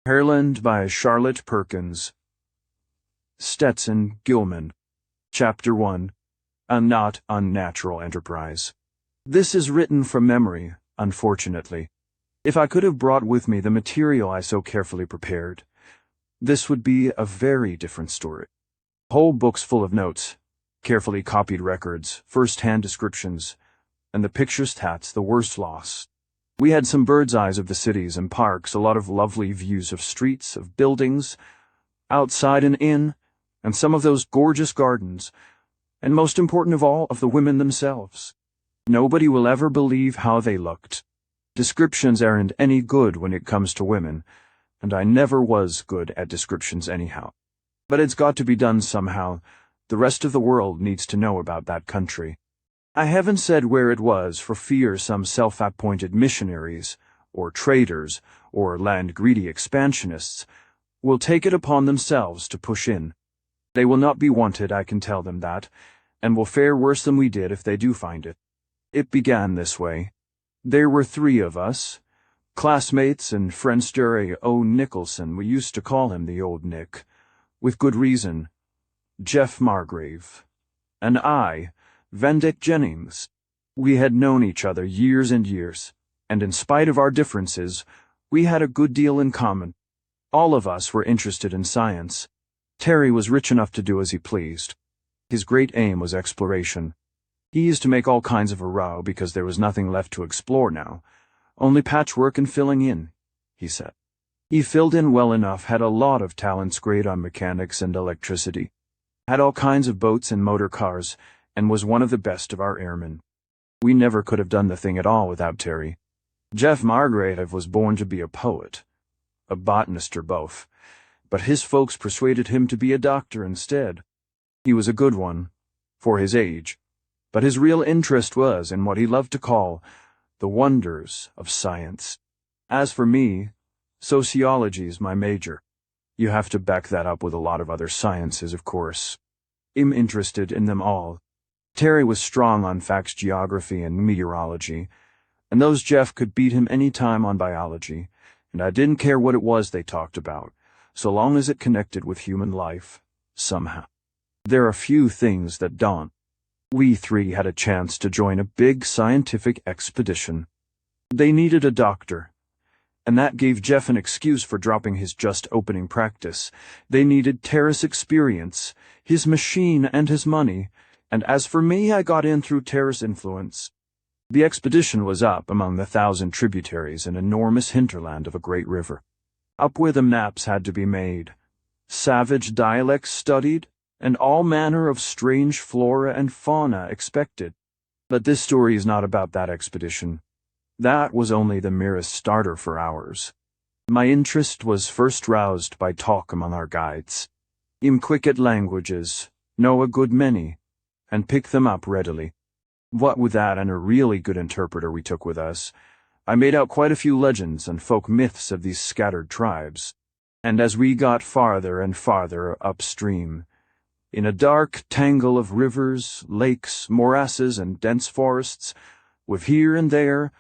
Herland by Charlotte Perkins Gilman. Chapter 1. A Not Unnatural Enterprise. This is written from memory, unfortunately. If I could have brought with me the material I so carefully prepared, this would be a very different story. Whole books full of notes, carefully copied records, first-hand descriptions, and the pictures tats the worst loss. We had some bird's eyes of the cities and parks, a lot of lovely views of streets, of buildings, outside and in, and some of those gorgeous gardens, and most important of all, of the women themselves. Nobody will ever believe how they looked. Descriptions aren't any good when it comes to women, and I never was good at descriptions anyhow. But it's got to be done somehow. The rest of the world needs to know about that country. I haven't said where it was for fear some self-appointed missionaries, or traders, or land-greedy expansionists will take it upon themselves to push in. They will not be wanted, I can tell them that, and will fare worse than we did if they do find it. It began this way. There were 3 of us, classmates and Friendster O. Nicholson, we used to call him the Old Nick, with good reason, Jeff Margrave, and I, Vandyck Jennings. We had known each other years and years, and in spite of our differences, we had a good deal in common. All of us were interested in science. Terry was rich enough to do as he pleased. His great aim was exploration. He used to make all kinds of a row because there was nothing left to explore now, only patchwork and filling in, he said. He filled in well enough, had a lot of talents, great on mechanics and electricity, had all kinds of boats and motor cars, and was one of the best of our airmen. We never could have done the thing at all without Terry. Jeff Margrave was born to be a poet, a botanist or both, but his folks persuaded him to be a doctor instead. He was a good one, for his age, but his real interest was in what he loved to call the wonders of science. As for me, sociology's my major. You have to back that up with a lot of other sciences, of course. I'm interested in them all. Terry was strong on facts, geography, and meteorology, and those Jeff could beat him any time on biology, and I didn't care what it was they talked about, so long as it connected with human life, somehow. There are few things that don't. We 3 had a chance to join a big scientific expedition. They needed a doctor, and that gave Jeff an excuse for dropping his just opening practice. They needed Terra's experience, his machine, and his money, and as for me, I got in through Terra's influence. The expedition was up among the 1,000 tributaries, an enormous hinterland of a great river. Up where the maps had to be made, savage dialects studied, and all manner of strange flora and fauna expected. But this story is not about that expedition. That was only the merest starter for ours. My interest was first roused by talk among our guides. I'm quick at languages, know a good many, and pick them up readily. What with that and a really good interpreter we took with us, I made out quite a few legends and folk myths of these scattered tribes. And as we got farther and farther upstream, in a dark tangle of rivers, lakes, morasses, and dense forests, with here and there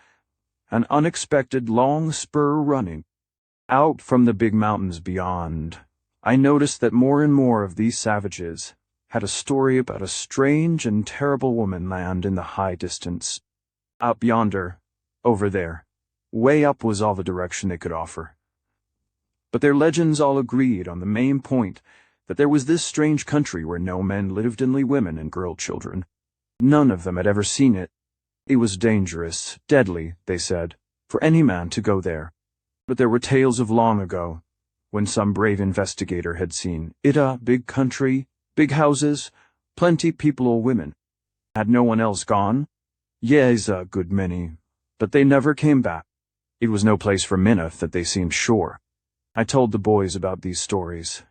an unexpected long spur running out from the big mountains beyond, I noticed that more and more of these savages had a story about a strange and terrible woman land in the high distance. Up yonder, over there, way up was all the direction they could offer. But their legends all agreed on the main point that there was this strange country where no men lived, only women and girl children. None of them had ever seen it. It was dangerous, deadly, they said, for any man to go there. But there were tales of long ago, when some brave investigator had seen it, a big country, big houses, plenty people or women. Had no one else gone? Yes, a good many, but they never came back. It was no place for Minnoth that they seemed sure. I told the boys about these stories,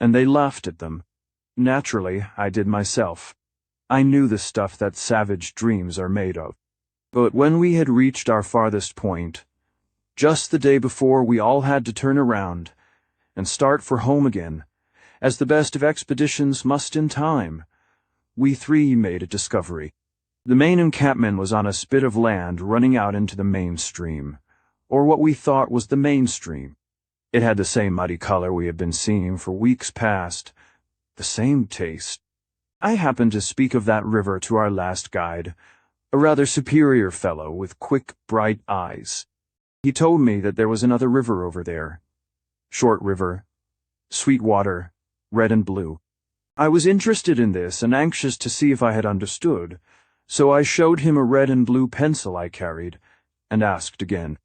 and they laughed at them. Naturally, I did myself. I knew the stuff that savage dreams are made of. But when we had reached our farthest point, just the day before we all had to turn around and start for home again, as the best of expeditions must in time, we 3 made a discovery. The main encampment was on a spit of land running out into the main stream, or what we thought was the mainstream. It had the same muddy color we had been seeing for weeks past, the same taste. I happened to speak of that river to our last guide, a rather superior fellow with quick, bright eyes. He told me that there was another river over there. Short river, sweet water, red and blue. I was interested in this and anxious to see if I had understood, so I showed him a red and blue pencil I carried, and asked again.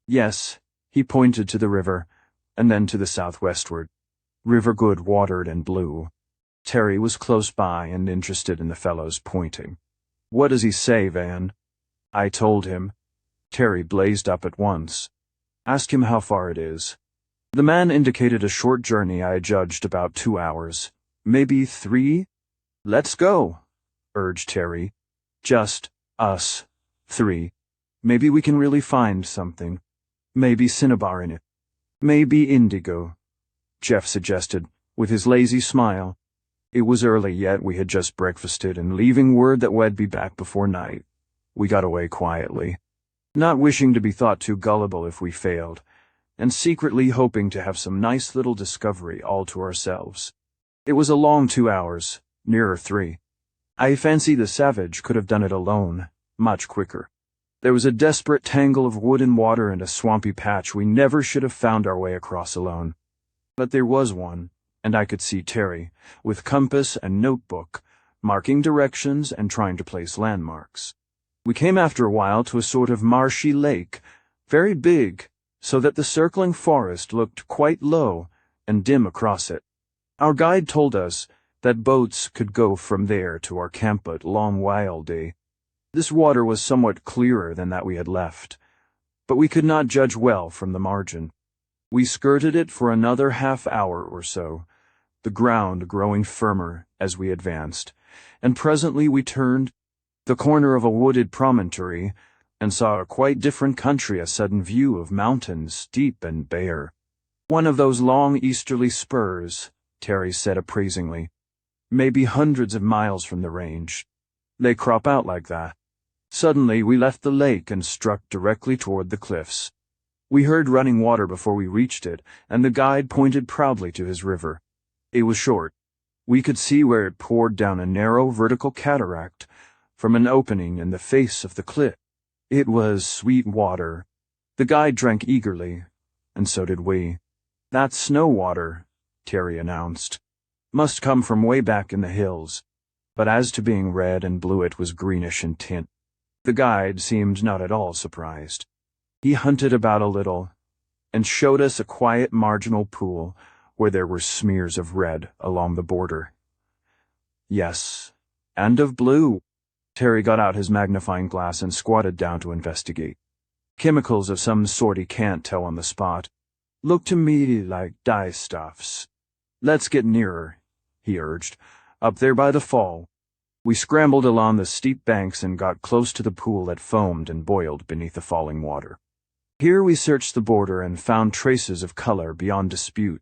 Yes, he pointed to the river, and then to the southwestward. River good watered and blue. Terry was close by and interested in the fellow's pointing. What does he say, Van? I told him. Terry blazed up at once. Ask him how far it is. The man indicated a short journey I judged about 2 hours. Maybe 3? Let's go, urged Terry. Just us 3. Maybe we can really find something. Maybe cinnabar in it. Maybe indigo, Jeff suggested, with his lazy smile. It was early yet we had just breakfasted, and leaving word that we'd be back before night, we got away quietly, not wishing to be thought too gullible if we failed, and secretly hoping to have some nice little discovery all to ourselves. It was a long 2 hours, nearer 3. I fancy the savage could have done it alone, much quicker. There was a desperate tangle of wood and water and a swampy patch we never should have found our way across alone. But there was one, and I could see Terry, with compass and notebook, marking directions and trying to place landmarks. We came after a while to a sort of marshy lake, very big, so that the circling forest looked quite low and dim across it. Our guide told us that boats could go from there to our camp at Long While Day. This water was somewhat clearer than that we had left, but we could not judge well from the margin. We skirted it for another half-hour or so, the ground growing firmer as we advanced, and presently we turned the corner of a wooded promontory and saw a quite different country, a sudden view of mountains steep and bare. One of those long easterly spurs, Terry said appraisingly, maybe hundreds of miles from the range. They crop out like that. Suddenly we left the lake and struck directly toward the cliffs. We heard running water before we reached it, and the guide pointed proudly to his river. It was short. We could see where it poured down a narrow vertical cataract from an opening in the face of the cliff. It was sweet water. The guide drank eagerly, and so did we. That's snow water, Terry announced. Must come from way back in the hills. But as to being red and blue, it was greenish in tint. The guide seemed not at all surprised. He hunted about a little, and showed us a quiet marginal pool where there were smears of red along the border. Yes, and of blue. Terry got out his magnifying glass and squatted down to investigate. Chemicals of some sort he can't tell on the spot. Look to me like dye-stuffs. Let's get nearer, he urged, up there by the fall. We scrambled along the steep banks and got close to the pool that foamed and boiled beneath the falling water. Here we searched the border and found traces of color beyond dispute.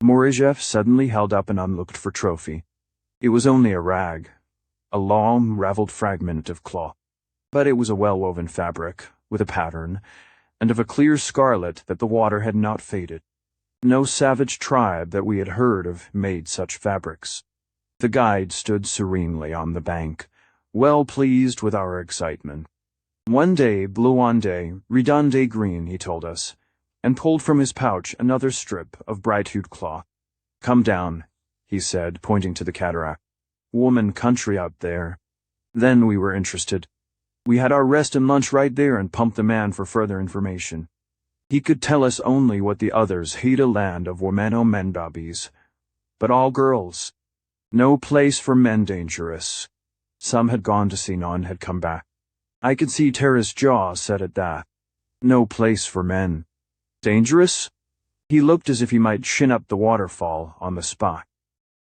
Morijev suddenly held up an unlooked-for trophy. It was only a rag, a long, raveled fragment of cloth. But it was a well-woven fabric, with a pattern, and of a clear scarlet that the water had not faded. No savage tribe that we had heard of made such fabrics. The guide stood serenely on the bank, well pleased with our excitement. One day, blue-on-day, redonde green, he told us, and pulled from his pouch another strip of bright-hued cloth. Come down, he said, pointing to the cataract. Woman country up there. Then we were interested. We had our rest and lunch right there and pumped the man for further information. He could tell us only what the others hate, a land of womano men babis, but all girls. No place for men dangerous. Some had gone to sea, none had come back. I could see Tara's jaw set at that. No place for men. Dangerous? He looked as if he might shin up the waterfall on the spot.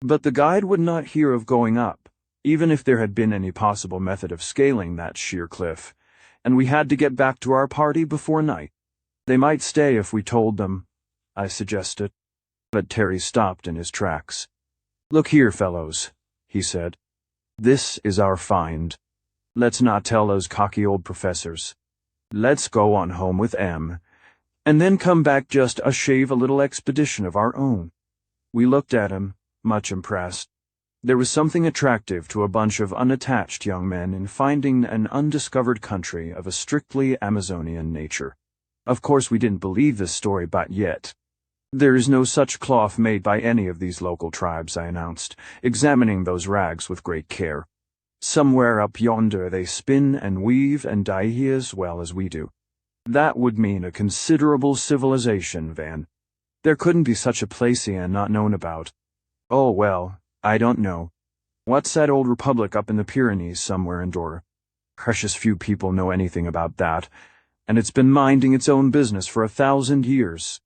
But the guide would not hear of going up, even if there had been any possible method of scaling that sheer cliff, and we had to get back to our party before night. They might stay if we told them, I suggested. But Terry stopped in his tracks. Look here, fellows, he said. This is our find. Let's not tell those cocky old professors. Let's go on home with M, and then come back just a shave a little expedition of our own. We looked at him, much impressed. There was something attractive to a bunch of unattached young men in finding an undiscovered country of a strictly Amazonian nature. Of course, we didn't believe this story but yet. There is no such cloth made by any of these local tribes, I announced, examining those rags with great care. Somewhere up yonder they spin and weave and dye here as well as we do. That would mean a considerable civilization, Van. There couldn't be such a place here not known about. Oh, well, I don't know. What's that old republic up in the Pyrenees somewhere in Dora? Precious few people know anything about that, and it's been minding its own business for 1,000 years.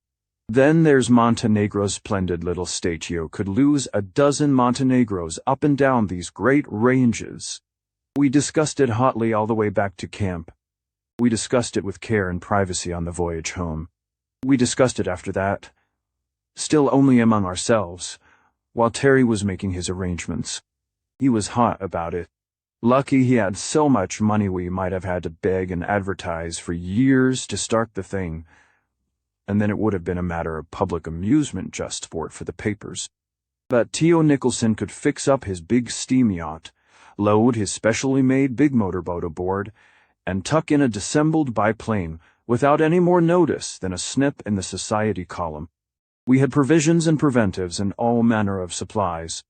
Then there's Montenegro's splendid little state. You could lose a dozen Montenegros up and down these great ranges. We discussed it hotly all the way back to camp. We discussed it with care and privacy on the voyage home. We discussed it after that, still only among ourselves, while Terry was making his arrangements. He was hot about it. Lucky he had so much money we might have had to beg and advertise for years to start the thing, and then it would have been a matter of public amusement just for the papers. But Theo Nicholson could fix up his big steam yacht, load his specially made big motorboat aboard, and tuck in a dissembled biplane without any more notice than a snip in the society column. We had provisions and preventives and all manner of supplies.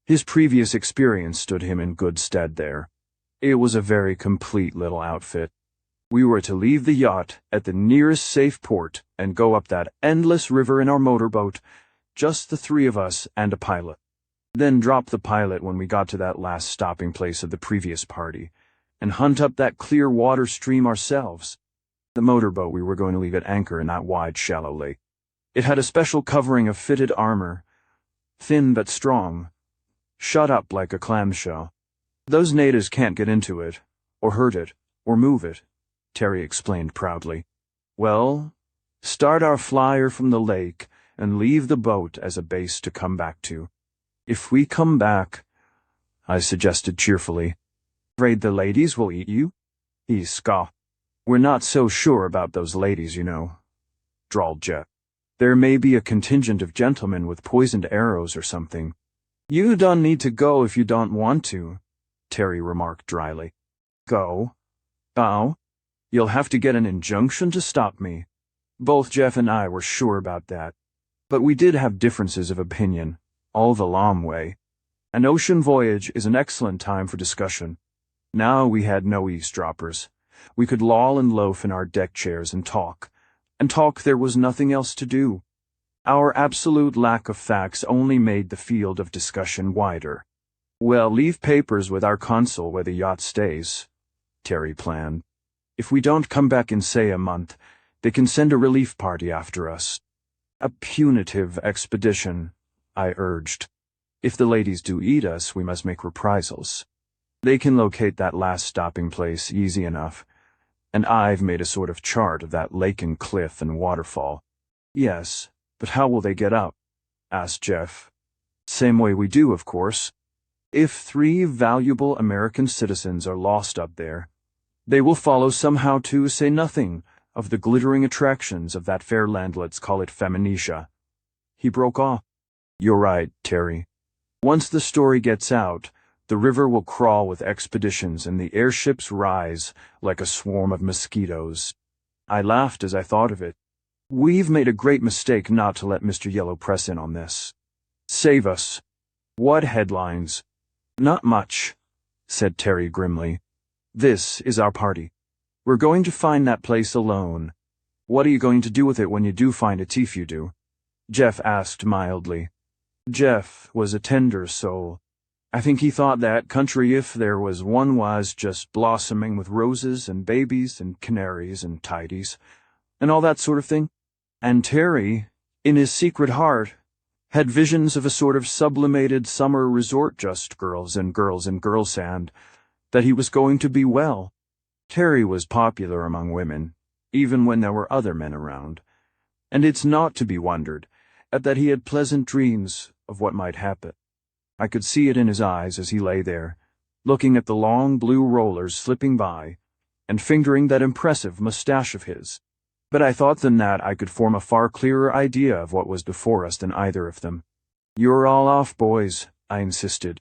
His previous experience stood him in good stead there. It was a very complete little outfit. We were to leave the yacht at the nearest safe port and go up that endless river in our motorboat, just the three of us and a pilot. Then drop the pilot when we got to that last stopping place of the previous party, and hunt up that clear water stream ourselves. The motorboat we were going to leave at anchor in that wide, shallow lake. It had a special covering of fitted armor, thin but strong, shut up like a clamshell. Those natives can't get into it, or hurt it, or move it, Terry explained proudly. Well, start our flyer from the lake and leave the boat as a base to come back to. If we come back, I suggested cheerfully, afraid the ladies will eat you? He scoffed. We're not so sure about those ladies, you know, drawled Jeff. There may be a contingent of gentlemen with poisoned arrows or something. You don't need to go if you don't want to, Terry remarked dryly. Go? Oh? You'll have to get an injunction to stop me. Both Jeff and I were sure about that. But we did have differences of opinion, all the long way. An ocean voyage is an excellent time for discussion. Now we had no eavesdroppers. We could loll and loaf in our deck chairs and talk there was nothing else to do. Our absolute lack of facts only made the field of discussion wider. Well, leave papers with our consul where the yacht stays, Terry planned. If we don't come back in, say, a month, they can send a relief party after us. A punitive expedition, I urged. If the ladies do eat us, we must make reprisals. They can locate that last stopping place easy enough, and I've made a sort of chart of that lake and cliff and waterfall. Yes, but how will they get up? Asked Jeff. Same way we do, of course. If 3 valuable American citizens are lost up there, they will follow somehow to say nothing of the glittering attractions of that fair land, let's call it Feminesia. He broke off. You're right, Terry. Once the story gets out, the river will crawl with expeditions and the airships rise like a swarm of mosquitoes. I laughed as I thought of it. We've made a great mistake not to let Mr. Yellow press in on this. Save us. What headlines? Not much, said Terry grimly. This is our party. We're going to find that place alone. What are you going to do with it when you do find it, if you do? Jeff asked mildly. Jeff was a tender soul. I think he thought that country, if there was one, was just blossoming with roses and babies and canaries and tidies and all that sort of thing. And Terry, in his secret heart, had visions of a sort of sublimated summer resort, just girls and girls and girl sand, that he was going to be well. Terry was popular among women, even when there were other men around, and it's not to be wondered at that he had pleasant dreams of what might happen. I could see it in his eyes as he lay there, looking at the long blue rollers slipping by, and fingering that impressive mustache of his. But I thought than that I could form a far clearer idea of what was before us than either of them. "You're all off, boys," I insisted.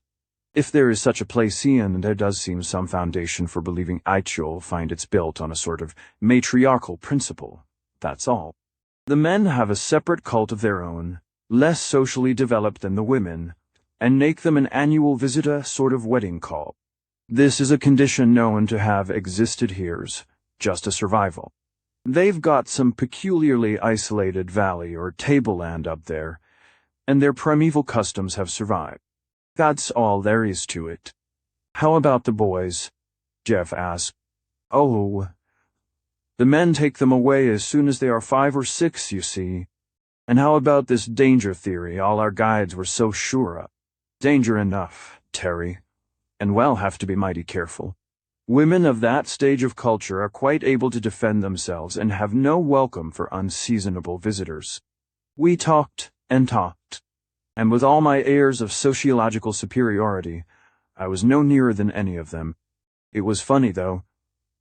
"If there is such a place, Ian, there does seem some foundation for believing you'll find it's built on a sort of matriarchal principle. That's all. The men have a separate cult of their own, less socially developed than the women, and make them an annual visit, a sort of wedding call. This is a condition known to have existed here's, just a survival. They've got some peculiarly isolated valley or tableland up there, and their primeval customs have survived. That's all there is to it." "How about the boys?" Jeff asked. "Oh, the men take them away as soon as they are 5 or 6, you see. And how about this danger theory all our guides were so sure of? Danger enough, Terry, and we'll have to be mighty careful. Women of that stage of culture are quite able to defend themselves and have no welcome for unseasonable visitors." We talked and talked, and with all my airs of sociological superiority, I was no nearer than any of them. It was funny, though,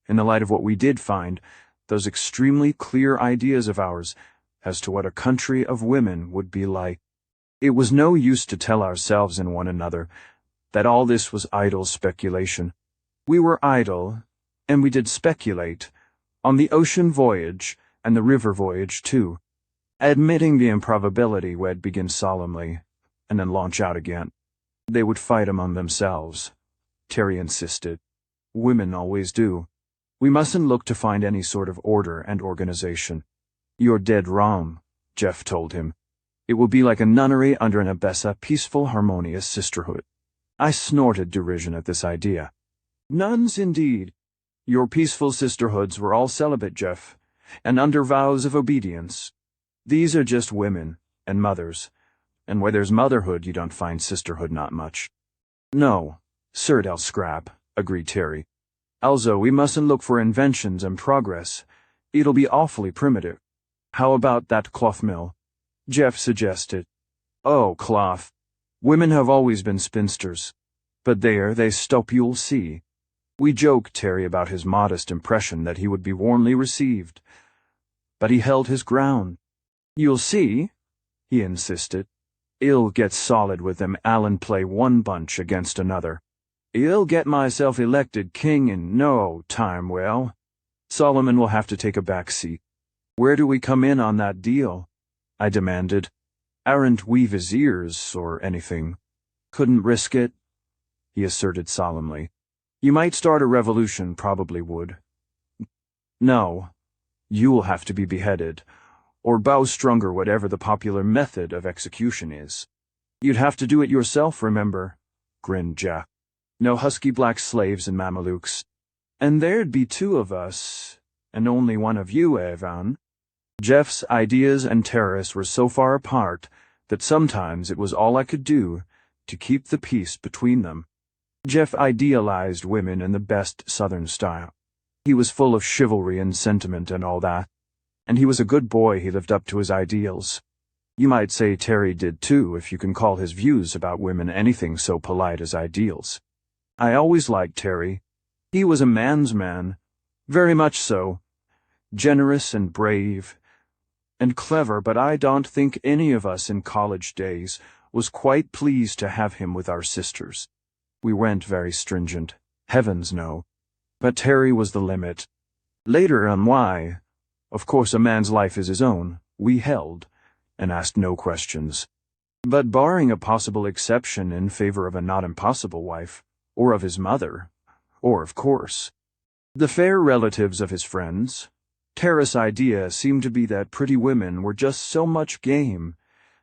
in the light of what we did find, those extremely clear ideas of ours as to what a country of women would be like. It was no use to tell ourselves and one another that all this was idle speculation. We were idle, and we did speculate, on the ocean voyage and the river voyage too. Admitting the improbability, we'd begin solemnly, and then launch out again. They would fight among themselves, Terry insisted. Women always do. We mustn't look to find any sort of order and organization. "You're dead wrong," Jeff told him. "It will be like a nunnery under an abbess, peaceful, harmonious sisterhood." I snorted derision at this idea. "Nuns, indeed. Your peaceful sisterhoods were all celibate, Jeff, and under vows of obedience. These are just women, and mothers, and where there's motherhood you don't find sisterhood not much." "No, cert I'll scrap," agreed Terry. "Also, we mustn't look for inventions and progress. It'll be awfully primitive." "How about that cloth mill?" Jeff suggested. "Oh, cloth. Women have always been spinsters. But there they stop, you'll see." We joked Terry about his modest impression that he would be warmly received. But he held his ground. "You'll see," he insisted. "I'll get solid with them Allen play one bunch against another. I'll get myself elected king in no time. Well, Solomon will have to take a back seat." "Where do we come in on that deal?" I demanded. "Aren't we viziers or anything?" "Couldn't risk it," he asserted solemnly. "You might start a revolution, probably would." "No, you'll have to be beheaded, or bowstrung, or whatever the popular method of execution is." "You'd have to do it yourself, remember," grinned Jack. "No husky black slaves and Mamelukes. And there'd be 2 of us, and only 1 of you, Evan." Jeff's ideas and Terrace were so far apart that sometimes it was all I could do to keep the peace between them. Jeff idealized women in the best Southern style. He was full of chivalry and sentiment and all that, and he was a good boy. He lived up to his ideals. You might say Terry did too, if you can call his views about women anything so polite as ideals. I always liked Terry. He was a man's man, very much so, generous and brave and clever, but I don't think any of us in college days was quite pleased to have him with our sisters. We weren't very stringent, heavens no, but Terry was the limit. Later on why, of course a man's life is his own, we held, and asked no questions. But barring a possible exception in favor of a not impossible wife, or of his mother, or, of course, the fair relatives of his friends, Terrace's idea seemed to be that pretty women were just so much game,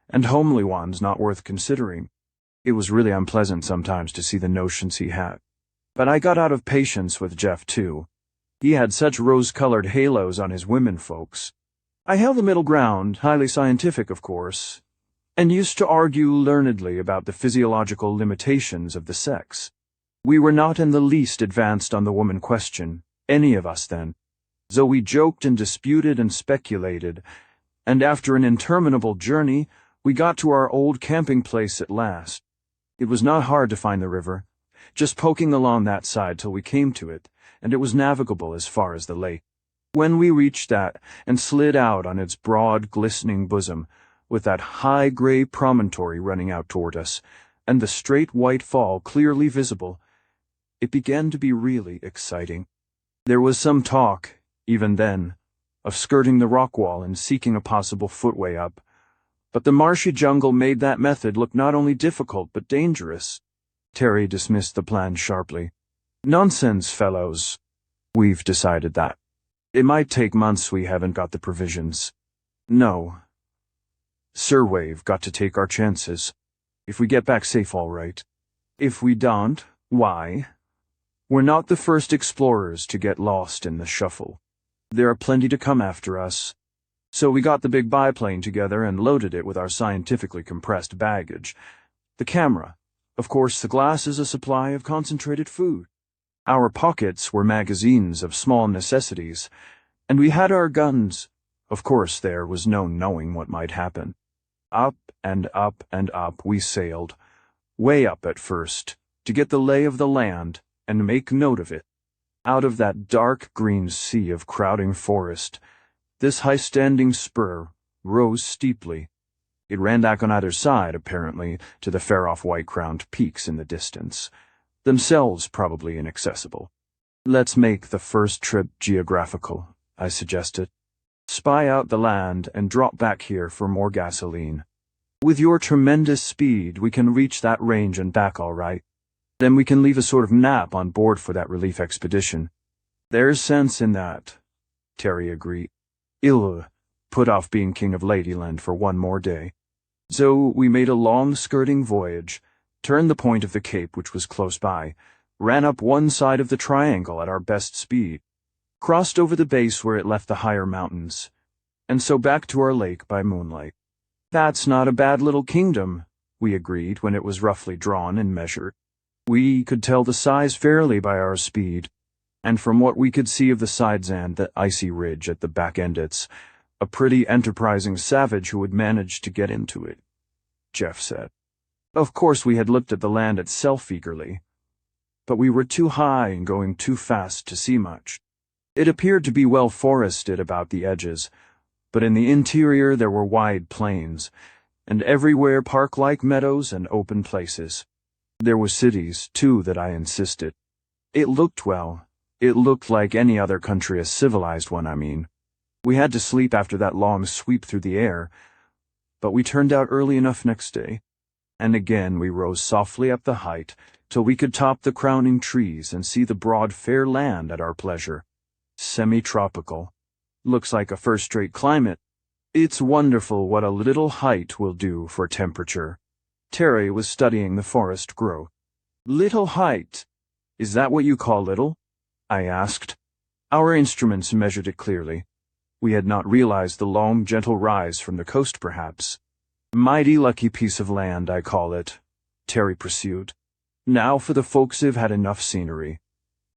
and homely ones not worth considering. It was really unpleasant sometimes to see the notions he had. But I got out of patience with Jeff, too. He had such rose-colored halos on his women folks. I held the middle ground, highly scientific, of course, and used to argue learnedly about the physiological limitations of the sex. We were not in the least advanced on the woman question, any of us then. So we joked and disputed and speculated, and after an interminable journey, we got to our old camping place at last. It was not hard to find the river, just poking along that side till we came to it, and it was navigable as far as the lake. When we reached that and slid out on its broad, glistening bosom, with that high gray promontory running out toward us, and the straight white fall clearly visible, it began to be really exciting. There was some talk, even then, of skirting the rock wall and seeking a possible footway up, but the marshy jungle made that method look not only difficult but dangerous. Terry dismissed the plan sharply. "Nonsense, fellows. We've decided that. It might take months. We haven't got the provisions. No. Sir, we've got to take our chances. If we get back safe, all right. If we don't, why? We're not the first explorers to get lost in the shuffle. There are plenty to come after us." So we got the big biplane together and loaded it with our scientifically compressed baggage. The camera, of course, the glasses, a supply of concentrated food. Our pockets were magazines of small necessities, and we had our guns. Of course, there was no knowing what might happen. Up and up and up we sailed, way up at first, to get the lay of the land and make note of it. Out of that dark green sea of crowding forest, this high-standing spur rose steeply. It ran back on either side, apparently, to the far-off white-crowned peaks in the distance, themselves probably inaccessible. "Let's make the first trip geographical," I suggested. "Spy out the land and drop back here for more gasoline. With your tremendous speed, we can reach that range and back all right. Then we can leave a sort of nap on board for that relief expedition." "There's sense in that," Terry agreed. "I'll put off being king of Ladyland for one more day." So we made a long skirting voyage, turned the point of the cape which was close by, ran up one side of the triangle at our best speed, crossed over the base where it left the higher mountains, and so back to our lake by moonlight. "That's not a bad little kingdom," we agreed when it was roughly drawn and measured. We could tell the size fairly by our speed, and from what we could see of the sides and the icy ridge at the back end, it's a pretty enterprising savage who would manage to get into it, Jeff said. Of course we had looked at the land itself eagerly, but we were too high and going too fast to see much. It appeared to be well forested about the edges, but in the interior there were wide plains, and everywhere park-like meadows and open places. There were cities, too, that I insisted. It looked well. It looked like any other country, a civilized one, I mean. We had to sleep after that long sweep through the air, but we turned out early enough next day, and again we rose softly up the height till we could top the crowning trees and see the broad fair land at our pleasure. Semi-tropical. Looks like a first-rate climate. It's wonderful what a little height will do for temperature. Terry was studying the forest growth. "Little height? Is that what you call little?" I asked. Our instruments measured it clearly. We had not realized the long, gentle rise from the coast, perhaps. "Mighty lucky piece of land, I call it," Terry pursued. "Now for the folks who've had enough scenery."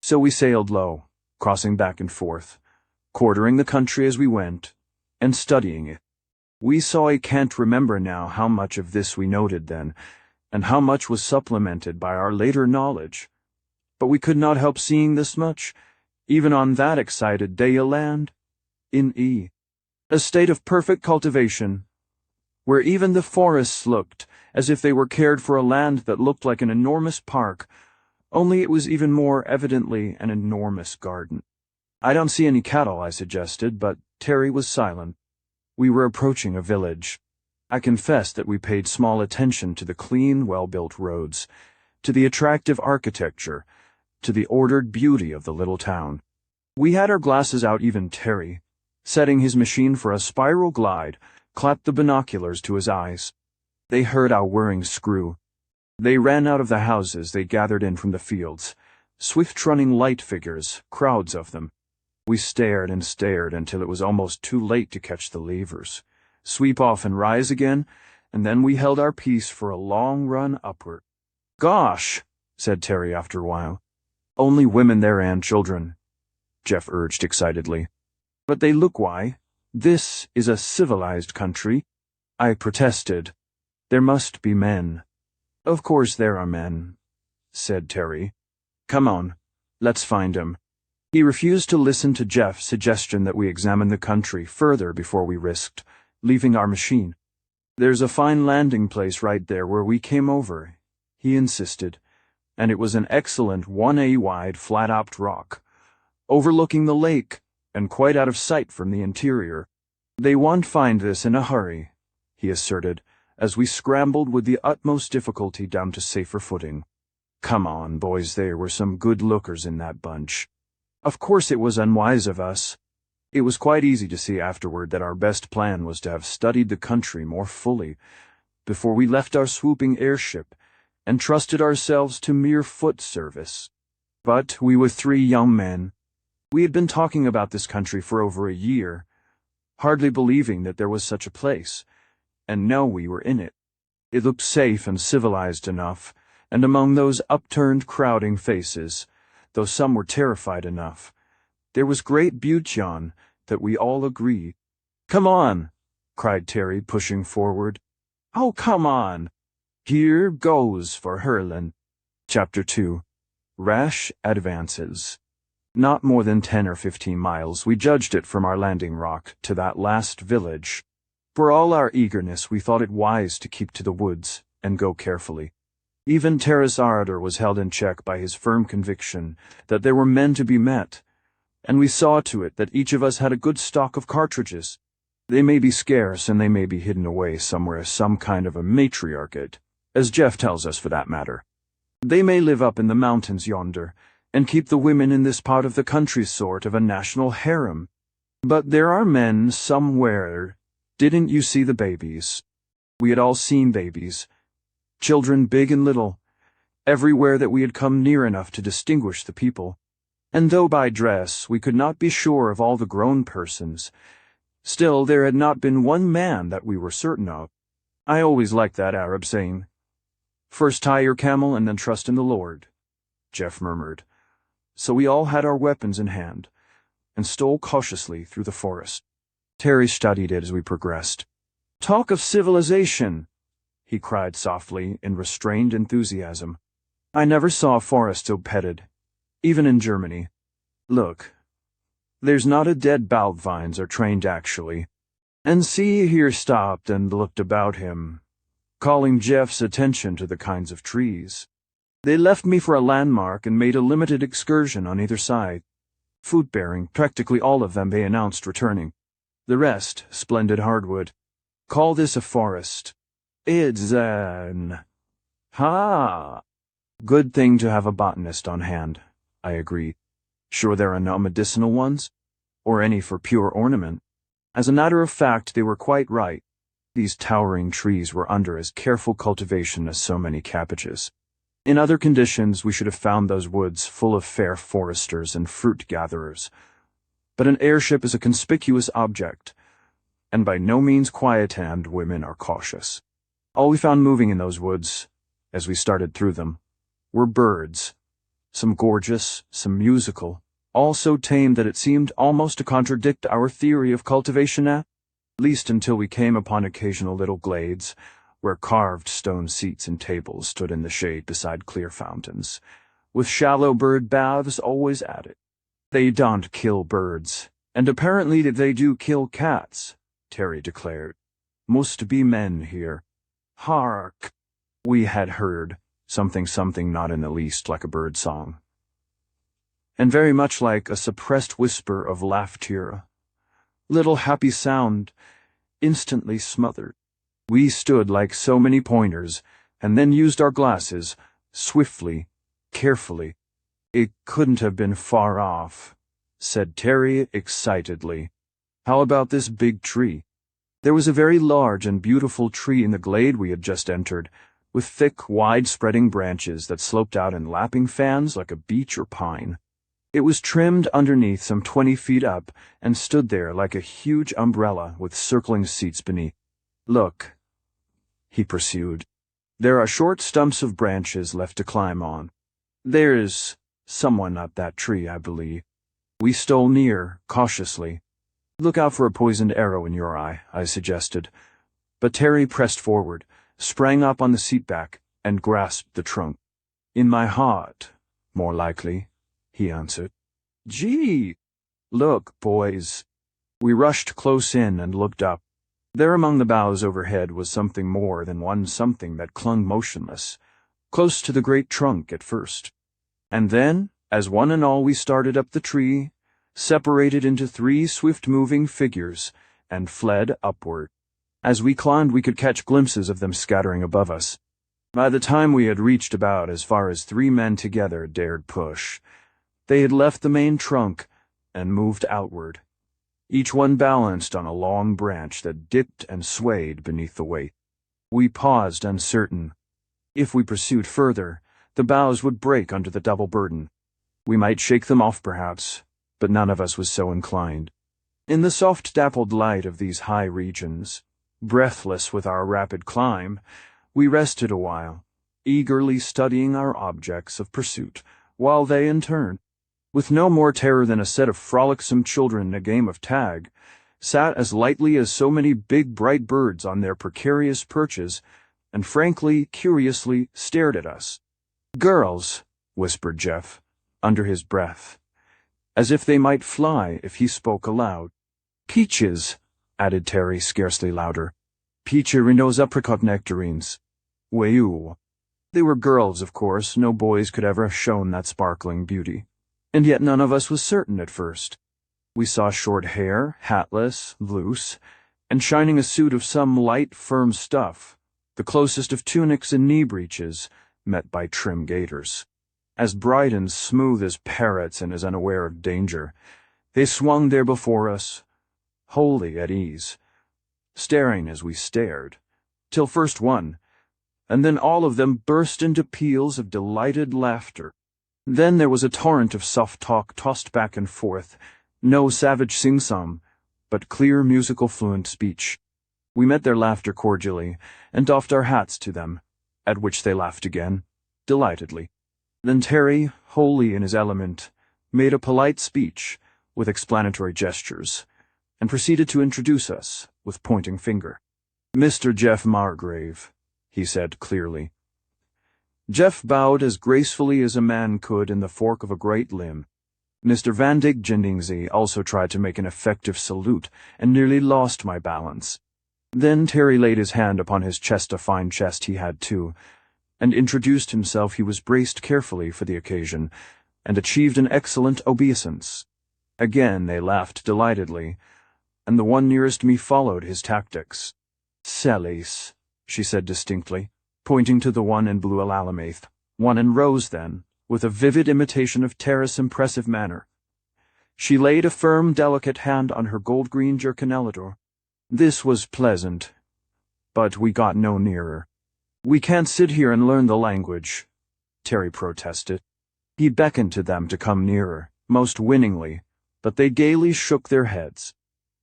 So we sailed low, crossing back and forth, quartering the country as we went, and studying it. We saw I can't remember now how much of this we noted then, and how much was supplemented by our later knowledge. But we could not help seeing this much, even on that excited day of land, in a state of perfect cultivation, where even the forests looked as if they were cared for, a land that looked like an enormous park, only it was even more evidently an enormous garden. "I don't see any cattle," I suggested, but Terry was silent. We were approaching a village. I confess that we paid small attention to the clean, well-built roads, to the attractive architecture, to the ordered beauty of the little town. We had our glasses out, even Terry, setting his machine for a spiral glide, clapped the binoculars to his eyes. They heard our whirring screw. They ran out of the houses they gathered in from the fields, swift-running light figures, crowds of them. We stared and stared until it was almost too late to catch the levers, sweep off and rise again, and then we held our peace for a long run upward. "Gosh," said Terry after a while. "Only women there and children," Jeff urged excitedly. "But they look why. This is a civilized country," I protested. "There must be men." "Of course there are men," said Terry. "Come on, let's find 'em." He refused to listen to Jeff's suggestion that we examine the country further before we risked leaving our machine. "There's a fine landing place right there where we came over," he insisted, and it was an excellent 1A wide flat-topped rock, overlooking the lake and quite out of sight from the interior. "They won't find this in a hurry," he asserted, as we scrambled with the utmost difficulty down to safer footing. Come on, boys, there were some good lookers in that bunch. Of course it was unwise of us. It was quite easy to see afterward that our best plan was to have studied the country more fully before we left our swooping airship and trusted ourselves to mere foot service. But we were 3 young men. We had been talking about this country for over a year, hardly believing that there was such a place, and now we were in it. It looked safe and civilized enough, and among those upturned, crowding faces, though some were terrified enough, there was great beauty on that we all agreed. "Come on," cried Terry, pushing forward. "Oh, come on. Here goes for Herland." Chapter 2. Rash Advances. Not more than 10 or 15 miles, we judged it from our landing rock, to that last village. For all our eagerness, we thought it wise to keep to the woods and go carefully. Even Terra's ardor was held in check by his firm conviction that there were men to be met, and we saw to it that each of us had a good stock of cartridges. They may be scarce, and they may be hidden away somewhere as some kind of a matriarchate, as Jeff tells us for that matter. They may live up in the mountains yonder, and keep the women in this part of the country sort of a national harem. But there are men somewhere. Didn't you see the babies? We had all seen babies. Children big and little, everywhere that we had come near enough to distinguish the people. And though by dress we could not be sure of all the grown persons, still there had not been one man that we were certain of. I always liked that Arab saying, "First tie your camel and then trust in the Lord," Jeff murmured. So we all had our weapons in hand, and stole cautiously through the forest. Terry studied it as we progressed. "Talk of civilization," he cried softly in restrained enthusiasm. "I never saw a forest so petted, even in Germany. Look, there's not a dead bough vines are trained actually." And see, here stopped and looked about him, calling Jeff's attention to the kinds of trees. They left me for a landmark and made a limited excursion on either side. Food-bearing, practically all of them, they announced returning. The rest, splendid hardwood. Call this a forest. It's an... Ha! Good thing to have a botanist on hand, I agreed. Sure there are no medicinal ones? Or any for pure ornament? As a matter of fact, they were quite right. These towering trees were under as careful cultivation as so many cabbages. In other conditions, we should have found those woods full of fair foresters and fruit-gatherers. But an airship is a conspicuous object, and by no means quiet-handed women are cautious. All we found moving in those woods, as we started through them, were birds, some gorgeous, some musical, all so tame that it seemed almost to contradict our theory of cultivation at least until we came upon occasional little glades, where carved stone seats and tables stood in the shade beside clear fountains, with shallow bird baths always at it. "They don't kill birds, and apparently they do kill cats," Terry declared. "Must be men here. Hark!" We had heard something not in the least like a bird song, and very much like a suppressed whisper of laughter. Little happy sound, instantly smothered. We stood like so many pointers, and then used our glasses, swiftly, carefully. "It couldn't have been far off," said Terry excitedly. "How about this big tree?" There was a very large and beautiful tree in the glade we had just entered, with thick, wide-spreading branches that sloped out in lapping fans like a beech or pine. It was trimmed underneath some 20 feet up, and stood there like a huge umbrella with circling seats beneath. "Look," he pursued. "There are short stumps of branches left to climb on. There's someone up that tree, I believe." We stole near, cautiously. "Look out for a poisoned arrow in your eye," I suggested. But Terry pressed forward, sprang up on the seat back, and grasped the trunk. "In my heart, more likely," he answered. Gee! Look, boys. We rushed close in and looked up. There among the boughs overhead was something more than one something that clung motionless, close to the great trunk at first. And then, as one and all we started up the tree, separated into 3 swift-moving figures, and fled upward. As we climbed, we could catch glimpses of them scattering above us. By the time we had reached about as far as 3 men together dared push, they had left the main trunk and moved outward, each one balanced on a long branch that dipped and swayed beneath the weight. We paused, uncertain. If we pursued further, the boughs would break under the double burden. We might shake them off, perhaps, but none of us was so inclined. In the soft dappled light of these high regions, breathless with our rapid climb, we rested a while, eagerly studying our objects of pursuit, while they, in turn, with no more terror than a set of frolicsome children in a game of tag, sat as lightly as so many big bright birds on their precarious perches, and frankly, curiously, stared at us. "Girls," whispered Jeff, under his breath, as if they might fly if he spoke aloud. "Peaches," added Terry, scarcely louder. "Peacherinos apricot nectarines. Weu." They were girls, of course. No boys could ever have shown that sparkling beauty. And yet none of us was certain at first. We saw short hair, hatless, loose, and shining a suit of some light, firm stuff, the closest of tunics and knee breeches, met by trim gaiters. As bright and smooth as parrots and as unaware of danger, they swung there before us, wholly at ease, staring as we stared, till first one, and then all of them burst into peals of delighted laughter. Then there was a torrent of soft talk tossed back and forth, no savage sing-song, but clear musical fluent speech. We met their laughter cordially, and doffed our hats to them, at which they laughed again, delightedly. Then Terry, wholly in his element, made a polite speech, with explanatory gestures, and proceeded to introduce us, with pointing finger. "Mr. Jeff Margrave," he said clearly. Jeff bowed as gracefully as a man could in the fork of a great limb. Mr. Van Dyck Jendingse also tried to make an effective salute, and nearly lost my balance. Then Terry laid his hand upon his chest, a fine chest he had too, and introduced himself. He was braced carefully for the occasion, and achieved an excellent obeisance. Again they laughed delightedly, and the one nearest me followed his tactics. "Celis," she said distinctly, pointing to the one in blue alalamath, one and rose then, with a vivid imitation of Terra's impressive manner. She laid a firm, delicate hand on her gold-green jerkinellador. This was pleasant, but we got no nearer. "We can't sit here and learn the language," Terry protested. He beckoned to them to come nearer, most winningly, but they gaily shook their heads.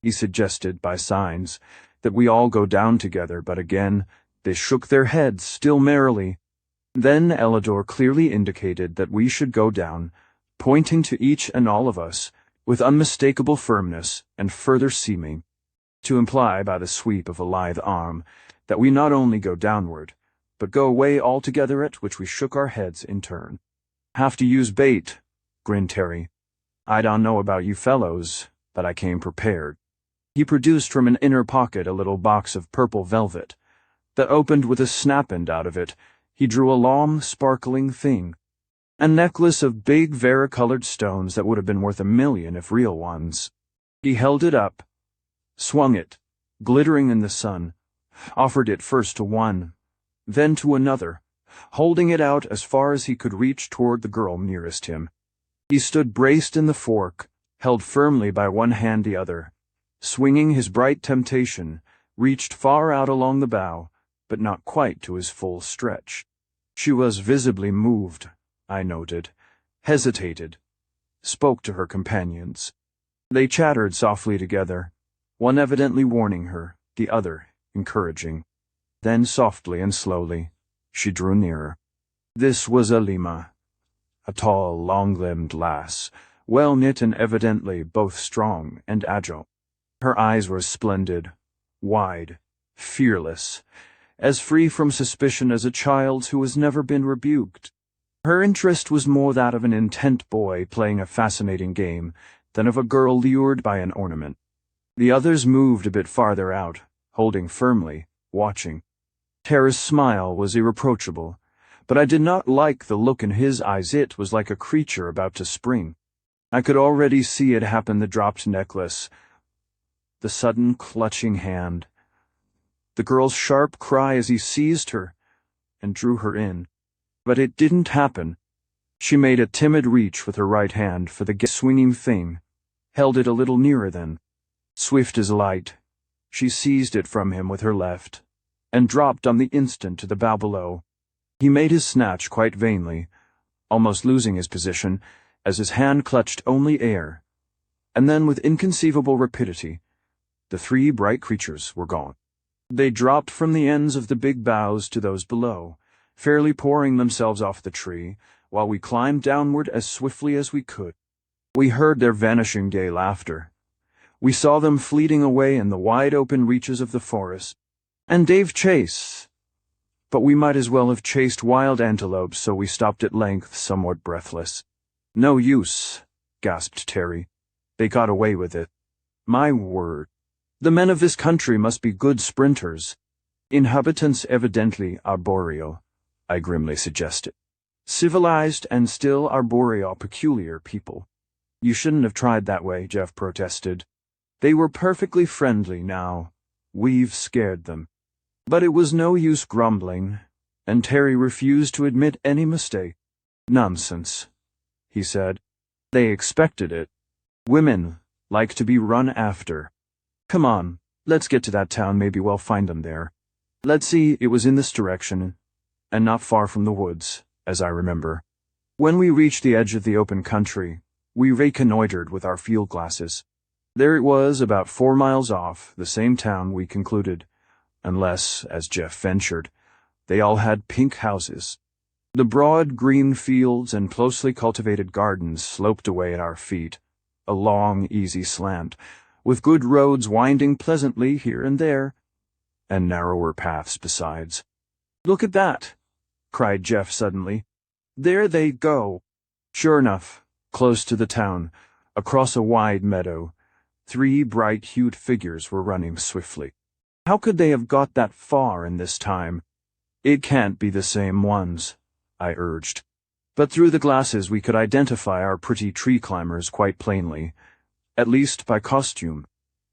He suggested, by signs, that we all go down together, but again they shook their heads still merrily. Then Ellador clearly indicated that we should go down, pointing to each and all of us, with unmistakable firmness and further seeming, to imply by the sweep of a lithe arm that we not only go downward, but go away altogether, at which we shook our heads in turn. "Have to use bait," grinned Terry. "I don't know about you fellows, but I came prepared." He produced from an inner pocket a little box of purple velvet, that opened with a snap-end out of it. He drew a long, sparkling thing, a necklace of big, varicolored stones that would have been worth $1 million if real ones. He held it up, swung it, glittering in the sun, offered it first to one, then to another, holding it out as far as he could reach toward the girl nearest him. He stood braced in the fork, held firmly by one hand the other, swinging his bright temptation, reached far out along the bough, but not quite to his full stretch. She was visibly moved, I noted, hesitated, spoke to her companions. They chattered softly together, one evidently warning her, the other encouraging. Then softly and slowly, she drew nearer. This was Alima, a tall, long-limbed lass, well-knit and evidently both strong and agile. Her eyes were splendid, wide, fearless, as free from suspicion as a child's who has never been rebuked. Her interest was more that of an intent boy playing a fascinating game than of a girl lured by an ornament. The others moved a bit farther out, holding firmly, watching. Tara's smile was irreproachable, but I did not like the look in his eyes. It was like a creature about to spring. I could already see it happen: the dropped necklace, the sudden clutching hand, the girl's sharp cry as he seized her and drew her in. But it didn't happen. She made a timid reach with her right hand for the swinging thing, held it a little nearer then. Swift as light, she seized it from him with her left, and dropped on the instant to the bough below. He made his snatch quite vainly, almost losing his position, as his hand clutched only air, and then with inconceivable rapidity, the three bright creatures were gone. They dropped from the ends of the big boughs to those below, fairly pouring themselves off the tree, while we climbed downward as swiftly as we could. We heard their vanishing gay laughter. We saw them fleeting away in the wide-open reaches of the forest. And Dave chased. But we might as well have chased wild antelopes, so we stopped at length, somewhat breathless. "No use," gasped Terry. "They got away with it. My word. The men of this country must be good sprinters. Inhabitants evidently arboreal," I grimly suggested. "Civilized and still arboreal, peculiar people." "You shouldn't have tried that way," Jeff protested. "They were perfectly friendly now. We've scared them." But it was no use grumbling, and Terry refused to admit any mistake. "Nonsense," he said. "They expected it. Women like to be run after. Come on, let's get to that town. Maybe we'll find them there." Let's see, it was in this direction, and not far from the woods, as I remember. When we reached the edge of the open country, we reconnoitered with our field glasses. There it was, about 4 miles off, the same town, we concluded, unless, as Jeff ventured, they all had pink houses. The broad green fields and closely cultivated gardens sloped away at our feet, a long, easy slant, with good roads winding pleasantly here and there, and narrower paths besides. "Look at that!" cried Jeff suddenly. "There they go!" Sure enough, close to the town, across a wide meadow, 3 bright-hued figures were running swiftly. How could they have got that far in this time? "It can't be the same ones," I urged. But through the glasses we could identify our pretty tree climbers quite plainly, at least by costume.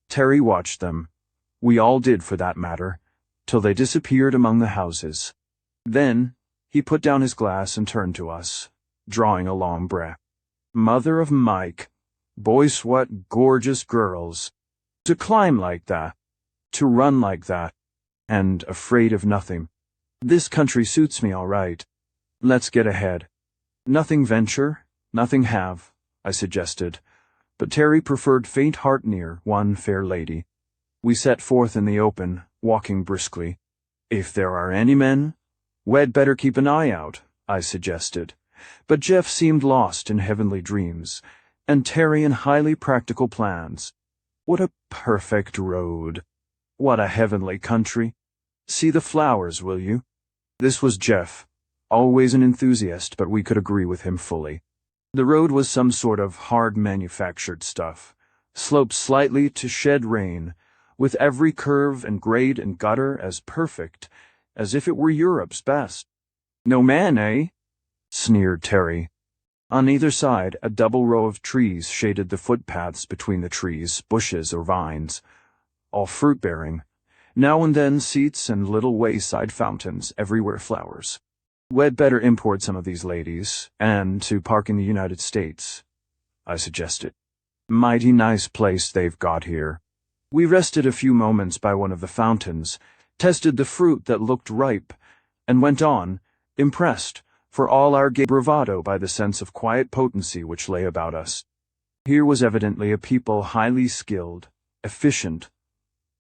Terry watched them. We all did, for that matter, till they disappeared among the houses. Then he put down his glass and turned to us, drawing a long breath. "Mother of Mike, boys, what gorgeous girls! To climb like that! To run like that, and afraid of nothing. This country suits me all right. Let's get ahead." "Nothing venture, nothing have," I suggested, but Terry preferred faint heart near one fair lady. We set forth in the open, walking briskly. "If there are any men, we'd better keep an eye out," I suggested, but Jeff seemed lost in heavenly dreams, and Terry in highly practical plans. What a perfect road! What a heavenly country! "See the flowers, will you?" This was Jeff, always an enthusiast, but we could agree with him fully. The road was some sort of hard manufactured stuff, sloped slightly to shed rain, with every curve and grade and gutter as perfect as if it were Europe's best. "No man, eh?" sneered Terry. On either side, a double row of trees shaded the footpaths between the trees, bushes or vines, all fruit-bearing. Now and then seats and little wayside fountains, everywhere flowers. "We'd better import some of these ladies, and to park in the United States," I suggested. "Mighty nice place they've got here." We rested a few moments by one of the fountains, tested the fruit that looked ripe, and went on, impressed, for all our gay bravado, by the sense of quiet potency which lay about us. Here was evidently a people highly skilled, efficient,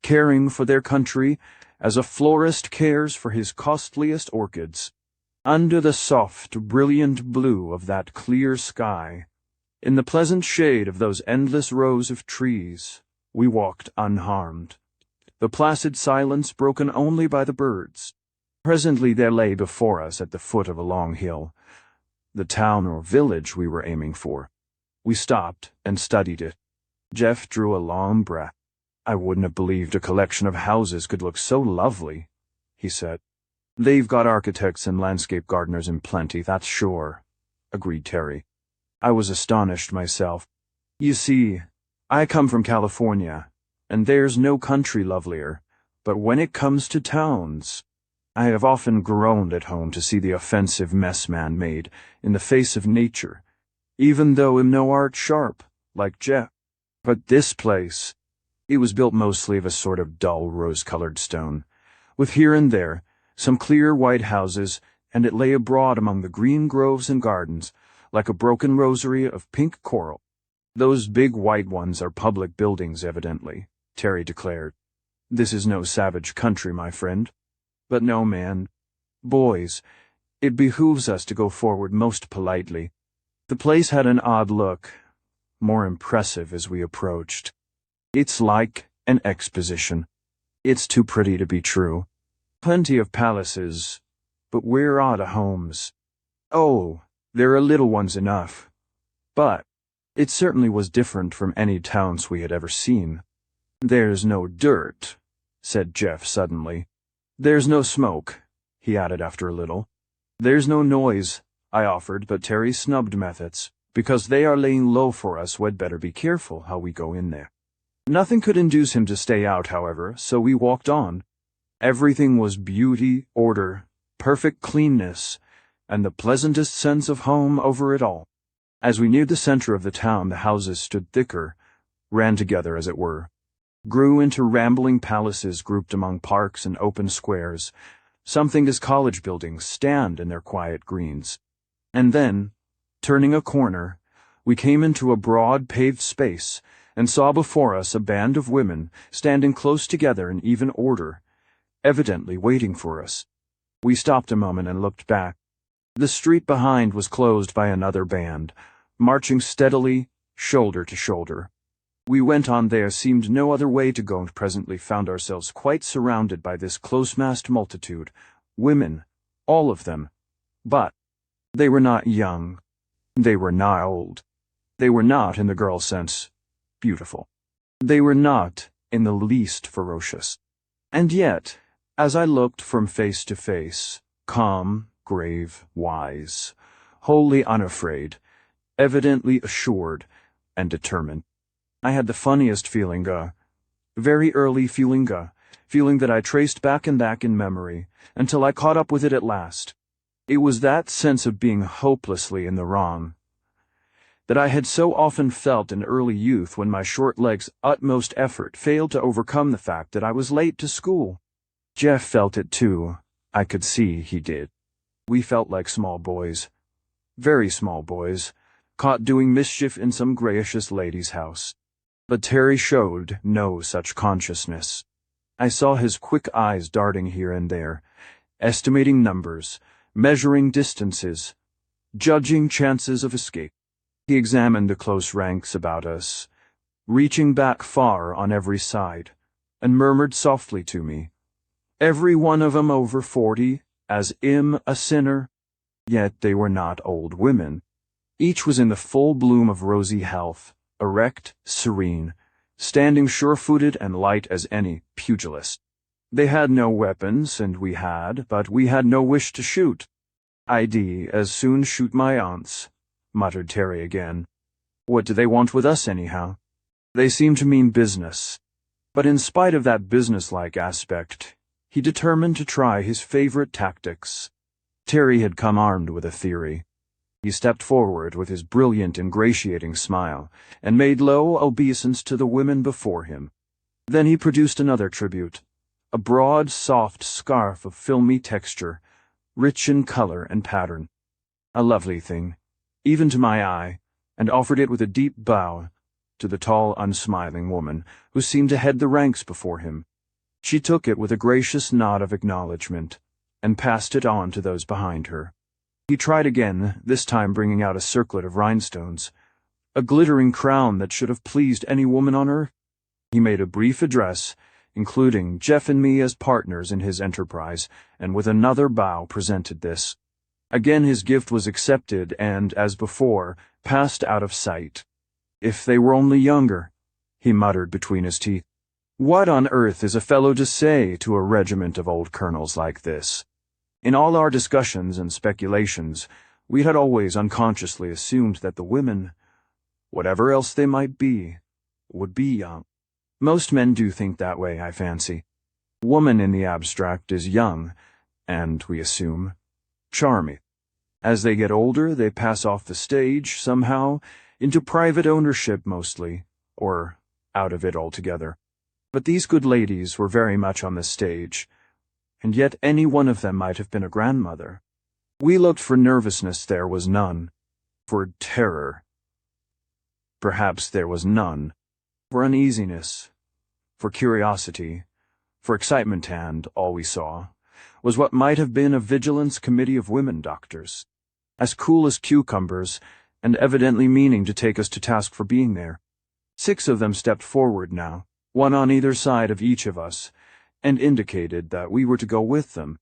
caring for their country as a florist cares for his costliest orchids. Under the soft, brilliant blue of that clear sky, in the pleasant shade of those endless rows of trees, we walked unharmed, the placid silence broken only by the birds. Presently there lay before us, at the foot of a long hill, the town or village we were aiming for. We stopped and studied it. Jeff drew a long breath. "I wouldn't have believed a collection of houses could look so lovely," he said. "They've got architects and landscape gardeners in plenty, that's sure," agreed Terry. I was astonished myself. You see, I come from California, and there's no country lovelier, but when it comes to towns, I have often groaned at home to see the offensive mess man made in the face of nature, even though I'm no art sharp, like Jeff. But this place, it was built mostly of a sort of dull rose-colored stone, with here and there some clear white houses, and it lay abroad among the green groves and gardens, like a broken rosary of pink coral. "Those big white ones are public buildings, evidently," Terry declared. "This is no savage country, my friend. But no, man. Boys, it behooves us to go forward most politely." The place had an odd look, more impressive as we approached. "It's like an exposition. It's too pretty to be true. Plenty of palaces, but we're out of homes. Oh, there are little ones enough. But it certainly was different from any towns we had ever seen." "There's no dirt," said Jeff suddenly. "There's no smoke," he added after a little. "There's no noise," I offered, but Terry snubbed methods. "Because they are laying low for us, we'd better be careful how we go in there." Nothing could induce him to stay out, however, so we walked on. Everything was beauty, order, perfect cleanness, and the pleasantest sense of home over it all. As we neared the center of the town, the houses stood thicker, ran together as it were, grew into rambling palaces grouped among parks and open squares, something as college buildings stand in their quiet greens. And then, turning a corner, we came into a broad paved space and saw before us a band of women standing close together in even order, evidently waiting for us. We stopped a moment and looked back. The street behind was closed by another band, marching steadily, shoulder to shoulder. We went on. There seemed no other way to go, and presently found ourselves quite surrounded by this close-massed multitude, women, all of them. But they were not young. They were not old. They were not, in the girl sense, beautiful. They were not in the least ferocious. And yet, as I looked from face to face, calm, grave, wise, wholly unafraid, evidently assured and determined, I had the funniest feeling, very early feeling that I traced back and back in memory, until I caught up with it at last. It was that sense of being hopelessly in the wrong that I had so often felt in early youth when my short leg's utmost effort failed to overcome the fact that I was late to school. Jeff felt it too. I could see he did. We felt like small boys, very small boys, caught doing mischief in some gracious lady's house. But Terry showed no such consciousness. I saw his quick eyes darting here and there, estimating numbers, measuring distances, judging chances of escape. He examined the close ranks about us, reaching back far on every side, and murmured softly to me, "Every one of 'em over 40, as I'm a sinner." Yet they were not old women. Each was in the full bloom of rosy health, erect, serene, standing sure-footed and light as any pugilist. They had no weapons, and we had, but we had no wish to shoot. "I'd as soon shoot my aunts," muttered Terry again. "What do they want with us, anyhow?" "They seem to mean business." But in spite of that businesslike aspect, he determined to try his favorite tactics. Terry had come armed with a theory. He stepped forward with his brilliant, ingratiating smile, and made low obeisance to the women before him. Then he produced another tribute, a broad, soft scarf of filmy texture, rich in color and pattern. A lovely thing, even to my eye, and offered it with a deep bow to the tall, unsmiling woman, who seemed to head the ranks before him. She took it with a gracious nod of acknowledgment, and passed it on to those behind her. He tried again, this time bringing out a circlet of rhinestones, a glittering crown that should have pleased any woman on earth. He made a brief address, including Jeff and me as partners in his enterprise, and with another bow presented this. Again his gift was accepted and, as before, passed out of sight. If they were only younger, he muttered between his teeth. What on earth is a fellow to say to a regiment of old colonels like this? In all our discussions and speculations, we had always unconsciously assumed that the women, whatever else they might be, would be young. Most men do think that way, I fancy. Woman in the abstract is young, and, we assume, charming. As they get older, they pass off the stage, somehow, into private ownership mostly, or out of it altogether. But these good ladies were very much on the stage, and yet any one of them might have been a grandmother. We looked for nervousness, there was none. For terror, perhaps there was none. For uneasiness, for curiosity, for excitement, and all we saw was what might have been a vigilance committee of women doctors, as cool as cucumbers, and evidently meaning to take us to task for being there. 6 of them stepped forward now, one on either side of each of us, and indicated that we were to go with them.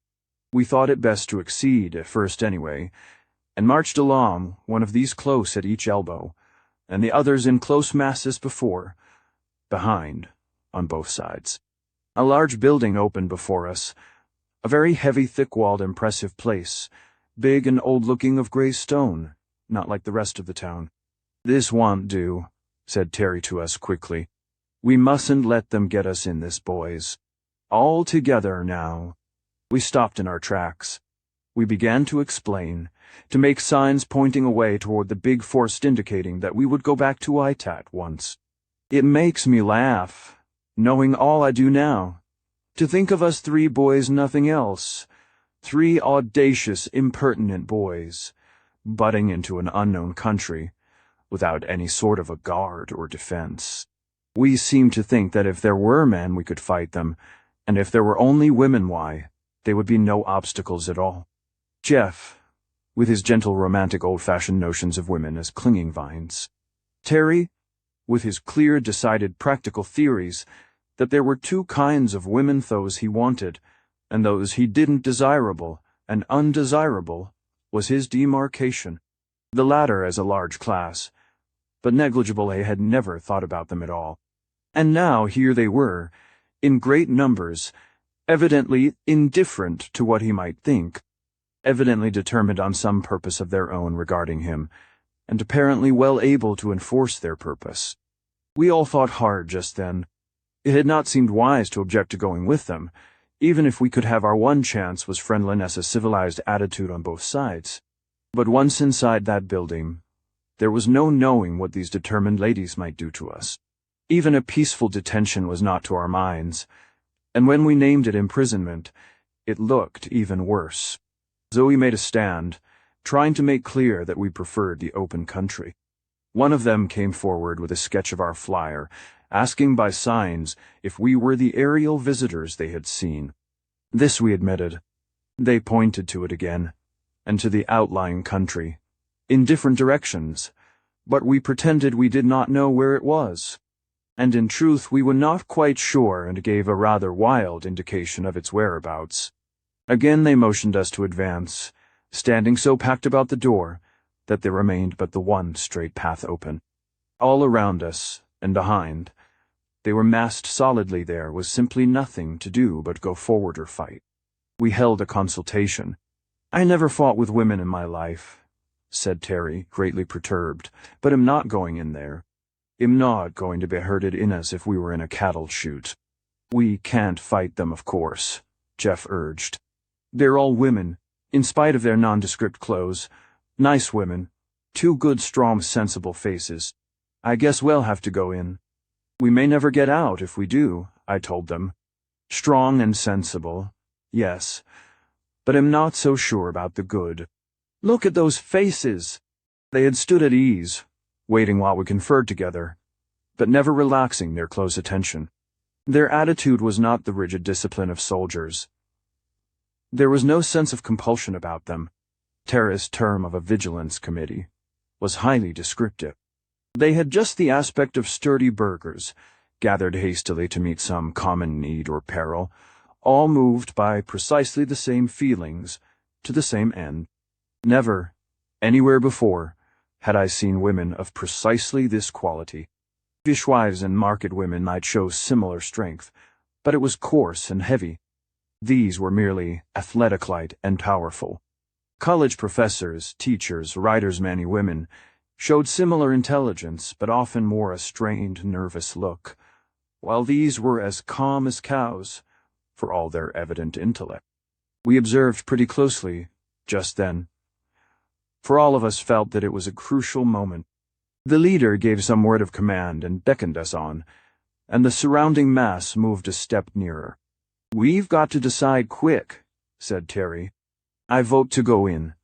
We thought it best to accede, at first anyway, and marched along, one of these close at each elbow, and the others in close masses behind, on both sides. A large building opened before us, a very heavy, thick-walled, impressive place, big and old-looking, of grey stone, not like the rest of the town. This won't do, said Terry to us quickly. We mustn't let them get us in this, boys. All together now. We stopped in our tracks. We began to explain, to make signs pointing away toward the big forest indicating that we would go back to Itat once. It makes me laugh, knowing all I do now, to think of us 3 boys, nothing else, 3 audacious, impertinent boys, butting into an unknown country, without any sort of a guard or defense. We seemed to think that if there were men we could fight them, and if there were only women, why, they would be no obstacles at all. Jeff, with his gentle, romantic, old-fashioned notions of women as clinging vines. Terry, with his clear, decided, practical theories that there were 2 kinds of women, those he wanted, and those he didn't. Desirable and undesirable was his demarcation. The latter as a large class, but negligible. I had never thought about them at all. And now here they were, in great numbers, evidently indifferent to what he might think, evidently determined on some purpose of their own regarding him, and apparently well able to enforce their purpose. We all thought hard just then. It had not seemed wise to object to going with them, even if we could have our one chance was friendliness, a civilized attitude on both sides. But once inside that building, there was no knowing what these determined ladies might do to us. Even a peaceful detention was not to our minds, and when we named it imprisonment, it looked even worse. Zoe made a stand, trying to make clear that we preferred the open country. One of them came forward with a sketch of our flyer, asking by signs if we were the aerial visitors they had seen. This we admitted. They pointed to it again, and to the outlying country, in different directions, but we pretended we did not know where it was. And in truth we were not quite sure, and gave a rather wild indication of its whereabouts. Again they motioned us to advance, standing so packed about the door that there remained but the one straight path open. All around us, and behind, they were massed solidly. There was simply nothing to do but go forward or fight. We held a consultation. I never fought with women in my life, said Terry, greatly perturbed, but am not going in there. I'm not going to be herded in as if we were in a cattle chute. We can't fight them, of course, Jeff urged. They're all women, in spite of their nondescript clothes. Nice women. 2 good, strong, sensible faces. I guess we'll have to go in. We may never get out if we do, I told them. Strong and sensible, yes, but I'm not so sure about the good. Look at those faces. They had stood at ease, waiting while we conferred together, but never relaxing their close attention. Their attitude was not the rigid discipline of soldiers. There was no sense of compulsion about them. Terra's term of a vigilance committee was highly descriptive. They had just the aspect of sturdy burghers, gathered hastily to meet some common need or peril, all moved by precisely the same feelings, to the same end. Never, anywhere before, had I seen women of precisely this quality. Fishwives and market women might show similar strength, but it was coarse and heavy. These were merely athletic-light and powerful. College professors, teachers, writers' women showed similar intelligence, but often more a strained, nervous look, while these were as calm as cows, for all their evident intellect. We observed pretty closely, just then, for all of us felt that it was a crucial moment. The leader gave some word of command and beckoned us on, and the surrounding mass moved a step nearer. "We've got to decide quick," said Terry. "I vote to go in,"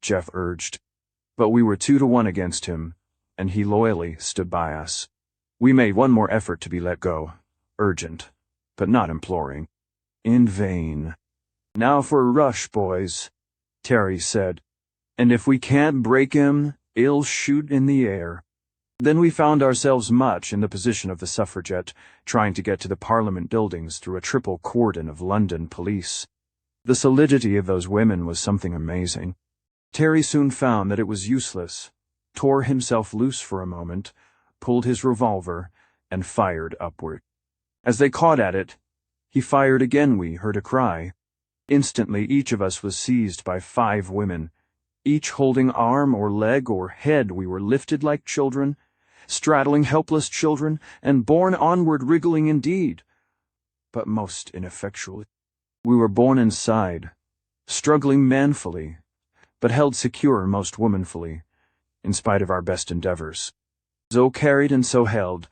Jeff urged. But we were 2-1 against him, and he loyally stood by us. We made one more effort to be let go, urgent, but not imploring. In vain. "Now for a rush, boys," Terry said. "And if we can't break him, he'll shoot in the air." Then we found ourselves much in the position of the suffragette, trying to get to the Parliament buildings through a triple cordon of London police. The solidity of those women was something amazing. Terry soon found that it was useless, tore himself loose for a moment, pulled his revolver, and fired upward. As they caught at it, he fired again. We heard a cry. Instantly each of us was seized by 5 women. Each holding arm or leg or head, we were lifted like children, straddling helpless children, and borne onward wriggling indeed, but most ineffectually. We were borne inside, struggling manfully, but held secure most womanfully, in spite of our best endeavors. So carried and so held,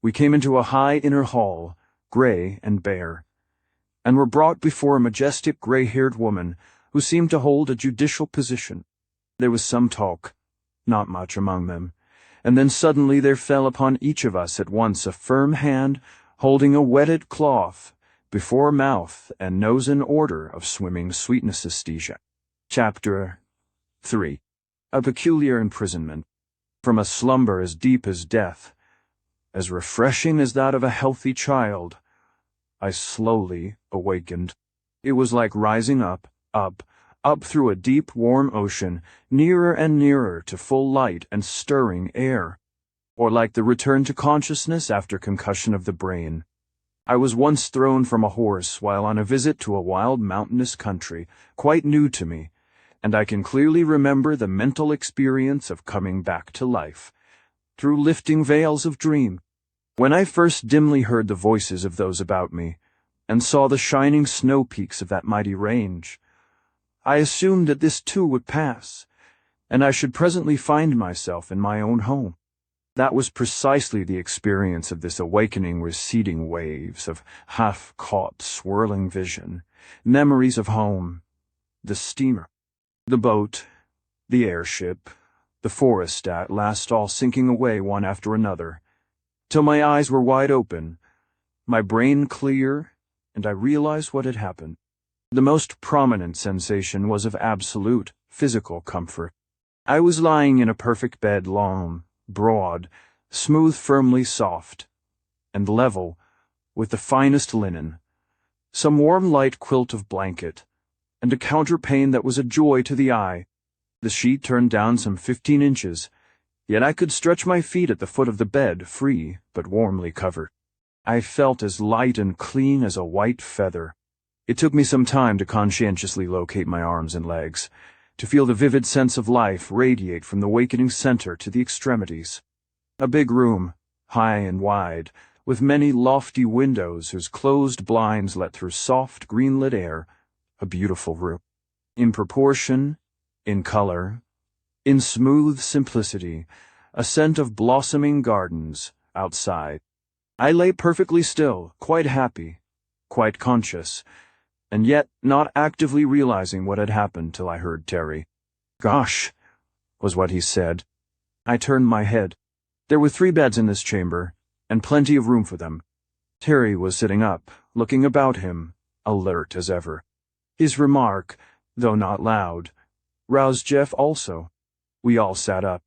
we came into a high inner hall, gray and bare, and were brought before a majestic gray-haired woman who seemed to hold a judicial position. There was some talk, not much among them, and then suddenly there fell upon each of us at once a firm hand holding a wetted cloth before mouth and nose in order of swimming sweetness aesthesia. Chapter 3. A peculiar imprisonment. From a slumber as deep as death, as refreshing as that of a healthy child, I slowly awakened. It was like rising up through a deep, warm ocean, nearer and nearer to full light and stirring air, or like the return to consciousness after concussion of the brain. I was once thrown from a horse while on a visit to a wild mountainous country, quite new to me, and I can clearly remember the mental experience of coming back to life, through lifting veils of dream. When I first dimly heard the voices of those about me, and saw the shining snow peaks of that mighty range, I assumed that this too would pass, and I should presently find myself in my own home. That was precisely the experience of this awakening, receding waves of half-caught, swirling vision, memories of home, the steamer, the boat, the airship, the forest at last all sinking away one after another, till my eyes were wide open, my brain clear, and I realized what had happened. The most prominent sensation was of absolute physical comfort. I was lying in a perfect bed, long, broad, smooth, firmly soft, and level, with the finest linen, some warm light quilt of blanket, and a counterpane that was a joy to the eye. The sheet turned down some 15 inches, yet I could stretch my feet at the foot of the bed, free but warmly covered. I felt as light and clean as a white feather. It took me some time to conscientiously locate my arms and legs, to feel the vivid sense of life radiate from the awakening center to the extremities. A big room, high and wide, with many lofty windows whose closed blinds let through soft, green-lit air, a beautiful room. In proportion, in color, in smooth simplicity, a scent of blossoming gardens outside. I lay perfectly still, quite happy, quite conscious, and yet not actively realizing what had happened till I heard Terry. "Gosh," was what he said. I turned my head. There were 3 beds in this chamber, and plenty of room for them. Terry was sitting up, looking about him, alert as ever. His remark, though not loud, roused Jeff also. We all sat up.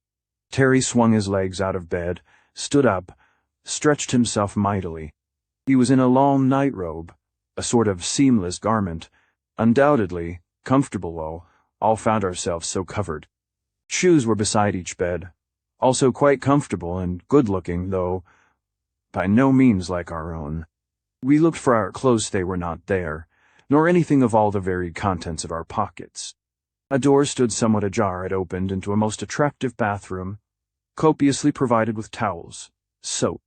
Terry swung his legs out of bed, stood up, stretched himself mightily. He was in a long nightrobe, a sort of seamless garment, undoubtedly comfortable though, all found ourselves so covered. Shoes were beside each bed, also quite comfortable and good-looking, though by no means like our own. We looked for our clothes, they were not there, nor anything of all the varied contents of our pockets. A door stood somewhat ajar. It opened into a most attractive bathroom, copiously provided with towels, soap,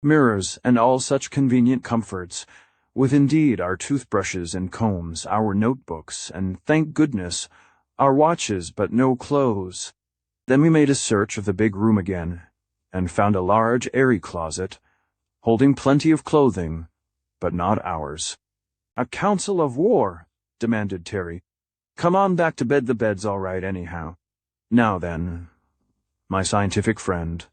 mirrors, and all such convenient comforts, with indeed our toothbrushes and combs, our notebooks, and, thank goodness, our watches, but no clothes. Then we made a search of the big room again, and found a large, airy closet, holding plenty of clothing, but not ours. "A council of war," demanded Terry. "Come on back to bed, the bed's all right anyhow. Now then, my scientific friend,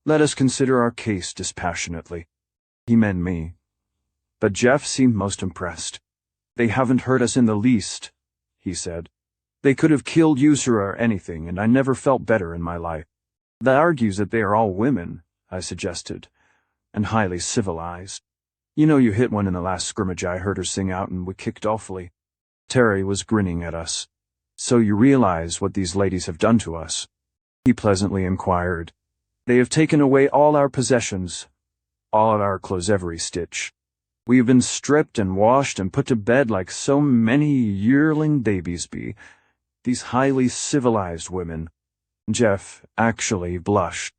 let us consider our case dispassionately." He meant me. But Jeff seemed most impressed. "They haven't hurt us in the least," he said. "They could have killed you, sir, or anything, and I never felt better in my life." "That argues that they are all women," I suggested, "and highly civilized. You know, you hit one in the last scrimmage. I heard her sing out, and we kicked awfully." Terry was grinning at us. "So you realize what these ladies have done to us?" he pleasantly inquired. "They have taken away all our possessions, all our clothes, every stitch. We have been stripped and washed and put to bed like so many yearling babies be, these highly civilized women." Jeff actually blushed.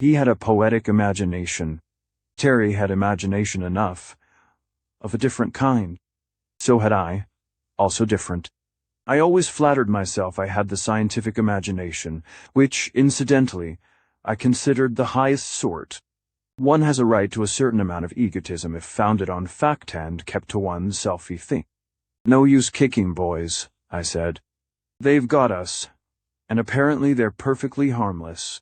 He had a poetic imagination. Terry had imagination enough, of a different kind. So had I, also different. I always flattered myself I had the scientific imagination, which, incidentally, I considered the highest sort. One has a right to a certain amount of egotism if founded on fact and kept to one's selfy thing. "No use kicking, boys," I said. "They've got us, and apparently they're perfectly harmless.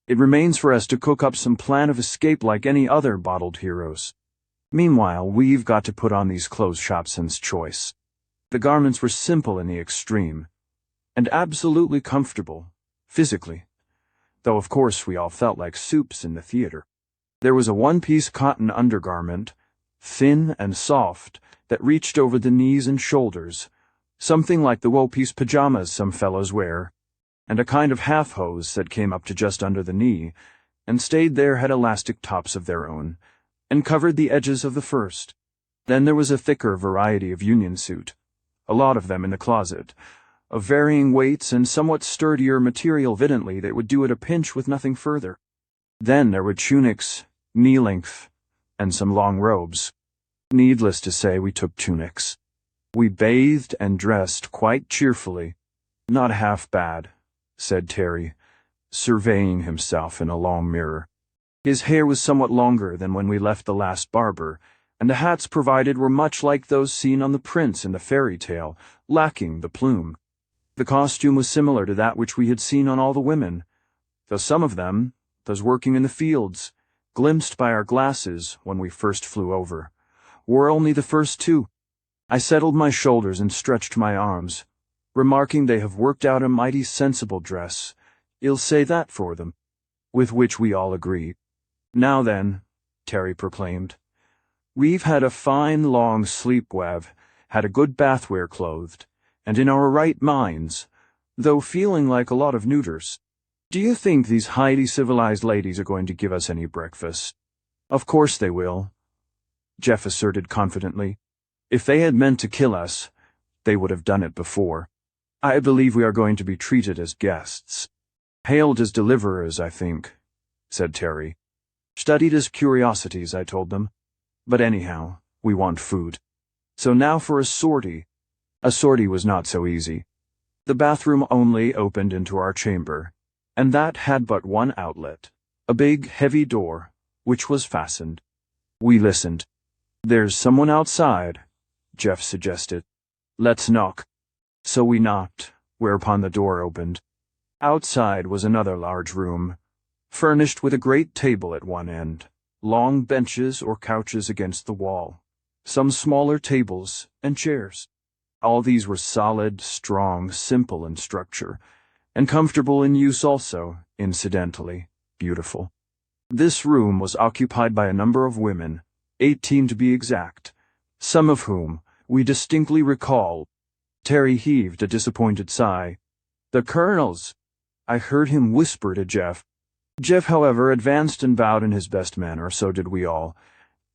It remains for us to cook up some plan of escape like any other bottled heroes. Meanwhile, we've got to put on these clothes Shopson's choice." The garments were simple in the extreme, and absolutely comfortable, physically, though of course we all felt like soups in the theater. There was a one-piece cotton undergarment, thin and soft, that reached over the knees and shoulders, something like the woe-piece pajamas some fellows wear, and a kind of half-hose that came up to just under the knee, and stayed there, had elastic tops of their own, and covered the edges of the first. Then there was a thicker variety of union suit, a lot of them in the closet, of varying weights and somewhat sturdier material. Evidently they would do at a pinch with nothing further. Then there were tunics, knee-length, and some long robes. Needless to say, we took tunics. We bathed and dressed quite cheerfully. "Not half bad," said Terry, surveying himself in a long mirror. His hair was somewhat longer than when we left the last barber, and the hats provided were much like those seen on the prince in the fairy tale, lacking the plume. The costume was similar to that which we had seen on all the women, though some of them, those working in the fields, glimpsed by our glasses when we first flew over, wore only the first two. I settled my shoulders and stretched my arms, remarking, "They have worked out a mighty sensible dress, I'll say that for them," with which we all agreed. "Now then," Terry proclaimed, "we've had a fine long sleep, we've had a good bath, we're clothed, and in our right minds, though feeling like a lot of neuters. Do you think these highly civilized ladies are going to give us any breakfast?" "Of course they will," Jeff asserted confidently. "If they had meant to kill us, they would have done it before. I believe we are going to be treated as guests. Hailed as deliverers, I think," said Terry. "Studied as curiosities," I told them. "But anyhow, we want food. So now for a sortie." A sortie was not so easy. The bathroom only opened into our chamber, and that had but one outlet, a big, heavy door, which was fastened. We listened. "There's someone outside," Jeff suggested. "Let's knock." So we knocked, whereupon the door opened. Outside was another large room, furnished with a great table at one end, long benches or couches against the wall, some smaller tables and chairs. All these were solid, strong, simple in structure, and comfortable in use also, incidentally, beautiful. This room was occupied by a number of women, 18 to be exact, some of whom we distinctly recall. Terry heaved a disappointed sigh. "The colonels," I heard him whisper to Jeff. Jeff, however, advanced and bowed in his best manner, so did we all,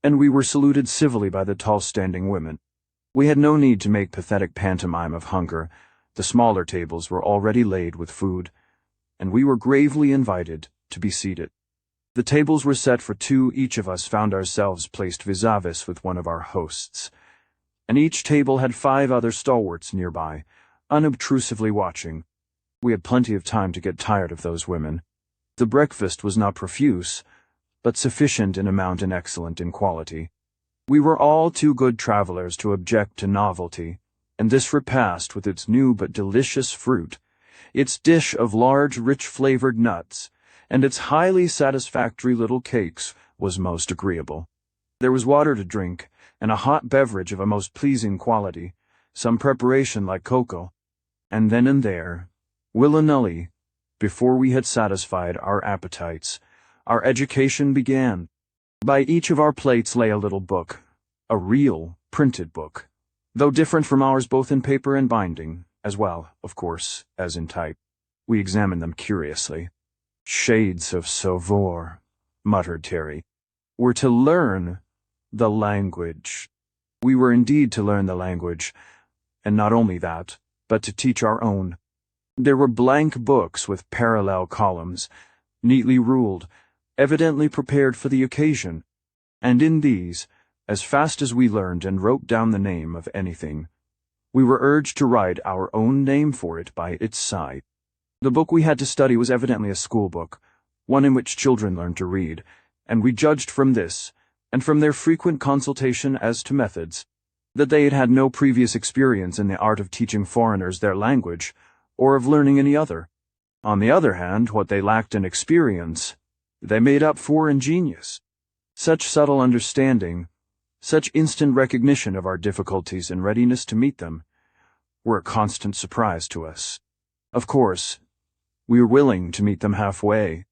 and we were saluted civilly by the tall standing women. We had no need to make pathetic pantomime of hunger. The smaller tables were already laid with food, and we were gravely invited to be seated. The tables were set for two. Each of us found ourselves placed vis-a-vis with one of our hosts, and each table had 5 other stalwarts nearby, unobtrusively watching. We had plenty of time to get tired of those women. The breakfast was not profuse, but sufficient in amount and excellent in quality. We were all too good travelers to object to novelty, and this repast, with its new but delicious fruit, its dish of large, rich-flavored nuts, and its highly satisfactory little cakes, was most agreeable. There was water to drink, and a hot beverage of a most pleasing quality, some preparation like cocoa, and then and there, willy-nilly, before we had satisfied our appetites, our education began. By each of our plates lay a little book, a real, printed book, though different from ours both in paper and binding, as well, of course, as in type. We examined them curiously. "Shades of Sauveur," muttered Terry. "We're to learn the language." We were indeed to learn the language, and not only that, but to teach our own. There were blank books with parallel columns, neatly ruled, evidently prepared for the occasion, and in these, as fast as we learned and wrote down the name of anything, we were urged to write our own name for it by its side. The book we had to study was evidently a school book, one in which children learned to read, and we judged from this, and from their frequent consultation as to methods, that they had had no previous experience in the art of teaching foreigners their language, or of learning any other. On the other hand, what they lacked in experience, they made up for in genius. Such subtle understanding, such instant recognition of our difficulties and readiness to meet them, were a constant surprise to us. Of course, we were willing to meet them halfway.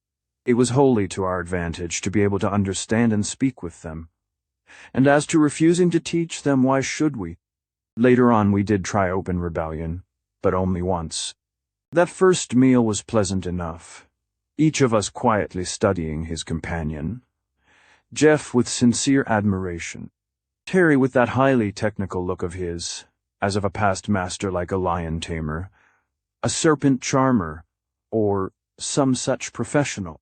It was wholly to our advantage to be able to understand and speak with them. And as to refusing to teach them, why should we? Later on we did try open rebellion, but only once. That first meal was pleasant enough, each of us quietly studying his companion. Jeff with sincere admiration, Terry with that highly technical look of his, as of a past master like a lion tamer, a serpent charmer, or some such professional.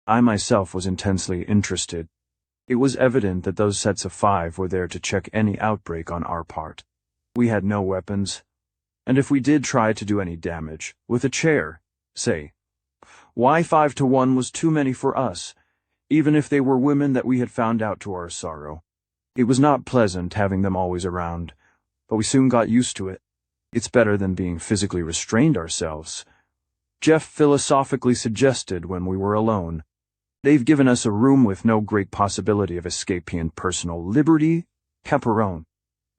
I myself was intensely interested. It was evident that those sets of 5 were there to check any outbreak on our part. We had no weapons, and if we did try to do any damage, with a chair, say, why 5 to 1 was too many for us, even if they were women that we had found out to our sorrow. It was not pleasant having them always around, but we soon got used to it. It's better than being physically restrained ourselves. Jeff philosophically suggested when we were alone. They've given us a room with no great possibility of escaping personal liberty, caperon.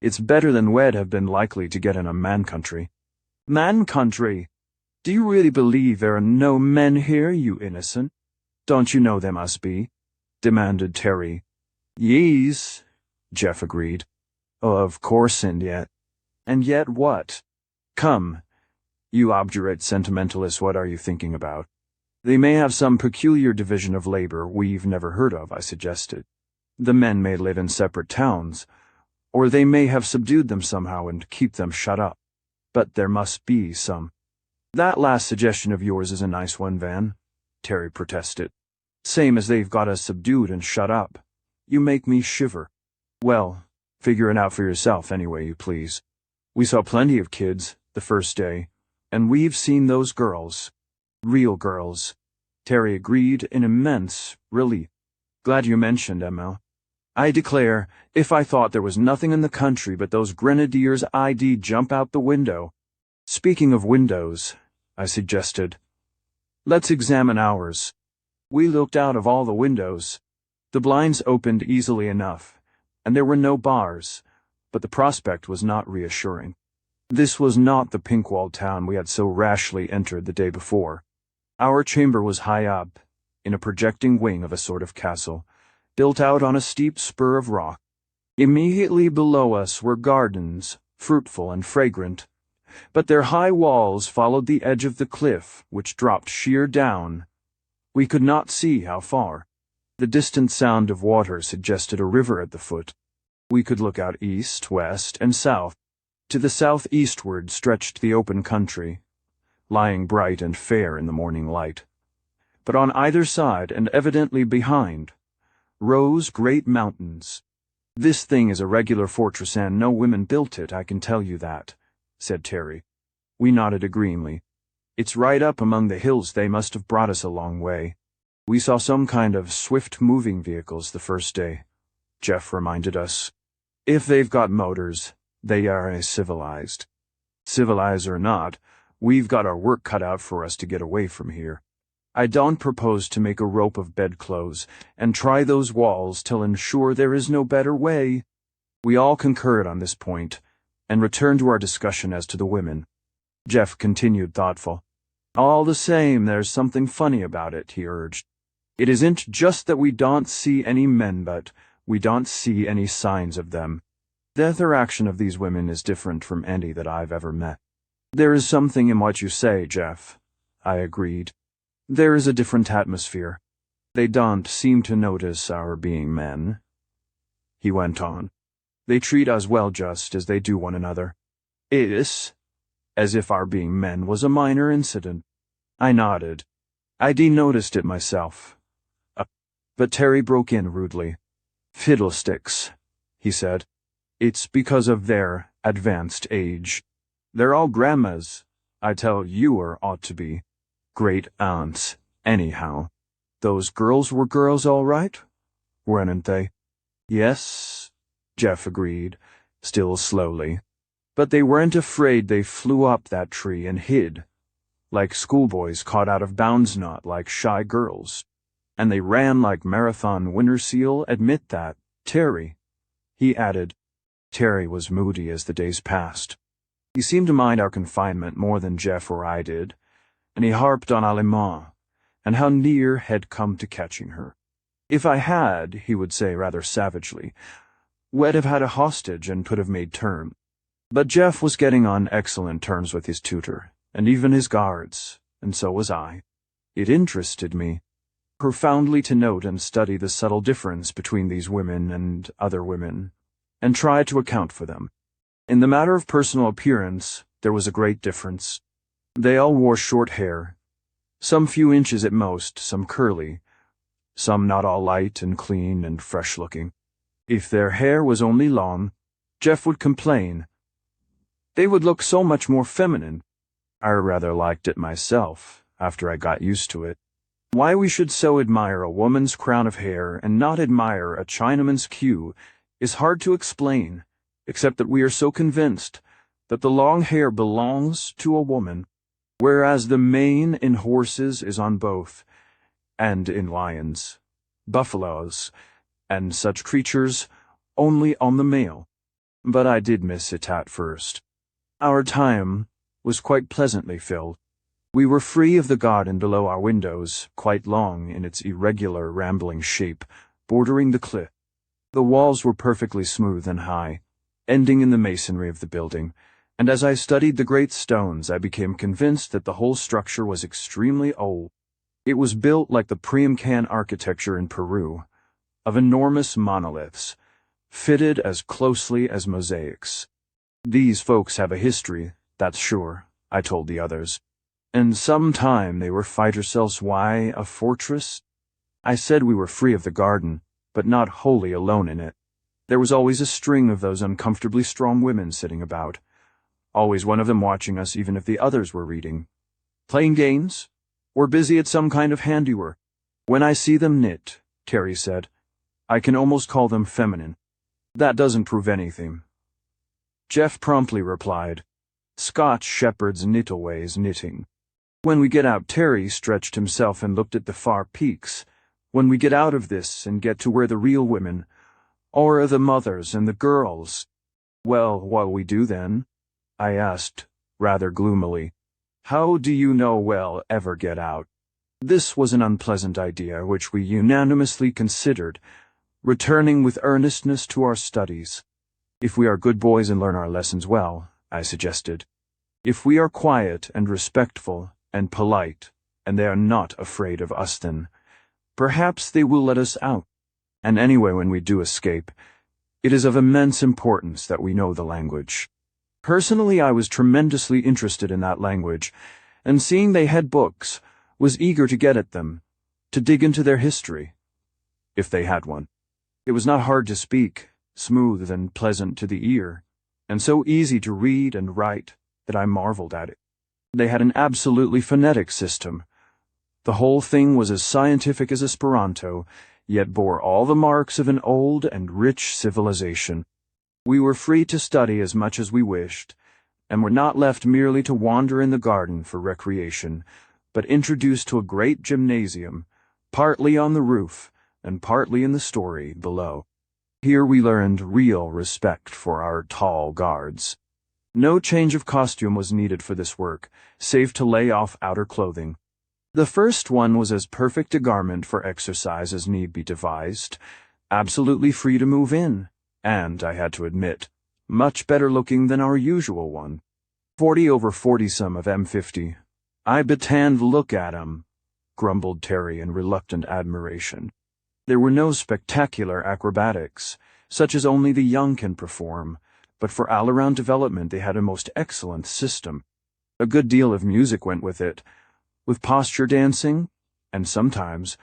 It's better than we'd have been likely to get in a man country. Man country? Do you really believe there are no men here, you innocent? Don't you know there must be? Demanded Terry. Yes, Jeff agreed. Oh, of course, and yet what? Come, you obdurate sentimentalist, what are you thinking about? They may have some peculiar division of labor we've never heard of, I suggested. The men may live in separate towns, or they may have subdued them somehow and keep them shut up. But there must be some. That last suggestion of yours is a nice one, Van, Terry protested. Same as they've got us subdued and shut up. You make me shiver. Well, figure it out for yourself any way you please. We saw plenty of kids the first day, and we've seen those girls. Real girls. Terry agreed in immense relief. Glad you mentioned Emma. I declare, if I thought there was nothing in the country but those grenadiers, I'd jump out the window. Speaking of windows, I suggested, let's examine ours. We looked out of all the windows. The blinds opened easily enough, and there were no bars, but the prospect was not reassuring. This was not the pink-walled town we had so rashly entered the day before. Our chamber was high up, in a projecting wing of a sort of castle, built out on a steep spur of rock. Immediately below us were gardens, fruitful and fragrant, but their high walls followed the edge of the cliff, which dropped sheer down. We could not see how far. The distant sound of water suggested a river at the foot. We could look out east, west, and south. To the southeastward stretched the open country, lying bright and fair in the morning light. But on either side, and evidently behind, rose great mountains. "This thing is a regular fortress, and no women built it, I can tell you that," said Terry. We nodded agreeingly. "It's right up among the hills. They must have brought us a long way. We saw some kind of swift-moving vehicles the first day," Jeff reminded us. "If they've got motors, they are civilized. Civilized or not, we've got our work cut out for us to get away from here. I don't propose to make a rope of bedclothes and try those walls till ensure there is no better way." We all concurred on this point, and returned to our discussion as to the women. Jeff continued thoughtful. "All the same, there's something funny about it," he urged. "It isn't just that we don't see any men, but we don't see any signs of them. The interaction of these women is different from any that I've ever met." "There is something in what you say, Jeff," I agreed. "There is a different atmosphere. They don't seem to notice our being men," he went on. "They treat us well just as they do one another. It's as if our being men was a minor incident." I nodded. I'd noticed it myself. But Terry broke in rudely. "Fiddlesticks," he said. "It's because of their advanced age. They're all grandmas. I tell you, or ought to be. Great aunts, anyhow. Those girls were girls all right, weren't they?" "Yes," Jeff agreed, still slowly. "But they weren't afraid. They flew up that tree and hid, like schoolboys caught out of bounds, not like shy girls. And they ran like marathon winter seal. Admit that, Terry," he added. Terry was moody as the days passed. He seemed to mind our confinement more than Jeff or I did, and he harped on Allemand, and how near had come to catching her. "If I had," he would say rather savagely, "we'd have had a hostage and could have made terms." But Jeff was getting on excellent terms with his tutor, and even his guards, and so was I. It interested me profoundly to note and study the subtle difference between these women and other women, and try to account for them. In the matter of personal appearance, there was a great difference. They all wore short hair, some few inches at most, some curly, some not all light and clean and fresh-looking. If their hair was only long, Jeff would complain. They would look so much more feminine. I rather liked it myself, after I got used to it. Why we should so admire a woman's crown of hair and not admire a Chinaman's queue is hard to explain, except that we are so convinced that the long hair belongs to a woman, whereas the mane in horses is on both, and in lions, buffaloes, and such creatures only on the male. But I did miss it at first. Our time was quite pleasantly filled. We were free of the garden below our windows, quite long in its irregular, rambling shape, bordering the cliff. The walls were perfectly smooth and high, ending in the masonry of the building, and as I studied the great stones, I became convinced that the whole structure was extremely old. It was built like the pre-Incan architecture in Peru, of enormous monoliths, fitted as closely as mosaics. "These folks have a history, that's sure," I told the others. "And some time they were fighters, else why a fortress?" I said we were free of the garden, but not wholly alone in it. There was always a string of those uncomfortably strong women sitting about, always one of them watching us even if the others were reading, playing games, or busy at some kind of handiwork. "When I see them knit," Terry said, "I can almost call them feminine. That doesn't prove anything." Jeff promptly replied, "Scotch shepherds knit always knitting." "When we get out," Terry stretched himself and looked at the far peaks, "when we get out of this and get to where the real women, or the mothers and the girls." "Well, what'll we do then?" I asked, rather gloomily. "How do you know we'll ever get out?" This was an unpleasant idea which we unanimously considered, returning with earnestness to our studies. "If we are good boys and learn our lessons well," I suggested. If we are quiet and respectful and polite, and they are not afraid of us, then perhaps they will let us out. And anyway, when we do escape, it is of immense importance that we know the language. Personally, I was tremendously interested in that language, and seeing they had books, was eager to get at them, to dig into their history, if they had one. It was not hard to speak, smooth and pleasant to the ear, and so easy to read and write that I marveled at it. They had an absolutely phonetic system. The whole thing was as scientific as Esperanto, yet bore all the marks of an old and rich civilization. We were free to study as much as we wished, and were not left merely to wander in the garden for recreation, but introduced to a great gymnasium, partly on the roof and partly in the story below. Here we learned real respect for our tall guards. No change of costume was needed for this work, save to lay off outer clothing. The first one was as perfect a garment for exercise as need be devised, absolutely free to move in, and, I had to admit, much better looking than our usual one. 40 over 40-some of M50. I betanned look at 'em, grumbled Terry in reluctant admiration. There were no spectacular acrobatics, such as only the young can perform, but for all-around development they had a most excellent system. A good deal of music went with it, with posture dancing, and sometimes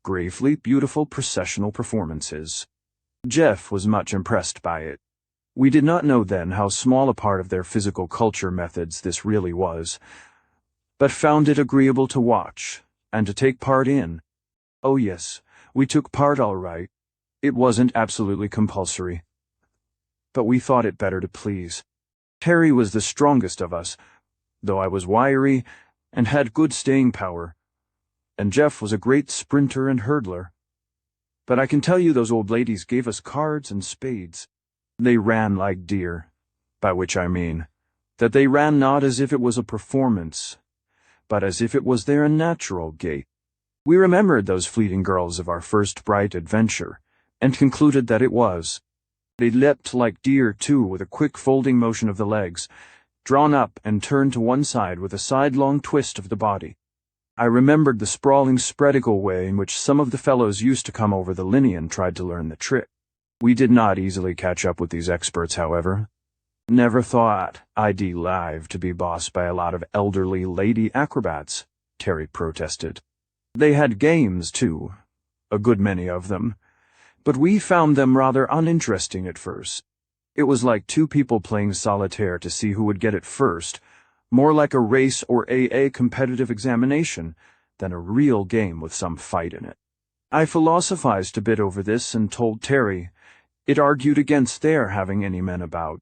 gravely beautiful processional performances. Jeff was much impressed by it. We did not know then how small a part of their physical culture methods this really was, but found it agreeable to watch, and to take part in. Oh yes, we took part all right. It wasn't absolutely compulsory, but we thought it better to please. Terry was the strongest of us, though I was wiry and had good staying power, and Jeff was a great sprinter and hurdler. But I can tell you those old ladies gave us cards and spades. They ran like deer, by which I mean that they ran not as if it was a performance, but as if it was their natural gait. We remembered those fleeting girls of our first bright adventure, and concluded that it was. They leapt like deer, too, with a quick folding motion of the legs, drawn up and turned to one side with a sidelong twist of the body. I remembered the sprawling, spread-eagle way in which some of the fellows used to come over the liney and tried to learn the trick. We did not easily catch up with these experts, however. Never thought I'd live to be bossed by a lot of elderly lady acrobats, Terry protested. They had games, too, a good many of them, but we found them rather uninteresting at first. It was like two people playing solitaire to see who would get it first, more like a race or AA competitive examination than a real game with some fight in it. I philosophized a bit over this and told Terry it argued against their having any men about.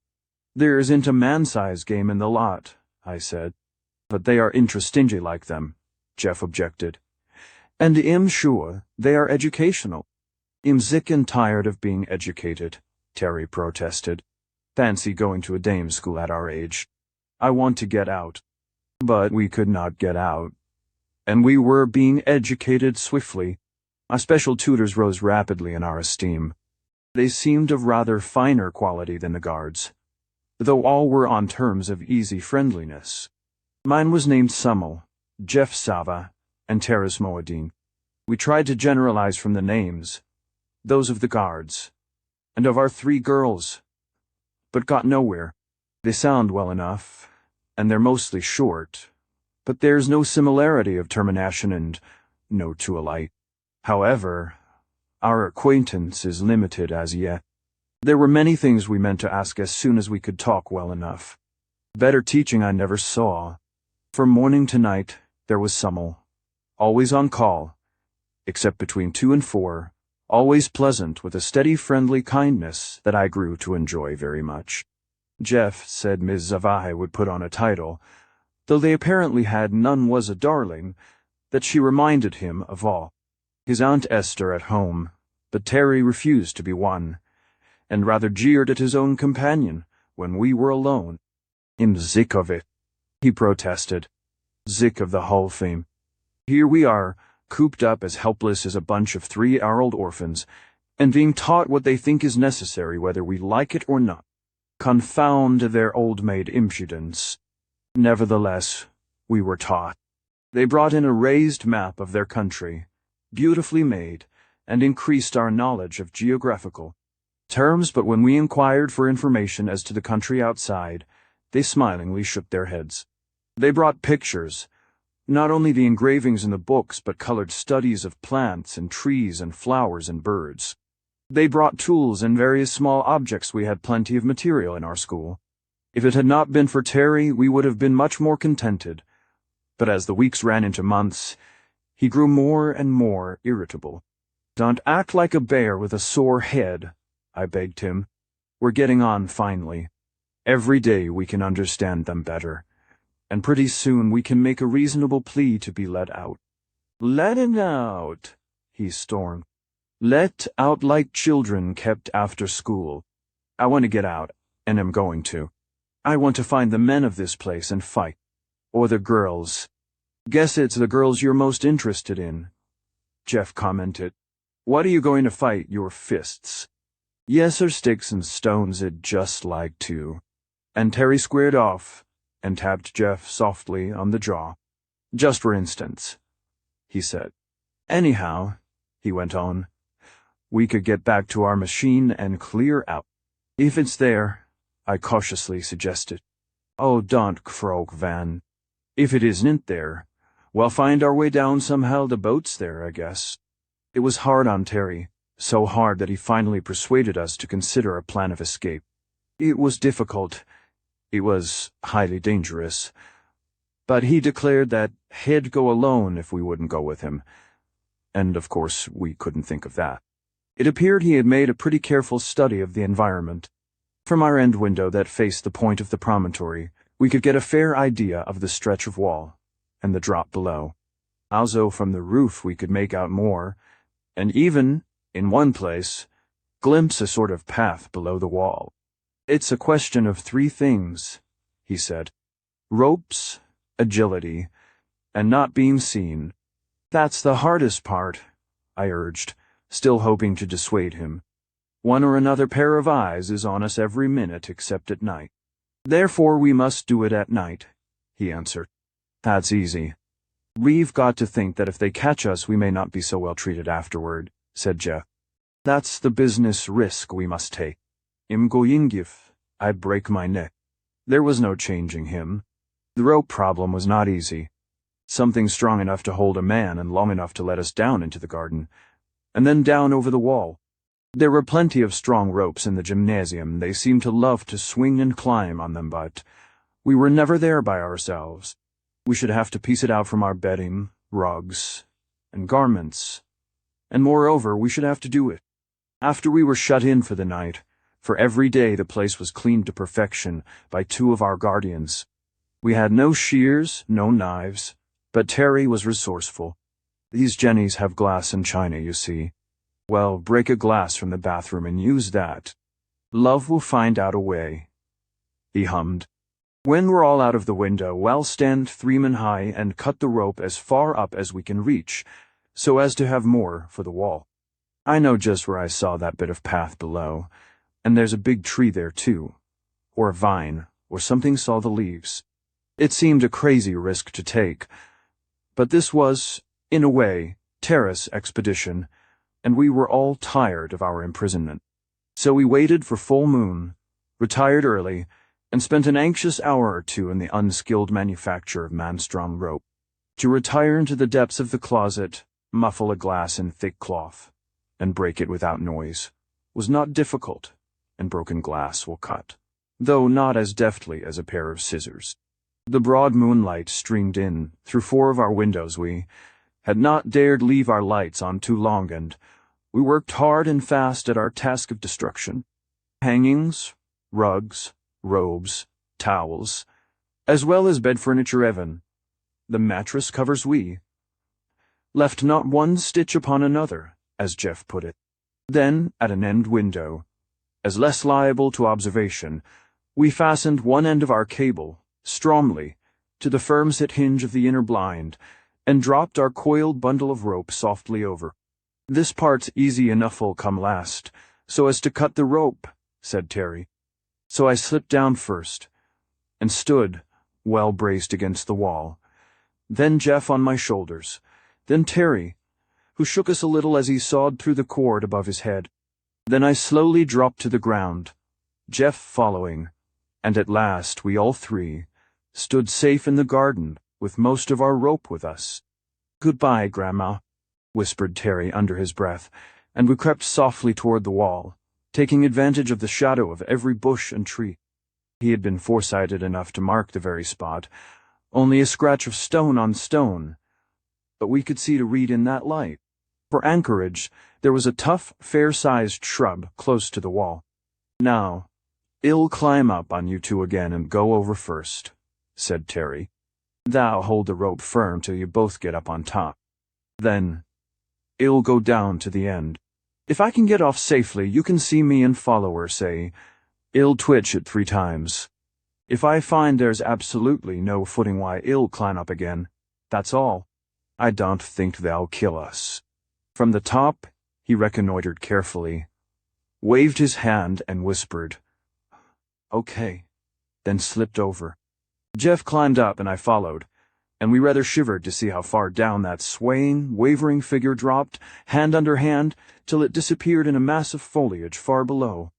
There isn't a man-size game in the lot, I said. But they are intra-stingy like them, Jeff objected. And I'm sure they are educational. I'm sick and tired of being educated, Terry protested. Fancy going to a dame school at our age. I want to get out. But we could not get out. And we were being educated swiftly. Our special tutors rose rapidly in our esteem. They seemed of rather finer quality than the guards, though all were on terms of easy friendliness. Mine was named Summel, Jeff Sava, and Terrace Moadine. We tried to generalize from the names, those of the guards, and of our 3 girls, but got nowhere. They sound well enough, and they're mostly short, but there's no similarity of termination and no to alike. However, our acquaintance is limited as yet. There were many things we meant to ask as soon as we could talk well enough. Better teaching I never saw. From morning to night, there was Summel, always on call, except between 2 and 4, always pleasant with a steady friendly kindness that I grew to enjoy very much. Jeff said Ms. Zavahe would put on a title, though they apparently had none was a darling, that she reminded him of all. His Aunt Esther at home, but Terry refused to be won, and rather jeered at his own companion when we were alone. I'm sick of it, he protested. Sick of the whole thing. Here we are, cooped up as helpless as a bunch of 3-year-old orphans, and being taught what they think is necessary whether we like it or not. Confound their old-maid impudence. Nevertheless, we were taught. They brought in a raised map of their country, beautifully made, and increased our knowledge of geographical terms, but when we inquired for information as to the country outside, they smilingly shook their heads. They brought pictures, not only the engravings in the books, but colored studies of plants and trees and flowers and birds. They brought tools and various small objects. We had plenty of material in our school. If it had not been for Terry, we would have been much more contented. But as the weeks ran into months, he grew more and more irritable. "Don't act like a bear with a sore head," I begged him. "We're getting on finely. Every day we can understand them better, and pretty soon we can make a reasonable plea to be let out." "Let him out," he stormed. "Let out like children kept after school. I want to get out, and am going to. I want to find the men of this place and fight. Or the girls." "Guess it's the girls you're most interested in," Jeff commented. "What are you going to fight, your fists?" "Yes, or sticks and stones, I'd just like to." And Terry squared off and tapped Jeff softly on the jaw. "Just for instance," he said. "Anyhow," he went on, "we could get back to our machine and clear out." "If it's there," I cautiously suggested. "Oh, don't croak, Van. If it isn't there, we'll find our way down somehow. The boat's there, I guess." It was hard on Terry, so hard that he finally persuaded us to consider a plan of escape. It was difficult. It was highly dangerous. But he declared that he'd go alone if we wouldn't go with him. And of course, we couldn't think of that. It appeared he had made a pretty careful study of the environment. From our end window that faced the point of the promontory, we could get a fair idea of the stretch of wall and the drop below. Also, from the roof we could make out more, and even, in one place, glimpse a sort of path below the wall. "It's a question of three things," he said. "Ropes, agility, and not being seen." "That's the hardest part," I urged, still hoping to dissuade him. "One or another pair of eyes is on us every minute except at night." "Therefore we must do it at night," he answered. "That's easy. We've got to think that if they catch us we may not be so well treated afterward," said Jeff. "That's the business risk we must take. Im goyingif, I'd break my neck." There was no changing him. The rope problem was not easy. Something strong enough to hold a man and long enough to let us down into the garden, and then down over the wall. There were plenty of strong ropes in the gymnasium. They seemed to love to swing and climb on them, but we were never there by ourselves. We should have to piece it out from our bedding, rugs, and garments. And moreover, we should have to do it after we were shut in for the night, for every day the place was cleaned to perfection by two of our guardians. We had no shears, no knives, but Terry was resourceful. "These Jennies have glass and china, you see. Well, break a glass from the bathroom and use that. Love will find out a way," he hummed. "When we're all out of the window, we'll stand 3 men high and cut the rope as far up as we can reach, so as to have more for the wall. I know just where I saw that bit of path below, and there's a big tree there too, or a vine, or something saw the leaves." It seemed a crazy risk to take, but this was, in a way, Terra's expedition, and we were all tired of our imprisonment. So we waited for full moon, retired early, and spent an anxious hour or two in the unskilled manufacture of man-strung rope. To retire into the depths of the closet, muffle a glass in thick cloth, and break it without noise, was not difficult, and broken glass will cut, though not as deftly as a pair of scissors. The broad moonlight streamed in through 4 of our windows. We had not dared leave our lights on too long, and we worked hard and fast at our task of destruction. Hangings, rugs, robes, towels, as well as bed furniture Evan, the mattress covers we, left not one stitch upon another, as Jeff put it. Then, at an end window, as less liable to observation, we fastened one end of our cable, strongly, to the firm-set hinge of the inner blind, and dropped our coiled bundle of rope softly over. "This part's easy enough'll come last, so as to cut the rope," said Terry. So I slipped down first, and stood, well braced against the wall. Then Jeff on my shoulders. Then Terry, who shook us a little as he sawed through the cord above his head. Then I slowly dropped to the ground, Jeff following, and at last we all three stood safe in the garden with most of our rope with us. "Goodbye, Grandma," whispered Terry under his breath, and we crept softly toward the wall, taking advantage of the shadow of every bush and tree. He had been foresighted enough to mark the very spot, only a scratch of stone on stone, but we could see to read in that light. For anchorage, there was a tough, fair-sized shrub close to the wall. "Now, I'll climb up on you two again and go over first," said Terry. "Thou hold the rope firm till you both get up on top. Then, I'll go down to the end. If I can get off safely, you can see me and follow her, say, I'll twitch it 3 times. If I find there's absolutely no footing, why, I'll climb up again. That's all. I don't think they'll kill us." From the top, he reconnoitered carefully, waved his hand and whispered, "Okay," then slipped over. Jeff climbed up and I followed, and we rather shivered to see how far down that swaying, wavering figure dropped, hand under hand, till it disappeared in a mass of foliage far below.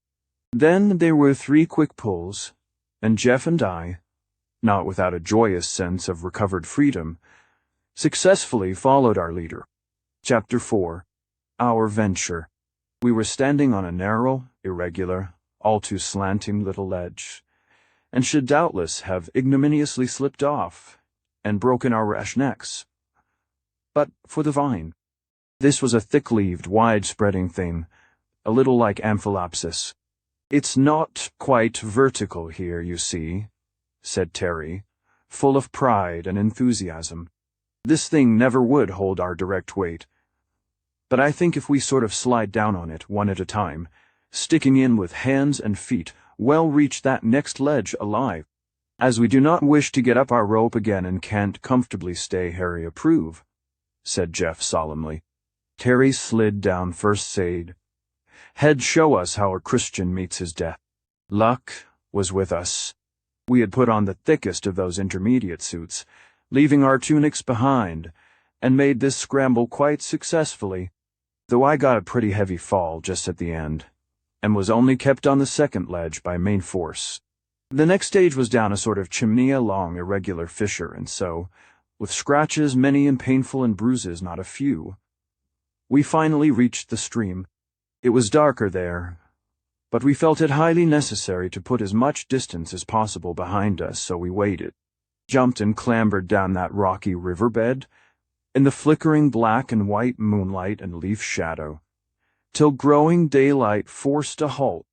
Then there were 3 quick pulls, and Jeff and I, not without a joyous sense of recovered freedom, successfully followed our leader. Chapter 4. Our Venture. We were standing on a narrow, irregular, all too slanting little ledge, and should doubtless have ignominiously slipped off and broken our rash necks, but for the vine. This was a thick-leaved, wide-spreading thing, a little like Synopsis. "It's not quite vertical here, you see," said Terry, full of pride and enthusiasm. "This thing never would hold our direct weight, but I think if we sort of slide down on it one at a time, sticking in with hands and feet, we'll reach that next ledge alive. As we do not wish to get up our rope again and can't comfortably stay, Harry approve," said Jeff solemnly. Terry slid down first, said, "Head show us how a Christian meets his death." Luck was with us. We had put on the thickest of those intermediate suits, leaving our tunics behind, and made this scramble quite successfully, though I got a pretty heavy fall just at the end, and was only kept on the second ledge by main force. The next stage was down a sort of chimney-long irregular fissure, and so, with scratches many and painful and bruises not a few, we finally reached the stream. It was darker there, but we felt it highly necessary to put as much distance as possible behind us, so we waited, jumped and clambered down that rocky riverbed, in the flickering black and white moonlight and leaf shadow, till growing daylight forced a halt.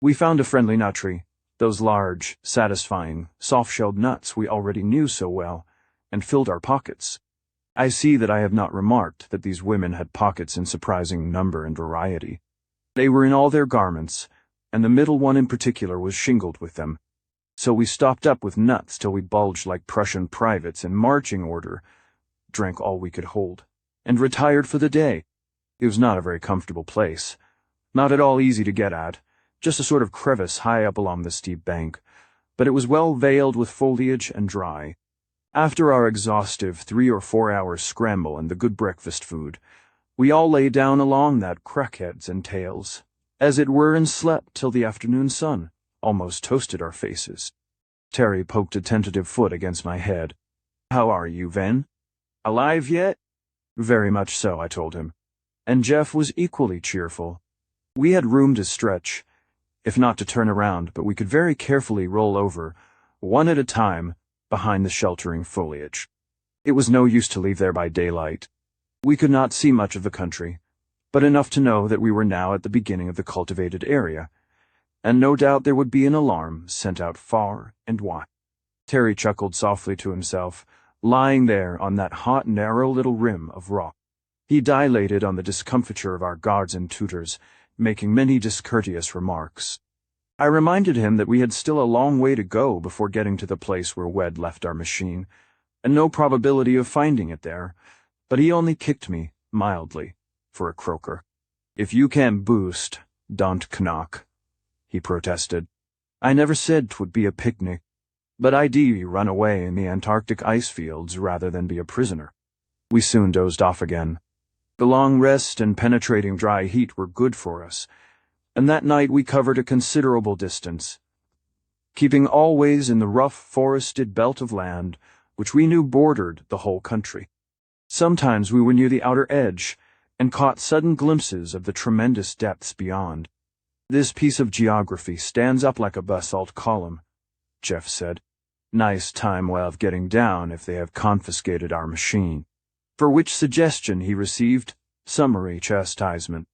We found a friendly nut tree, those large, satisfying, soft-shelled nuts we already knew so well, and filled our pockets. I see that I have not remarked that these women had pockets in surprising number and variety. They were in all their garments, and the middle one in particular was shingled with them. So we stopped up with nuts till we bulged like Prussian privates in marching order, drank all we could hold, and retired for the day. It was not a very comfortable place, not at all easy to get at, just a sort of crevice high up along the steep bank, but it was well veiled with foliage and dry. After our exhaustive 3 or 4 hours scramble and the good breakfast food, we all lay down along that crackheads and tails, as it were, and slept till the afternoon sun almost toasted our faces. Terry poked a tentative foot against my head. "How are you, Ven? Alive yet?" "Very much so," I told him. And Jeff was equally cheerful. We had room to stretch, if not to turn around, but we could very carefully roll over, one at a time, behind the sheltering foliage. It was no use to leave there by daylight. We could not see much of the country, but enough to know that we were now at the beginning of the cultivated area, and no doubt there would be an alarm sent out far and wide. Terry chuckled softly to himself, lying there on that hot, narrow little rim of rock. He dilated on the discomfiture of our guards and tutors, making many discourteous remarks. I reminded him that we had still a long way to go before getting to the place where Wed left our machine, and no probability of finding it there, but he only kicked me, mildly, for a croaker. "If you can't boost, don't knock," he protested. "I never said 'twould be a picnic." But I'd run away in the Antarctic ice fields rather than be a prisoner. We soon dozed off again. The long rest and penetrating dry heat were good for us, and that night we covered a considerable distance, keeping always in the rough forested belt of land which we knew bordered the whole country. Sometimes we were near the outer edge and caught sudden glimpses of the tremendous depths beyond. "This piece of geography stands up like a basalt column," Jeff said. "Nice time well of getting down if they have confiscated our machine." For which suggestion he received summary chastisement.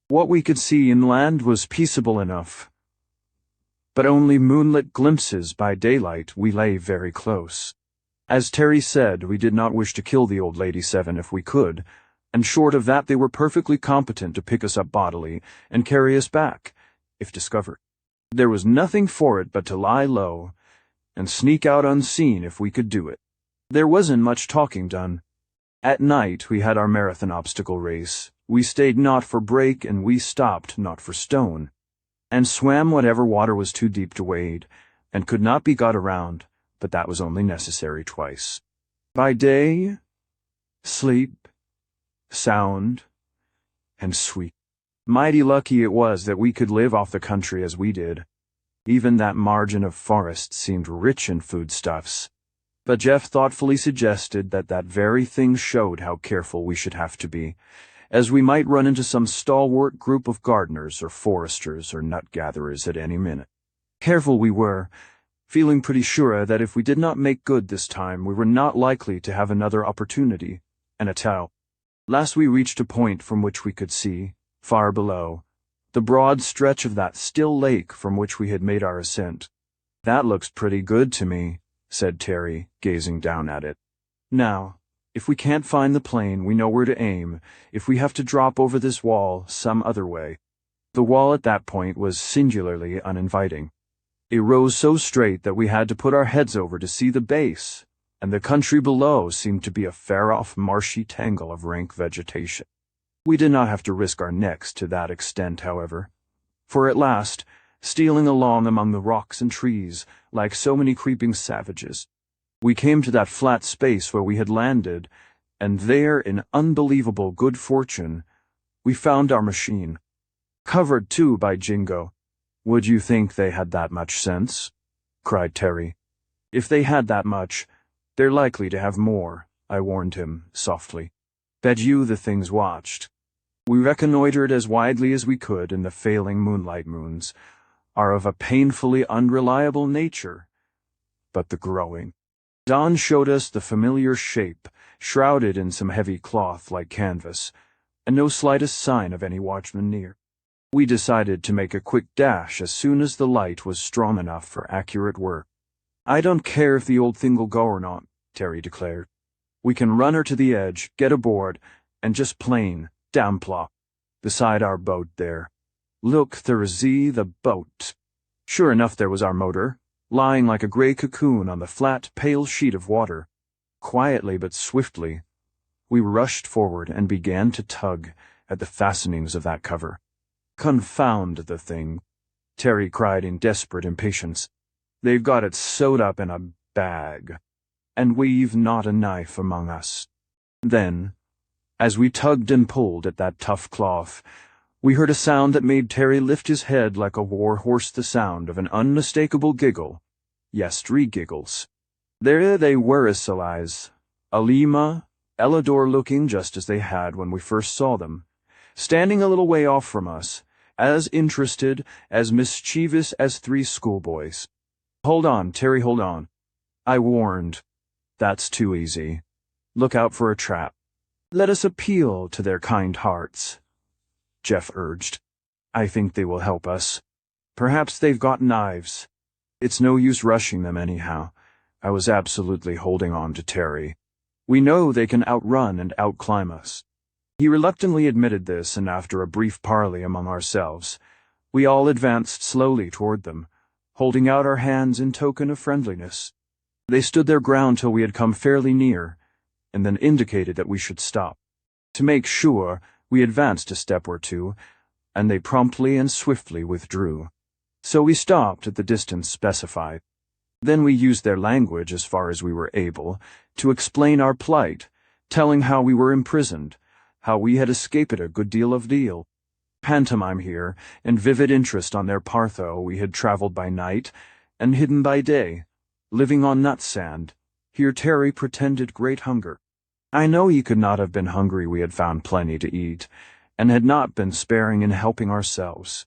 What we could see inland was peaceable enough, but only moonlit glimpses by daylight. We lay very close. As Terry said, we did not wish to kill the old lady seven if we could, and short of that they were perfectly competent to pick us up bodily and carry us back, if discovered. There was nothing for it but to lie low and sneak out unseen if we could do it. There wasn't much talking done. At night we had our marathon obstacle race. We stayed not for break and we stopped not for stone, and swam whatever water was too deep to wade, and could not be got around, but that was only necessary twice. By day, sleep, sound, and sweet. Mighty lucky it was that we could live off the country as we did. Even that margin of forest seemed rich in foodstuffs. But Jeff thoughtfully suggested that that very thing showed how careful we should have to be, as we might run into some stalwart group of gardeners or foresters or nut-gatherers at any minute. Careful we were, feeling pretty sure that if we did not make good this time, we were not likely to have another opportunity, and a towel. Last we reached a point from which we could see, far below, the broad stretch of that still lake from which we had made our ascent. "That looks pretty good to me," said Terry, gazing down at it. "Now, if we can't find the plane, we know where to aim, if we have to drop over this wall some other way." The wall at that point was singularly uninviting. It rose so straight that we had to put our heads over to see the base, and the country below seemed to be a far-off marshy tangle of rank vegetation. We did not have to risk our necks to that extent, however, for at last, stealing along among the rocks and trees, like so many creeping savages, we came to that flat space where we had landed, and there, in unbelievable good fortune, we found our machine. Covered, too, by Jingo. "Would you think they had that much sense?" cried Terry. "If they had that much, they're likely to have more," I warned him, softly. "Bet you the things watched." We reconnoitered as widely as we could, and the failing moonlight moons are of a painfully unreliable nature, but the growing. Dawn showed us the familiar shape, shrouded in some heavy cloth like canvas, and no slightest sign of any watchman near. We decided to make a quick dash as soon as the light was strong enough for accurate work. "I don't care if the old thing will go or not," Terry declared. "We can run her to the edge, get aboard, and just plain, damn plop, beside our boat there. Look, there's the boat." Sure enough, there was our motor, lying like a gray cocoon on the flat, pale sheet of water. Quietly but swiftly, we rushed forward and began to tug at the fastenings of that cover. "Confound the thing," Terry cried in desperate impatience. "They've got it sewed up in a bag, and we've not a knife among us." Then, as we tugged and pulled at that tough cloth, we heard a sound that made Terry lift his head like a war horse, the sound of an unmistakable giggle. Yes, 3 giggles. There they were, Isolais, Alima, Ellador, looking just as they had when we first saw them, standing a little way off from us, as interested, as mischievous as 3 schoolboys. "Hold on, Terry, hold on," I warned. "That's too easy. Look out for a trap." "Let us appeal to their kind hearts," Jeff urged. "I think they will help us. Perhaps they've got knives. It's no use rushing them anyhow." I was absolutely holding on to Terry. "We know they can outrun and outclimb us." He reluctantly admitted this, and after a brief parley among ourselves, we all advanced slowly toward them, holding out our hands in token of friendliness. They stood their ground till we had come fairly near, and then indicated that we should stop. To make sure, we advanced a step or two, and they promptly and swiftly withdrew. So we stopped at the distance specified. Then we used their language as far as we were able to explain our plight, telling how we were imprisoned, how we had escaped a good deal of deal. Pantomime here, and vivid interest on their part, though we had traveled by night and hidden by day, living on nut sand. Here Terry pretended great hunger. I know he could not have been hungry. We had found plenty to eat, and had not been sparing in helping ourselves.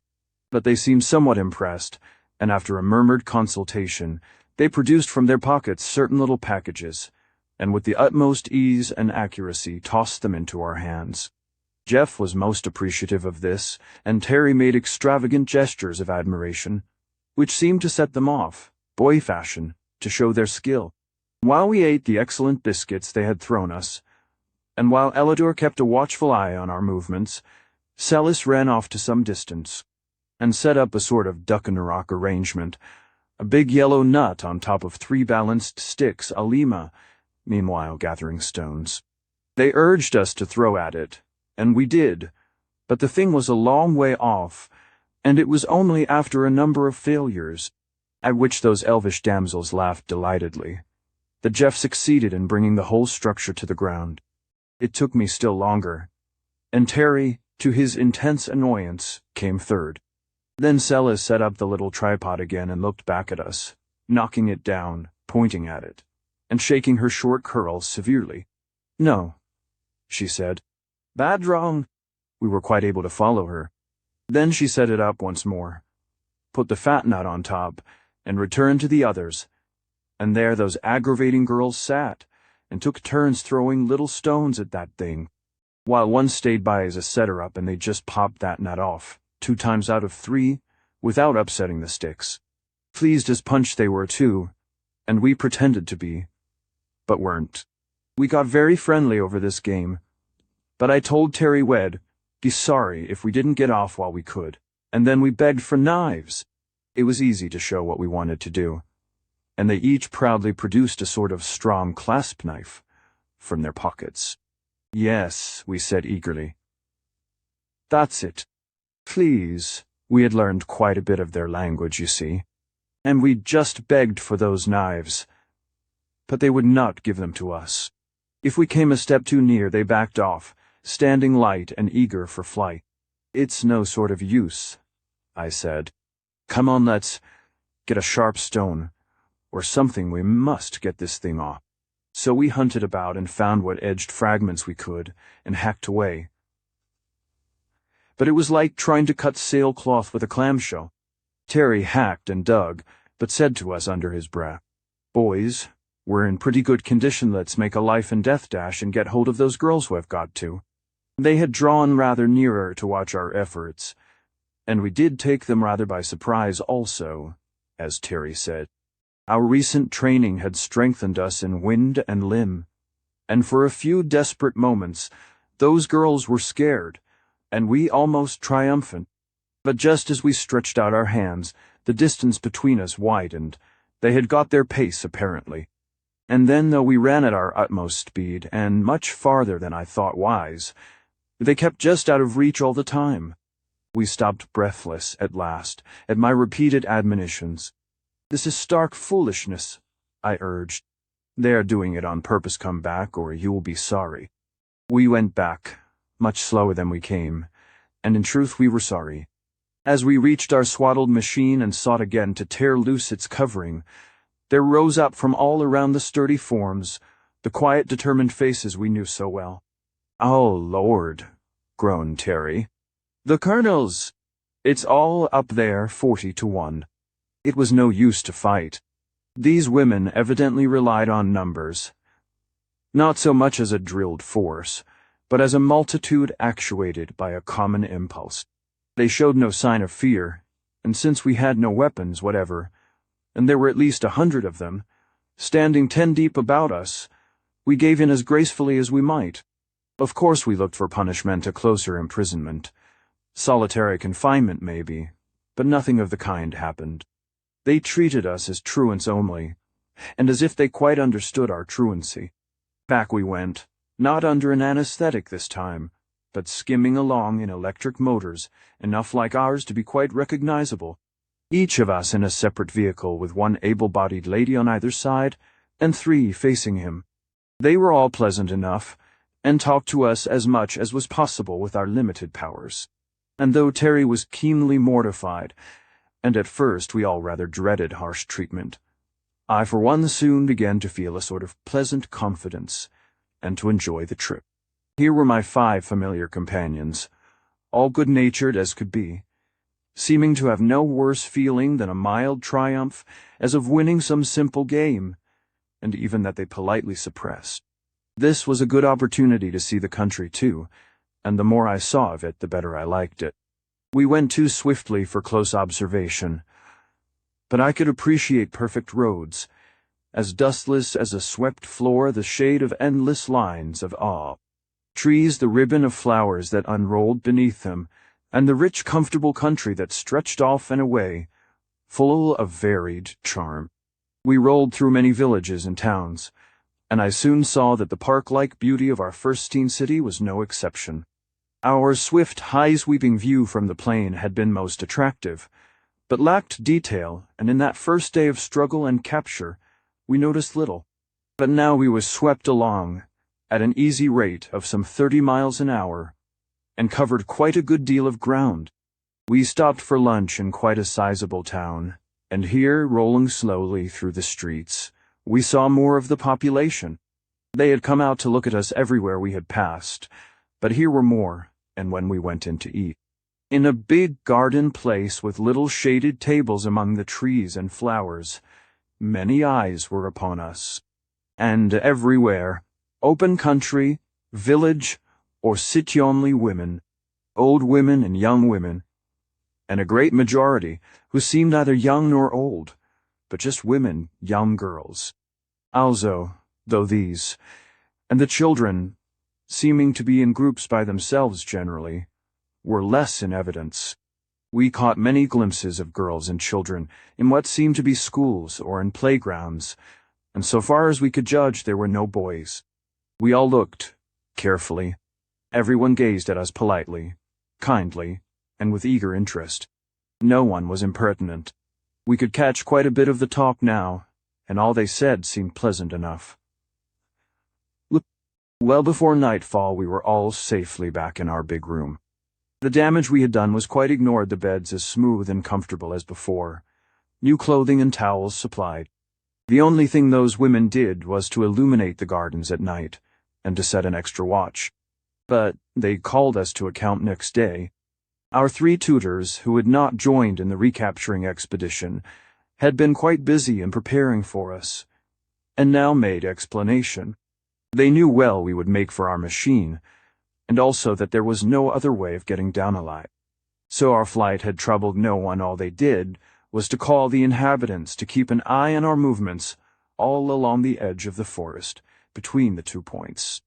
But they seemed somewhat impressed, and after a murmured consultation, they produced from their pockets certain little packages, and with the utmost ease and accuracy tossed them into our hands. Jeff was most appreciative of this, and Terry made extravagant gestures of admiration, which seemed to set them off, boy fashion, to show their skill. While we ate the excellent biscuits they had thrown us, and while Elidor kept a watchful eye on our movements, Celis ran off to some distance, and set up a sort of duck-in-a-rock arrangement, a big yellow nut on top of 3 balanced sticks, Alima, meanwhile gathering stones. They urged us to throw at it, and we did, but the thing was a long way off, and it was only after a number of failures, at which those elvish damsels laughed delightedly, that Jeff succeeded in bringing the whole structure to the ground. It took me still longer, and Terry, to his intense annoyance, came third. Then Celis set up the little tripod again and looked back at us, knocking it down, pointing at it, and shaking her short curls severely. "No," she said. "Bad wrong." We were quite able to follow her. Then she set it up once more, put the fat nut on top, and returned to the others, and there those aggravating girls sat, and took turns throwing little stones at that thing, while one stayed by as a setter-up, and they just popped that nut off, 2 times out of 3, without upsetting the sticks. Pleased as punch they were too, and we pretended to be, but weren't. We got very friendly over this game, but I told Terry we'd be sorry if we didn't get off while we could, and then we begged for knives. It was easy to show what we wanted to do, and they each proudly produced a sort of strong clasp knife from their pockets. "Yes," we said eagerly. "That's it. Please." We had learned quite a bit of their language, you see, and we just begged for those knives, but they would not give them to us. If we came a step too near, they backed off, standing light and eager for flight. "It's no sort of use," I said. "Come on, let's get a sharp stone, or something. We must get this thing off." So we hunted about and found what edged fragments we could, and hacked away. But it was like trying to cut sailcloth with a clamshell. Terry hacked and dug, but said to us under his breath, "Boys, we're in pretty good condition. Let's make a life-and-death dash and get hold of those girls we've got to." They had drawn rather nearer to watch our efforts, and we did take them rather by surprise also, as Terry said. Our recent training had strengthened us in wind and limb, and for a few desperate moments those girls were scared, and we almost triumphant. But just as we stretched out our hands, the distance between us widened. They had got their pace, apparently. And then, though we ran at our utmost speed, and much farther than I thought wise, they kept just out of reach all the time. We stopped breathless, at last, at my repeated admonitions. "This is stark foolishness," I urged. "They are doing it on purpose. Come back, or you will be sorry." We went back, much slower than we came, and in truth we were sorry. As we reached our swaddled machine and sought again to tear loose its covering, there rose up from all around the sturdy forms the quiet, determined faces we knew so well. "Oh, Lord," groaned Terry. "The colonels! It's all up there, 40-1. It was no use to fight. These women evidently relied on numbers, not so much as a drilled force, but as a multitude actuated by a common impulse. They showed no sign of fear, and since we had no weapons whatever, and there were at least 100 of them, standing 10 deep about us, we gave in as gracefully as we might. Of course we looked for punishment, a closer imprisonment. Solitary confinement, maybe, but nothing of the kind happened. They treated us as truants only, and as if they quite understood our truancy. Back we went, not under an anesthetic this time, but skimming along in electric motors, enough like ours to be quite recognizable. each of us in a separate vehicle with one able-bodied lady on either side and 3 facing him. They were all pleasant enough, and talked to us as much as was possible with our limited powers. And though Terry was keenly mortified, and at first we all rather dreaded harsh treatment, I for one soon began to feel a sort of pleasant confidence, and to enjoy the trip. Here were my 5 familiar companions, all good-natured as could be, seeming to have no worse feeling than a mild triumph as of winning some simple game, and even that they politely suppressed. This was a good opportunity to see the country, too, and the more I saw of it, the better I liked it. We went too swiftly for close observation, but I could appreciate perfect roads, as dustless as a swept floor, the shade of endless lines of awe, trees, the ribbon of flowers that unrolled beneath them, and the rich, comfortable country that stretched off and away, full of varied charm. We rolled through many villages and towns, and I soon saw that the park-like beauty of our first seen city was no exception. Our swift, high-sweeping view from the plain had been most attractive, but lacked detail, and in that first day of struggle and capture, we noticed little. But now we were swept along, at an easy rate of some 30 miles an hour, and covered quite a good deal of ground. We stopped for lunch in quite a sizable town, and here, rolling slowly through the streets, we saw more of the population. They had come out to look at us everywhere we had passed, but here were more, and when we went in to eat. In a big garden place with little shaded tables among the trees and flowers, many eyes were upon us. And everywhere, open country, village, or city-only women, old women and young women, and a great majority who seemed neither young nor old, but just women, young girls. Also, though these, and the children, seeming to be in groups by themselves generally, were less in evidence. We caught many glimpses of girls and children in what seemed to be schools or in playgrounds, and so far as we could judge, there were no boys. We all looked, carefully. Everyone gazed at us politely, kindly, and with eager interest. No one was impertinent. We could catch quite a bit of the talk now, and all they said seemed pleasant enough. Well before nightfall we were all safely back in our big room. The damage we had done was quite ignored, the beds as smooth and comfortable as before, new clothing and towels supplied. The only thing those women did was to illuminate the gardens at night, and to set an extra watch. But they called us to account next day. Our 3 tutors, who had not joined in the recapturing expedition, had been quite busy in preparing for us, and now made explanation. They knew well we would make for our machine, and also that there was no other way of getting down alive. So our flight had troubled no one. All they did was to call the inhabitants to keep an eye on our movements all along the edge of the forest, between the 2 points.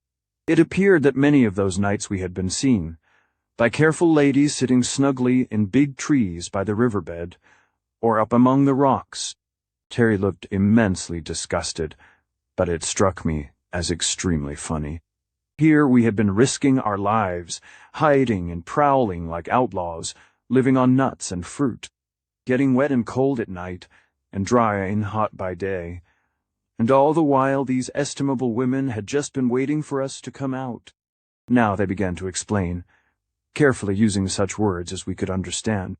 It appeared that many of those nights we had been seen, by careful ladies sitting snugly in big trees by the riverbed, or up among the rocks. Terry looked immensely disgusted, but it struck me as extremely funny. Here we had been risking our lives, hiding and prowling like outlaws, living on nuts and fruit, getting wet and cold at night, and dry and hot by day. And all the while these estimable women had just been waiting for us to come out. Now they began to explain, carefully using such words as we could understand.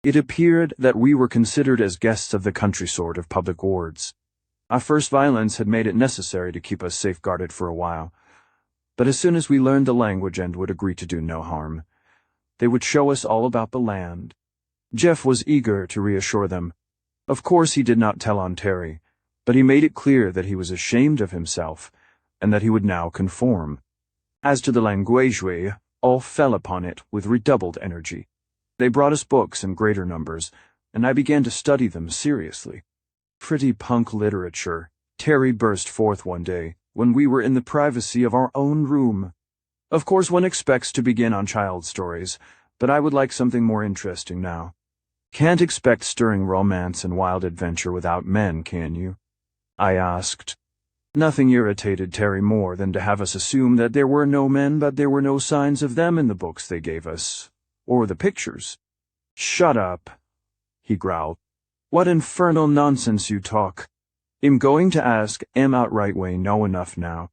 It appeared that we were considered as guests of the country sort of public wards. Our first violence had made it necessary to keep us safeguarded for a while, but as soon as we learned the language and would agree to do no harm, they would show us all about the land. Jeff was eager to reassure them. Of course he did not tell on Terry, but he made it clear that he was ashamed of himself, and that he would now conform. As to the language, all fell upon it with redoubled energy. They brought us books in greater numbers, and I began to study them seriously. Pretty punk literature, Terry burst forth one day, when we were in the privacy of our own room. Of course one expects to begin on child stories, but I would like something more interesting now. Can't expect stirring romance and wild adventure without men, can you? I asked. Nothing irritated Terry more than to have us assume that there were no men, but there were no signs of them in the books they gave us, or the pictures. Shut up. he growled. What infernal nonsense you talk. I'm going to ask outright we know enough now.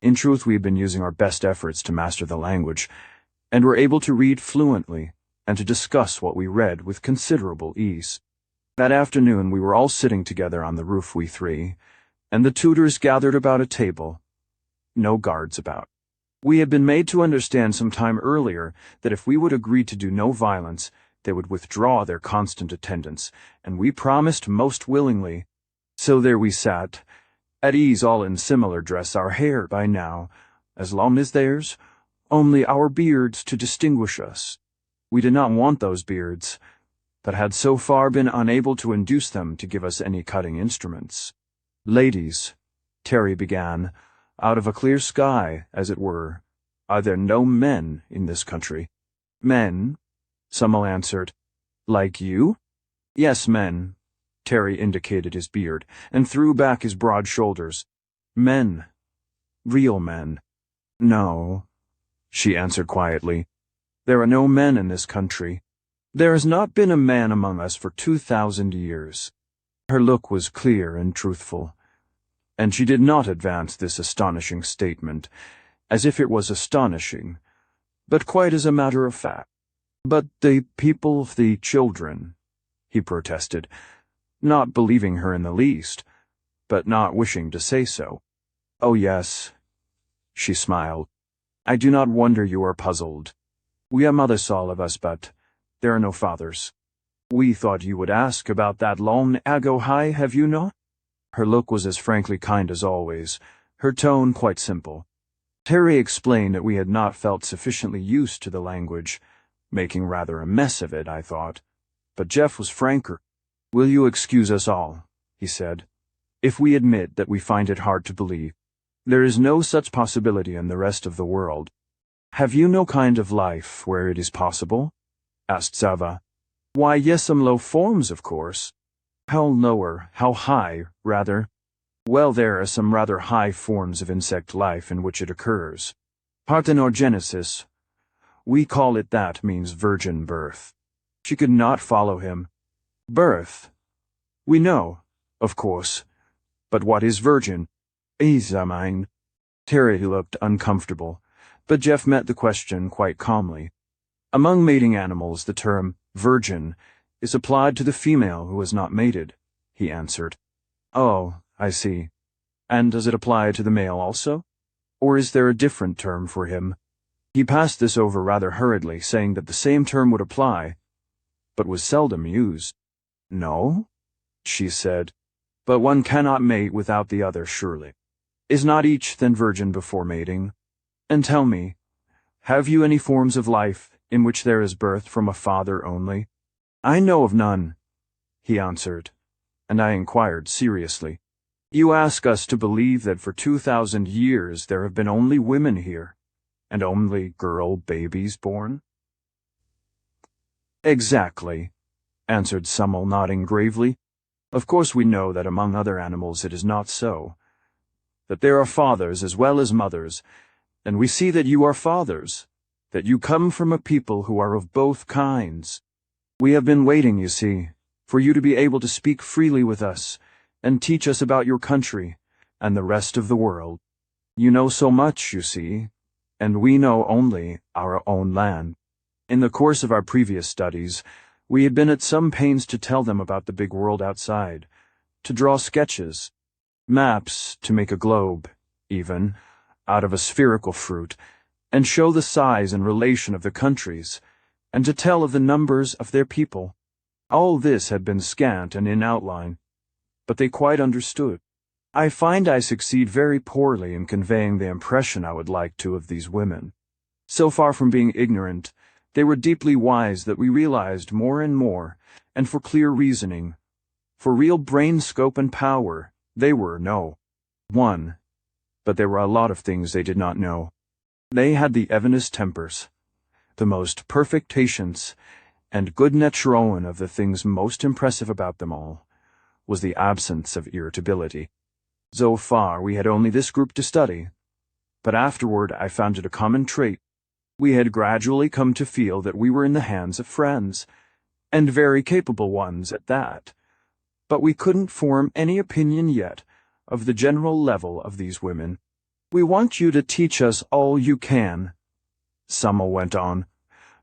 In truth, we've been using our best efforts to master the language, and were able to read fluently and to discuss what we read with considerable ease. That afternoon we were all sitting together on the roof, we three, and the tutors gathered about a table. No guards about. We had been made to understand some time earlier that if we would agree to do no violence, they would withdraw their constant attendance, and we promised most willingly. So there we sat, at ease, all in similar dress, our hair by now as long as theirs, only our beards to distinguish us. We did not want those beards, but had so far been unable to induce them to give us any cutting instruments. Ladies, Terry began, out of a clear sky, as it were, are there no men in this country? Men? Summel answered. Like you? Yes, men. Terry indicated his beard, and threw back his broad shoulders. Men. Real men. No, she answered quietly. There are no men in this country. There has not been a man among us for 2,000 years. Her look was clear and truthful, and she did not advance this astonishing statement, as if it was astonishing, but quite as a matter of fact. But the people, the children, he protested, not believing her in the least, but not wishing to say so. Oh yes, she smiled. I do not wonder you are puzzled. We are mothers, all of us, but there are no fathers. We thought you would ask about that long ago, high, have you not? Her look was as frankly kind as always, her tone quite simple. Terry explained that we had not felt sufficiently used to the language, making rather a mess of it, I thought. But Jeff was franker. Will you excuse us all, he said, if we admit that we find it hard to believe. There is no such possibility in the rest of the world. Have you no kind of life where it is possible? Asked Zava. Why, yes, some low forms, of course. How lower, how high, rather? Well, there are some rather high forms of insect life in which it occurs. Parthenogenesis. We call it that, means virgin birth. She could not follow him. Birth. We know, of course. But what is virgin? Mine. Terry looked uncomfortable, but Jeff met the question quite calmly. Among mating animals, the term virgin is applied to the female who has not mated, he answered. Oh, I see. And does it apply to the male also? Or is there a different term for him? He passed this over rather hurriedly, saying that the same term would apply, but was seldom used. No, she said, but one cannot mate without the other, surely. Is not each then virgin before mating? And tell me, have you any forms of life in which there is birth from a father only? I know of none, he answered, and I inquired seriously. You ask us to believe that for 2,000 years there have been only women here, and only girl babies born? Exactly, answered Summel, nodding gravely. Of course we know that among other animals it is not so, that there are fathers as well as mothers, and we see that you are fathers, that you come from a people who are of both kinds. We have been waiting, you see, for you to be able to speak freely with us, and teach us about your country, and the rest of the world. You know so much, you see, and we know only our own land. In the course of our previous studies, we had been at some pains to tell them about the big world outside, to draw sketches, maps, to make a globe, even, out of a spherical fruit, and show the size and relation of the countries, and to tell of the numbers of their people. All this had been scant and in outline, but they quite understood. I find I succeed very poorly in conveying the impression I would like to of these women. So far from being ignorant, they were deeply wise that we realized more and more, and for clear reasoning. For real brain scope and power, they were one, but there were a lot of things they did not know. They had the evanest tempers, the most perfect patience, and good naturon of the things most impressive about them all was the absence of irritability. So far we had only this group to study, but afterward I found it a common trait. We had gradually come to feel that we were in the hands of friends, and very capable ones at that. But we couldn't form any opinion yet of the general level of these women. We want you to teach us all you can, Summel went on,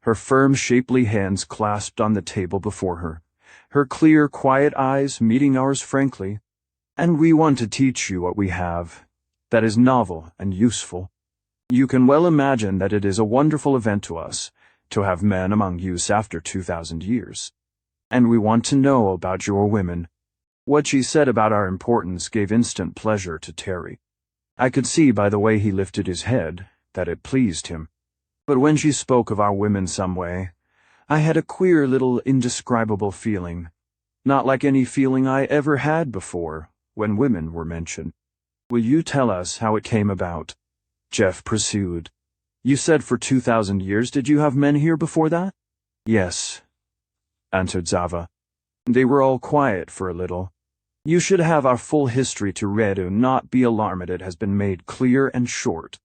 her firm, shapely hands clasped on the table before her, her clear, quiet eyes meeting ours frankly. And we want to teach you what we have, that is novel and useful. You can well imagine that it is a wonderful event to us to have men among use after 2,000 years. And we want to know about your women. What she said about our importance gave instant pleasure to Terry. I could see by the way he lifted his head that it pleased him. But when she spoke of our women some way, I had a queer little indescribable feeling, not like any feeling I ever had before when women were mentioned. Will you tell us how it came about? Jeff pursued. You said for 2,000 years. Did you have men here before that? Yes, answered Zava. They were all quiet for a little. You should have our full history to read and not be alarmed. It has been made clear and short.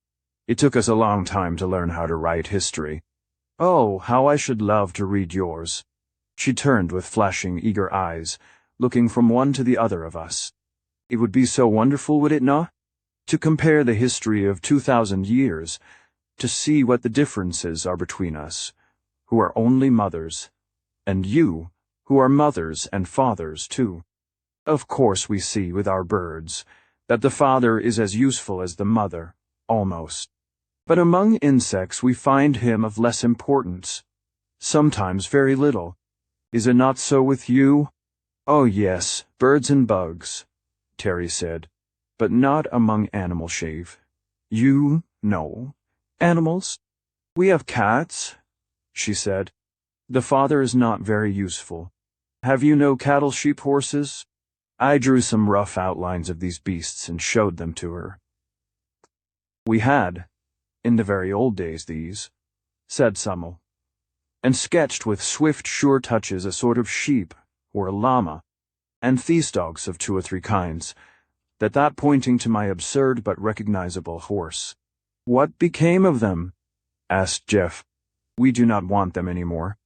It took us a long time to learn how to write history. Oh, how I should love to read yours. She turned with flashing, eager eyes, looking from one to the other of us. It would be so wonderful, would it not? To compare the history of 2,000 years, to see what the differences are between us, who are only mothers, and you, who are mothers and fathers too. Of course we see with our birds that the father is as useful as the mother, almost. But among insects we find him of less importance, sometimes very little. Is it not so with you? Oh yes, birds and bugs, Terry said, but not among animal shave. You know, animals? We have cats, she said. The father is not very useful. Have you no cattle, sheep, horses? I drew some rough outlines of these beasts and showed them to her. We had, in the very old days, these, said Summel, and sketched with swift, sure touches a sort of sheep or a llama, and these dogs of 2 or 3 kinds, that pointing to my absurd but recognizable horse. What became of them? Asked Jeff. We do not want them any more.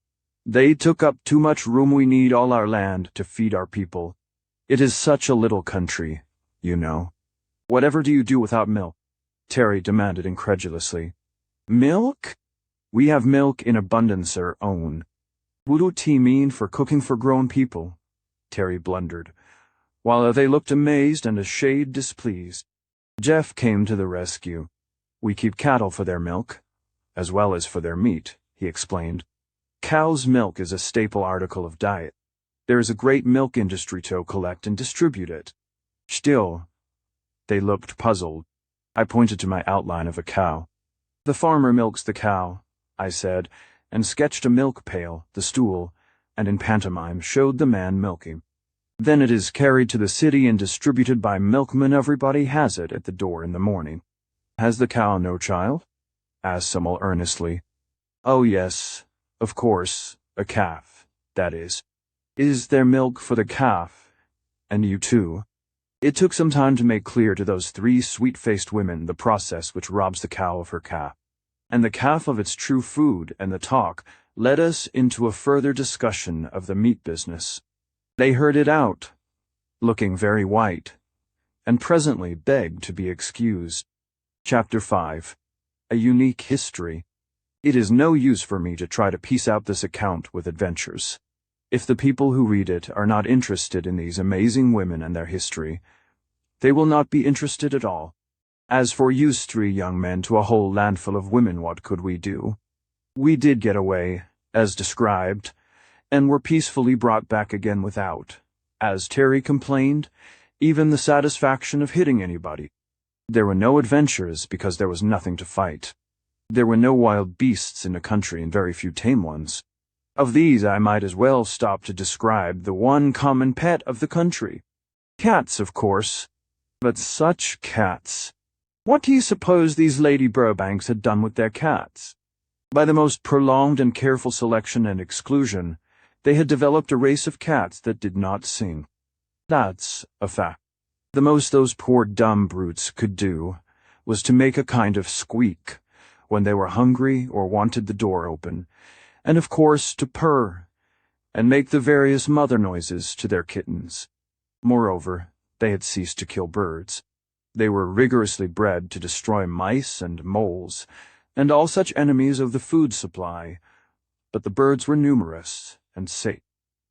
They took up too much room. We need all our land to feed our people. It is such a little country, you know. Whatever do you do without milk? Terry demanded incredulously. Milk? We have milk in abundance our own. What do you mean for cooking for grown people? Terry blundered, while they looked amazed and a shade displeased. Jeff came to the rescue. We keep cattle for their milk, as well as for their meat, he explained. Cow's milk is a staple article of diet. There is a great milk industry to collect and distribute it. Still, they looked puzzled. I pointed to my outline of a cow. The farmer milks the cow, I said, and sketched a milk pail, the stool, and in pantomime showed the man milking. Then it is carried to the city and distributed by milkmen. Everybody has it at the door in the morning. Has the cow no child? Asked Summel earnestly. Oh yes, of course, a calf, that is. Is there milk for the calf? And you too? It took some time to make clear to those 3 sweet-faced women the process which robs the cow of her calf, and the calf of its true food, and the talk led us into a further discussion of the meat business. They heard it out, looking very white, and presently begged to be excused. Chapter 5. A Unique History. It is no use for me to try to piece out this account with adventures. If the people who read it are not interested in these amazing women and their history, they will not be interested at all. As for you 3 young men to a whole landful of women, what could we do? We did get away, as described, and were peacefully brought back again without, as Terry complained, even the satisfaction of hitting anybody. There were no adventures because there was nothing to fight. There were no wild beasts in the country and very few tame ones. Of these I might as well stop to describe the one common pet of the country. Cats, of course. But such cats! What do you suppose these Lady Burbanks had done with their cats? By the most prolonged and careful selection and exclusion, they had developed a race of cats that did not sing. That's a fact. The most those poor dumb brutes could do was to make a kind of squeak when they were hungry or wanted the door open, and of course to purr, and make the various mother noises to their kittens. Moreover, they had ceased to kill birds. They were rigorously bred to destroy mice and moles, and all such enemies of the food supply, but the birds were numerous and safe.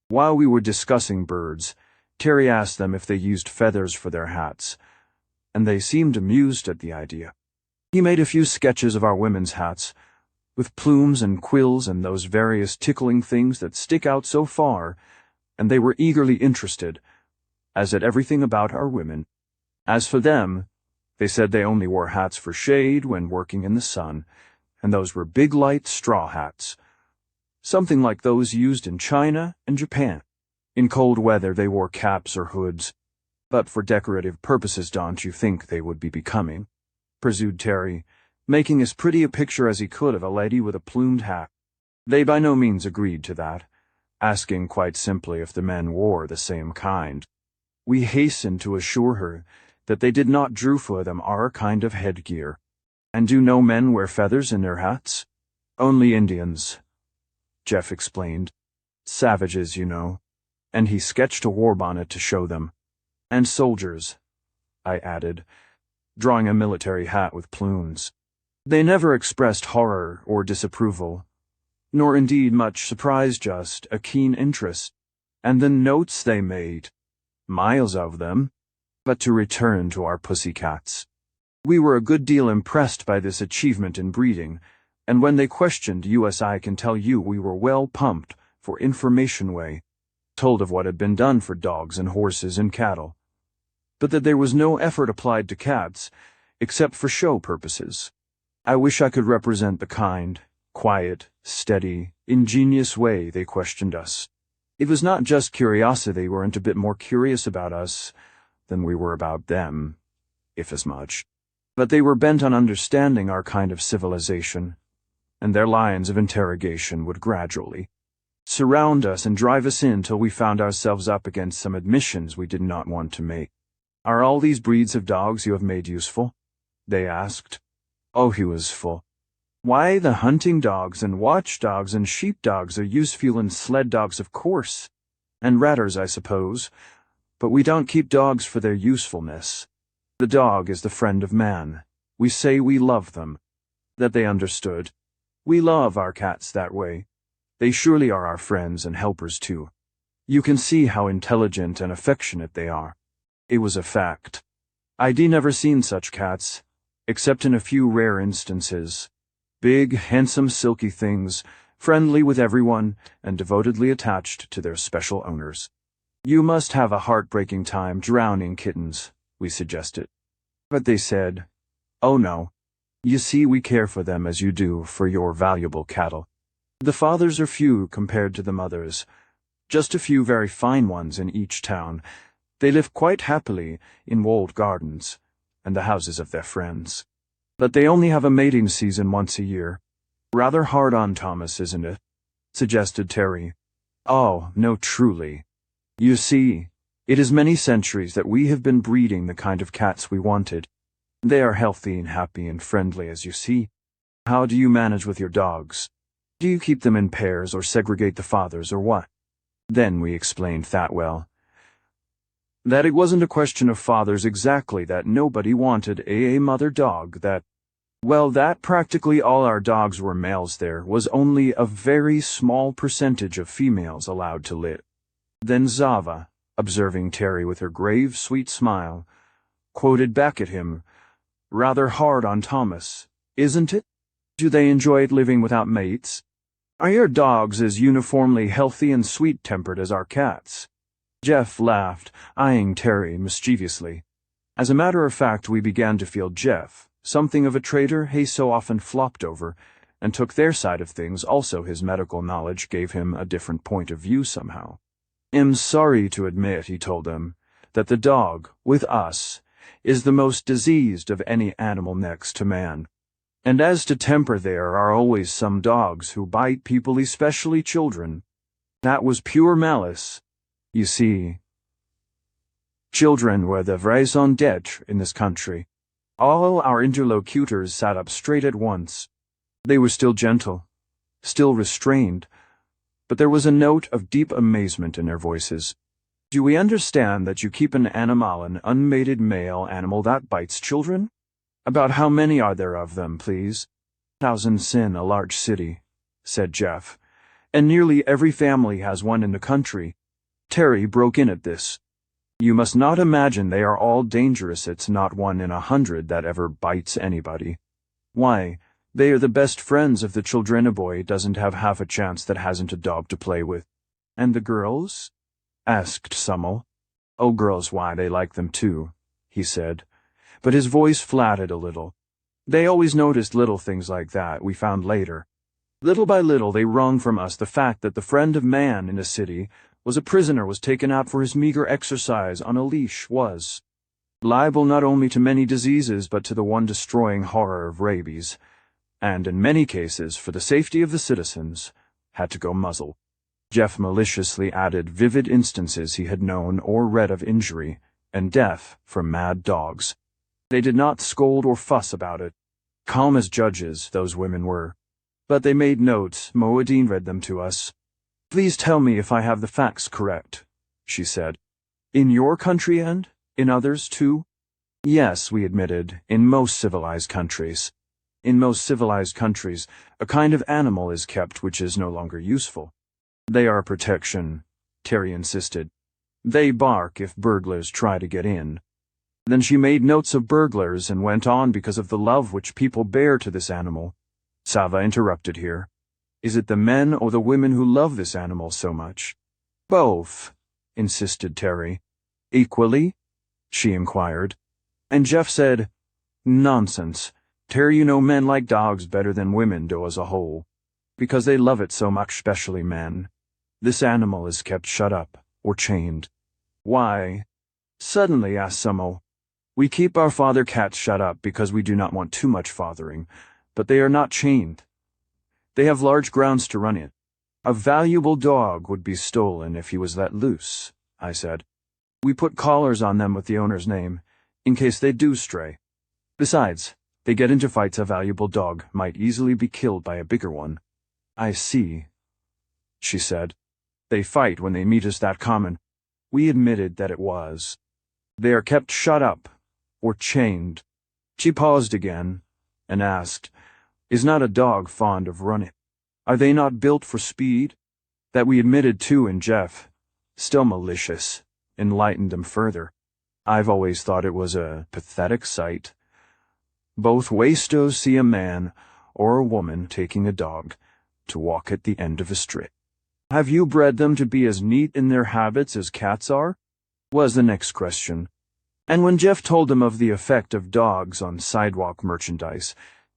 While we were discussing birds, Terry asked them if they used feathers for their hats, and they seemed amused at the idea. He made a few sketches of our women's hats, with plumes and quills and those various tickling things that stick out so far, and they were eagerly interested, as at everything about our women. As for them, they said they only wore hats for shade when working in the sun, and those were big light straw hats, something like those used in China and Japan. In cold weather they wore caps or hoods, but for decorative purposes don't you think they would be becoming? Pursued Terry, making as pretty a picture as he could of a lady with a plumed hat. They by no means agreed to that, asking quite simply if the men wore the same kind. We hastened to assure her that they did not drew for them our kind of headgear. And do no men wear feathers in their hats? Only Indians, Jeff explained. Savages, you know. And he sketched a war bonnet to show them. And soldiers, I added, drawing a military hat with plumes. They never expressed horror or disapproval, nor indeed much surprise, just a keen interest. And the notes they made, miles of them. But to return to our pussycats. We were a good deal impressed by this achievement in breeding, and when they questioned us, I can tell you we were well pumped for information way, told of what had been done for dogs and horses and cattle, but that there was no effort applied to cats, except for show purposes. I wish I could represent the kind, quiet, steady, ingenious way they questioned us. It was not just curiosity, they weren't a bit more curious about us than we were about them, if as much. But they were bent on understanding our kind of civilization, and their lines of interrogation would gradually surround us and drive us in till we found ourselves up against some admissions we did not want to make. Are all these breeds of dogs you have made useful? They asked. Oh, he was full. Why, the hunting dogs and watchdogs and sheepdogs are useful, and sled dogs, of course, and ratters, I suppose. But we don't keep dogs for their usefulness. The dog is the friend of man. We say we love them. That they understood. We love our cats that way. They surely are our friends and helpers too. You can see how intelligent and affectionate they are. It was a fact. I'd never seen such cats, except in a few rare instances. Big, handsome, silky things, friendly with everyone and devotedly attached to their special owners. You must have a heartbreaking time drowning kittens, we suggested. But they said, oh no. You see, we care for them as you do for your valuable cattle. The fathers are few compared to the mothers, just a few very fine ones in each town. They live quite happily in walled gardens and the houses of their friends. But they only have a mating season once a year. Rather hard on Thomas, isn't it? Suggested Terry. Oh, no, truly. You see, it is many centuries that we have been breeding the kind of cats we wanted. They are healthy and happy and friendly, as you see. How do you manage with your dogs? Do you keep them in pairs or segregate the fathers or what? Then we explained that it wasn't a question of fathers exactly, that nobody wanted a mother dog, that practically all our dogs were males. There was only a very small percentage of females allowed to live. Then Zava, observing Terry with her grave, sweet smile, quoted back at him, rather hard on Thomas, isn't it? Do they enjoy it living without mates? Are your dogs as uniformly healthy and sweet-tempered as our cats? Jeff laughed, eyeing Terry mischievously. As a matter of fact, we began to feel Jeff, something of a traitor he so often flopped over, and took their side of things. Also, his medical knowledge gave him a different point of view somehow. I'm sorry to admit, he told them, that the dog, with us, is the most diseased of any animal next to man. And as to temper, there are always some dogs who bite people, especially children. That was pure malice. You see, children were the raison d'etre in this country. All our interlocutors sat up straight at once. They were still gentle, still restrained, but there was a note of deep amazement in their voices. Do we understand that you keep an unmated male animal that bites children? About how many are there of them, please? 1,000 in a large city, said Jeff, and nearly every family has one in the country. Terry broke in at this. You must not imagine they are all dangerous. It's not 1 in 100 that ever bites anybody. Why, they are the best friends of the children. A boy doesn't have half a chance that hasn't a dog to play with. And the girls? Asked Summel. Oh, girls, why, they like them too, he said, but his voice flatted a little. They always noticed little things like that, we found later. Little by little they wrung from us the fact that the friend of man in the city was a prisoner, was taken out for his meager exercise on a leash, was liable not only to many diseases but to the one-destroying horror of rabies, and in many cases, for the safety of the citizens, had to go muzzle. Jeff maliciously added vivid instances he had known or read of injury and death from mad dogs. They did not scold or fuss about it. Calm as judges, those women were. But they made notes. Moadine read them to us. Please tell me if I have the facts correct, she said. In your country and in others too? Yes, we admitted, in most civilized countries. In most civilized countries, a kind of animal is kept which is no longer useful. They are protection, Terry insisted. They bark if burglars try to get in. Then she made notes of burglars and went on because of the love which people bear to this animal. Sava interrupted here. Is it the men or the women who love this animal so much? Both, insisted Terry. Equally? She inquired. And Jeff said, Nonsense. Terry, you know men like dogs better than women do as a whole. Because they love it so much, especially men. This animal is kept shut up, or chained. Why? Suddenly asked Summel. We keep our father cats shut up because we do not want too much fathering, but they are not chained. They have large grounds to run in. A valuable dog would be stolen if he was let loose, I said. We put collars on them with the owner's name, in case they do stray. Besides, they get into fights. A valuable dog might easily be killed by a bigger one. I see, she said. They fight when they meet. Is that common? We admitted that it was. They are kept shut up, or chained. She paused again, and asked, Is not a dog fond of running? Are they not built for speed? That we admitted too, and Jeff, still malicious, enlightened them further. I've always thought it was a pathetic sight. Both wastos see a man or a woman taking a dog to walk at the end of a street. Have you bred them to be as neat in their habits as cats are? Was the next question. And when Jeff told them of the effect of dogs on sidewalk merchandise,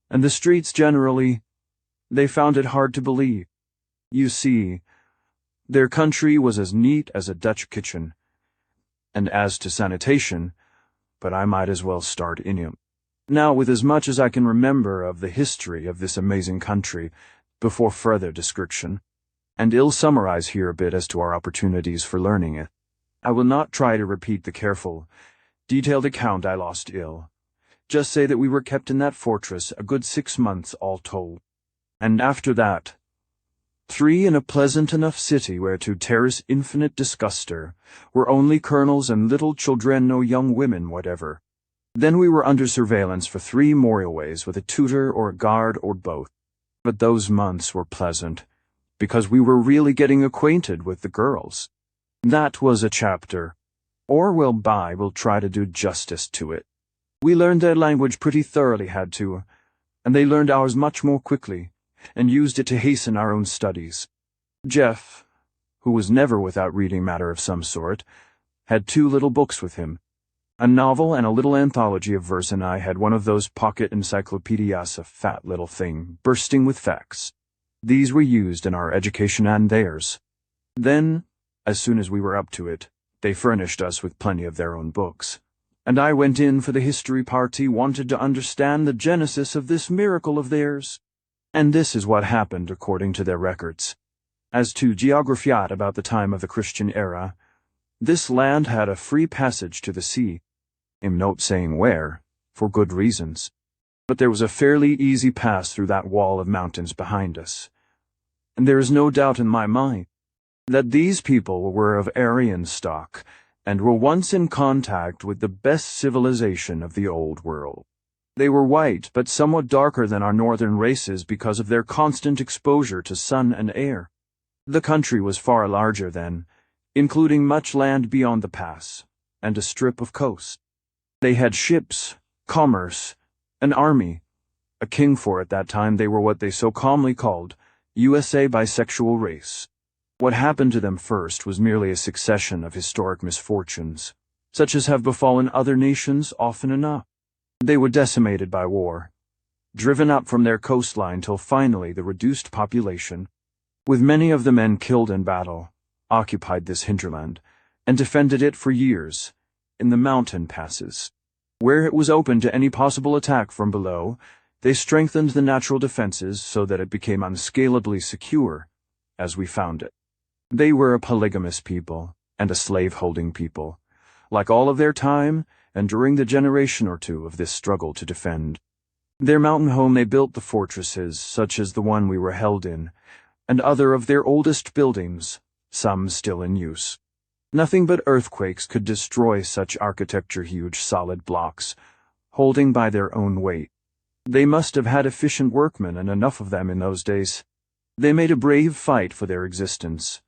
and the streets generally, they found it hard to believe. You see, their country was as neat as a Dutch kitchen. And as to sanitation, but I might as well start in him. Now, with as much as I can remember of the history of this amazing country, before further description, and I'll summarize here a bit as to our opportunities for learning it. I will not try to repeat the careful, detailed account I lost ill. Just say that we were kept in that fortress a good 6 months all told. And after that, 3 in a pleasant enough city where to Terra's infinite disguster were only colonels and little children, no young women whatever. Then we were under surveillance for 3 more ways with a tutor or a guard or both. But those months were pleasant, because we were really getting acquainted with the girls. That was a chapter. Orwell will try to do justice to it. We learned their language pretty thoroughly, had to, and they learned ours much more quickly, and used it to hasten our own studies. Jeff, who was never without reading matter of some sort, had 2 little books with him, a novel and a little anthology of verse, and I had one of those pocket encyclopedias, a fat little thing, bursting with facts. These were used in our education and theirs. Then, as soon as we were up to it, they furnished us with plenty of their own books. And I went in for the history party, wanted to understand the genesis of this miracle of theirs. And this is what happened according to their records. As to geographiat about the time of the Christian era, this land had a free passage to the sea. I'm not saying where, for good reasons. But there was a fairly easy pass through that wall of mountains behind us. and there is no doubt in my mind that these people were of Aryan stock and were once in contact with the best civilization of the old world. They were white but somewhat darker than our northern races because of their constant exposure to sun and air. The country was far larger then, including much land beyond the pass, and a strip of coast. They had ships, commerce, an army, a king, for at that time they were what they so calmly called USA bisexual race. What happened to them first was merely a succession of historic misfortunes, such as have befallen other nations often enough. They were decimated by war, driven up from their coastline till finally the reduced population, with many of the men killed in battle, occupied this hinterland, and defended it for years, in the mountain passes. Where it was open to any possible attack from below, they strengthened the natural defenses so that it became unscalably secure, as we found it. They were a polygamous people, and a slave-holding people, like all of their time, and during the generation or two of this struggle to defend. Their mountain home they built the fortresses, such as the one we were held in, and other of their oldest buildings, some still in use. Nothing but earthquakes could destroy such architecture, huge solid blocks, holding by their own weight. They must have had efficient workmen and enough of them in those days. They made a brave fight for their existence.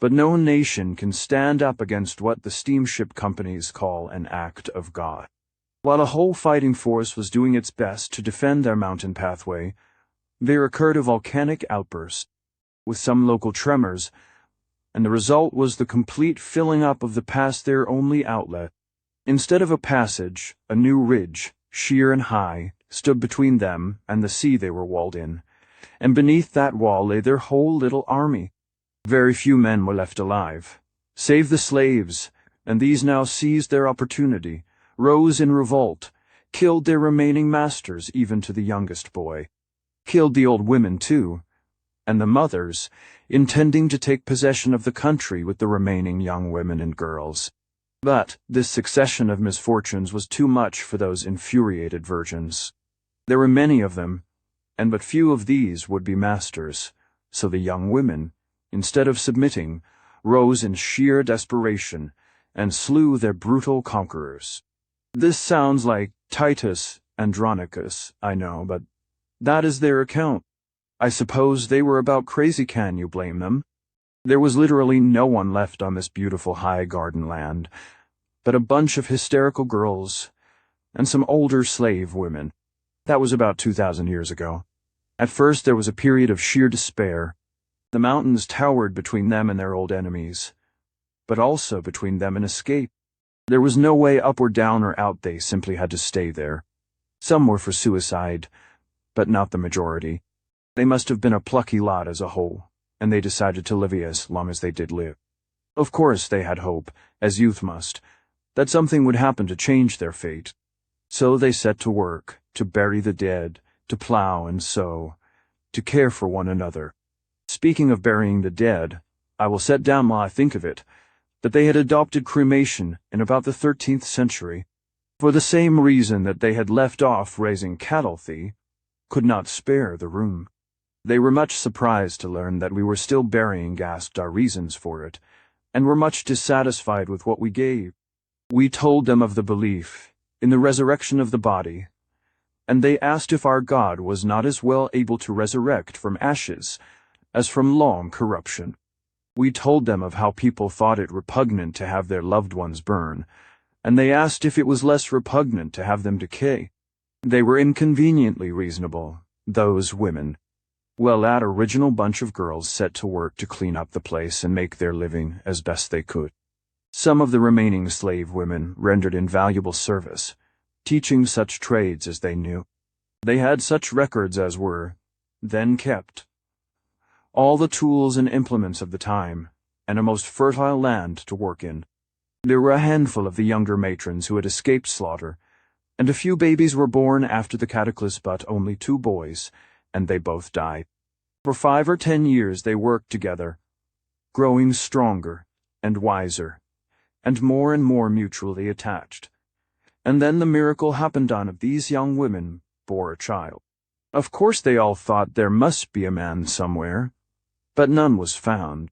But no nation can stand up against what the steamship companies call an act of God. While a whole fighting force was doing its best to defend their mountain pathway, there occurred a volcanic outburst, with some local tremors, and the result was the complete filling up of the pass, their only outlet. Instead of a passage, a new ridge, sheer and high, stood between them and the sea they were walled in, and beneath that wall lay their whole little army. Very few men were left alive, save the slaves, and these now seized their opportunity, rose in revolt, killed their remaining masters, even to the youngest boy, killed the old women too, and the mothers, intending to take possession of the country with the remaining young women and girls. But this succession of misfortunes was too much for those infuriated virgins. There were many of them, and but few of these would be masters, so the young women, instead of submitting, rose in sheer desperation and slew their brutal conquerors. This sounds like Titus Andronicus, I know, but that is their account. I suppose they were about crazy. Can you blame them? There was literally no one left on this beautiful high garden land, but a bunch of hysterical girls and some older slave women. That was about 2,000 years ago. At first there was a period of sheer despair. The mountains towered between them and their old enemies, but also between them and escape. There was no way up or down or out. They simply had to stay there. Some were for suicide, but not the majority. They must have been a plucky lot as a whole, and they decided to live as long as they did live. Of course they had hope, as youth must, that something would happen to change their fate. So they set to work, to bury the dead, to plow and sow, to care for one another. Speaking of burying the dead, I will set down while I think of it, that they had adopted cremation in about the 13th century, for the same reason that they had left off raising cattle. They could not spare the room. They were much surprised to learn that we were still burying, gasped our reasons for it, and were much dissatisfied with what we gave. We told them of the belief in the resurrection of the body, and they asked if our God was not as well able to resurrect from ashes as from long corruption. We told them of how people thought it repugnant to have their loved ones burn, and they asked if it was less repugnant to have them decay. They were inconveniently reasonable, those women. Well, that original bunch of girls set to work to clean up the place and make their living as best they could. Some of the remaining slave women rendered invaluable service, teaching such trades as they knew. They had such records as were then kept, all the tools and implements of the time, and a most fertile land to work in. There were a handful of the younger matrons who had escaped slaughter, and a few babies were born after the cataclysm, but only 2 boys, and they both died. For 5 or 10 years they worked together, growing stronger and wiser, and more mutually attached. And then the miracle happened. One of these young women bore a child. Of course they all thought there must be a man somewhere, but none was found.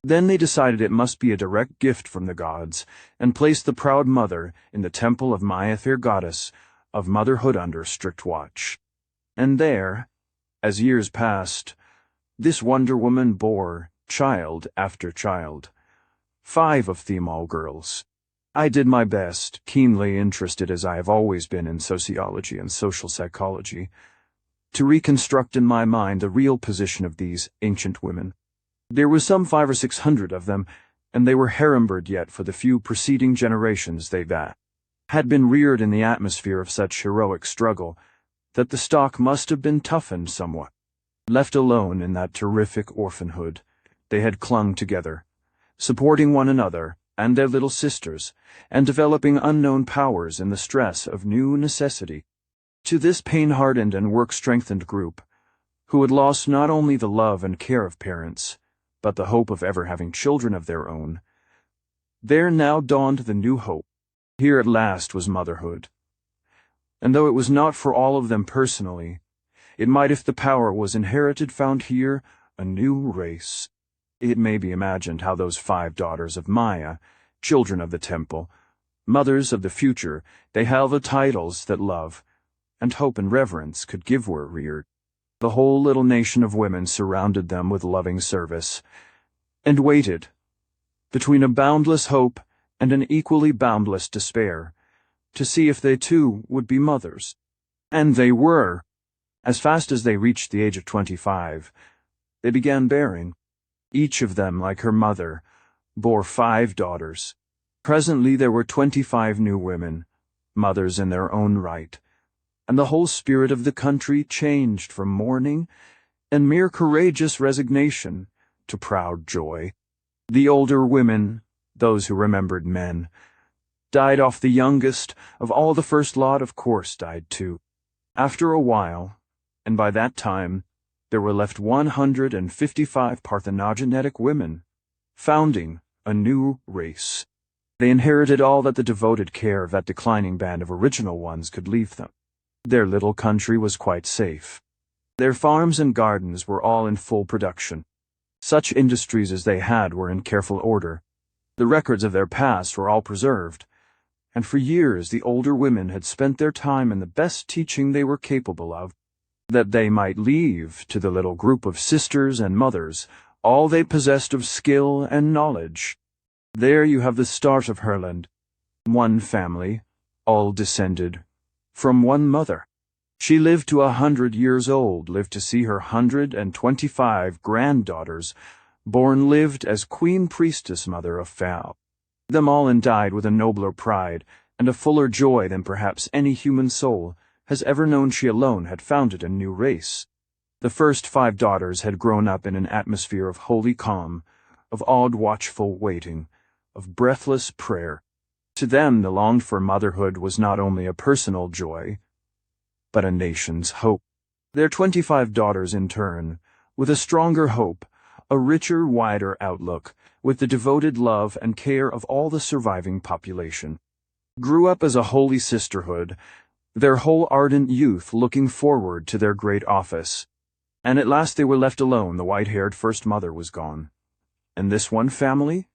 Then they decided it must be a direct gift from the gods, and placed the proud mother in the temple of Maya, fair goddess of motherhood, under strict watch. And there, as years passed, this Wonder Woman bore child after child. 5 of them all girls. I did my best, keenly interested as I have always been in sociology and social psychology, to reconstruct in my mind the real position of these ancient women. There were some 500 or 600 of them, and they were harem-bird yet for the few preceding generations they had been reared in the atmosphere of such heroic struggle that the stock must have been toughened somewhat. Left alone in that terrific orphanhood, they had clung together, supporting one another and their little sisters, and developing unknown powers in the stress of new necessity. To this pain-hardened and work-strengthened group, who had lost not only the love and care of parents, but the hope of ever having children of their own, there now dawned the new hope. Here at last was motherhood. And though it was not for all of them personally, it might, if the power was inherited, found here a new race. It may be imagined how those 5 daughters of Maya, children of the temple, mothers of the future, they held the titles that love, and hope and reverence could give were reared. The whole little nation of women surrounded them with loving service, and waited, between a boundless hope and an equally boundless despair, to see if they too would be mothers. And they were. As fast as they reached the age of 25, they began bearing. Each of them, like her mother, bore 5 daughters. Presently there were 25 new women, mothers in their own right, and the whole spirit of the country changed from mourning and mere courageous resignation to proud joy. The older women, those who remembered men, died off. The youngest of all the first lot, of course, died too. After a while, and by that time, there were left 155 parthenogenetic women, founding a new race. They inherited all that the devoted care of that declining band of original ones could leave them. Their little country was quite safe. Their farms and gardens were all in full production. Such industries as they had were in careful order. The records of their past were all preserved, and for years the older women had spent their time in the best teaching they were capable of, that they might leave to the little group of sisters and mothers all they possessed of skill and knowledge. There you have the start of Herland. One family, all descended from one mother. She lived to 100 years old, lived to see her 125 granddaughters born, lived as Queen Priestess Mother of Fal. Them all endowed with a nobler pride and a fuller joy than perhaps any human soul has ever known. She alone had founded a new race. The first 5 daughters had grown up in an atmosphere of holy calm, of awed watchful waiting, of breathless prayer. To them the longed-for motherhood was not only a personal joy, but a nation's hope. Their 25 daughters in turn, with a stronger hope, a richer, wider outlook, with the devoted love and care of all the surviving population, grew up as a holy sisterhood, their whole ardent youth looking forward to their great office. And at last they were left alone. The white-haired first mother was gone. And this one family?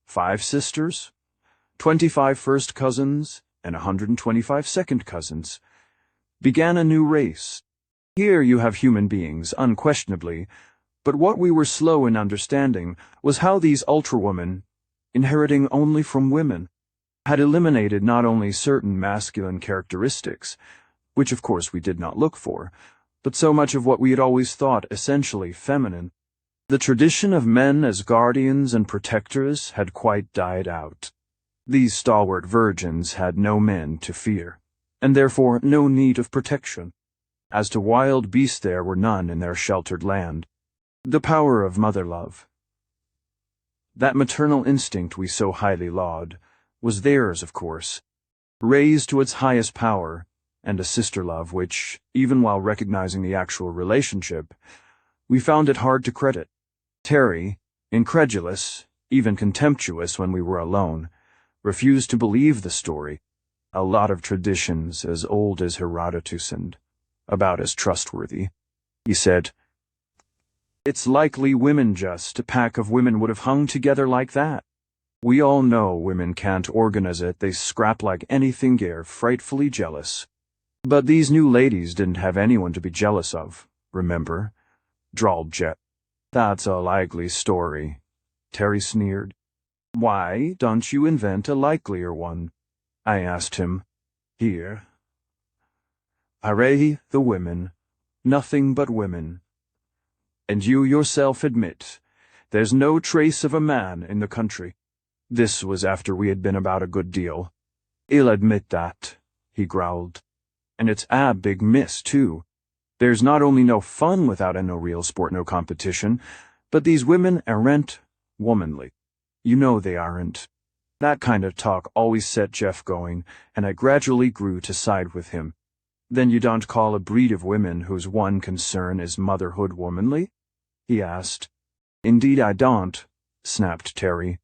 5 sisters, 25 first cousins, and 125 second cousins, began a new race. Here you have human beings, unquestionably, but what we were slow in understanding was how these ultra-women, inheriting only from women, had eliminated not only certain masculine characteristics, which of course we did not look for, but so much of what we had always thought essentially feminine. The tradition of men as guardians and protectors had quite died out. These stalwart virgins had no men to fear, and therefore no need of protection. As to wild beasts, there were none in their sheltered land. The power of mother love, that maternal instinct we so highly laud, was theirs, of course, raised to its highest power, and a sister love which, even while recognizing the actual relationship, we found it hard to credit. Terry, incredulous, even contemptuous when we were alone, refused to believe the story. A lot of traditions as old as Herodotus and about as trustworthy, he said. It's likely women just, a pack of women would have hung together like that. We all know women can't organize it, they scrap like anything they're frightfully jealous. But these new ladies didn't have anyone to be jealous of, remember? Drawled Jet. That's a likely story, Terry sneered. Why don't you invent a likelier one? I asked him. Here. Array the women, nothing but women. And you yourself admit, there's no trace of a man in the country. This was after we had been about a good deal. I'll admit that, he growled. And it's a big miss, too. There's not only no fun without no real sport, no competition, but these women aren't womanly. You know they aren't. That kind of talk always set Jeff going, and I gradually grew to side with him. Then you don't call a breed of women whose one concern is motherhood womanly? He asked. Indeed I don't, snapped Terry.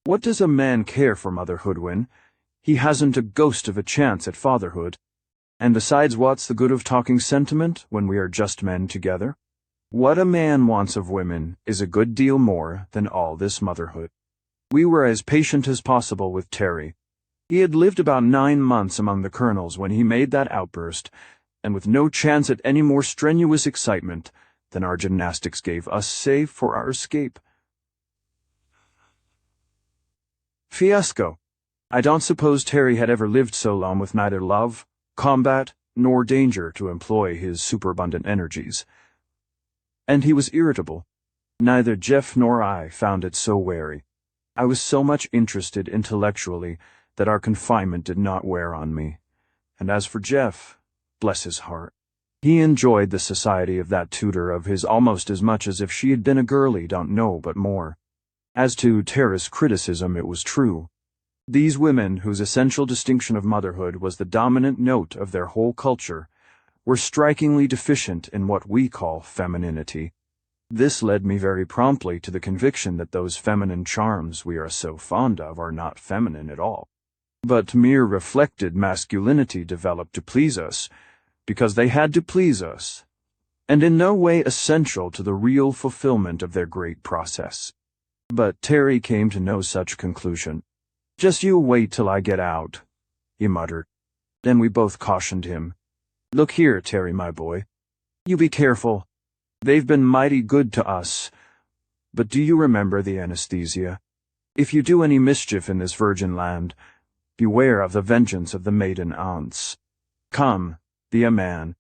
What does a man care for motherhood when he hasn't a ghost of a chance at fatherhood? And besides, what's the good of talking sentiment when we are just men together? What a man wants of women is a good deal more than all this motherhood. We were as patient as possible with Terry. He had lived about 9 months among the colonels when he made that outburst, and with no chance at any more strenuous excitement than our gymnastics gave us save for our escape. Fiasco. I don't suppose Terry had ever lived so long with neither love, combat, nor danger to employ his superabundant energies. And he was irritable. Neither Jeff nor I found it so wary. I was so much interested intellectually that our confinement did not wear on me. And as for Jeff, bless his heart, he enjoyed the society of that tutor of his almost as much as if she had been a girlie, don't know but more. As to Terra's criticism, it was true. These women, whose essential distinction of motherhood was the dominant note of their whole culture, were strikingly deficient in what we call femininity. This led me very promptly to the conviction that those feminine charms we are so fond of are not feminine at all, but mere reflected masculinity developed to please us, because they had to please us, and in no way essential to the real fulfillment of their great process. But Terry came to no such conclusion. Just you wait till I get out, he muttered. Then we both cautioned him. Look here, Terry, my boy. You be careful. They've been mighty good to us. But do you remember the anesthesia? If you do any mischief in this virgin land, beware of the vengeance of the maiden aunts. Come, be a man.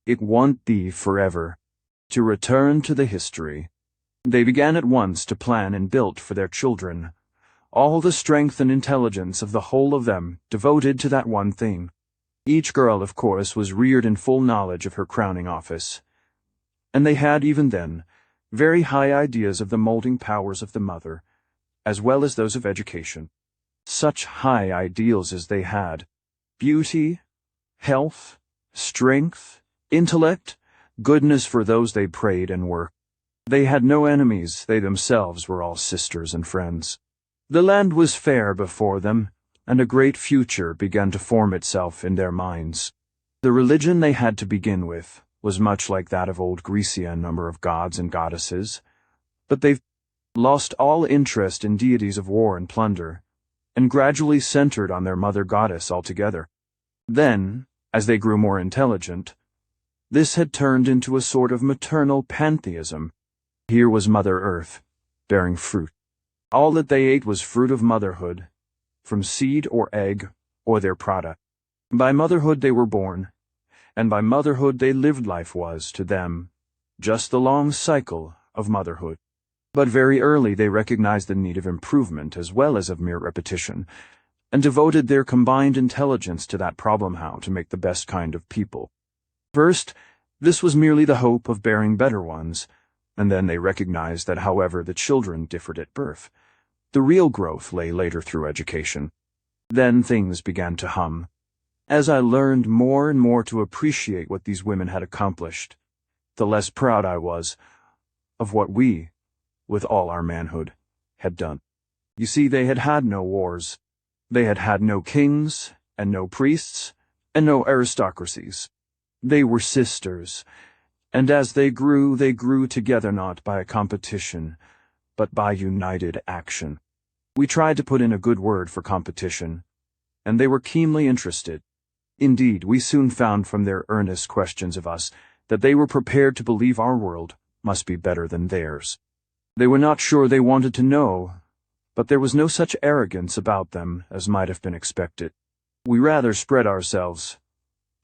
It won't be forever. To return to the history. They began at once to plan and build for their children. All the strength and intelligence of the whole of them devoted to that one thing. Each girl, of course, was reared in full knowledge of her crowning office. And they had, even then, very high ideas of the molding powers of the mother, as well as those of education. Such high ideals as they had: beauty, health, strength, intellect, goodness for those they prayed and worked. They had no enemies, they themselves were all sisters and friends. The land was fair before them, and a great future began to form itself in their minds. The religion they had to begin with was much like that of old Grecia in number of gods and goddesses, but they've lost all interest in deities of war and plunder, and gradually centered on their mother goddess altogether. Then, as they grew more intelligent, this had turned into a sort of maternal pantheism. Here was Mother Earth, bearing fruit. All that they ate was fruit of motherhood, from seed or egg or their product. By motherhood they were born, and by motherhood they lived. Life was, to them, just the long cycle of motherhood. But very early they recognized the need of improvement as well as of mere repetition, and devoted their combined intelligence to that problem: how to make the best kind of people. First, this was merely the hope of bearing better ones, and then they recognized that however the children differed at birth, the real growth lay later through education. Then things began to hum. As I learned more and more to appreciate what these women had accomplished, the less proud I was of what we, with all our manhood, had done. You see, they had had no wars. They had had no kings, and no priests, and no aristocracies. They were sisters, And as they grew together not by a competition, but by united action. We tried to put in a good word for competition, and they were keenly interested. Indeed, we soon found from their earnest questions of us that they were prepared to believe our world must be better than theirs. They were not sure they wanted to know, but there was no such arrogance about them as might have been expected. We rather spread ourselves,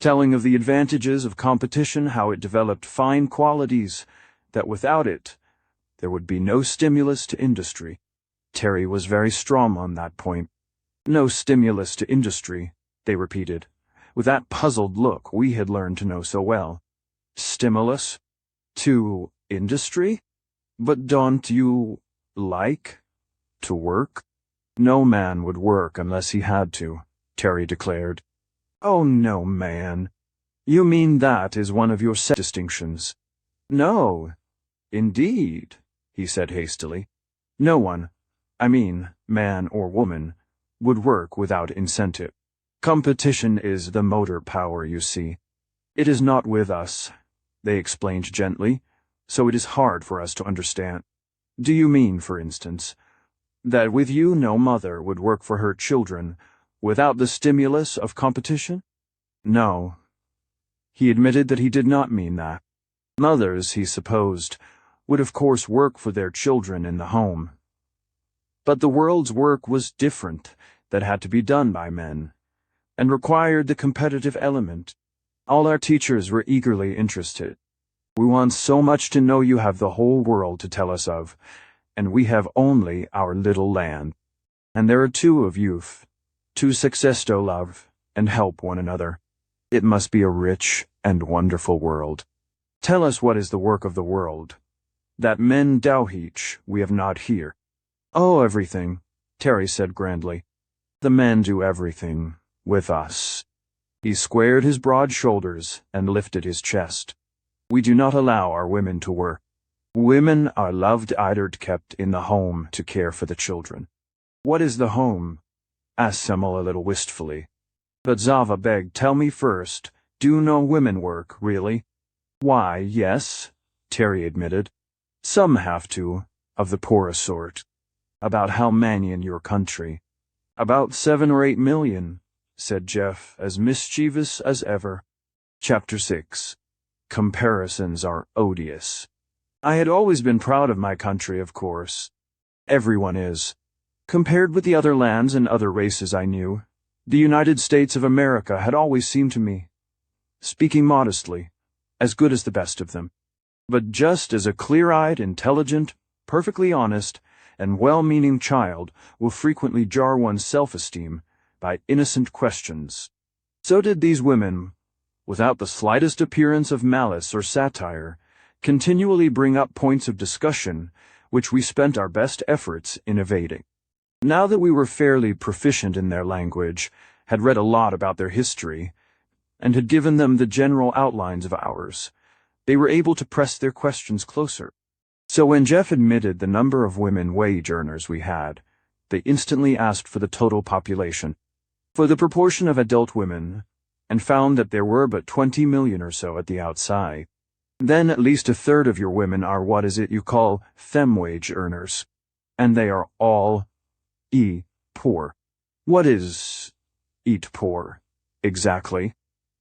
telling of the advantages of competition, how it developed fine qualities, that without it, there would be no stimulus to industry. Terry was very strong on that point. No stimulus to industry, they repeated, with that puzzled look we had learned to know so well. Stimulus? To industry? But don't you like to work? No man would work unless he had to, Terry declared. Oh, no, man. You mean that is one of your set distinctions? No, indeed, he said hastily. No one, I mean, man or woman, would work without incentive. Competition is the motor power, you see. It is not with us, they explained gently, so it is hard for us to understand. Do you mean, for instance, that with you no mother would work for her children without the stimulus of competition? No. He admitted that he did not mean that. Mothers, he supposed, would of course work for their children in the home. But the world's work was different, that had to be done by men, and required the competitive element. All our teachers were eagerly interested. We want so much to know you have the whole world to tell us of, and we have only our little land. And there are two of youth, to success to love, and help one another. It must be a rich and wonderful world. Tell us what is the work of the world, that men do each we have not here. Oh, everything, Terry said grandly. The men do everything, with us. He squared his broad shoulders and lifted his chest. We do not allow our women to work. Women are loved either kept in the home to care for the children. What is the home? Asked Semmel a little wistfully. But Zava begged, tell me first, do no women work, really? Why, yes, Terry admitted. Some have to, of the poorest sort. About how many in your country? About 7 or 8 million, said Jeff, as mischievous as ever. Chapter 6. Comparisons are odious. I had always been proud of my country, of course. Everyone is. Compared with the other lands and other races I knew, the United States of America had always seemed to me, speaking modestly, as good as the best of them. But just as a clear-eyed, intelligent, perfectly honest, and well-meaning child will frequently jar one's self-esteem by innocent questions, so did these women, without the slightest appearance of malice or satire, continually bring up points of discussion which we spent our best efforts in evading. Now that we were fairly proficient in their language, had read a lot about their history, and had given them the general outlines of ours, they were able to press their questions closer. So when Jeff admitted the number of women wage earners we had, they instantly asked for the total population, for the proportion of adult women, and found that there were but 20 million or so at the outside. Then at least a third of your women are what is it you call femme-wage earners, and they are all poor. What is eat poor, exactly?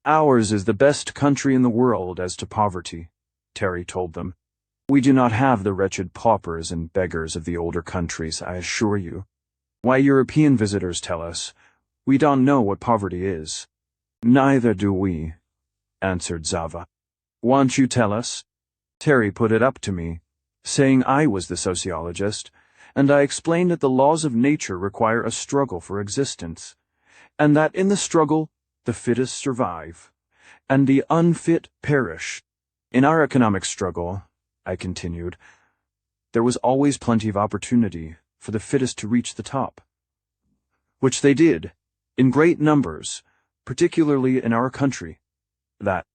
Ours is the best country in the world as to poverty, Terry told them. We do not have the wretched paupers and beggars of the older countries, I assure you. Why, European visitors tell us, we don't know what poverty is. Neither do we, answered Zava. Won't you tell us? Terry put it up to me, saying I was the sociologist, and I explained that the laws of nature require a struggle for existence, and that in the struggle the fittest survive, and the unfit perish. In our economic struggle, I continued, there was always plenty of opportunity for the fittest to reach the top, which they did, in great numbers, particularly in our country, that,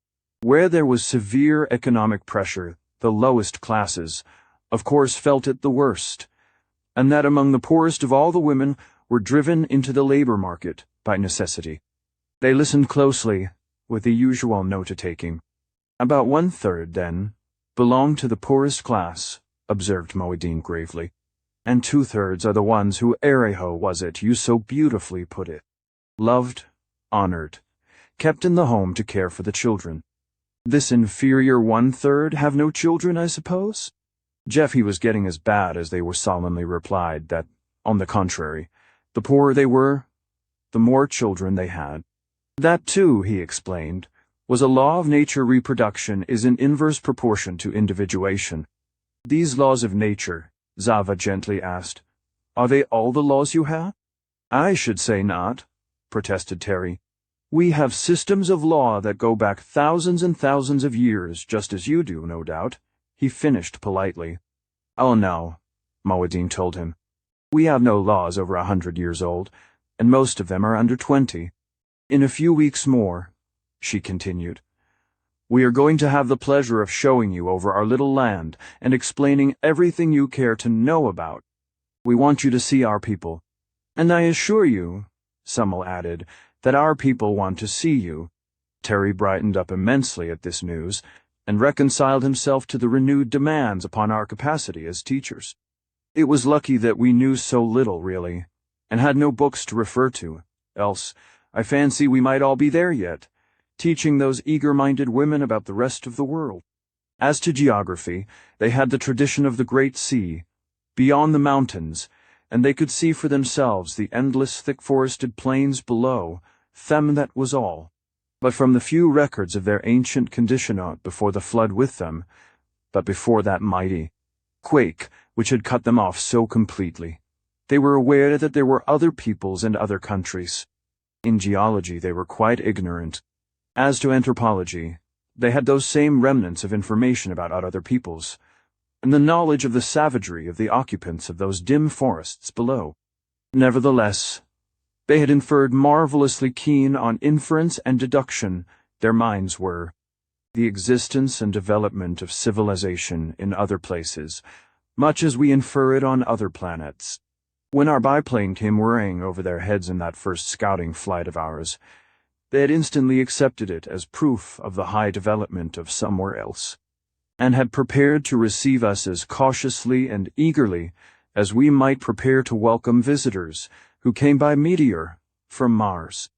where there was severe economic pressure, the lowest classes, of course, felt it the worst, and that among the poorest of all the women were driven into the labor market by necessity. They listened closely, with the usual note-taking. About 1/3, then, belong to the poorest class, observed Moeddin gravely. And 2/3 are the ones who Ereho was it you so beautifully put it. Loved, honored, kept in the home to care for the children. This inferior 1/3 have no children, I suppose? Jeffy was getting as bad as they were solemnly replied that, on the contrary, the poorer they were, the more children they had. That too, he explained, was a law of nature. Reproduction is in inverse proportion to individuation. These laws of nature, Zava gently asked, are they all the laws you have? I should say not, protested Terry. We have systems of law that go back thousands and thousands of years, just as you do, no doubt, he finished politely. Oh no, Moeddin told him. We have no laws over 100 years old, and most of them are under 20. In a few weeks more, she continued, we are going to have the pleasure of showing you over our little land and explaining everything you care to know about. We want you to see our people. And I assure you, Summel added, that our people want to see you. Terry brightened up immensely at this news and reconciled himself to the renewed demands upon our capacity as teachers. It was lucky that we knew so little, really, and had no books to refer to, else I fancy we might all be there yet, teaching those eager-minded women about the rest of the world. As to geography, they had the tradition of the Great Sea, beyond the mountains, and they could see for themselves the endless thick-forested plains below. That was all. But from the few records of their ancient condition before the flood with them, but before that mighty quake which had cut them off so completely, they were aware that there were other peoples and other countries. In geology they were quite ignorant. As to anthropology, they had those same remnants of information about other peoples, and the knowledge of the savagery of the occupants of those dim forests below. Nevertheless, they had inferred marvelously keen on inference and deduction. Their minds were the existence and development of civilization in other places, much as we infer it on other planets. When our biplane came whirring over their heads in that first scouting flight of ours, they had instantly accepted it as proof of the high development of somewhere else, and had prepared to receive us as cautiously and eagerly as we might prepare to welcome visitors who came by meteor from Mars.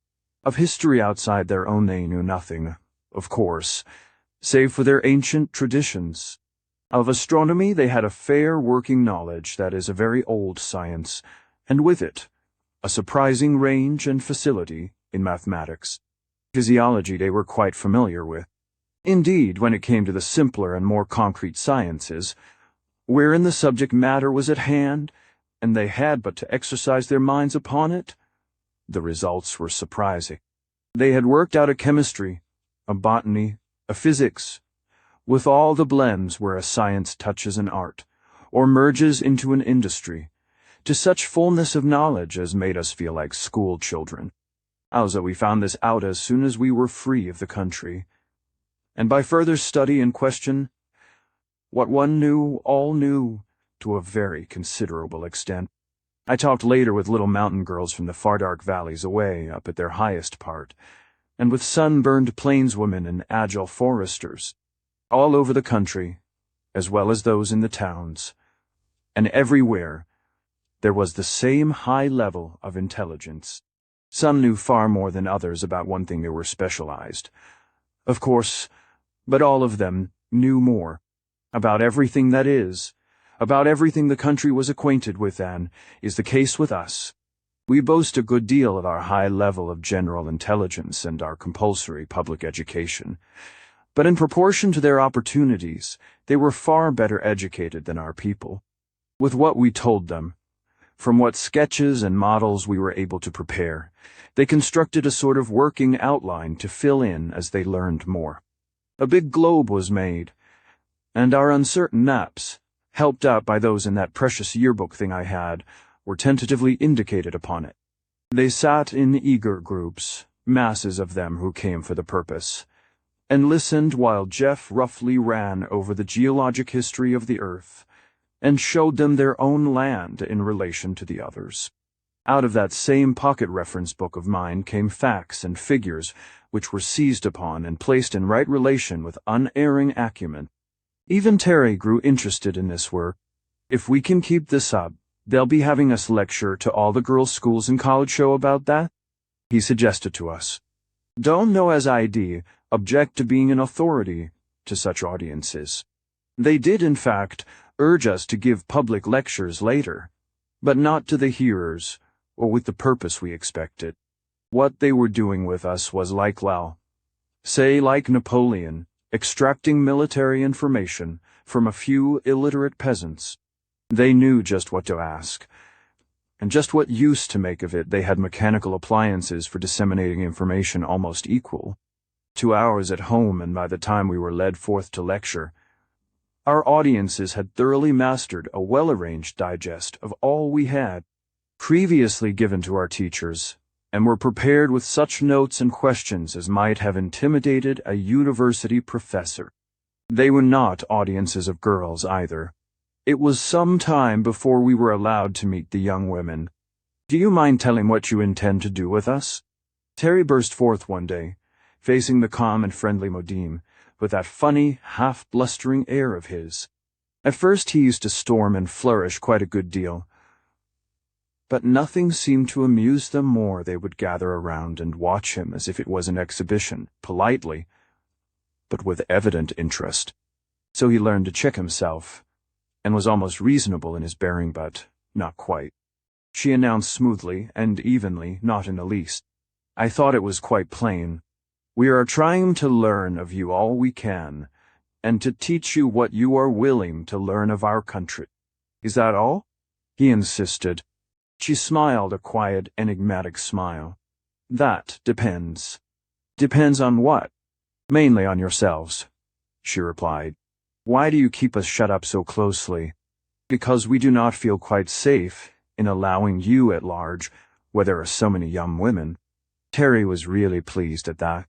Of history outside their own they knew nothing, of course, save for their ancient traditions. Of astronomy they had a fair working knowledge that is a very old science, and with it, a surprising range and facility in mathematics. Physiology they were quite familiar with. Indeed, when it came to the simpler and more concrete sciences, wherein the subject matter was at hand, and they had but to exercise their minds upon it, the results were surprising. They had worked out a chemistry, a botany, a physics, with all the blends where a science touches an art, or merges into an industry, to such fullness of knowledge as made us feel like school children. Also, we found this out as soon as we were free of the country, and by further study and question, what one knew, all knew, to a very considerable extent. I talked later with little mountain girls from the far dark valleys away up at their highest part, and with sunburned plainswomen and agile foresters, all over the country, as well as those in the towns, and everywhere there was the same high level of intelligence. Some knew far more than others about one thing. They were specialized, of course, but all of them knew more, about everything that is, about everything the country was acquainted with, and is the case with us. We boast a good deal of our high level of general intelligence and our compulsory public education, but in proportion to their opportunities, they were far better educated than our people. With what we told them, from what sketches and models we were able to prepare, they constructed a sort of working outline to fill in as they learned more. A big globe was made, and our uncertain maps, helped out by those in that precious yearbook thing I had, were tentatively indicated upon it. They sat in eager groups, masses of them who came for the purpose, and listened while Jeff roughly ran over the geologic history of the earth, and showed them their own land in relation to the others. Out of that same pocket reference book of mine came facts and figures which were seized upon and placed in right relation with unerring acumen. Even Terry grew interested in this work. If we can keep this up, they'll be having us lecture to all the girls' schools and college show about that, he suggested to us. Don't know as I'd object to being an authority to such audiences. They did, in fact, urge us to give public lectures later, but not to the hearers, or with the purpose we expected. What they were doing with us was like Napoleon, extracting military information from a few illiterate peasants. They knew just what to ask, and just what use to make of it. They had mechanical appliances for disseminating information almost equal. 2 hours at home, and by the time we were led forth to lecture, our audiences had thoroughly mastered a well-arranged digest of all we had previously given to our teachers, and were prepared with such notes and questions as might have intimidated a university professor. They were not audiences of girls either. It was some time before we were allowed to meet the young women. Do you mind telling what you intend to do with us? Terry burst forth one day, facing the calm and friendly Modine, with that funny, half-blustering air of his. At first he used to storm and flourish quite a good deal, but nothing seemed to amuse them more. They would gather around and watch him as if it was an exhibition, politely, but with evident interest. So he learned to check himself, and was almost reasonable in his bearing, but not quite. She announced smoothly and evenly, not in the least. I thought it was quite plain. We are trying to learn of you all we can, and to teach you what you are willing to learn of our country. Is that all? He insisted. She smiled a quiet, enigmatic smile. That depends. Depends on what? Mainly on yourselves, she replied. Why do you keep us shut up so closely? Because we do not feel quite safe in allowing you at large, where there are so many young women. Terry was really pleased at that.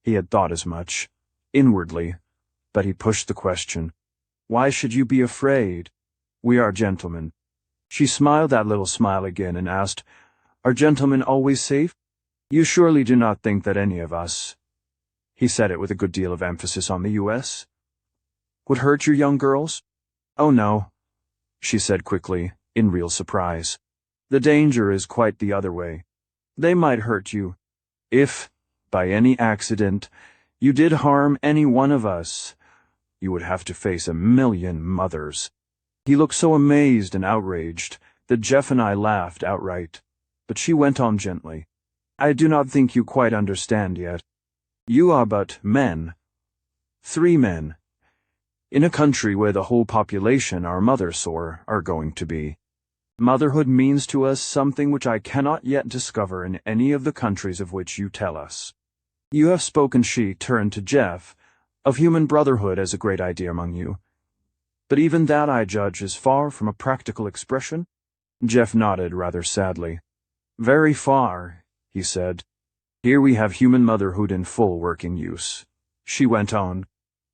He had thought as much, inwardly, but he pushed the question. Why should you be afraid? We are gentlemen. She smiled that little smile again and asked, Are gentlemen always safe? You surely do not think that any of us, he said it with a good deal of emphasis on the U.S., would hurt your young girls? Oh no, she said quickly, in real surprise. The danger is quite the other way. They might hurt you. If, by any accident, you did harm any one of us, you would have to face 1,000,000 mothers. He looked so amazed and outraged that Jeff and I laughed outright, but she went on gently. I do not think you quite understand yet. You are but men. 3 men. In a country where the whole population, our mother-sore, are going to be. Motherhood means to us something which I cannot yet discover in any of the countries of which you tell us. You have spoken, she turned to Jeff, of human brotherhood as a great idea among you. But even that, I judge, is far from a practical expression? Jeff nodded rather sadly. Very far, he said. Here we have human motherhood in full working use. She went on.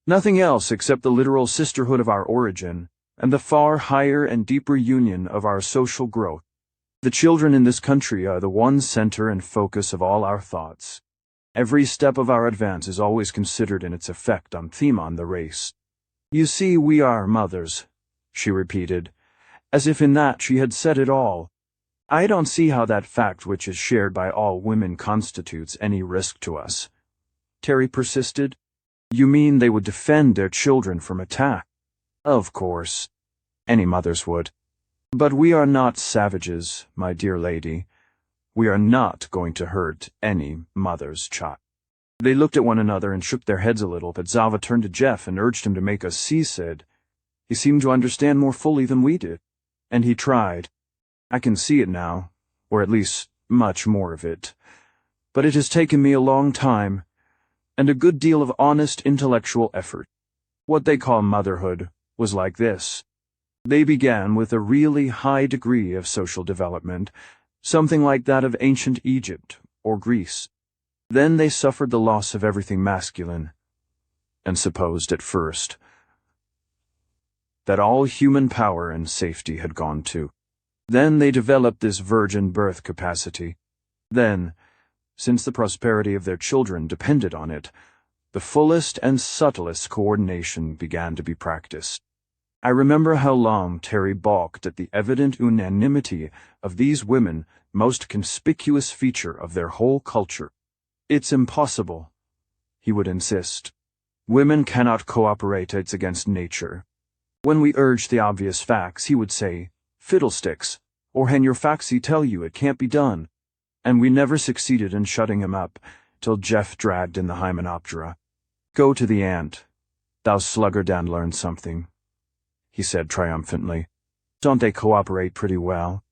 Nothing else except the literal sisterhood of our origin, and the far higher and deeper union of our social growth. The children in this country are the one center and focus of all our thoughts. Every step of our advance is always considered in its effect on the race. You see, we are mothers, she repeated, as if in that she had said it all. I don't see how that fact, which is shared by all women, constitutes any risk to us. Terry persisted. You mean they would defend their children from attack? Of course. Any mothers would. But we are not savages, my dear lady. We are not going to hurt any mother's child. They looked at one another and shook their heads a little, but Zava turned to Jeff and urged him to make us see said. He seemed to understand more fully than we did, and he tried. I can see it now, or at least much more of it. But it has taken me a long time, and a good deal of honest intellectual effort. What they call motherhood was like this. They began with a really high degree of social development, something like that of ancient Egypt or Greece. Then they suffered the loss of everything masculine, and supposed at first that all human power and safety had gone too. Then they developed this virgin birth capacity. Then, since the prosperity of their children depended on it, the fullest and subtlest coordination began to be practiced. I remember how long Terry balked at the evident unanimity of these women, most conspicuous feature of their whole culture. "It's impossible," he would insist. "Women cannot cooperate, it's against nature." When we urged the obvious facts, he would say, "Fiddlesticks, or hang your faxi tell you it can't be done." And we never succeeded in shutting him up, till Jeff dragged in the Hymenoptera. "Go to the ant, thou sluggard, and learn something," he said triumphantly. "Don't they cooperate pretty well?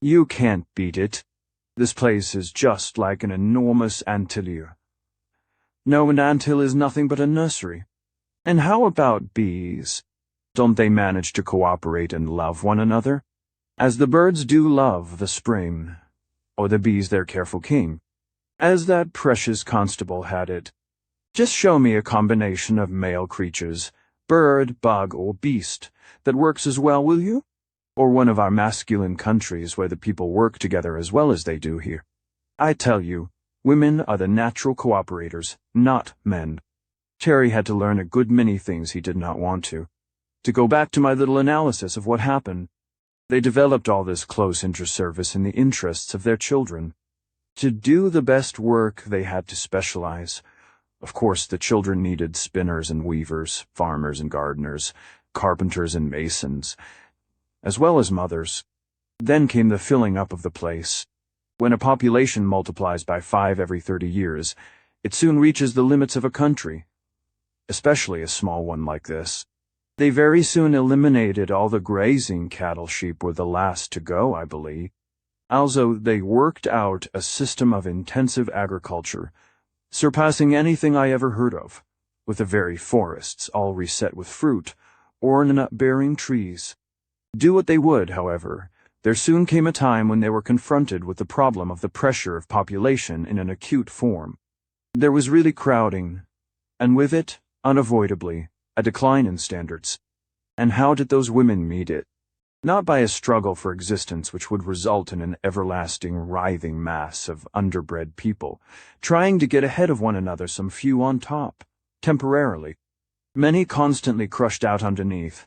You can't beat it. This place is just like an enormous anthill. No, an anthill is nothing but a nursery. And how about bees? Don't they manage to cooperate and love one another, as the birds do love the spring, or the bees their careful king, as that precious constable had it? Just show me a combination of male creatures, bird, bug, or beast, that works as well, will you? Or one of our masculine countries where the people work together as well as they do here. I tell you, women are the natural cooperators, not men." Terry had to learn a good many things he did not want to. To go back to my little analysis of what happened, they developed all this close inter-service in the interests of their children. To do the best work, they had to specialize. Of course, the children needed spinners and weavers, farmers and gardeners, carpenters and masons, as well as mothers. Then came the filling up of the place. When a population multiplies by 5 every 30 years, it soon reaches the limits of a country, especially a small one like this. They very soon eliminated all the grazing cattle. Sheep were the last to go, I believe. Also, they worked out a system of intensive agriculture, surpassing anything I ever heard of, with the very forests all reset with fruit, or nut-bearing trees. Do what they would, however, there soon came a time when they were confronted with the problem of the pressure of population in an acute form. There was really crowding, and with it, unavoidably, a decline in standards. And how did those women meet it? Not by a struggle for existence which would result in an everlasting writhing mass of underbred people, trying to get ahead of one another, some few on top, temporarily, many constantly crushed out underneath,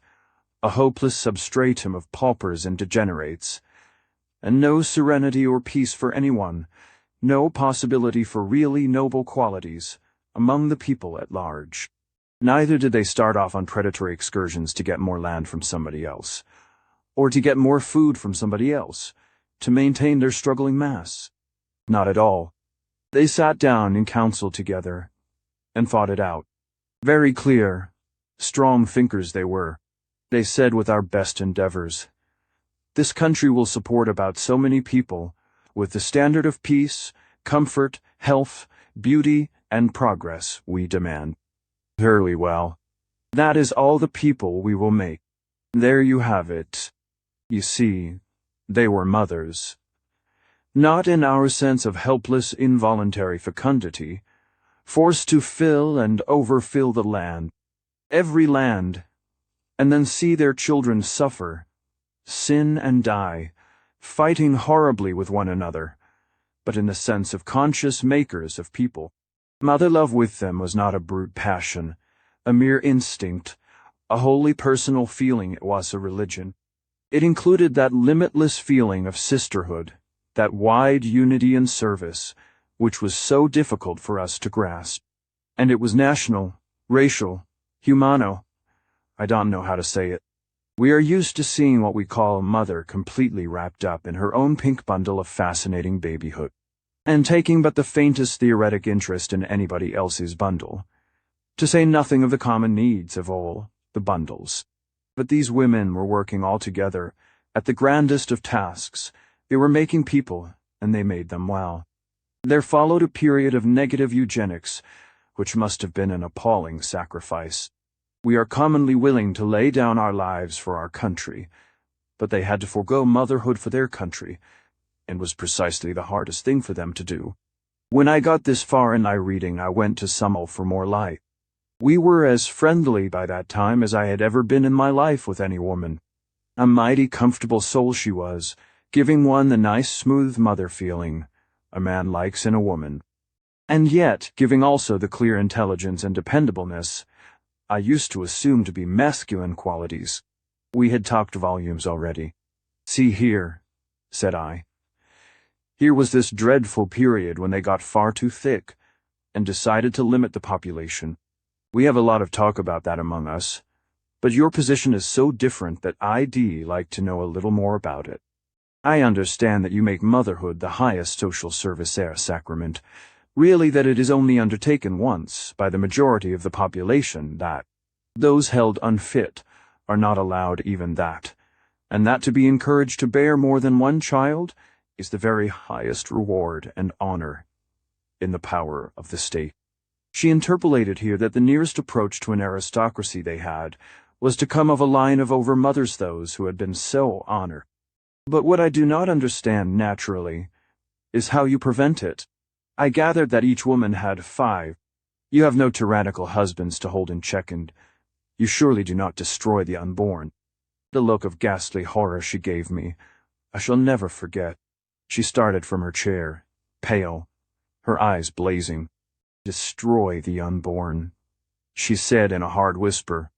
a hopeless substratum of paupers and degenerates, and no serenity or peace for anyone, no possibility for really noble qualities among the people at large. Neither did they start off on predatory excursions to get more land from somebody else, or to get more food from somebody else, to maintain their struggling mass. Not at all. They sat down in council together and fought it out. Very clear, strong thinkers they were. They said, with our best endeavors, this country will support about so many people, with the standard of peace, comfort, health, beauty, and progress we demand. Very well. That is all the people we will make. There you have it. You see, they were mothers. Not in our sense of helpless involuntary fecundity, forced to fill and overfill the land, every land, and then see their children suffer, sin and die, fighting horribly with one another, but in the sense of conscious makers of people. Mother love with them was not a brute passion, a mere instinct, a wholly personal feeling. It was a religion. It included that limitless feeling of sisterhood, that wide unity and service, which was so difficult for us to grasp. And it was national, racial, humano. I don't know how to say it. We are used to seeing what we call a mother completely wrapped up in her own pink bundle of fascinating babyhood, and taking but the faintest theoretic interest in anybody else's bundle, to say nothing of the common needs of all the bundles. But these women were working all together at the grandest of tasks. They were making people, and they made them well. There followed a period of negative eugenics, which must have been an appalling sacrifice. We are commonly willing to lay down our lives for our country, but they had to forego motherhood for their country, and was precisely the hardest thing for them to do. When I got this far in my reading, I went to Summel for more light. We were as friendly by that time as I had ever been in my life with any woman. A mighty comfortable soul she was, giving one the nice smooth mother feeling a man likes in a woman. and yet giving also the clear intelligence and dependableness I used to assume to be masculine qualities. We had talked volumes already. "See here," said I. "Here was this dreadful period when they got far too thick and decided to limit the population. We have a lot of talk about that among us, but your position is so different that I'd like to know a little more about it. I understand that you make motherhood the highest social service sacrament, really that it is only undertaken once by the majority of the population, that those held unfit are not allowed even that, and that to be encouraged to bear more than one child is the very highest reward and honor in the power of the state." She interpolated here that the nearest approach to an aristocracy they had was to come of a line of over-mothers, those who had been so honored. "But what I do not understand, naturally, is how you prevent it. I gathered that each woman had 5. You have no tyrannical husbands to hold in check, and you surely do not destroy the unborn." The look of ghastly horror she gave me, I shall never forget. She started from her chair, pale, her eyes blazing. "Destroy the unborn," she said in a hard whisper.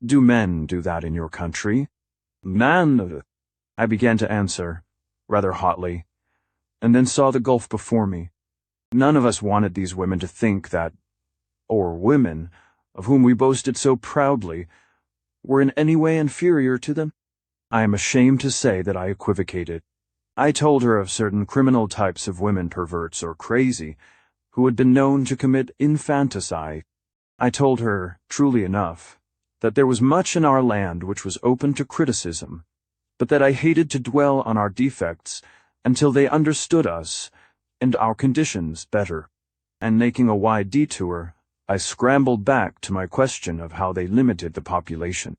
"Do men do that in your country?" "Man," I began to answer, rather hotly, and then saw the gulf before me. None of us wanted these women to think that, or women, of whom we boasted so proudly, were in any way inferior to them. I am ashamed to say that I equivocated. I told her of certain criminal types of women, perverts or crazy, who had been known to commit infanticide. I told her, truly enough, that there was much in our land which was open to criticism, but that I hated to dwell on our defects until they understood us and our conditions better. And making a wide detour, I scrambled back to my question of how they limited the population.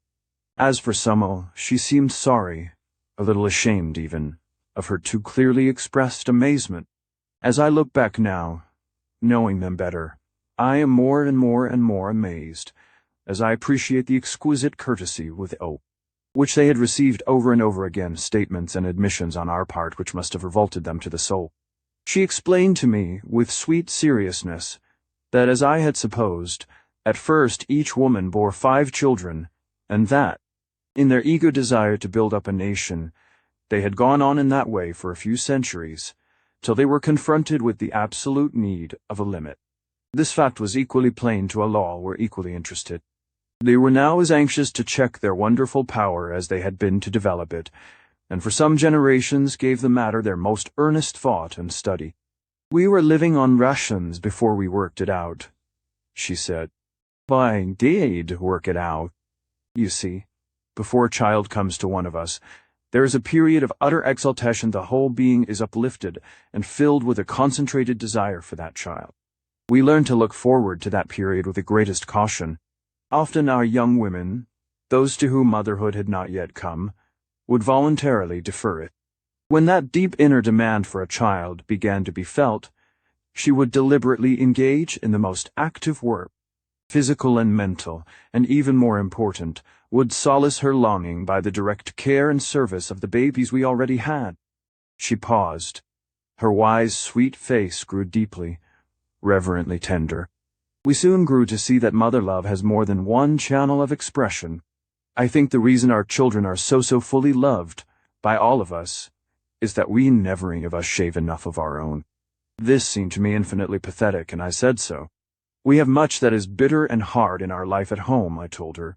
As for Summel, she seemed sorry, a little ashamed even, of her too clearly expressed amazement. As I look back now, knowing them better, I am more and more amazed, as I appreciate the exquisite courtesy with which they had received over and over again, statements and admissions on our part which must have revolted them to the soul. She explained to me, with sweet seriousness, that, as I had supposed, at first each woman bore 5 children, and that, in their eager desire to build up a nation, they had gone on in that way for a few centuries, till they were confronted with the absolute need of a limit. This fact was equally plain to all were equally interested. They were now as anxious to check their wonderful power as they had been to develop it, and for some generations gave the matter their most earnest thought and study. "We were living on rations before we worked it out," she said. "I did work it out. You see, before a child comes to one of us, there is a period of utter exaltation. The whole being is uplifted and filled with a concentrated desire for that child. We learn to look forward to that period with the greatest caution. Often our young women, those to whom motherhood had not yet come, would voluntarily defer it. When that deep inner demand for a child began to be felt, she would deliberately engage in the most active work, physical and mental, and even more important, would solace her longing by the direct care and service of the babies we already had." She paused. Her wise, sweet face grew deeply, reverently tender. We soon grew to see that mother love has more than one channel of expression. I think the reason our children are so fully loved, by all of us, is that we never any of us shave enough of our own. This seemed to me infinitely pathetic, and I said so. "We have much that is bitter and hard in our life at home," I told her,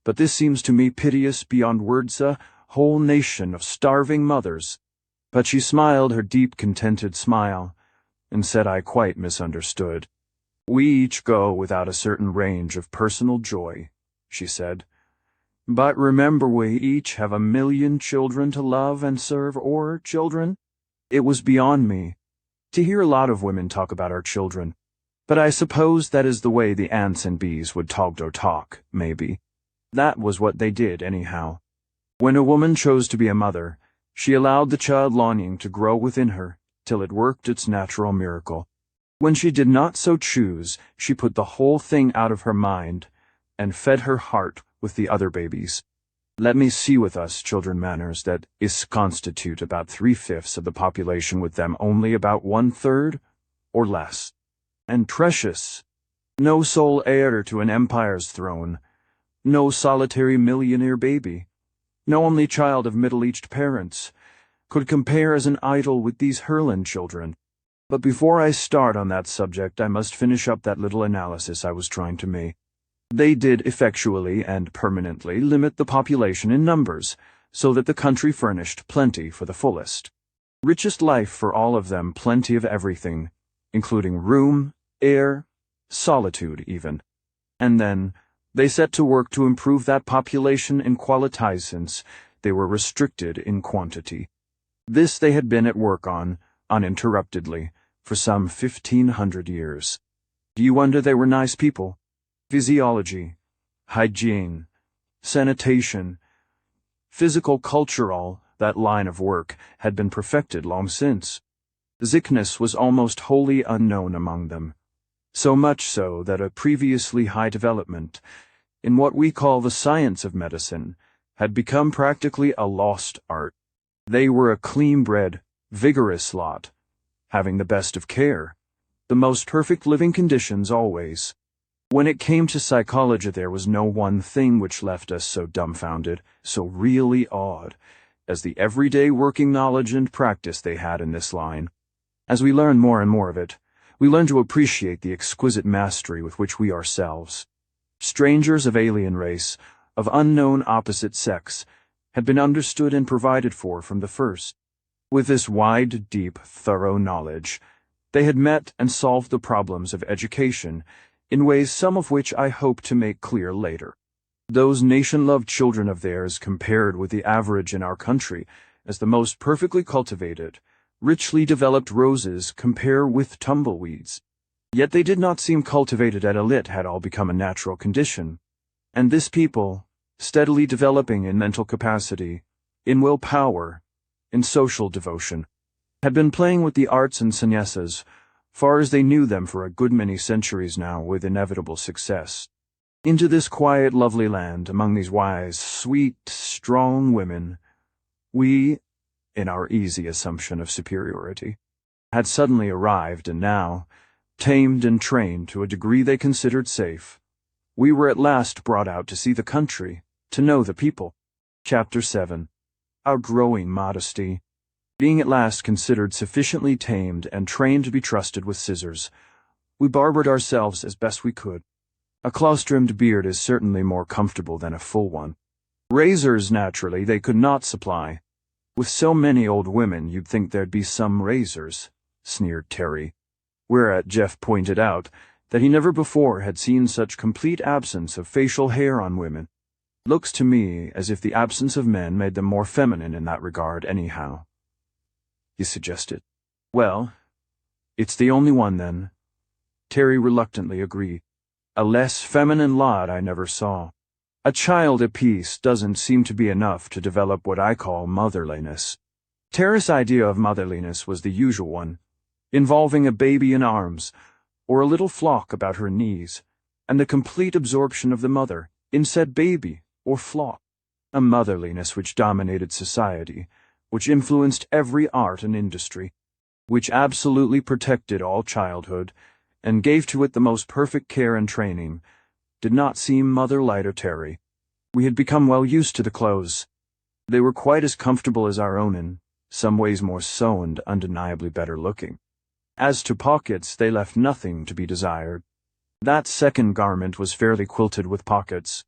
"but this seems to me piteous beyond words, a whole nation of starving mothers." But she smiled her deep, contented smile, and said I quite misunderstood. "We each go without a certain range of personal joy," she said. "But remember, we each have 1,000,000 children to love and serve, or children." It was beyond me to hear a lot of women talk about our children, but I suppose that is the way the ants and bees would talk, maybe. That was what they did, anyhow. When a woman chose to be a mother, she allowed the child longing to grow within her till it worked its natural miracle. When she did not so choose, she put the whole thing out of her mind and fed her heart with the other babies. Let me see with us children manners that is constitute about 3/5 of the population, with them only about 1/3 or less. and precious. No sole heir to an empire's throne. No solitary millionaire baby. No only child of middle-aged parents could compare as an idol with these Herland children. But before I start on that subject, I must finish up that little analysis I was trying to make. They did effectually and permanently limit the population in numbers, so that the country furnished plenty for the fullest. Richest life for all of them, plenty of everything, including room, air, solitude even. And then, they set to work to improve that population in quality since they were restricted in quantity. This they had been at work on, uninterruptedly, for some 1,500 years. Do you wonder they were nice people? Physiology, hygiene, sanitation, physical culture, all that line of work had been perfected long since. Sickness was almost wholly unknown among them, so much so that a previously high development in what we call the science of medicine had become practically a lost art. They were a clean-bred, vigorous lot, having the best of care, the most perfect living conditions always. When it came to psychology, there was no one thing which left us so dumbfounded, so really awed, as the everyday working knowledge and practice they had in this line. As we learn more and more of it, we learn to appreciate the exquisite mastery with which we ourselves, strangers of alien race, of unknown opposite sex, had been understood and provided for from the first. With this wide, deep, thorough knowledge, they had met and solved the problems of education in ways some of which I hope to make clear later. Those nation-loved children of theirs compared with the average in our country as the most perfectly cultivated, richly developed roses compare with tumbleweeds. Yet they did not seem cultivated at it had all become a natural condition. And this people, steadily developing in mental capacity, in willpower, in social devotion, had been playing with the arts and sannyasas, far as they knew them for a good many centuries now, with inevitable success. Into this quiet, lovely land, among these wise, sweet, strong women, we, in our easy assumption of superiority, had suddenly arrived, and now, tamed and trained to a degree they considered safe, we were at last brought out to see the country, to know the people. Chapter 7. Our growing modesty. Being at last considered sufficiently tamed and trained to be trusted with scissors, we barbered ourselves as best we could. A close-trimmed beard is certainly more comfortable than a full one. Razors, naturally, they could not supply. With so many old women, you'd think there'd be some razors, sneered Terry. Whereat Jeff pointed out that he never before had seen such complete absence of facial hair on women. Looks to me as if the absence of men made them more feminine in that regard anyhow, he suggested. Well, it's the only one then, Terry reluctantly agreed. A less feminine lot I never saw. A child apiece doesn't seem to be enough to develop what I call motherliness. Terry's idea of motherliness was the usual one, involving a baby in arms, or a little flock about her knees, and the complete absorption of the mother in said baby or flock. A motherliness which dominated society, which influenced every art and industry, which absolutely protected all childhood, and gave to it the most perfect care and training, did not seem mother-like to Terry. We had become well used to the clothes. They were quite as comfortable as our own, in some ways more so and undeniably better looking. As to pockets, they left nothing to be desired. That second garment was fairly quilted with pockets.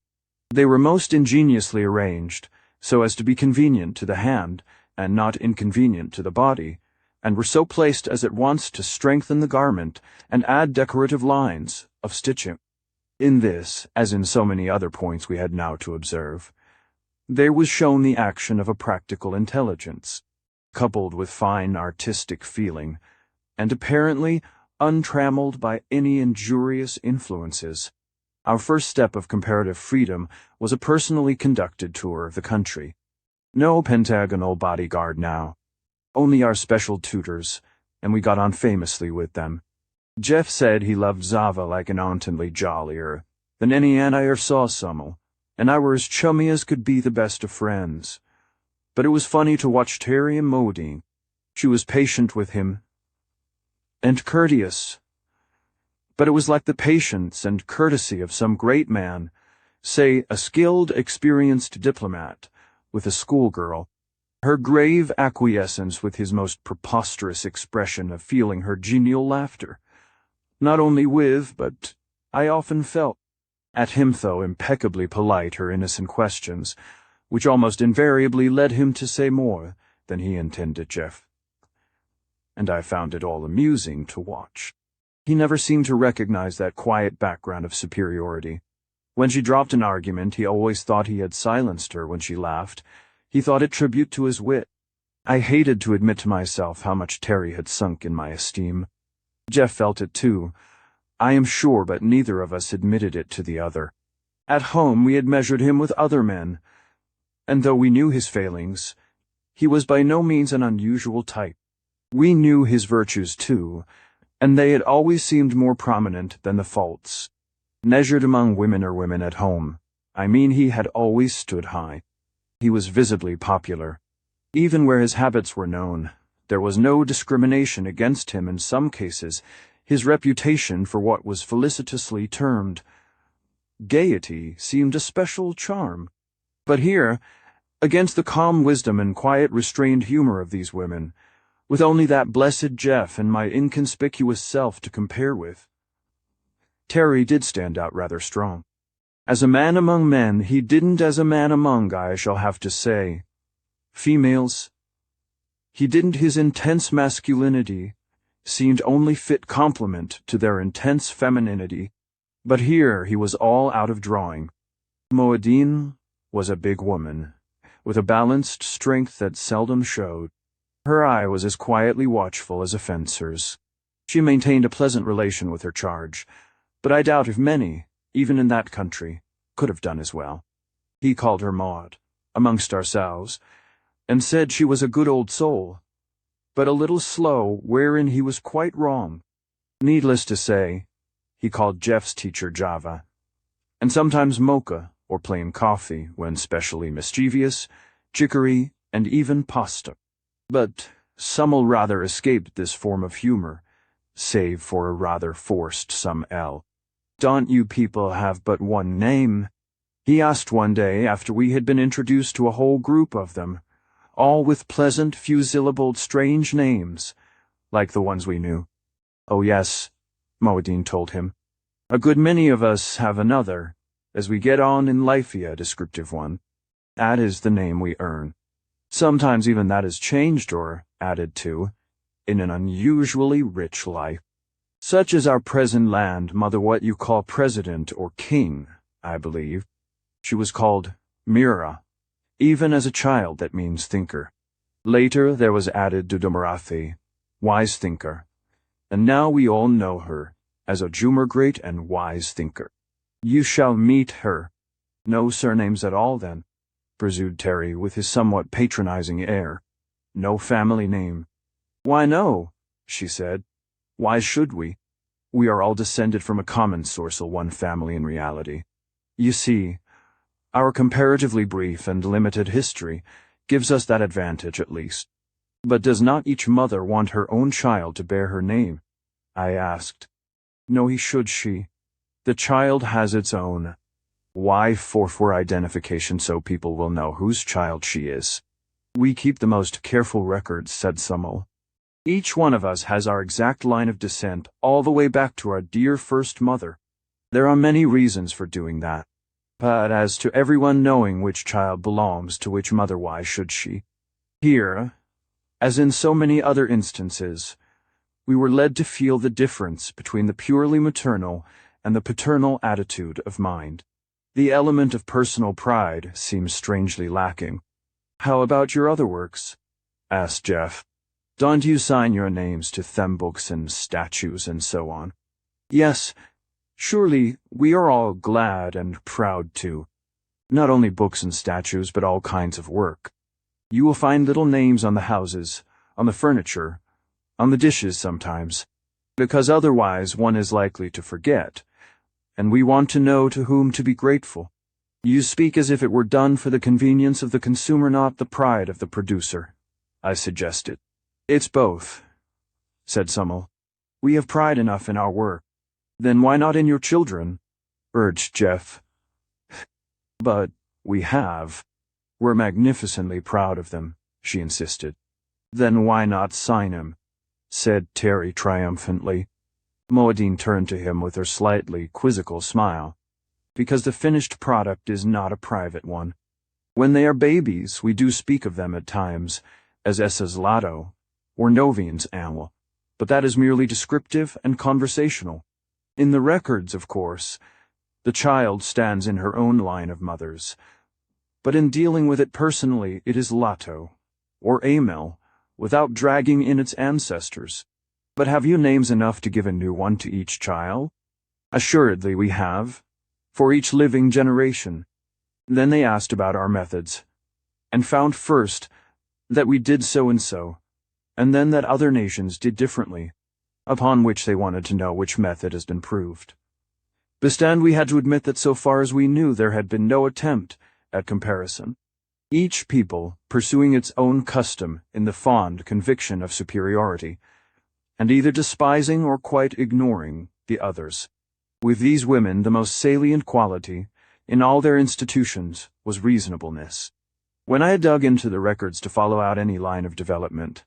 They were most ingeniously arranged, so as to be convenient to the hand, and not inconvenient to the body, and were so placed as at once to strengthen the garment and add decorative lines of stitching. In this, as in so many other points we had now to observe, there was shown the action of a practical intelligence, coupled with fine artistic feeling, and apparently untrammeled by any injurious influences. Our first step of comparative freedom was a personally conducted tour of the country. No pentagonal bodyguard now, only our special tutors, and we got on famously with them. Jeff said he loved Zava like an auntingly jollier than any aunt I ever saw some, and I were as chummy as could be the best of friends. But it was funny to watch Terry and Modine. She was patient with him, and courteous, but it was like the patience and courtesy of some great man, say a skilled, experienced diplomat, with a schoolgirl, her grave acquiescence with his most preposterous expression of feeling her genial laughter. Not only with, but I often felt, at him though impeccably polite her innocent questions, which almost invariably led him to say more than he intended, Jeff. And I found it all amusing to watch. He never seemed to recognize that quiet background of superiority. When she dropped an argument, he always thought he had silenced her when she laughed. He thought it tribute to his wit. I hated to admit to myself how much Terry had sunk in my esteem. Jeff felt it too, I am sure, but neither of us admitted it to the other. At home we had measured him with other men, and though we knew his failings, he was by no means an unusual type. We knew his virtues too, and they had always seemed more prominent than the faults. Measured among women or women at home, I mean he had always stood high. He was visibly popular. Even where his habits were known, there was no discrimination against him. In some cases, his reputation for what was felicitously termed gaiety seemed a special charm. But here, against the calm wisdom and quiet restrained humor of these women, with only that blessed Jeff and my inconspicuous self to compare with, Terry did stand out rather strong. As a man among men, he didn't as a man among, I shall have to say, females. He didn't. His intense masculinity seemed only fit complement to their intense femininity, but here he was all out of drawing. Moadine was a big woman, with a balanced strength that seldom showed. Her eye was as quietly watchful as a fencer's. She maintained a pleasant relation with her charge, but I doubt if many, even in that country, could have done as well. He called her Maud, amongst ourselves, and said she was a good old soul, but a little slow, wherein he was quite wrong. Needless to say, he called Jeff's teacher Java, and sometimes Mocha, or plain coffee, when specially mischievous, chicory, and even pasta. But Summel rather escaped this form of humor, save for a rather forced some L. "Don't you people have but one name?" he asked one day after we had been introduced to a whole group of them, all with pleasant, few-syllabled, strange names, like the ones we knew. "Oh yes," Moadine told him. "A good many of us have another, as we get on in life, a descriptive one. That is the name we earn. Sometimes even that is changed or added to, in an unusually rich life. Such as our present land, mother, what you call president or king, I believe. She was called Mira. Even as a child, that means thinker. Later there was added Dudomarathi, wise thinker, and now we all know her as a Jumer great and wise thinker. You shall meet her." "No surnames at all, then?" pursued Terry with his somewhat patronizing air. "No family name." "Why no?" she said. "Why should we? We are all descended from a common source, one family in reality. You see, our comparatively brief and limited history gives us that advantage at least. But does not each mother want her own child to bear her name?" I asked. "No, he should, she. The child has its own. Why for identification, so people will know whose child she is. We keep the most careful records," said Summel. "Each one of us has our exact line of descent all the way back to our dear first mother. There are many reasons for doing that. But as to everyone knowing which child belongs to which mother, why should she? Here, as in so many other instances, we were led to feel the difference between the purely maternal and the paternal attitude of mind. The element of personal pride seems strangely lacking. "How about your other works?" asked Jeff. "Don't you sign your names to them books and statues and so on?" "Yes, surely we are all glad and proud to. Not only books and statues, but all kinds of work. You will find little names on the houses, on the furniture, on the dishes sometimes, because otherwise one is likely to forget, and we want to know to whom to be grateful. You speak as if it were done for the convenience of the consumer, not the pride of the producer," I suggested. "It's both," said Summel. "We have pride enough in our work, Then why not in your children? Urged Jeff. But we have. We're magnificently proud of them, she insisted. Then why not sign him? Said Terry triumphantly. Moadine turned to him with her slightly quizzical smile. Because the finished product is not a private one. When they are babies, we do speak of them at times as esaslato or novians annual, but that is merely descriptive and conversational. In the records, of course, the child stands in her own line of mothers, but in dealing with it personally, it is lato, or amel, without dragging in its ancestors. But have you names enough to give a new one to each child? Assuredly we have, for each living generation. Then they asked about our methods, and found first that we did so and so, and then that other nations did differently, upon which they wanted to know which method has been proved. Bestand we had to admit that so far as we knew there had been no attempt at comparison, each people pursuing its own custom in the fond conviction of superiority, and either despising or quite ignoring the others. With these women the most salient quality in all their institutions was reasonableness. When I had dug into the records to follow out any line of development,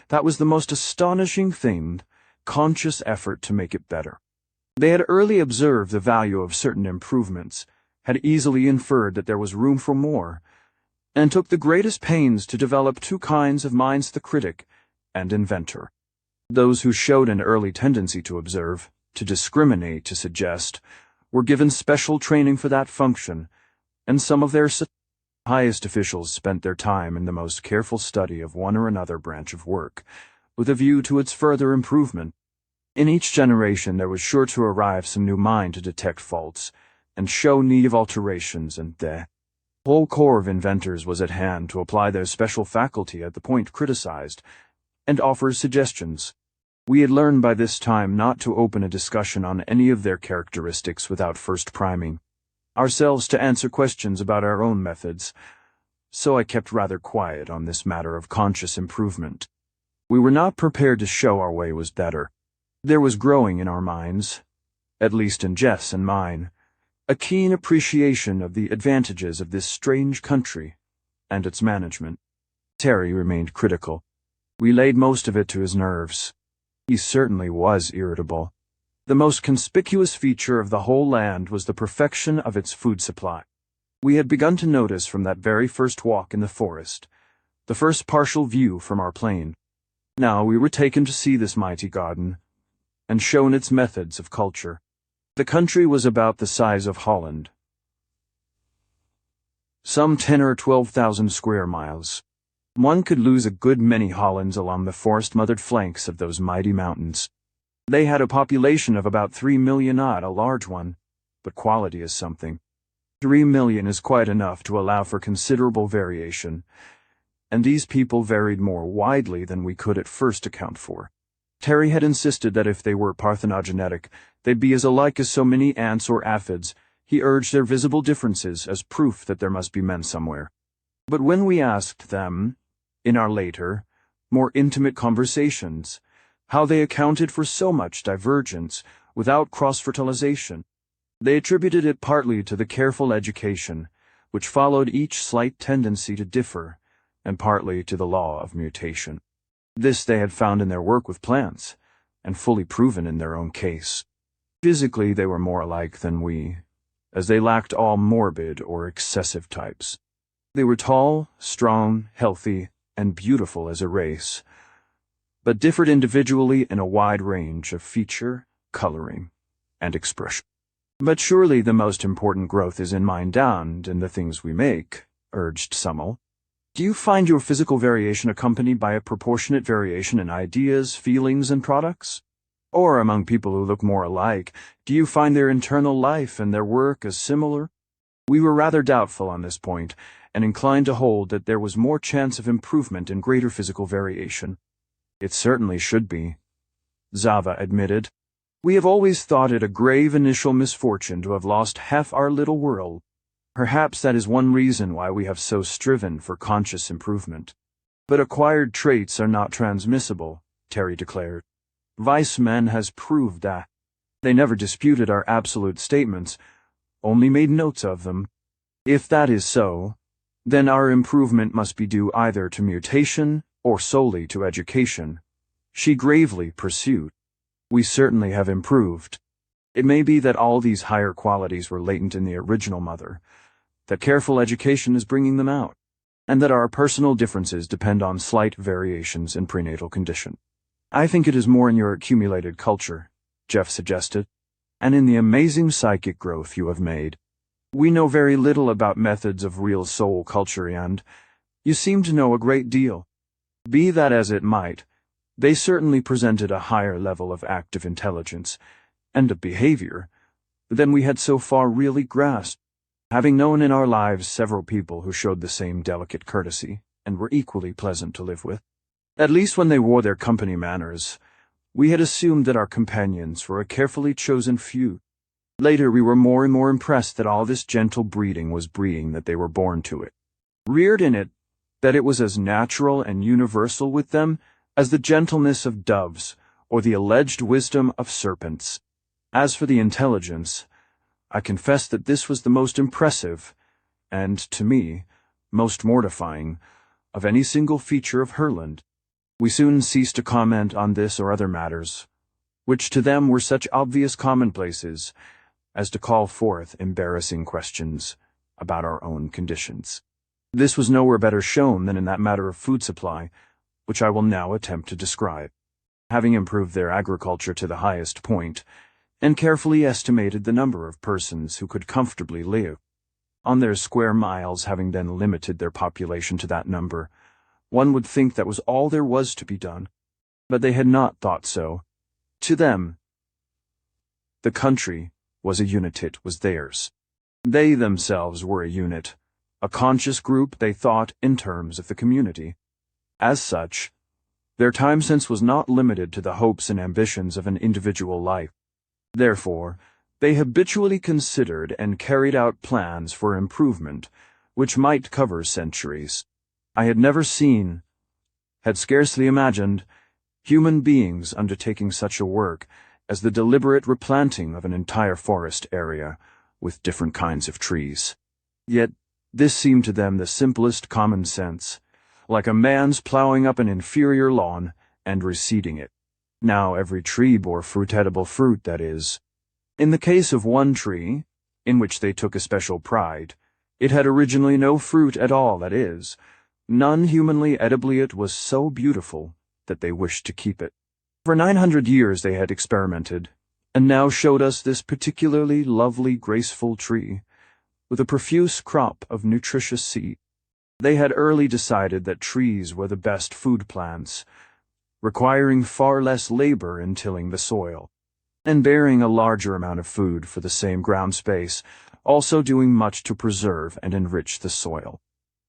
that was the most astonishing thing, conscious effort to make it better. They had early observed the value of certain improvements, had easily inferred that there was room for more, and took the greatest pains to develop two kinds of minds, the critic and inventor. Those who showed an early tendency to observe, to discriminate, to suggest, were given special training for that function, and some of their highest officials spent their time in the most careful study of one or another branch of work, with a view to its further improvement. In each generation there was sure to arrive some new mind to detect faults, and show need of alterations, and the whole corps of inventors was at hand to apply their special faculty at the point criticized, and offer suggestions. We had learned by this time not to open a discussion on any of their characteristics without first priming ourselves to answer questions about our own methods, so I kept rather quiet on this matter of conscious improvement. We were not prepared to show our way was better. There was growing in our minds, at least in Jeff's and mine, a keen appreciation of the advantages of this strange country and its management. Terry remained critical. We laid most of it to his nerves. He certainly was irritable. The most conspicuous feature of the whole land was the perfection of its food supply. We had begun to notice from that very first walk in the forest, the first partial view from our plane. Now we were taken to see this mighty garden, and shown its methods of culture. The country was about the size of Holland, some 10 or 12,000 square miles. One could lose a good many Hollands along the forest-mothered flanks of those mighty mountains. They had a population of about 3 million odd, a large one, but quality is something. 3 million is quite enough to allow for considerable variation, and these people varied more widely than we could at first account for. Terry had insisted that if they were parthenogenetic, they'd be as alike as so many ants or aphids. He urged their visible differences as proof that there must be men somewhere. But when we asked them, in our later, more intimate conversations, how they accounted for so much divergence without cross-fertilization, they attributed it partly to the careful education which followed each slight tendency to differ, and partly to the law of mutation. This they had found in their work with plants, and fully proven in their own case. Physically they were more alike than we, as they lacked all morbid or excessive types. They were tall, strong, healthy, and beautiful as a race, but differed individually in a wide range of feature, coloring, and expression. But surely the most important growth is in mind and in the things we make, urged Summel. Do you find your physical variation accompanied by a proportionate variation in ideas, feelings, and products? Or among people who look more alike, do you find their internal life and their work as similar? We were rather doubtful on this point, and inclined to hold that there was more chance of improvement in greater physical variation. It certainly should be, Zava admitted. We have always thought it a grave initial misfortune to have lost half our little world. Perhaps that is one reason why we have so striven for conscious improvement. But acquired traits are not transmissible, Terry declared. Weissman has proved that. They never disputed our absolute statements, only made notes of them. If that is so, then our improvement must be due either to mutation or solely to education, she gravely pursued. We certainly have improved. It may be that all these higher qualities were latent in the original mother, that careful education is bringing them out, and that our personal differences depend on slight variations in prenatal condition. I think it is more in your accumulated culture, Jeff suggested, and in the amazing psychic growth you have made. We know very little about methods of real soul culture, and you seem to know a great deal. Be that as it might, they certainly presented a higher level of active intelligence and of behavior than we had so far really grasped, having known in our lives several people who showed the same delicate courtesy and were equally pleasant to live with. At least when they wore their company manners, we had assumed that our companions were a carefully chosen few. Later we were more and more impressed that all this gentle breeding was breeding that they were born to it, reared in it, that it was as natural and universal with them as the gentleness of doves or the alleged wisdom of serpents. As for the intelligence, I confess that this was the most impressive, and, to me, most mortifying, of any single feature of Herland. We soon ceased to comment on this or other matters, which to them were such obvious commonplaces as to call forth embarrassing questions about our own conditions. This was nowhere better shown than in that matter of food supply, which I will now attempt to describe. Having improved their agriculture to the highest point, and carefully estimated the number of persons who could comfortably live on their square miles, having then limited their population to that number, one would think that was all there was to be done. But they had not thought so. To them, the country was a unit, it was theirs. They themselves were a unit, a conscious group, they thought, in terms of the community. As such, their time sense was not limited to the hopes and ambitions of an individual life. Therefore, they habitually considered and carried out plans for improvement which might cover centuries. I had never seen, had scarcely imagined, human beings undertaking such a work as the deliberate replanting of an entire forest area with different kinds of trees. Yet this seemed to them the simplest common sense, like a man's plowing up an inferior lawn and reseeding it. Now every tree bore edible fruit, that is. In the case of one tree, in which they took especial pride, it had originally no fruit at all, that is, none humanly edibly. It was so beautiful that they wished to keep it. For 900 years they had experimented, and now showed us this particularly lovely, graceful tree, with a profuse crop of nutritious seed. They had early decided that trees were the best food plants, requiring far less labor in tilling the soil, and bearing a larger amount of food for the same ground space, also doing much to preserve and enrich the soil.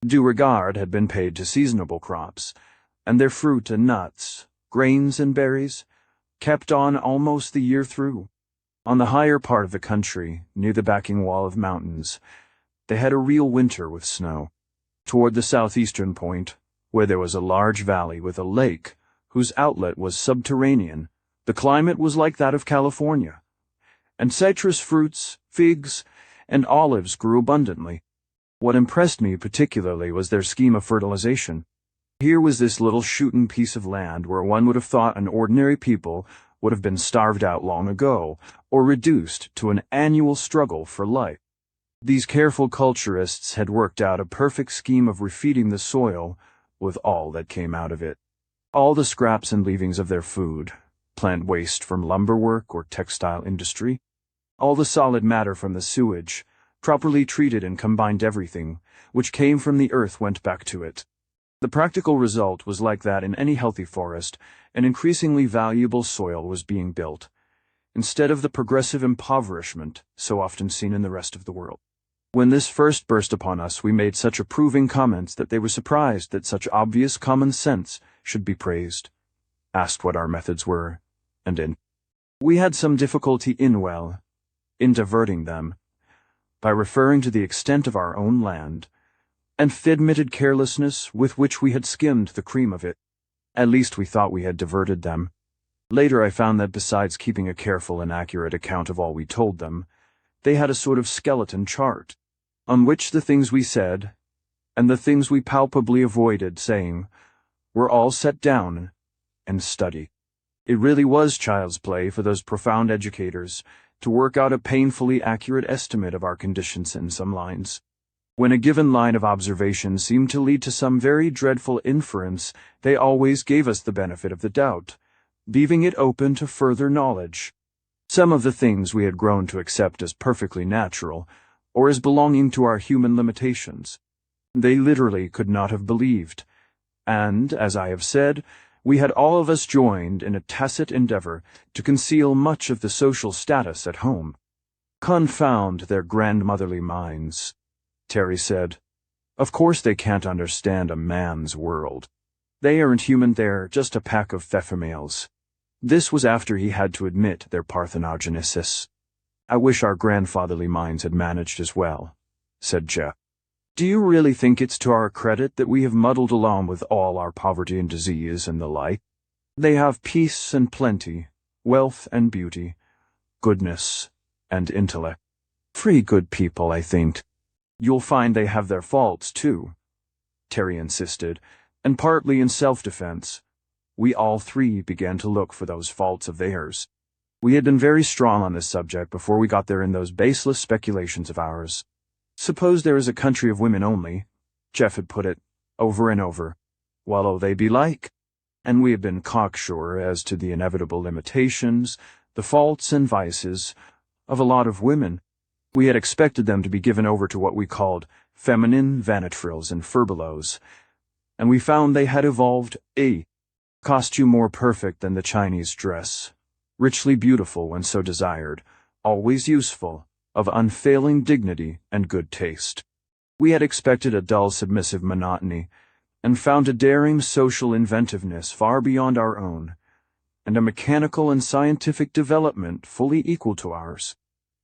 Due regard had been paid to seasonable crops, and their fruit and nuts, grains and berries, kept on almost the year through. On the higher part of the country, near the backing wall of mountains, they had a real winter with snow. Toward the southeastern point, where there was a large valley with a lake whose outlet was subterranean, the climate was like that of California, and citrus fruits, figs, and olives grew abundantly. What impressed me particularly was their scheme of fertilization. Here was this little shootin' piece of land where one would have thought an ordinary people would have been starved out long ago, or reduced to an annual struggle for life. These careful culturists had worked out a perfect scheme of refeeding the soil with all that came out of it. All the scraps and leavings of their food, plant waste from lumber work or textile industry, all the solid matter from the sewage, properly treated and combined, everything which came from the earth went back to it. The practical result was like that in any healthy forest, an increasingly valuable soil was being built, instead of the progressive impoverishment so often seen in the rest of the world. When this first burst upon us, we made such approving comments that they were surprised that such obvious common sense should be praised, asked what our methods were, and we had some difficulty in diverting them, by referring to the extent of our own land, and admitted carelessness with which we had skimmed the cream of it. At least we thought we had diverted them. Later I found that besides keeping a careful and accurate account of all we told them, they had a sort of skeleton chart, on which the things we said, and the things we palpably avoided saying, were all set down and studied. It really was child's play for those profound educators to work out a painfully accurate estimate of our conditions in some lines. When a given line of observation seemed to lead to some very dreadful inference, they always gave us the benefit of the doubt, leaving it open to further knowledge. Some of the things we had grown to accept as perfectly natural, or as belonging to our human limitations, they literally could not have believed, and, as I have said, we had all of us joined in a tacit endeavor to conceal much of the social status at home. Confound their grandmotherly minds, Terry said. Of course they can't understand a man's world. They aren't human, they're just a pack of females. This was after he had to admit their parthenogenesis. I wish our grandfatherly minds had managed as well, said Jeff. Do you really think it's to our credit that we have muddled along with all our poverty and disease and the like? They have peace and plenty, wealth and beauty, goodness and intellect. Free good people, I think. You'll find they have their faults, too, Terry insisted, and partly in self-defense. We all three began to look for those faults of theirs. We had been very strong on this subject before we got there in those baseless speculations of ours. Suppose there is a country of women only, Jeff had put it, over and over. What'll they be like? And we had been cocksure as to the inevitable limitations, the faults and vices, of a lot of women. We had expected them to be given over to what we called feminine vanitrills and furbelows, and we found they had evolved a costume more perfect than the Chinese dress, richly beautiful when so desired, always useful, of unfailing dignity and good taste. We had expected a dull submissive monotony, and found a daring social inventiveness far beyond our own, and a mechanical and scientific development fully equal to ours.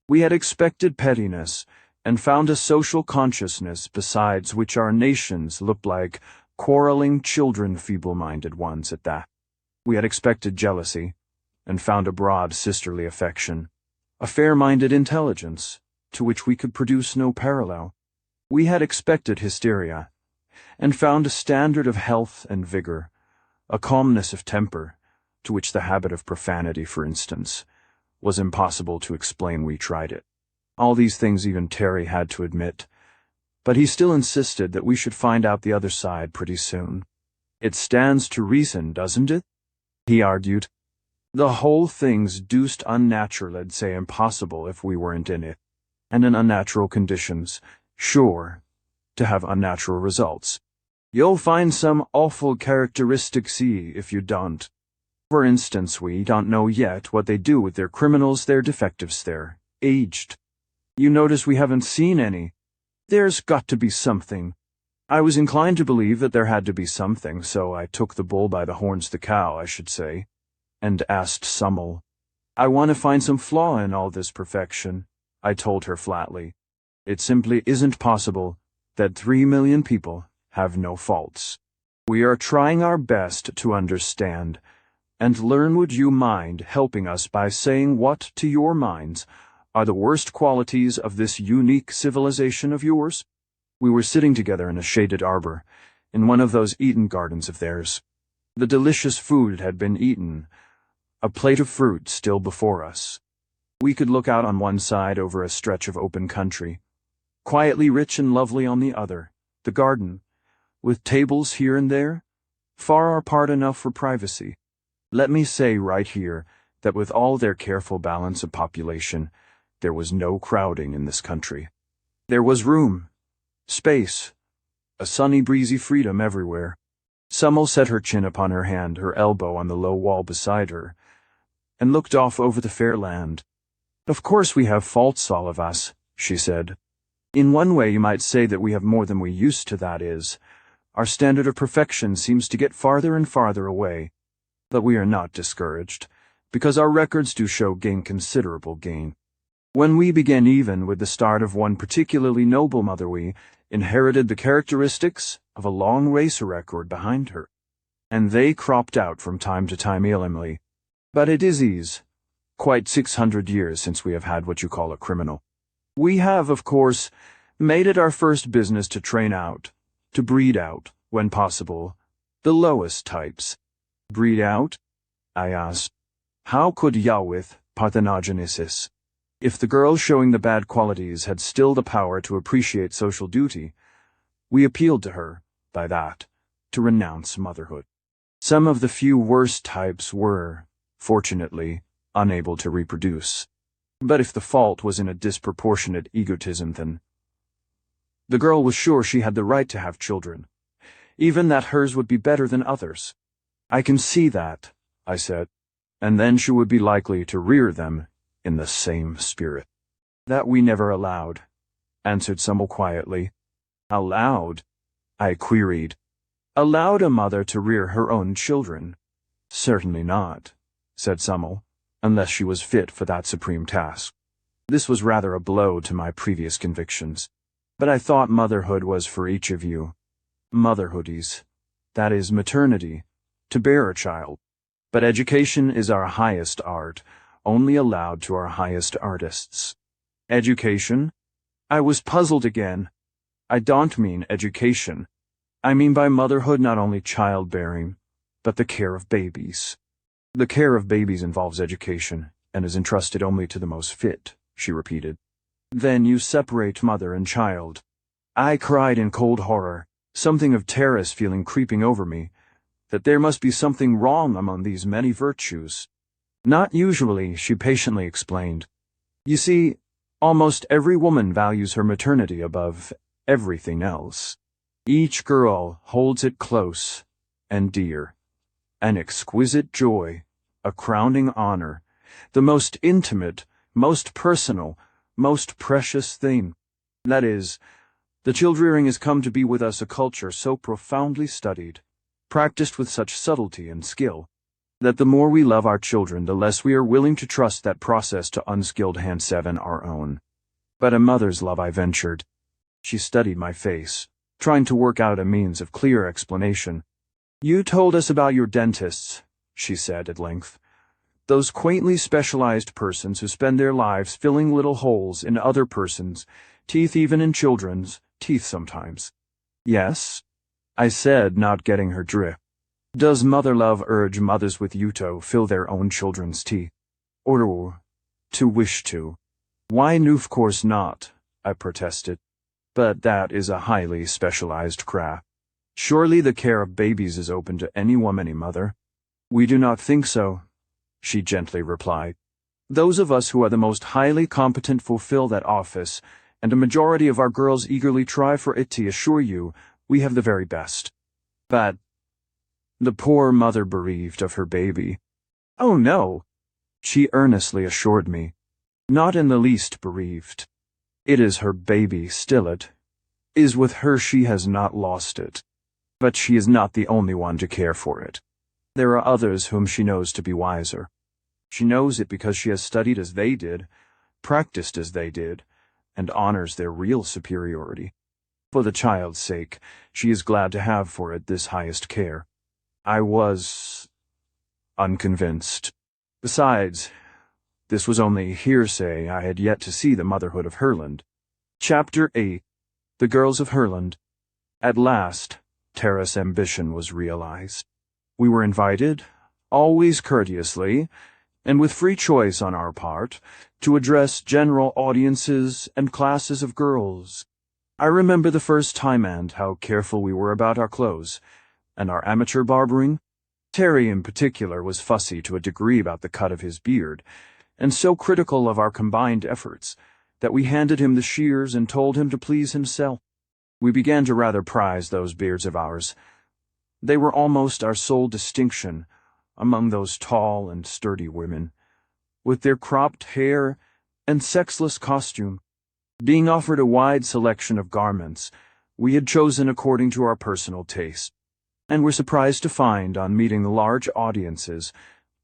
We had expected pettiness, and found a social consciousness besides which our nations looked like quarreling children, feeble-minded ones at that. We had expected jealousy, and found a broad sisterly affection, a fair-minded intelligence, to which we could produce no parallel. We had expected hysteria, and found a standard of health and vigor, a calmness of temper, to which the habit of profanity, for instance, was impossible to explain. We tried it. All these things even Terry had to admit, but he still insisted that we should find out the other side pretty soon. It stands to reason, doesn't it? He argued. The whole thing's deuced unnatural, I'd say impossible if we weren't in it, and in unnatural conditions, sure to have unnatural results. You'll find some awful characteristics if you don't. For instance, we don't know yet what they do with their criminals, their defectives, their aged. You notice we haven't seen any. There's got to be something. I was inclined to believe that there had to be something, so I took the bull by the horns, the cow, I should say, and asked Summel. I want to find some flaw in all this perfection, I told her flatly. It simply isn't possible that 3 million people have no faults. We are trying our best to understand and learn. Would you mind helping us by saying what, to your minds, are the worst qualities of this unique civilization of yours? We were sitting together in a shaded arbor, in one of those Eden gardens of theirs. The delicious food had been eaten, a plate of fruit still before us. We could look out on one side over a stretch of open country, quietly rich and lovely on the other, the garden, with tables here and there, far apart enough for privacy. Let me say right here that with all their careful balance of population, there was no crowding in this country. There was room, space, a sunny, breezy freedom everywhere. Summel set her chin upon her hand, her elbow on the low wall beside her, and looked off over the fair land. Of course we have faults, all of us, she said. In one way you might say that we have more than we used to, that is, our standard of perfection seems to get farther and farther away. But we are not discouraged, because our records do show considerable gain. When we began even with the start of one particularly noble mother, we inherited the characteristics of a long race record behind her, and they cropped out from time to time ailingly. But it is ease. Quite 600 years since we have had what you call a criminal. We have, of course, made it our first business to train out, to breed out, when possible, the lowest types. Breed out? I asked. How could Yahweh parthenogenesis? If the girl showing the bad qualities had still the power to appreciate social duty, we appealed to her, by that, to renounce motherhood. Some of the few worst types were, fortunately, unable to reproduce. But if the fault was in a disproportionate egotism, then the girl was sure she had the right to have children, even that hers would be better than others. I can see that, I said, and then she would be likely to rear them in the same spirit. That we never allowed, answered Summel quietly. Allowed? I queried. Allowed a mother to rear her own children? Certainly not, said Summel, unless she was fit for that supreme task. This was rather a blow to my previous convictions. But I thought motherhood was for each of you. Motherhoodies. That is maternity, to bear a child. But education is our highest art, only allowed to our highest artists. Education? I was puzzled again. I don't mean education. I mean by motherhood not only childbearing, but the care of babies. The care of babies involves education, and is entrusted only to the most fit, she repeated. Then you separate mother and child. I cried in cold horror, something of terrorist feeling creeping over me, that there must be something wrong among these many virtues. Not usually, she patiently explained. You see, almost every woman values her maternity above everything else. Each girl holds it close and dear. An exquisite joy, a crowning honor, the most intimate, most personal, most precious thing. That is, the child-rearing has come to be with us a culture so profoundly studied, practiced with such subtlety and skill, that the more we love our children, the less we are willing to trust that process to unskilled hands seven our own. But a mother's love, I ventured. She studied my face, trying to work out a means of clear explanation. You told us about your dentists, she said at length. Those quaintly specialized persons who spend their lives filling little holes in other persons' teeth, even in children's teeth sometimes. Yes, I said, not getting her drift. Does mother love urge mothers with Uto fill their own children's teeth? Or to wish to? Why, no, of course not, I protested. But that is a highly specialized craft. Surely the care of babies is open to any woman, any mother. We do not think so, she gently replied. Those of us who are the most highly competent fulfill that office, and a majority of our girls eagerly try for it. To assure you, we have the very best. But the poor mother bereaved of her baby. Oh no, she earnestly assured me. Not in the least bereaved. It is her baby still. It is with her. She has not lost it. But she is not the only one to care for it. There are others whom she knows to be wiser. She knows it because she has studied as they did, practiced as they did, and honors their real superiority. For the child's sake, she is glad to have for it this highest care. I was unconvinced. Besides, this was only hearsay. I had yet to see the motherhood of Herland. Chapter 8. The Girls of Herland. At last, Tara's ambition was realized. We were invited, always courteously, and with free choice on our part, to address general audiences and classes of girls. I remember the first time and how careful we were about our clothes, and our amateur barbering. Terry in particular was fussy to a degree about the cut of his beard, and so critical of our combined efforts, that we handed him the shears and told him to please himself. We began to rather prize those beards of ours. They were almost our sole distinction among those tall and sturdy women, with their cropped hair and sexless costume. Being offered a wide selection of garments, we had chosen according to our personal taste, and were surprised to find, on meeting large audiences,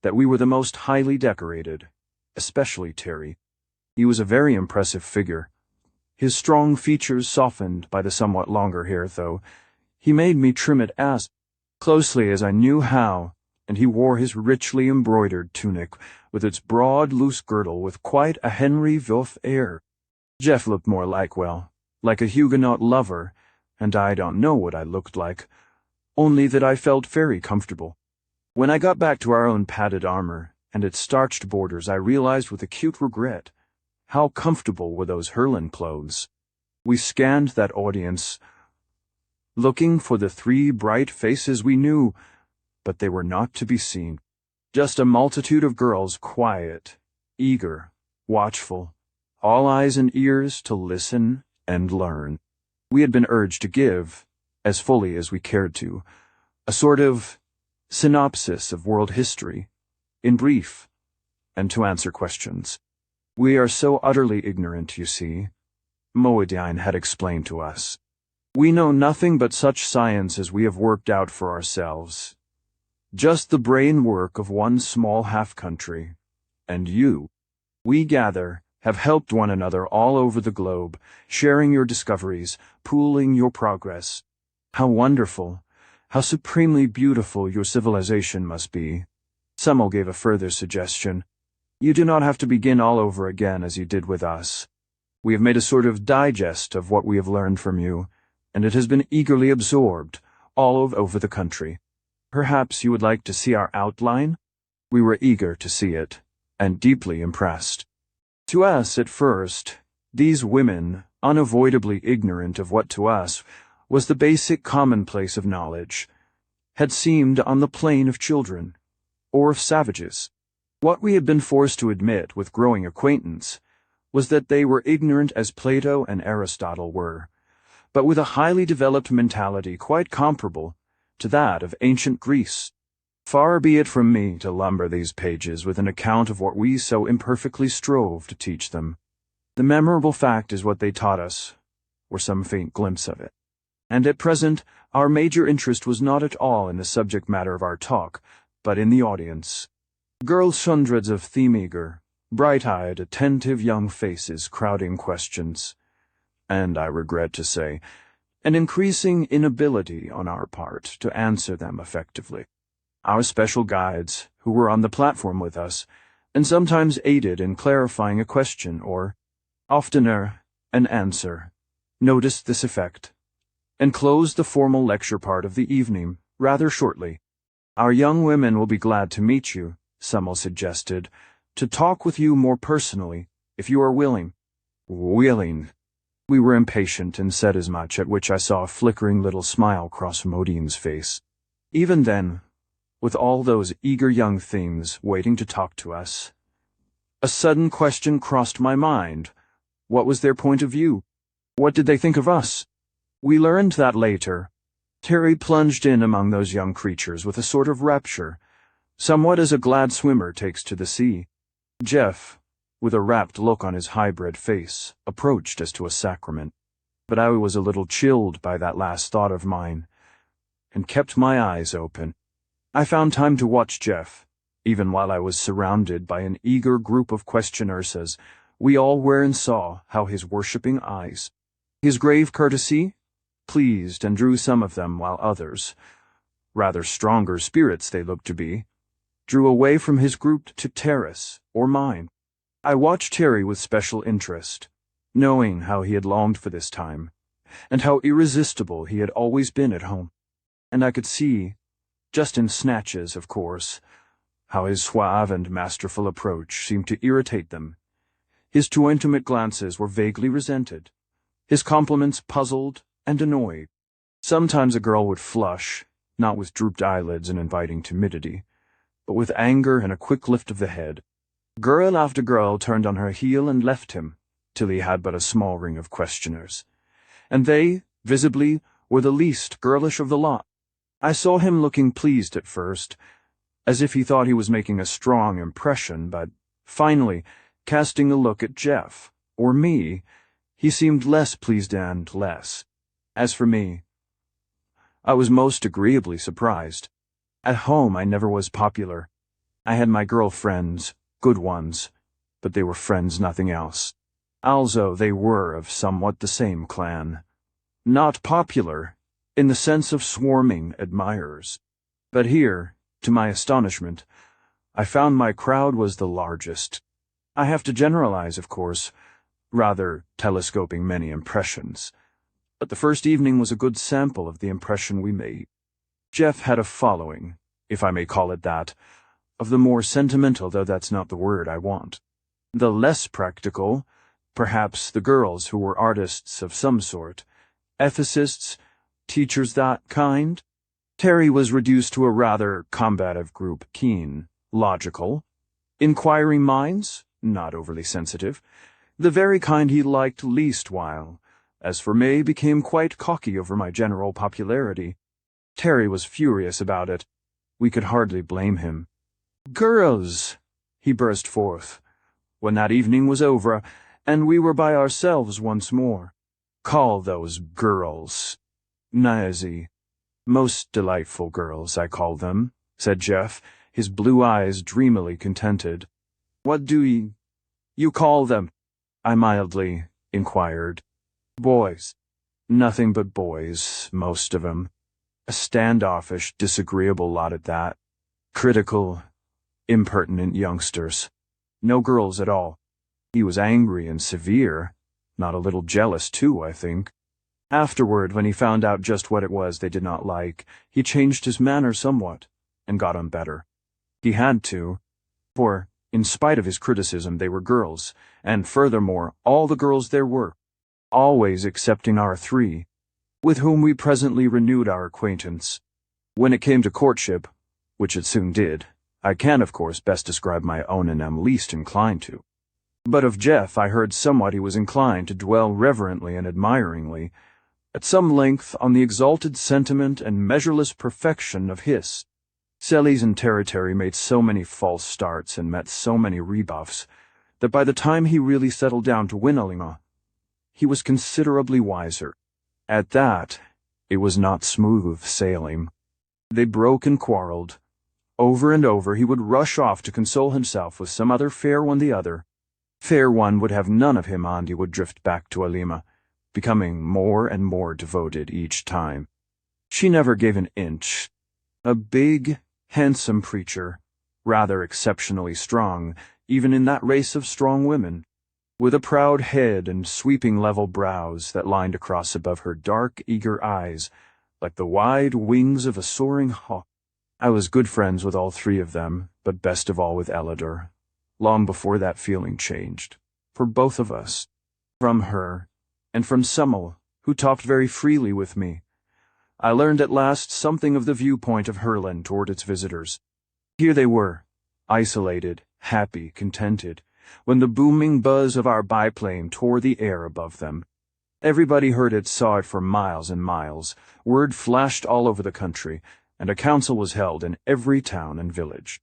that we were the most highly decorated, especially Terry. He was a very impressive figure. His strong features softened by the somewhat longer hair, though he made me trim it as closely as I knew how, and he wore his richly embroidered tunic with its broad, loose girdle with quite a Henry Veuf air. Jeff looked more like a Huguenot lover, and I don't know what I looked like, only that I felt very comfortable. When I got back to our own padded armor and its starched borders, I realized with acute regret how comfortable were those Herland clothes. We scanned that audience, looking for the 3 bright faces we knew, but they were not to be seen. Just a multitude of girls, quiet, eager, watchful, all eyes and ears to listen and learn. We had been urged to give, as fully as we cared to, a sort of synopsis of world history, in brief, and to answer questions. We are so utterly ignorant, you see, Moedian had explained to us. We know nothing but such science as we have worked out for ourselves. Just the brain work of one small half-country. And you, we gather, have helped one another all over the globe, sharing your discoveries, pooling your progress. How wonderful, how supremely beautiful your civilization must be. Semmel gave a further suggestion. You do not have to begin all over again as you did with us. We have made a sort of digest of what we have learned from you, and it has been eagerly absorbed all over the country. Perhaps you would like to see our outline? We were eager to see it, and deeply impressed. To us, at first, these women, unavoidably ignorant of what to us was the basic commonplace of knowledge, had seemed on the plane of children, or of savages. What we had been forced to admit with growing acquaintance was that they were ignorant as Plato and Aristotle were, but with a highly developed mentality quite comparable to that of ancient Greece. Far be it from me to lumber these pages with an account of what we so imperfectly strove to teach them. The memorable fact is what they taught us, or some faint glimpse of it. And at present, our major interest was not at all in the subject matter of our talk, but in the audience. Girls, hundreds of theme-eager, bright-eyed, attentive young faces crowding questions, and, I regret to say, an increasing inability on our part to answer them effectively. Our special guides, who were on the platform with us, and sometimes aided in clarifying a question or, oftener, an answer, noticed this effect, and closed the formal lecture part of the evening rather shortly. Our young women will be glad to meet you, Semmel suggested, to talk with you more personally, if you are willing. Willing. We were impatient and said as much, at which I saw a flickering little smile cross Modine's face. Even then, with all those eager young things waiting to talk to us, a sudden question crossed my mind. What was their point of view? What did they think of us? We learned that later. Terry plunged in among those young creatures with a sort of rapture, somewhat as a glad swimmer takes to the sea. Jeff, with a rapt look on his hybrid face, approached as to a sacrament. But I was a little chilled by that last thought of mine, and kept my eyes open. I found time to watch Jeff, even while I was surrounded by an eager group of questioners as we all were and saw how his worshipping eyes, his grave courtesy, pleased and drew some of them, while others, rather stronger spirits they looked to be, drew away from his group to Terrace or mine. I watched Terry with special interest, knowing how he had longed for this time, and how irresistible he had always been at home. And I could see, just in snatches, of course, how his suave and masterful approach seemed to irritate them. His too intimate glances were vaguely resented, his compliments puzzled and annoyed. Sometimes a girl would flush, not with drooped eyelids and inviting timidity, but with anger and a quick lift of the head. Girl after girl turned on her heel and left him, till he had but a small ring of questioners. And they, visibly, were the least girlish of the lot. I saw him looking pleased at first, as if he thought he was making a strong impression, but, finally, casting a look at Jeff, or me, he seemed less pleased and less. As for me, I was most agreeably surprised. At home I never was popular. I had my girl friends, good ones, but they were friends, nothing else. Also, they were of somewhat the same clan. Not popular, in the sense of swarming admirers. But here, To my astonishment, I found my crowd was the largest. I have to generalize, of course, rather telescoping many impressions. But the first evening was a good sample of the impression we made. Jeff had a following, if I may call it that, of the more sentimental, though that's not the word I want. The less practical, perhaps the girls who were artists of some sort, ethicists, teachers, that kind. Terry was reduced to a rather combative group, keen, logical, inquiring minds, not overly sensitive, the very kind he liked least, while, as for May, became quite cocky over my general popularity. Terry was furious about it. We could hardly blame him. "Girls!" he burst forth, when that evening was over, and we were by ourselves once more. "Call those girls. Nazi. Most delightful girls, I call them," said Jeff, his blue eyes dreamily contented. "What do you call them?" I mildly inquired. "Boys. Nothing but boys, most of 'em. A standoffish, disagreeable lot at that. Critical, impertinent youngsters. No girls at all." He was angry and severe, not a little jealous too, I think. Afterward, when he found out just what it was they did not like, he changed his manner somewhat, and got on better. He had to, for, in spite of his criticism, they were girls, and furthermore, all the girls there were, always excepting our three, with whom we presently renewed our acquaintance. When it came to courtship, which it soon did, I can, of course, best describe my own and am least inclined to. But of Jeff I heard somewhat he was inclined to dwell reverently and admiringly, at some length, on the exalted sentiment and measureless perfection of his. Sellies and Terry made so many false starts and met so many rebuffs, that by the time he really settled down to Winnelinga, he was considerably wiser. At that, it was not smooth sailing. They broke and quarreled. Over and over he would rush off to console himself with some other fair one. The other fair one would have none of him, and he would drift back to Alima, becoming more and more devoted each time. She never gave an inch. A big, handsome preacher, rather exceptionally strong, even in that race of strong women, with a proud head and sweeping level brows that lined across above her dark, eager eyes, like the wide wings of a soaring hawk. I was good friends with all three of them, but best of all with Elidor, long before that feeling changed, for both of us. From her, and from Summel, who talked very freely with me, I learned at last something of the viewpoint of Herland toward its visitors. Here they were, isolated, happy, contented, when the booming buzz of our biplane tore the air above them. Everybody heard it, saw it for miles and miles. Word flashed all over the country, and a council was held in every town and village.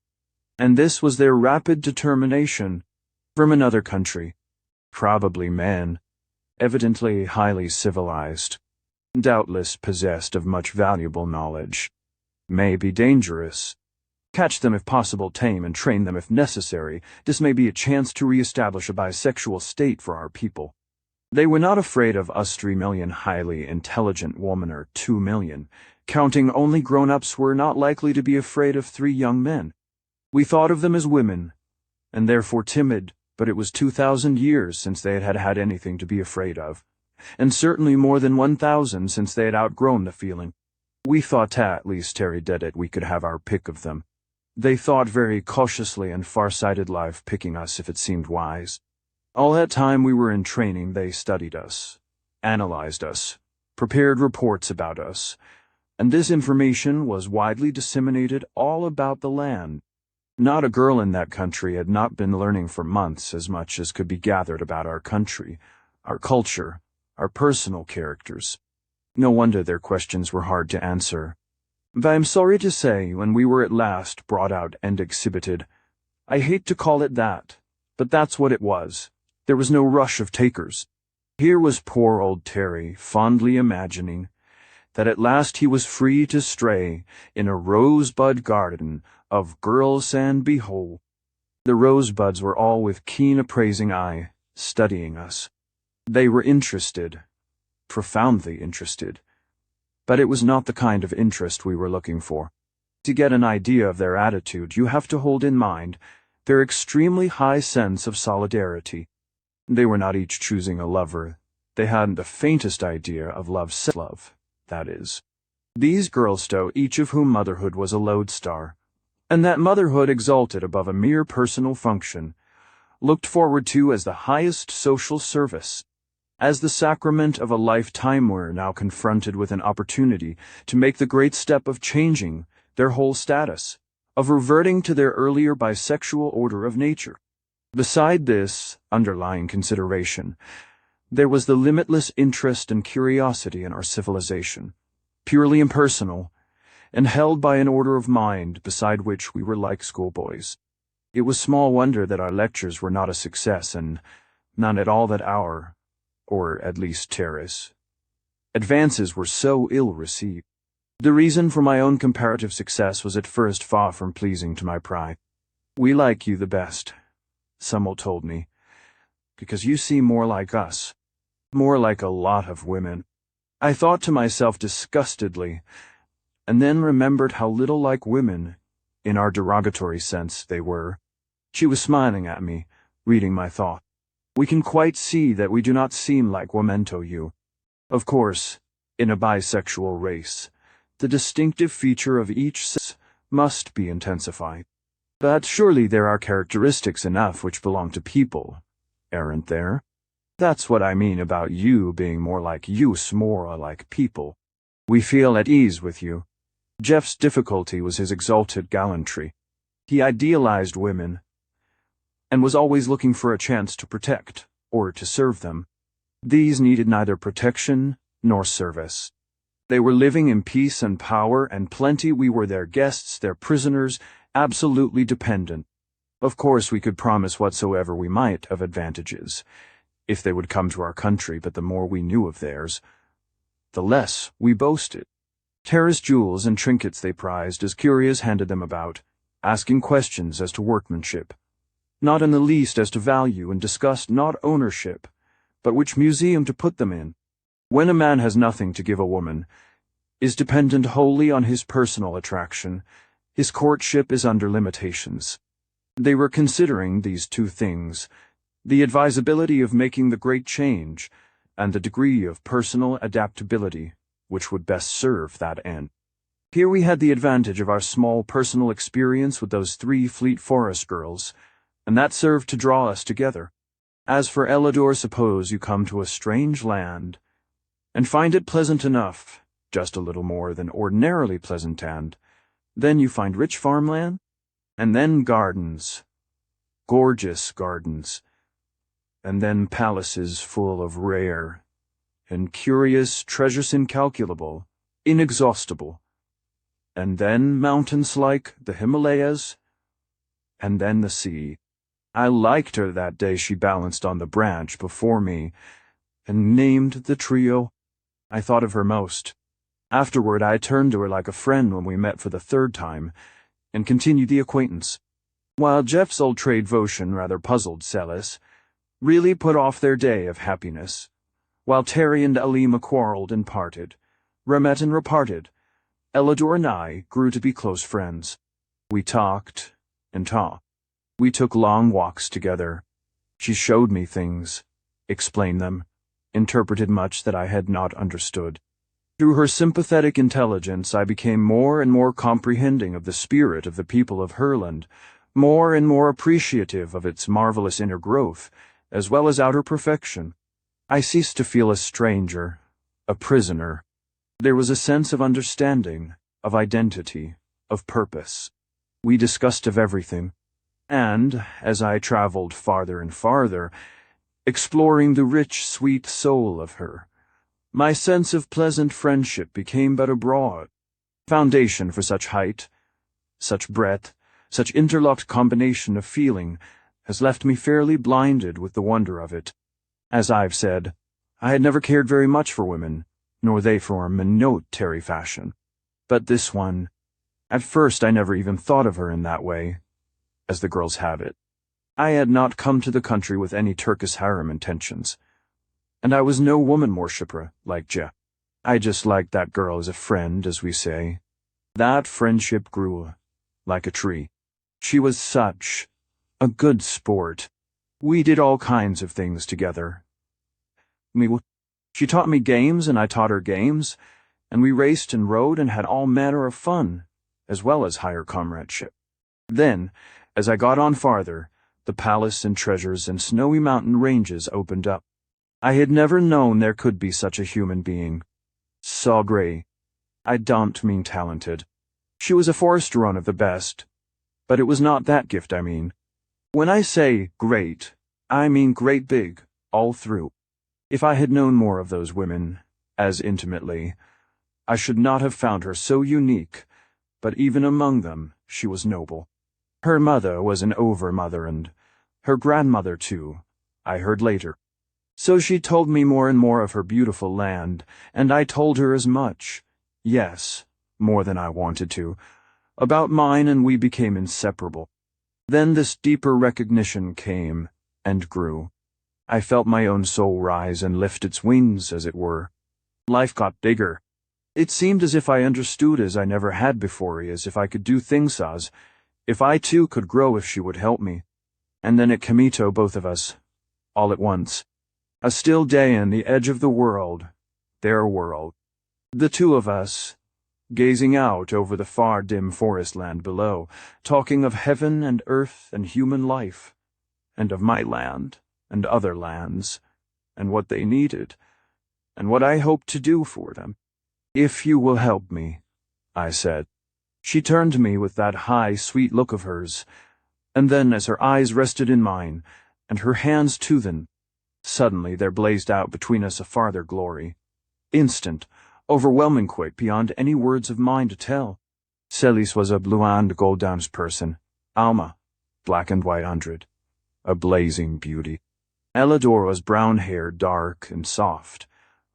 And this was their rapid determination. From another country, probably men, evidently highly civilized, doubtless possessed of much valuable knowledge, may be dangerous. Catch them if possible, tame and train them if necessary. This may be a chance to re-establish a bisexual state for our people. They were not afraid of us 3 million highly intelligent women, or 2 million. Counting only grown-ups were not likely to be afraid of 3 young men. We thought of them as women, and therefore timid, but it was 2,000 years since they had had anything to be afraid of, and certainly more than 1,000 since they had outgrown the feeling. We thought, at least Terry did it, we could have our pick of them. They thought very cautiously and far-sighted, life picking us if it seemed wise. All that time we were in training, they studied us, analyzed us, prepared reports about us, and this information was widely disseminated all about the land. Not a girl in that country had not been learning for months as much as could be gathered about our country, our culture, our personal characters. No wonder their questions were hard to answer. But I am sorry to say, when we were at last brought out and exhibited, I hate to call it that, but that's what it was. There was no rush of takers. Here was poor old Terry, fondly imagining that at last he was free to stray in a rosebud garden of girls, and behold, the rosebuds were all with keen appraising eye, studying us. They were interested, profoundly interested, but it was not the kind of interest we were looking for. To get an idea of their attitude, you have to hold in mind their extremely high sense of solidarity. They were not each choosing a lover. They hadn't the faintest idea of love, that is. These girls, each of whom motherhood was a lodestar, and that motherhood exalted above a mere personal function, looked forward to as the highest social service, as the sacrament of a lifetime, were now confronted with an opportunity to make the great step of changing their whole status, of reverting to their earlier bisexual order of nature. Beside this underlying consideration, there was the limitless interest and curiosity in our civilization, purely impersonal, and held by an order of mind beside which we were like schoolboys. It was small wonder that our lectures were not a success, and none at all that our, or at least Terrace, advances were so ill received. The reason for my own comparative success was at first far from pleasing to my pride. "We like you the best," someone told me, "because you seem more like us, more like a lot of women." I thought to myself disgustedly, and then remembered how little like women, in our derogatory sense, they were. She was smiling at me, reading my thought. "We can quite see that we do not seem like women to you. Of course, in a bisexual race, the distinctive feature of each sex must be intensified. But surely there are characteristics enough which belong to people, aren't there? That's what I mean about you being more like use, more like people. We feel at ease with you." Jeff's difficulty was his exalted gallantry. He idealized women, and was always looking for a chance to protect, or to serve them. These needed neither protection nor service. They were living in peace and power and plenty. We were their guests, their prisoners, absolutely dependent. Of course we could promise whatsoever we might of advantages, if they would come to our country, but the more we knew of theirs, the less we boasted. Terrace jewels and trinkets they prized as curious handed them about, asking questions as to workmanship, not in the least as to value, and discussed not ownership, but which museum to put them in. When a man has nothing to give a woman, is dependent wholly on his personal attraction, his courtship is under limitations. They were considering these two things, the advisability of making the great change, and the degree of personal adaptability which would best serve that end. Here we had the advantage of our small personal experience with those 3 Fleet Forest girls, and that served to draw us together. As for Ellador, suppose you come to a strange land, and find it pleasant enough, just a little more than ordinarily pleasant, and then you find rich farmland, and then gardens, gorgeous gardens, and then palaces full of rare and curious treasures incalculable, inexhaustible, and then mountains like the Himalayas, and then the sea. I liked her that day she balanced on the branch before me and named the trio. I thought of her most. Afterward I turned to her like a friend when we met for the 3rd time, and continued the acquaintance. While Jeff's old trade votion rather puzzled Celis, really put off their day of happiness. While Terry and Alima quarreled and parted, met and reparted, Ellador and I grew to be close friends. We talked and talked. We took long walks together. She showed me things, explained them, interpreted much that I had not understood. Through her sympathetic intelligence I became more and more comprehending of the spirit of the people of Herland, more and more appreciative of its marvelous inner growth, as well as outer perfection. I ceased to feel a stranger, a prisoner. There was a sense of understanding, of identity, of purpose. We discussed of everything, and, as I traveled farther and farther, exploring the rich, sweet soul of her, my sense of pleasant friendship became but a broad foundation for such height, such breadth, such interlocked combination of feeling, has left me fairly blinded with the wonder of it. As I've said, I had never cared very much for women, nor they for minute Terry fashion. But this one, at first I never even thought of her in that way, as the girls have it. I had not come to the country with any Turkish harem intentions, and I was no woman worshipper like Jeff. I just liked that girl as a friend, as we say. That friendship grew like a tree. She was such a good sport. We did all kinds of things together. She taught me games and I taught her games, and we raced and rode and had all manner of fun, as well as higher comradeship. Then, as I got on farther, the palace and treasures and snowy mountain ranges opened up. I had never known there could be such a human being. So great. I don't mean talented. She was a forester one of the best. But it was not that gift I mean. When I say great, I mean great big, all through. If I had known more of those women, as intimately, I should not have found her so unique, but even among them, she was noble. Her mother was an over-mother, and her grandmother too, I heard later. So she told me more and more of her beautiful land, and I told her as much, yes, more than I wanted to, about mine, and we became inseparable. Then this deeper recognition came and grew. I felt my own soul rise and lift its wings, as it were. Life got bigger. It seemed as if I understood as I never had before, as if I could do things as, if I too could grow if she would help me. And then it came to both of us, all at once. A still day in the edge of the world, their world. The two of us, gazing out over the far dim forest land below, talking of heaven and earth and human life, and of my land and other lands, and what they needed, and what I hoped to do for them. If you will help me, I said. She turned to me with that high, sweet look of hers, and then as her eyes rested in mine, and her hands to them, suddenly there blazed out between us a farther glory. Instant, overwhelming, quick, beyond any words of mine to tell. Celis was a blonde gold-downs person, Alma, black and white 100, a blazing beauty. Elidor was brown-haired, dark and soft,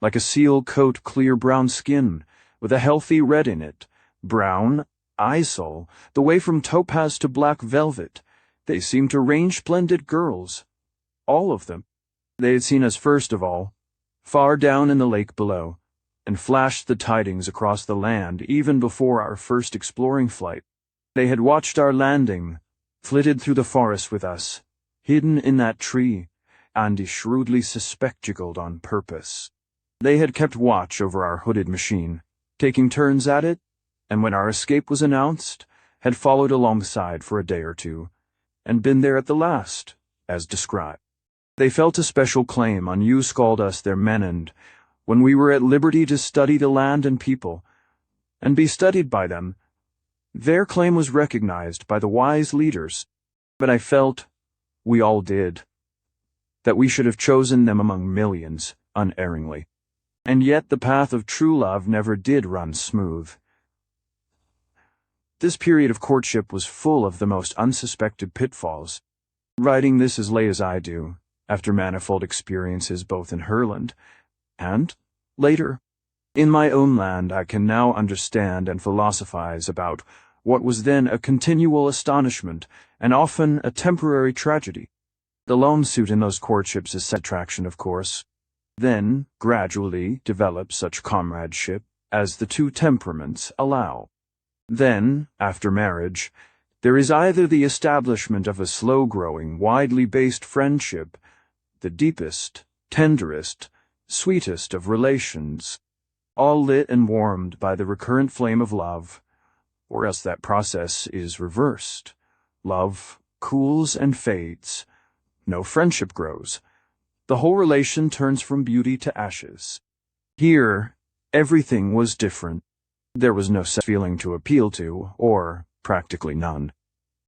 like a seal coat, clear brown skin, with a healthy red in it, brown, eyesole, the way from topaz to black velvet. They seemed to range splendid girls. All of them. They had seen us first of all, far down in the lake below, and flashed the tidings across the land even before our first exploring flight. They had watched our landing, flitted through the forest with us, hidden in that tree, and shrewdly suspected on purpose. They had kept watch over our hooded machine, taking turns at it, and when our escape was announced, had followed alongside for a day or two, and been there at the last, as described. They felt a special claim on you called us their men, and when we were at liberty to study the land and people, and be studied by them, their claim was recognized by the wise leaders. But I felt, we all did, that we should have chosen them among millions, unerringly. And yet the path of true love never did run smooth. This period of courtship was full of the most unsuspected pitfalls. Writing this as late as I do, after manifold experiences both in Herland and, later, in my own land, I can now understand and philosophize about what was then a continual astonishment and often a temporary tragedy. The lone suit in those courtships is attraction, of course. Then, gradually, develop such comradeship as the two temperaments allow. Then, after marriage, there is either the establishment of a slow-growing, widely based friendship, the deepest, tenderest, sweetest of relations, all lit and warmed by the recurrent flame of love, or else that process is reversed. Love cools and fades. No friendship grows. The whole relation turns from beauty to ashes. Here, everything was different. There was no sex feeling to appeal to, or practically none.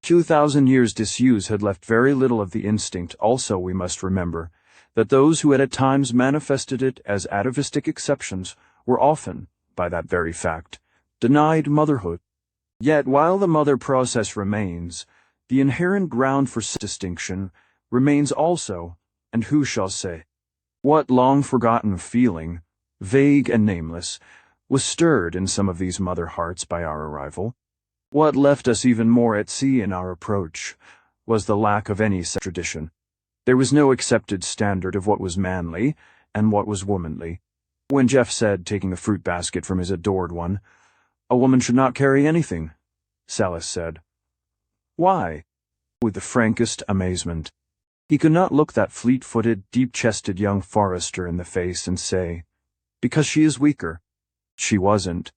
2,000 years' disuse had left very little of the instinct. Also, we must remember that those who had at times manifested it as atavistic exceptions were often, by that very fact, denied motherhood. Yet while the mother process remains, the inherent ground for distinction remains also, and who shall say? What long-forgotten feeling, vague and nameless, was stirred in some of these mother hearts by our arrival? What left us even more at sea in our approach was the lack of any such tradition. There was no accepted standard of what was manly and what was womanly. When Jeff said, taking a fruit basket from his adored one, A woman should not carry anything, Salis said. Why? With the frankest amazement. He could not look that fleet-footed, deep-chested young forester in the face and say, because she is weaker. She wasn't.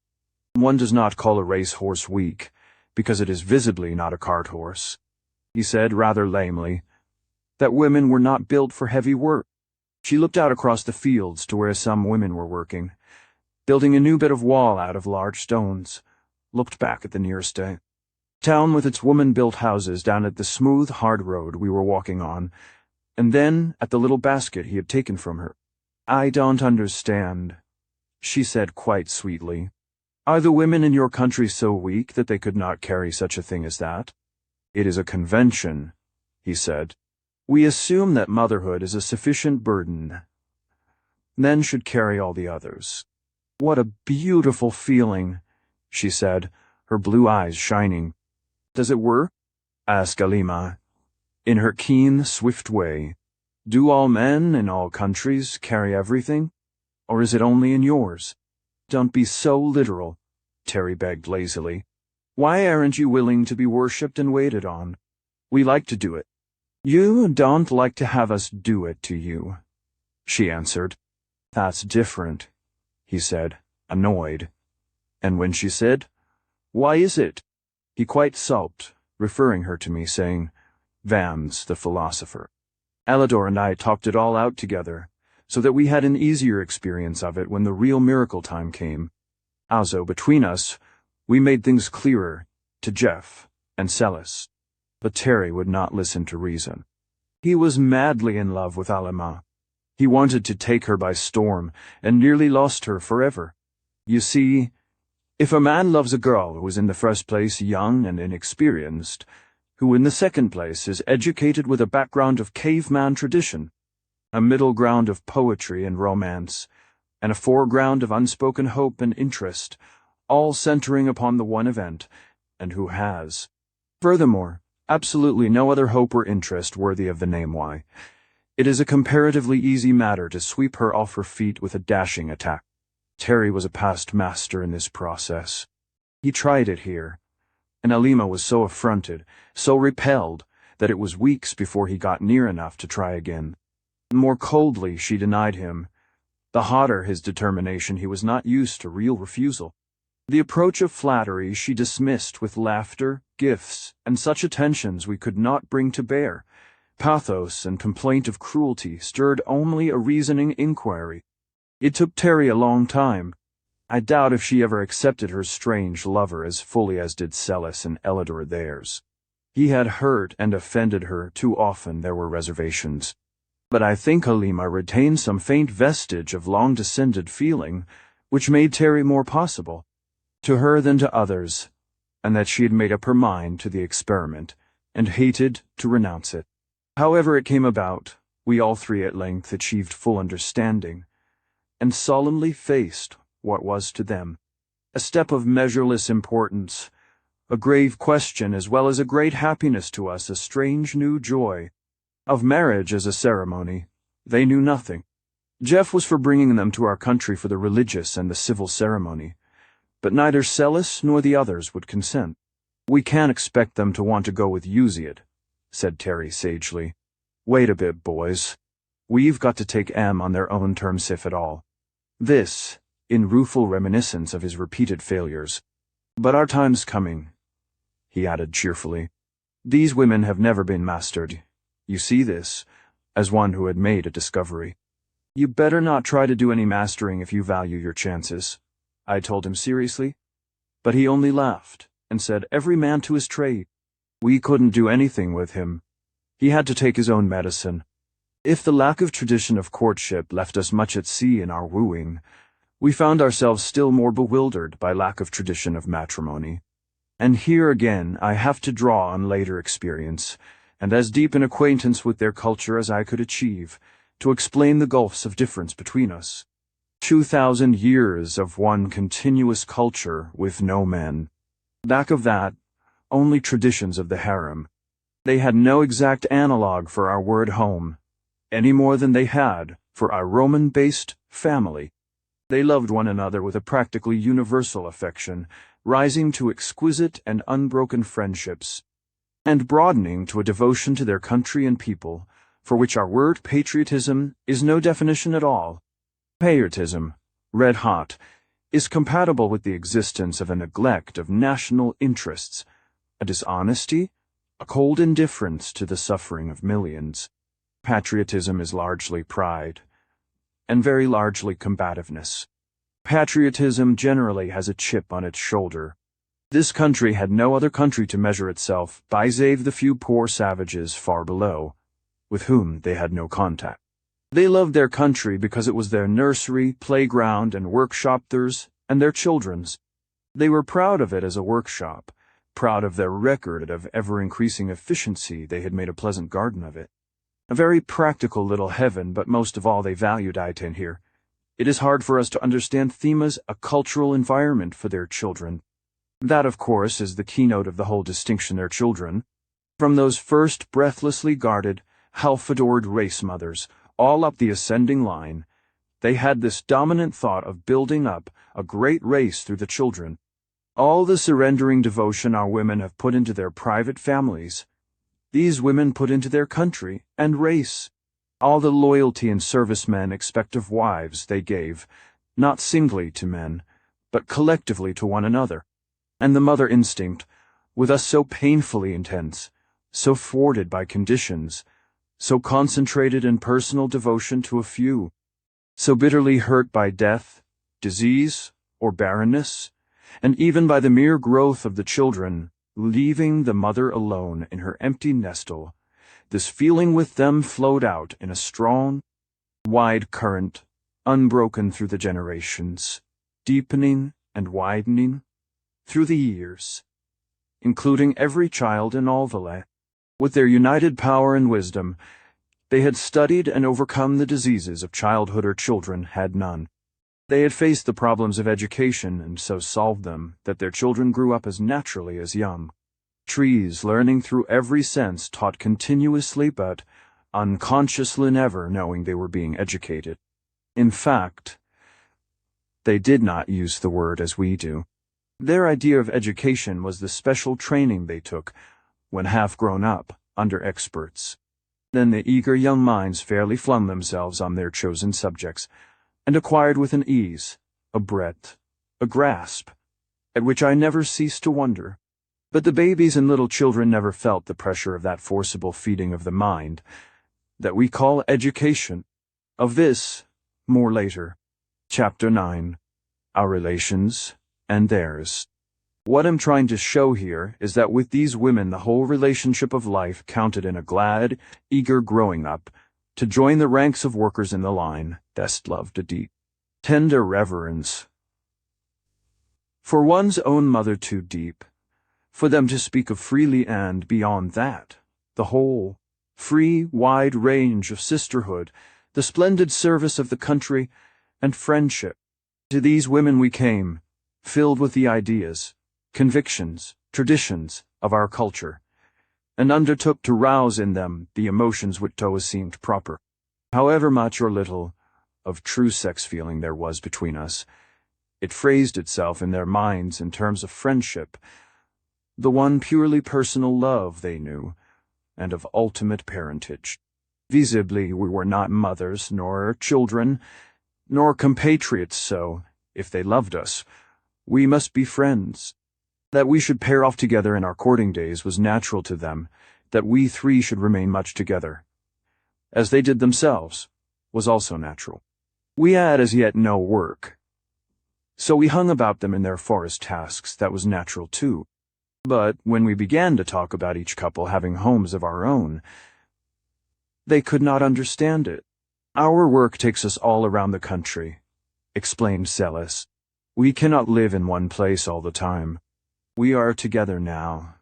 One does not call a racehorse weak, because it is visibly not a cart horse. He said rather lamely that women were not built for heavy work. She looked out across the fields to where some women were working, building a new bit of wall out of large stones, looked back at the nearest town with its woman-built houses down at the smooth, hard road we were walking on, and then at the little basket he had taken from her. I don't understand, she said quite sweetly. Are the women in your country so weak that they could not carry such a thing as that? It is a convention, he said. We assume that motherhood is a sufficient burden, then should carry all the others. What a beautiful feeling, she said, her blue eyes shining. Does it work? Asked Alima, in her keen, swift way. Do all men in all countries carry everything? Or is it only in yours? Don't be so literal, Terry begged lazily. Why aren't you willing to be worshipped and waited on? We like to do it. You don't like to have us do it to you, she answered. That's different, he said, annoyed. And when she said, why is it? He quite sulked, referring her to me, saying, Vams, the philosopher. Alidor and I talked it all out together, so that we had an easier experience of it when the real miracle time came. Also, between us, we made things clearer to Jeff and Celis. But Terry would not listen to reason. He was madly in love with Alima. He wanted to take her by storm, and nearly lost her forever. You see, if a man loves a girl who is in the first place young and inexperienced, who in the second place is educated with a background of caveman tradition, a middle ground of poetry and romance, and a foreground of unspoken hope and interest, all centering upon the one event, and who has, furthermore, absolutely no other hope or interest worthy of the name, why, it is a comparatively easy matter to sweep her off her feet with a dashing attack. Terry was a past master in this process. He tried it here, and Alima was so affronted, so repelled, that it was weeks before he got near enough to try again. More coldly she denied him. The hotter his determination, he was not used to real refusal. The approach of flattery she dismissed with laughter, gifts, and such attentions we could not bring to bear. Pathos and complaint of cruelty stirred only a reasoning inquiry. It took Terry a long time. I doubt if she ever accepted her strange lover as fully as did Celis and Elidor theirs. He had hurt and offended her too often, there were reservations. But I think Alima retained some faint vestige of long-descended feeling, which made Terry more possible, to her than to others, and that she had made up her mind to the experiment, and hated to renounce it. However it came about, we all three at length achieved full understanding, and solemnly faced what was to them a step of measureless importance, a grave question as well as a great happiness to us, a strange new joy. Of marriage as a ceremony, they knew nothing. Jeff was for bringing them to our country for the religious and the civil ceremony, but neither Celis nor the others would consent. We can't expect them to want to go with Uziad, said Terry sagely. Wait a bit, boys. We've got to take Em on their own terms if at all. This, in rueful reminiscence of his repeated failures. But our time's coming, he added cheerfully. These women have never been mastered. You see this, as one who had made a discovery. You better not try to do any mastering if you value your chances, I told him seriously. But he only laughed and said, every man to his trade. We couldn't do anything with him. He had to take his own medicine. If the lack of tradition of courtship left us much at sea in our wooing, we found ourselves still more bewildered by lack of tradition of matrimony. And here again I have to draw on later experience, and as deep an acquaintance with their culture as I could achieve, to explain the gulfs of difference between us. 2,000 years of one continuous culture with no men. Back of that, only traditions of the harem. They had no exact analog for our word home, any more than they had for our Roman-based family. They loved one another with a practically universal affection, rising to exquisite and unbroken friendships, and broadening to a devotion to their country and people, for which our word patriotism is no definition at all. Patriotism, red hot, is compatible with the existence of a neglect of national interests, a dishonesty, a cold indifference to the suffering of millions. Patriotism is largely pride, and very largely combativeness. Patriotism generally has a chip on its shoulder. This country had no other country to measure itself by save the few poor savages far below, with whom they had no contact. They loved their country because it was their nursery, playground, and workshop, theirs and their children's. They were proud of it as a workshop, proud of their record of ever-increasing efficiency. They had made a pleasant garden of it. A very practical little heaven, but most of all they valued Itan here. It is hard for us to understand themas, a cultural environment for their children. That, of course, is the keynote of the whole distinction, their children. From those first breathlessly guarded, half-adored race mothers, all up the ascending line, they had this dominant thought of building up a great race through the children. All the surrendering devotion our women have put into their private families, these women put into their country and race. All the loyalty and service men expect of wives they gave, not singly to men, but collectively to one another. And the mother instinct, with us so painfully intense, so thwarted by conditions, so concentrated in personal devotion to a few, so bitterly hurt by death, disease, or barrenness, and even by the mere growth of the children, leaving the mother alone in her empty nestle, this feeling with them flowed out in a strong, wide current, unbroken through the generations, deepening and widening through the years, including every child in all the land. With their united power and wisdom, they had studied and overcome the diseases of childhood or children had none. They had faced the problems of education and so solved them that their children grew up as naturally as young. Trees learning through every sense, taught continuously but unconsciously, never knowing they were being educated. In fact, they did not use the word as we do. Their idea of education was the special training they took when half grown up under experts. Then the eager young minds fairly flung themselves on their chosen subjects, and acquired with an ease, a breadth, a grasp, at which I never ceased to wonder. But the babies and little children never felt the pressure of that forcible feeding of the mind that we call education. Of this, more later. Chapter 9. Our Relations and Theirs. What I'm trying to show here is that with these women the whole relationship of life counted in a glad, eager growing up to join the ranks of workers in the line, best loved a deep, tender reverence for one's own mother, too deep for them to speak of freely, and beyond that, the whole, free, wide range of sisterhood, the splendid service of the country, and friendship. To these women we came, filled with the ideas, convictions, traditions of our culture, and undertook to rouse in them the emotions which to us seemed proper. However much or little of true sex feeling there was between us, it phrased itself in their minds in terms of friendship, the one purely personal love they knew, and of ultimate parentage. Visibly we were not mothers, nor children, nor compatriots, so, if they loved us, we must be friends. That we should pair off together in our courting days was natural to them, that we three should remain much together, as they did themselves, was also natural. We had as yet no work, so we hung about them in their forest tasks. That was natural too. But when we began to talk about each couple having homes of our own, they could not understand it. Our work takes us all around the country, explained Celis. We cannot live in one place all the time. We are together now,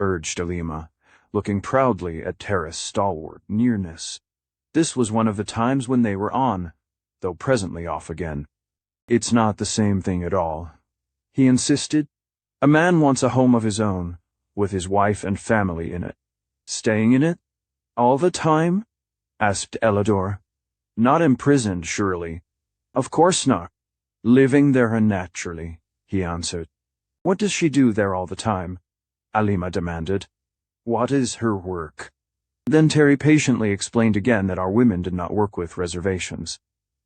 urged Alima, looking proudly at Tara's stalwart nearness. This was one of the times when they were on, though presently off again. It's not the same thing at all, he insisted. A man wants a home of his own, with his wife and family in it. Staying in it? All the time? Asked Elidor. Not imprisoned, surely. Of course not. Living there unnaturally, he answered. What does she do there all the time? Alima demanded. What is her work? Then Terry patiently explained again that our women did not work with reservations.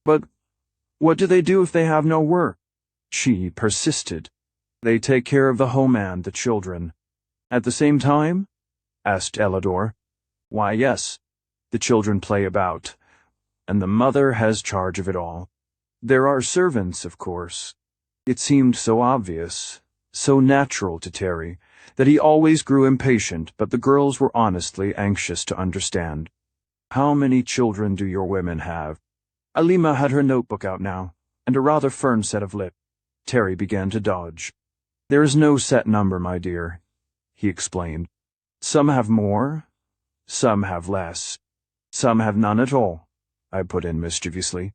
But what do they do if they have no work? She persisted. They take care of the home and the children. At the same time? Asked Elidor. Why, yes. The children play about, and the mother has charge of it all. There are servants, of course. It seemed so obvious, so natural to Terry, that he always grew impatient, but the girls were honestly anxious to understand. How many children do your women have? Alima had her notebook out now, and a rather firm set of lips. Terry began to dodge. There is no set number, my dear, he explained. Some have more, some have less. Some have none at all, I put in mischievously.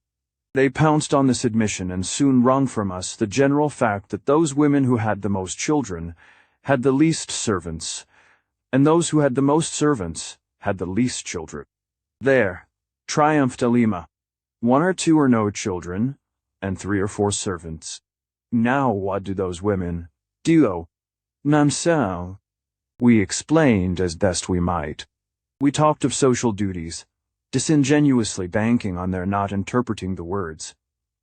They pounced on this admission and soon wrung from us the general fact that those women who had the most children had the least servants, and those who had the most servants had the least children. There, triumphed Alima. 1 or 2 or no children, and 3 or 4 servants. Now what do those women do? Mamselle. We explained as best we might. We talked of social duties, disingenuously banking on their not interpreting the words.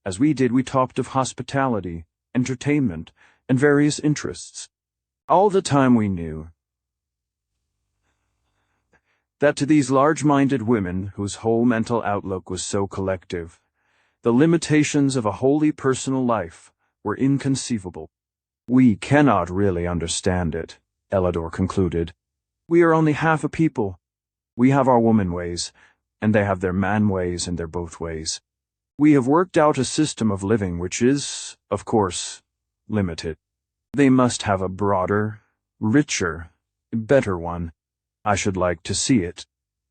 As we did, we talked of hospitality, entertainment, and various interests. All the time we knew that to these large-minded women, whose whole mental outlook was so collective, the limitations of a wholly personal life were inconceivable. We cannot really understand it, Elidor concluded. We are only half a people. We have our woman ways, and they have their man ways and their both ways. We have worked out a system of living which is, of course, limited. They must have a broader, richer, better one. I should like to see it.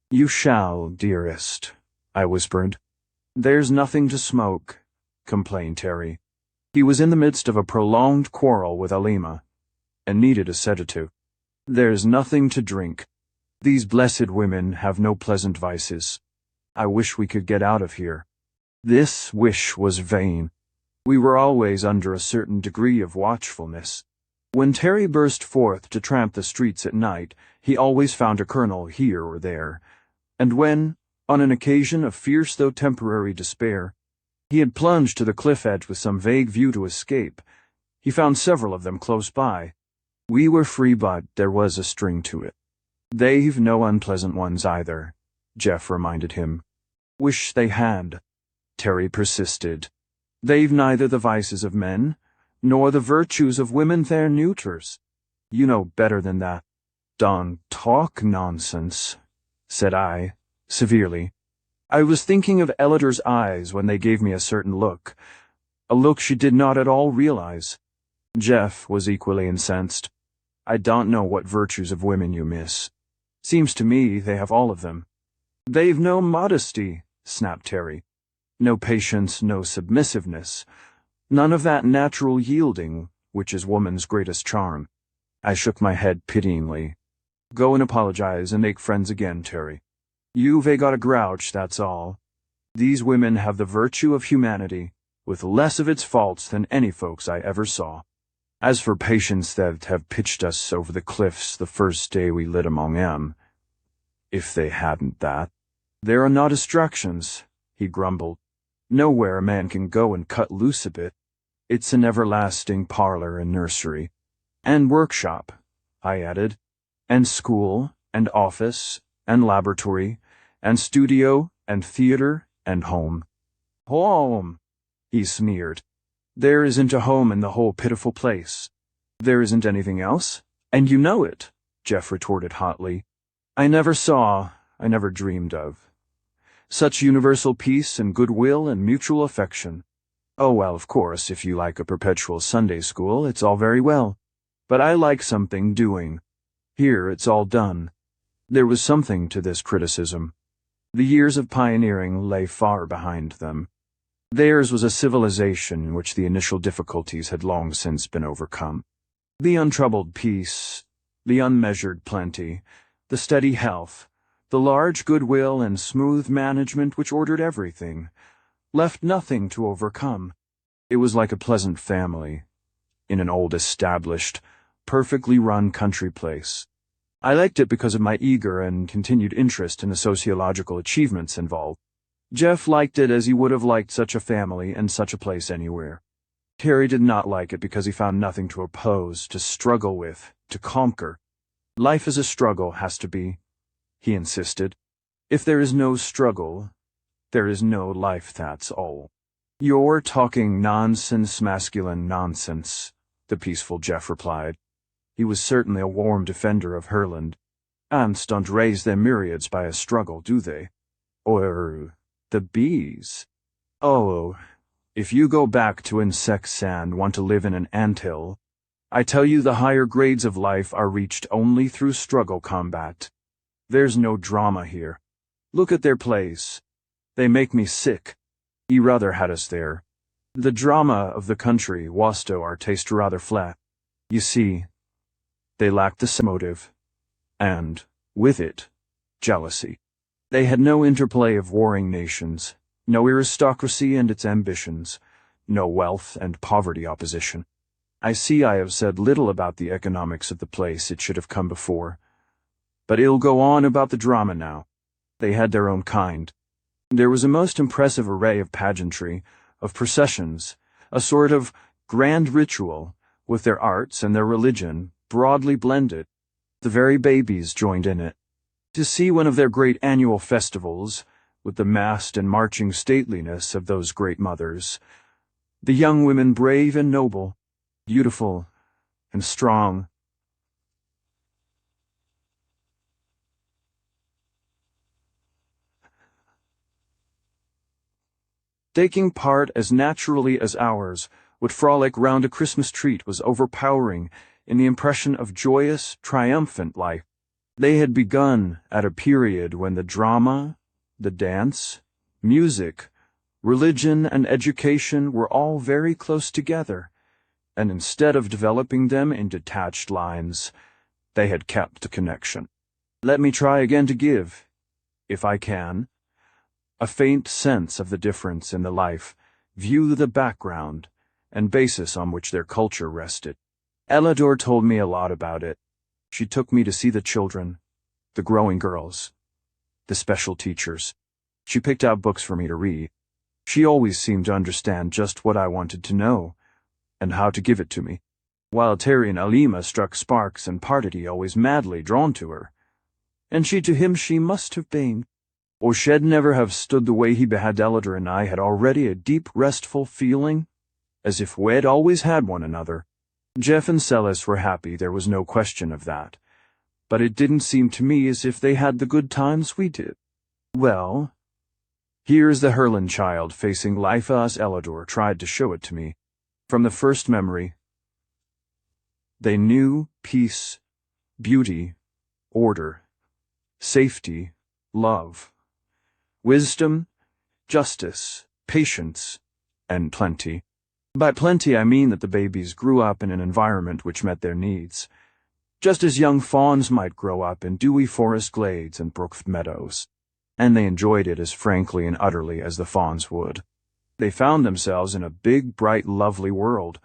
You shall, dearest, I whispered. There's nothing to smoke, complained Terry. He was in the midst of a prolonged quarrel with Alima, and needed a sedative. There's nothing to drink. These blessed women have no pleasant vices. I wish we could get out of here. This wish was vain. We were always under a certain degree of watchfulness. When Terry burst forth to tramp the streets at night, he always found a colonel here or there, and when, on an occasion of fierce though temporary despair, he had plunged to the cliff edge with some vague view to escape, he found several of them close by. We were free, but there was a string to it. They've no unpleasant ones either, Jeff reminded him. Wish they had, Terry persisted. They've neither the vices of men, nor the virtues of women they're neuters. You know better than that. Don't talk nonsense, said I, severely. I was thinking of Elidor's eyes when they gave me a certain look, a look she did not at all realize. Jeff was equally incensed. I don't know what virtues of women you miss. Seems to me they have all of them. They've no modesty, snapped Terry. No patience, no submissiveness. None of that natural yielding, which is woman's greatest charm. I shook my head pityingly. Go and apologize and make friends again, Terry. You've got a grouch, that's all. These women have the virtue of humanity, with less of its faults than any folks I ever saw. As for patience that have pitched us over the cliffs the first day we lit among 'em, if they hadn't that. There are no distractions, he grumbled. Nowhere a man can go and cut loose a bit. It's an everlasting parlor and nursery. And workshop, I added. And school, and office, and laboratory, and studio, and theater, and home. Home, he sneered. There isn't a home in the whole pitiful place. There isn't anything else, and you know it, Jeff retorted hotly. I never saw, I never dreamed of. Such universal peace and goodwill and mutual affection. Oh, well, of course, if you like a perpetual Sunday school, it's all very well. But I like something doing. Here it's all done. There was something to this criticism. The years of pioneering lay far behind them. Theirs was a civilization in which the initial difficulties had long since been overcome. The untroubled peace, the unmeasured plenty, the steady health, the large goodwill and smooth management which ordered everything, left nothing to overcome. It was like a pleasant family, in an old established, perfectly run country place. I liked it because of my eager and continued interest in the sociological achievements involved. Jeff liked it as he would have liked such a family and such a place anywhere. Terry did not like it because he found nothing to oppose, to struggle with, to conquer. Life is a struggle, has to be, he insisted. If there is no struggle, there is no life, that's all. You're talking nonsense, masculine nonsense, the peaceful Jeff replied. He was certainly a warm defender of Herland. Ants don't raise their myriads by a struggle, do they? Or the bees? Oh, if you go back to insects and want to live in an anthill, I tell you the higher grades of life are reached only through struggle combat. There's no drama here. Look at their plays. They make me sick. He rather had us there. The drama of the country was to our taste rather flat. You see, they lacked the motive, and, with it, jealousy. They had no interplay of warring nations, no aristocracy and its ambitions, no wealth and poverty opposition. I see I have said little about the economics of the place, it should have come before. But I'll go on about the drama now. They had their own kind. There was a most impressive array of pageantry, of processions, a sort of grand ritual, with their arts and their religion broadly blended. The very babies joined in it. To see one of their great annual festivals, with the massed and marching stateliness of those great mothers, the young women brave and noble, beautiful and strong. Taking part as naturally as ours would frolic round a Christmas treat was overpowering in the impression of joyous, triumphant life. They had begun at a period when the drama, the dance, music, religion, and education were all very close together, and instead of developing them in detached lines, they had kept a connection. Let me try again to give, if I can, a faint sense of the difference in the life, view the background, and basis on which their culture rested. Ellador told me a lot about it. She took me to see the children, the growing girls, the special teachers. She picked out books for me to read. She always seemed to understand just what I wanted to know, and how to give it to me. While Terry and Alima struck sparks and parted, he always madly drawn to her. And she to him she must have been, or she'd never have stood the way he behad. Ellador and I had already a deep restful feeling, as if we'd always had one another. Jeff and Celis were happy, there was no question of that, but it didn't seem to me as if they had the good times we did. Well, here's the Herland child facing life as Ellador tried to show it to me. From the first memory, they knew peace, beauty, order, safety, love, wisdom, justice, patience, and plenty. By plenty I mean that the babies grew up in an environment which met their needs, just as young fawns might grow up in dewy forest glades and brooked meadows, and they enjoyed it as frankly and utterly as the fawns would. They found themselves in a big, bright, lovely world,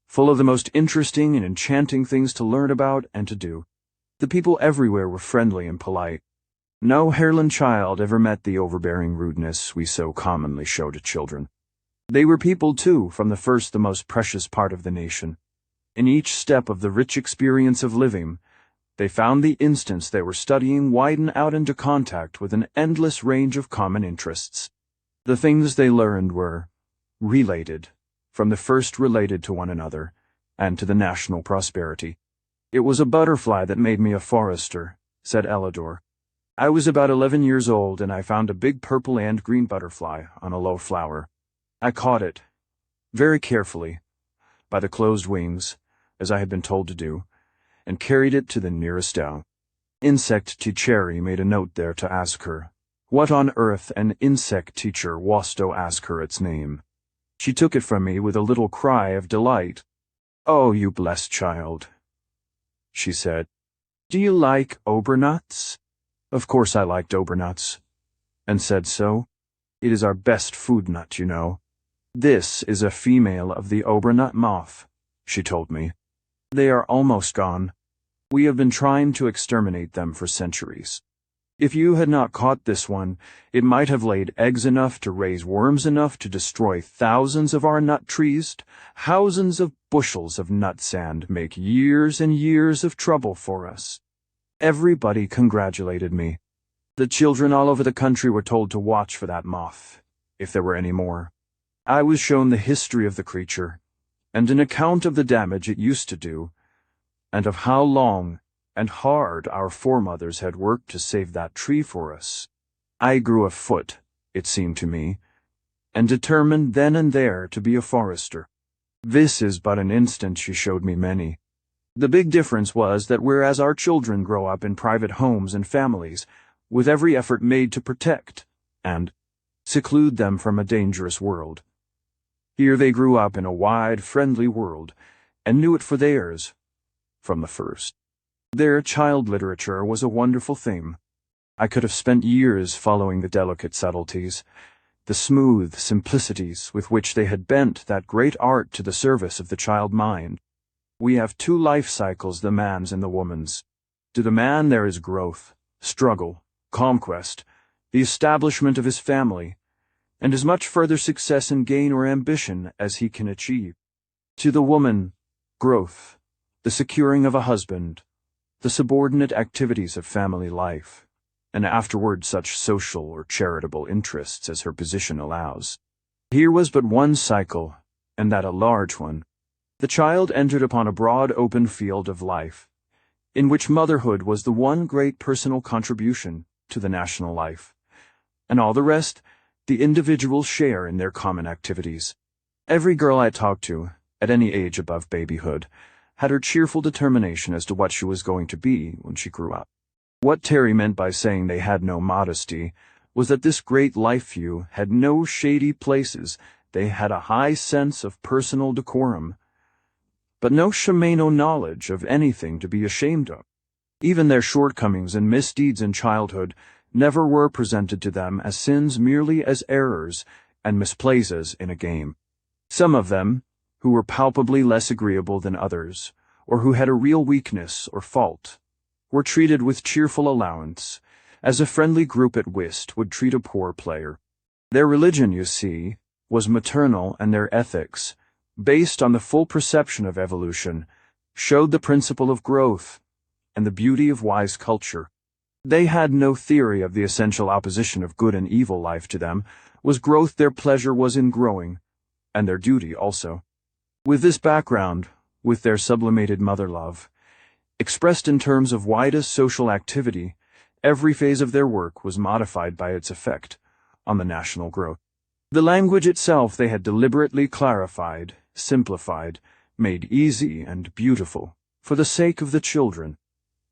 full of the most interesting and enchanting things to learn about and to do. The people everywhere were friendly and polite. No Herland child ever met the overbearing rudeness we so commonly show to children. They were people, too, from the first the most precious part of the nation. In each step of the rich experience of living, they found the instance they were studying widen out into contact with an endless range of common interests. The things they learned were related, from the first related to one another, and to the national prosperity. It was a butterfly that made me a forester, said Ellador. I was about 11 years old, and I found a big purple and green butterfly on a low flower. I caught it, very carefully, by the closed wings, as I had been told to do, and carried it to the nearest owl. Insect Teacher made a note there to ask her, what on earth an insect teacher was to ask her its name. She took it from me with a little cry of delight. Oh, you blessed child, she said. Do you like obernuts? Of course I liked obernuts, and said so. It is our best food nut, you know. This is a female of the obernut moth, she told me. They are almost gone. We have been trying to exterminate them for centuries. If you had not caught this one, it might have laid eggs enough to raise worms enough to destroy thousands of our nut trees, thousands of bushels of nut sand, make years and years of trouble for us. Everybody congratulated me. The children all over the country were told to watch for that moth, if there were any more. I was shown the history of the creature, and an account of the damage it used to do, and of how long and hard our foremothers had worked to save that tree for us. I grew a foot, it seemed to me, and determined then and there to be a forester. This is but an instance, she showed me many. The big difference was that whereas our children grow up in private homes and families, with every effort made to protect and seclude them from a dangerous world, here they grew up in a wide, friendly world, and knew it for theirs from the first. Their child literature was a wonderful theme. I could have spent years following the delicate subtleties, the smooth simplicities with which they had bent that great art to the service of the child mind. We have two life cycles, the man's and the woman's. To the man there is growth, struggle, conquest, the establishment of his family, and as much further success in gain or ambition as he can achieve. To the woman, growth, the securing of a husband, the subordinate activities of family life, and afterward such social or charitable interests as her position allows. Here was but one cycle, and that a large one. The child entered upon a broad open field of life, in which motherhood was the one great personal contribution to the national life, and all the rest, the individual share in their common activities. Every girl I talked to, at any age above babyhood, had her cheerful determination as to what she was going to be when she grew up. What Terry meant by saying they had no modesty was that this great life view had no shady places. They had a high sense of personal decorum, but no shemano knowledge of anything to be ashamed of. Even their shortcomings and misdeeds in childhood never were presented to them as sins, merely as errors and misplaces in a game. Some of them, who were palpably less agreeable than others, or who had a real weakness or fault, were treated with cheerful allowance, as a friendly group at whist would treat a poor player. Their religion, you see, was maternal, and their ethics, based on the full perception of evolution, showed the principle of growth and the beauty of wise culture. They had no theory of the essential opposition of good and evil. Life to them was growth. Their pleasure was in growing, and their duty also. With this background, with their sublimated mother love, expressed in terms of widest social activity, every phase of their work was modified by its effect on the national growth. The language itself they had deliberately clarified, simplified, made easy and beautiful, for the sake of the children.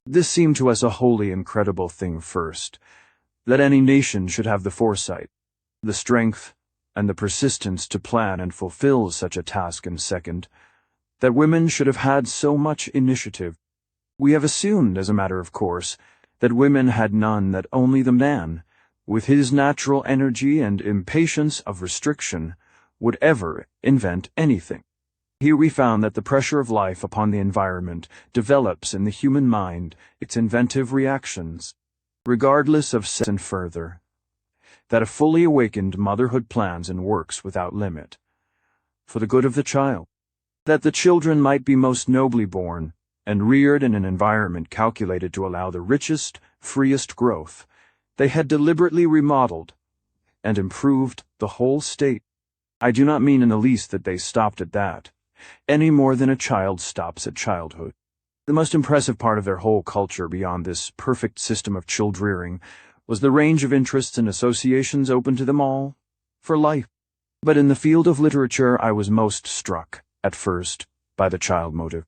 This seemed to us a wholly incredible thing. First, that any nation should have the foresight, the strength, and the persistence to plan and fulfill such a task, and second, that women should have had so much initiative. We have assumed, as a matter of course, that women had none, that only the man, with his natural energy and impatience of restriction, would ever invent anything. Here we found that the pressure of life upon the environment develops in the human mind its inventive reactions, regardless of sex, and further, that a fully awakened motherhood plans and works without limit, for the good of the child, that the children might be most nobly born and reared in an environment calculated to allow the richest, freest growth. They had deliberately remodeled and improved the whole state. I do not mean in the least that they stopped at that, any more than a child stops at childhood. The most impressive part of their whole culture, beyond this perfect system of child-rearing, was the range of interests and associations open to them all, for life. But in the field of literature I was most struck, at first, by the child motive.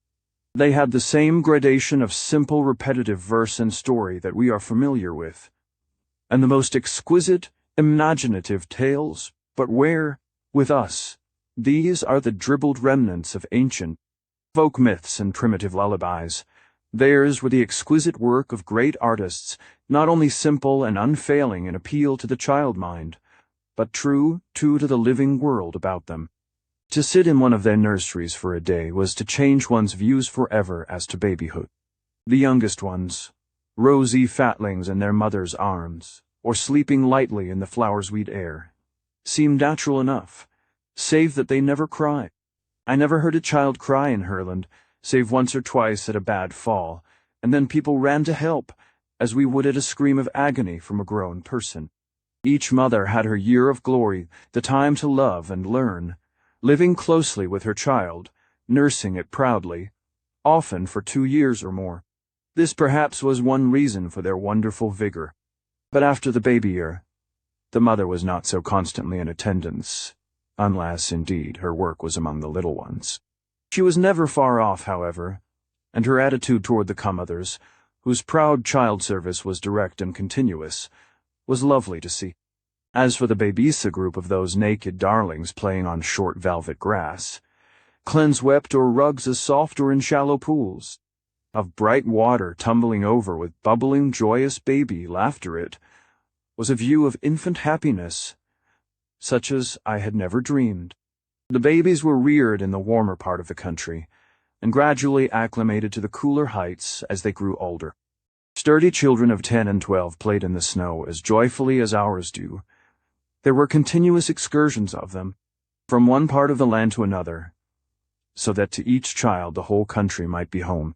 They had the same gradation of simple, repetitive verse and story that we are familiar with, and the most exquisite, imaginative tales, but where, with us, these are the dribbled remnants of ancient folk myths and primitive lullabies. Theirs were the exquisite work of great artists, not only simple and unfailing in appeal to the child mind, but true, too, to the living world about them. To sit in one of their nurseries for a day was to change one's views forever as to babyhood. The youngest ones, rosy fatlings in their mother's arms, or sleeping lightly in the flower-sweet air, seemed natural enough, save that they never cried. I never heard a child cry in Herland, save once or twice at a bad fall, and then people ran to help, as we would at a scream of agony from a grown person. Each mother had her year of glory, the time to love and learn, living closely with her child, nursing it proudly, often for 2 years or more. This perhaps was one reason for their wonderful vigor. But after the baby year, the mother was not so constantly in attendance, unless, indeed, her work was among the little ones. She was never far off, however, and her attitude toward the come-others, whose proud child service was direct and continuous, was lovely to see. As for the babisa group of those naked darlings playing on short velvet grass, cleanse-wept or rugs as soft or in shallow pools, of bright water tumbling over with bubbling, joyous baby laughter, it was a view of infant happiness, such as I had never dreamed. The babies were reared in the warmer part of the country, and gradually acclimated to the cooler heights as they grew older. Sturdy children of 10 and 12 played in the snow as joyfully as ours do. There were continuous excursions of them, from one part of the land to another, so that to each child the whole country might be home.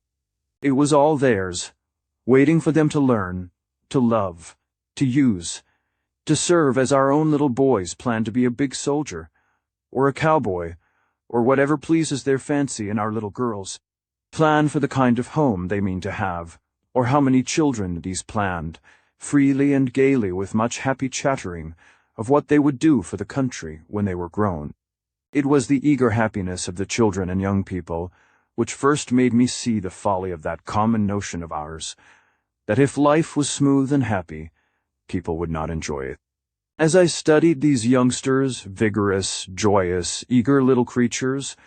It was all theirs, waiting for them to learn, to love, to use, to serve as our own little boys plan to be a big soldier, or a cowboy, or whatever pleases their fancy, and our little girls plan for the kind of home they mean to have, or how many children these planned, freely and gaily with much happy chattering, of what they would do for the country when they were grown. It was the eager happiness of the children and young people which first made me see the folly of that common notion of ours, that if life was smooth and happy, people would not enjoy it. As I studied these youngsters, vigorous, joyous, eager little creatures,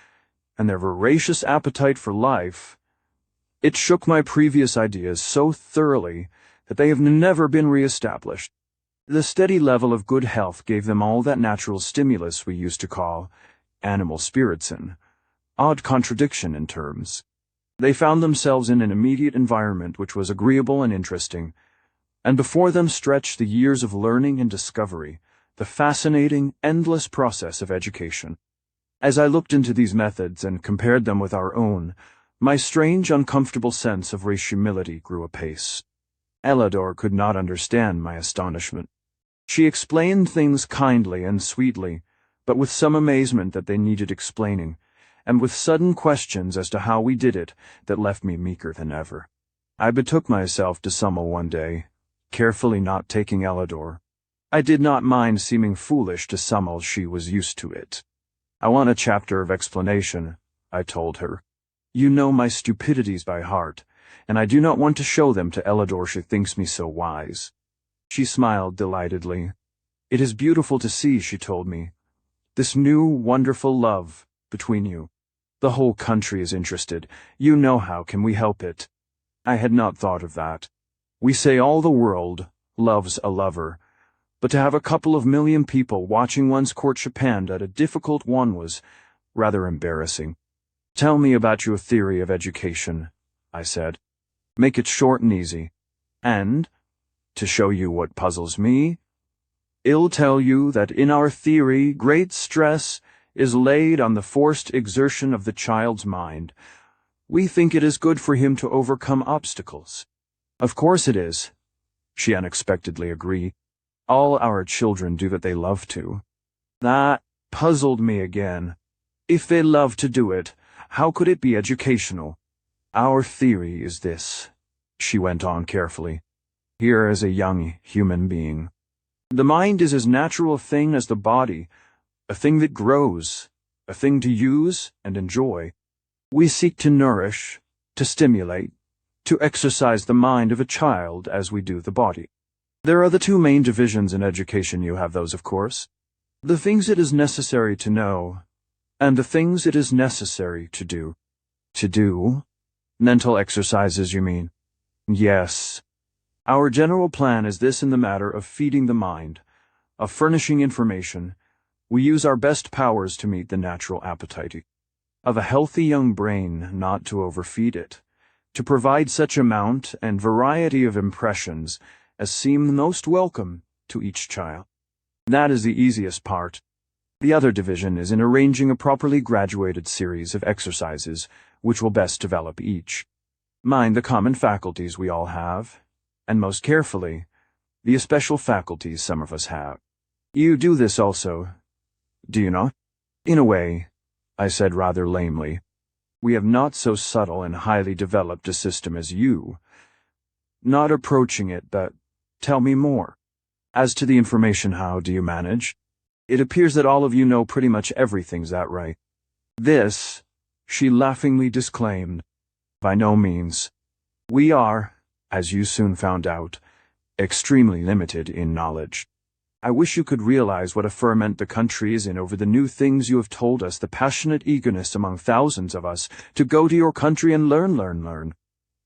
and their voracious appetite for life, it shook my previous ideas so thoroughly that they have never been re-established. The steady level of good health gave them all that natural stimulus we used to call animal spirits, in odd contradiction in terms. They found themselves in an immediate environment which was agreeable and interesting, and before them stretched the years of learning and discovery, the fascinating, endless process of education. As I looked into these methods and compared them with our own, my strange, uncomfortable sense of race humility grew apace. Ellador could not understand my astonishment. She explained things kindly and sweetly, but with some amazement that they needed explaining, and with sudden questions as to how we did it that left me meeker than ever. I betook myself to Summel one day, carefully not taking Ellador. I did not mind seeming foolish to Summel, she was used to it. I want a chapter of explanation, I told her. You know my stupidities by heart, and I do not want to show them to Ellador. She thinks me so wise. She smiled delightedly. It is beautiful to see, she told me, this new, wonderful love between you. The whole country is interested. You know how can we help it? I had not thought of that. We say all the world loves a lover, but to have a couple of million people watching one's courtship end at a difficult one was rather embarrassing. Tell me about your theory of education, I said. Make it short and easy. And, to show you what puzzles me, I'll tell you that in our theory great stress is laid on the forced exertion of the child's mind. We think it is good for him to overcome obstacles. Of course it is, she unexpectedly agreed. All our children do that they love to. That puzzled me again. If they love to do it, how could it be educational? Our theory is this, she went on carefully. Here is a young human being. The mind is as natural a thing as the body, a thing that grows, a thing to use and enjoy. We seek to nourish, to stimulate, to exercise the mind of a child as we do the body. There are the two main divisions in education. You have those, of course. The things it is necessary to know, and the things it is necessary to do. To do? Mental exercises, you mean? Yes. Our general plan is this in the matter of feeding the mind, of furnishing information, We use our best powers to meet the natural appetite of a healthy young brain, not to overfeed it, to provide such amount and variety of impressions as seem most welcome to each child. That is the easiest part. The other division is in arranging a properly graduated series of exercises which will best develop each. Mind the common faculties we all have, and most carefully, the especial faculties some of us have. You do this also, do you not? In a way, I said rather lamely. We have not so subtle and highly developed a system as you. Not approaching it, but tell me more. As to the information, how do you manage? It appears that all of you know pretty much everything's that right? This, she laughingly disclaimed. By no means. We are, as you soon found out, extremely limited in knowledge. I wish you could realize what a ferment the country is in over the new things you have told us, the passionate eagerness among thousands of us to go to your country and learn.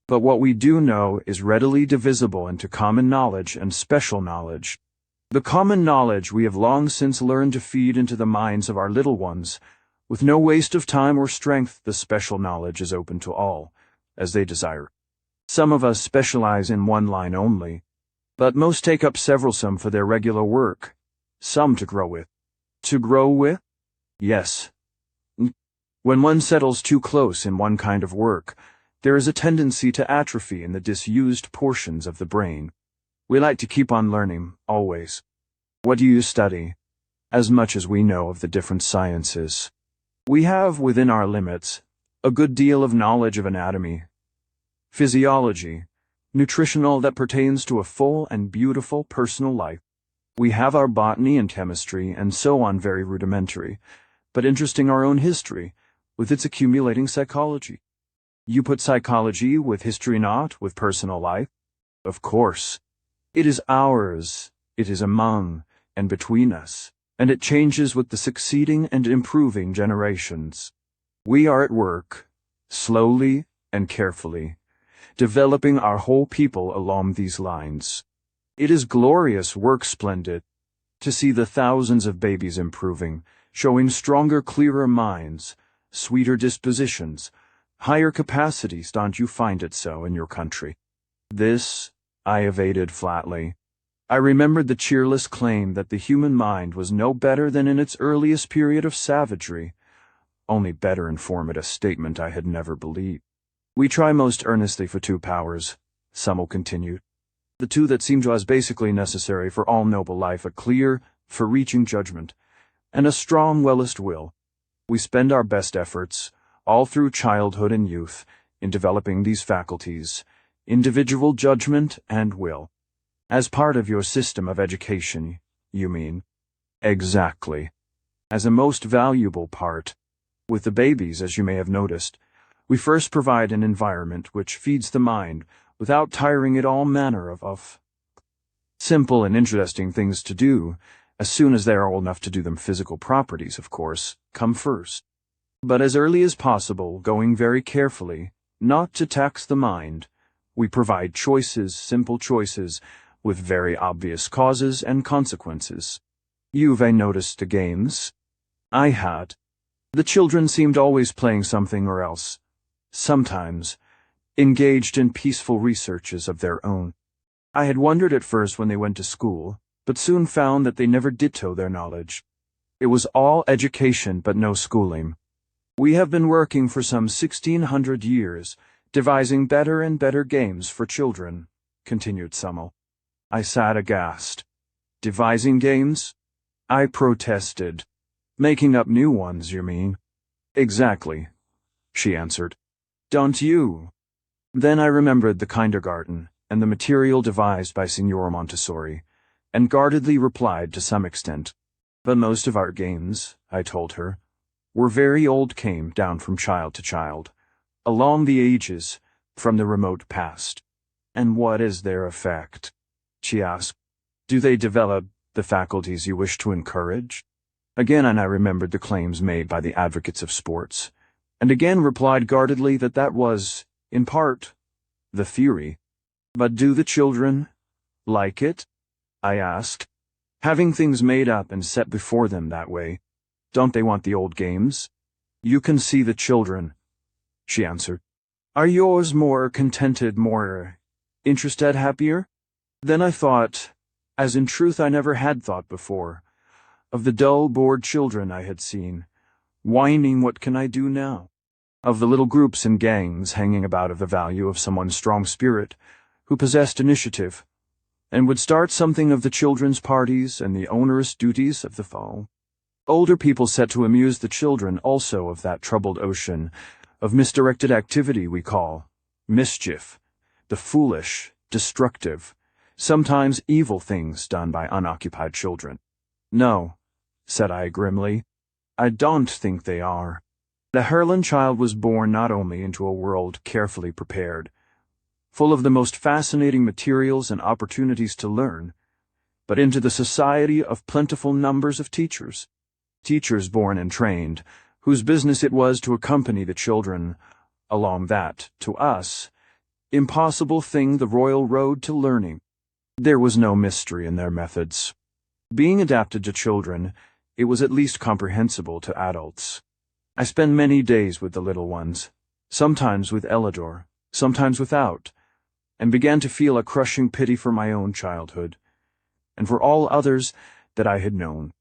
But what we do know is readily divisible into common knowledge and special knowledge. The common knowledge we have long since learned to feed into the minds of our little ones. With no waste of time or strength, the special knowledge is open to all, as they desire. Some of us specialize in one line only, but most take up several, some for their regular work, some to grow with. To grow with? Yes. When one settles too close in one kind of work, there is a tendency to atrophy in the disused portions of the brain. We like to keep on learning, always. What do you study? As much as we know of the different sciences. We have, within our limits, a good deal of knowledge of anatomy, physiology, nutritional that pertains to a full and beautiful personal life. We have our botany and chemistry and so on, very rudimentary, but interesting, our own history, with its accumulating psychology. You put psychology with history, not with personal life? Of course. It is ours, it is among and between us, and it changes with the succeeding and improving generations. We are at work, slowly and carefully, developing our whole people along these lines. It is glorious work, splendid, to see the thousands of babies improving, showing stronger, clearer minds, sweeter dispositions, higher capacities. Don't you find it so in your country? This, I evaded flatly. I remembered the cheerless claim that the human mind was no better than in its earliest period of savagery, only better informed, a statement I had never believed. We try most earnestly for two powers, Summel continued, the two that seem to us basically necessary for all noble life, a clear, far-reaching judgment, and a strong, wellest will. We spend our best efforts, all through childhood and youth, in developing these faculties, individual judgment and will. As part of your system of education, you mean? Exactly. As a most valuable part. With the babies, as you may have noticed, we first provide an environment which feeds the mind without tiring it, all manner of simple and interesting things to do. As soon as they are old enough to do them, physical properties, of course, come first. But as early as possible, going very carefully, not to tax the mind, we provide choices, simple choices, with very obvious causes and consequences. You've noticed the games? I had. The children seemed always playing something or else, sometimes engaged in peaceful researches of their own. I had wondered at first when they went to school, but soon found that they never ditto their knowledge. It was all education but no schooling. We have been working for some 1600 years, devising better and better games for children, continued Summel. I sat aghast. Devising games? I protested. Making up new ones, you mean? Exactly, she answered. Don't you? Then I remembered the kindergarten and the material devised by Signor Montessori, and guardedly replied to some extent. But most of our games, I told her, were very old, came down from child to child, along the ages, from the remote past. And what is their effect? She asked. Do they develop the faculties you wish to encourage? Again, and I remembered the claims made by the advocates of sports, and again replied guardedly that that was, in part, the theory. But do the children like it? I asked. having things made up and set before them that way. Don't they want the old games? You can see the children, she answered. Are yours more contented, more interested, happier? Then I thought, as in truth I never had thought before, of the dull, bored children I had seen, whining, what can I do now? Of the little groups and gangs hanging about of the value of someone's strong spirit, who possessed initiative, and would start something of the children's parties and the onerous duties of the fall. Older people set to amuse the children also of that troubled ocean of misdirected activity we call mischief, the foolish, destructive, sometimes evil things done by unoccupied children. No, said I grimly, I don't think they are. The Herland child was born not only into a world carefully prepared, full of the most fascinating materials and opportunities to learn, but into the society of plentiful numbers of teachers. Teachers born and trained, whose business it was to accompany the children along that, to us, impossible thing, the royal road to learning. There was no mystery in their methods. Being adapted to children, it was at least comprehensible to adults. I spent many days with the little ones, sometimes with Elidor, sometimes without, and began to feel a crushing pity for my own childhood, and for all others that I had known.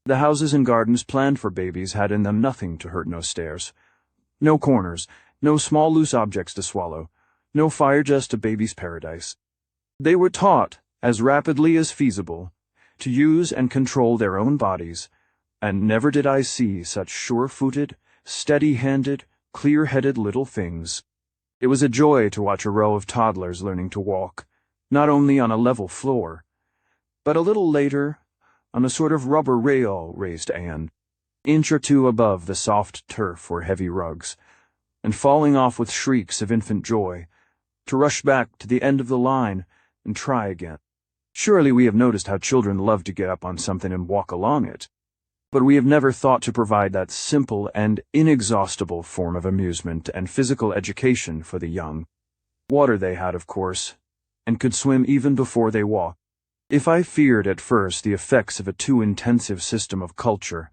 The houses and gardens planned for babies had in them nothing to hurt, no stairs, no corners, no small loose objects to swallow, no fire, just a baby's paradise. They were taught, as rapidly as feasible, to use and control their own bodies, and never did I see such sure-footed, steady-handed, clear-headed little things. It was a joy to watch a row of toddlers learning to walk, not only on a level floor, but a little later, on a sort of rubber rail raised an inch or two above the soft turf or heavy rugs, and falling off with shrieks of infant joy, to rush back to the end of the line and try again. Surely we have noticed how children love to get up on something and walk along it, but we have never thought to provide that simple and inexhaustible form of amusement and physical education for the young. Water they had, of course, and could swim even before they walked. If I feared at first the effects of a too intensive system of culture,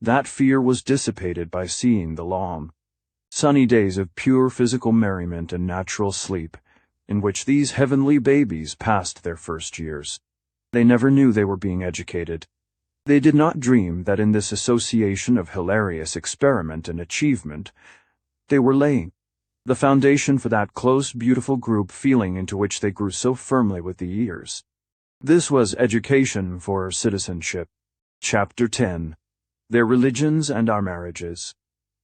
that fear was dissipated by seeing the long, sunny days of pure physical merriment and natural sleep in which these heavenly babies passed their first years. They never knew they were being educated. They did not dream that in this association of hilarious experiment and achievement, they were laying the foundation for that close, beautiful group feeling into which they grew so firmly with the years. This was Education for Citizenship. Chapter 10. Their Religions and Our Marriages.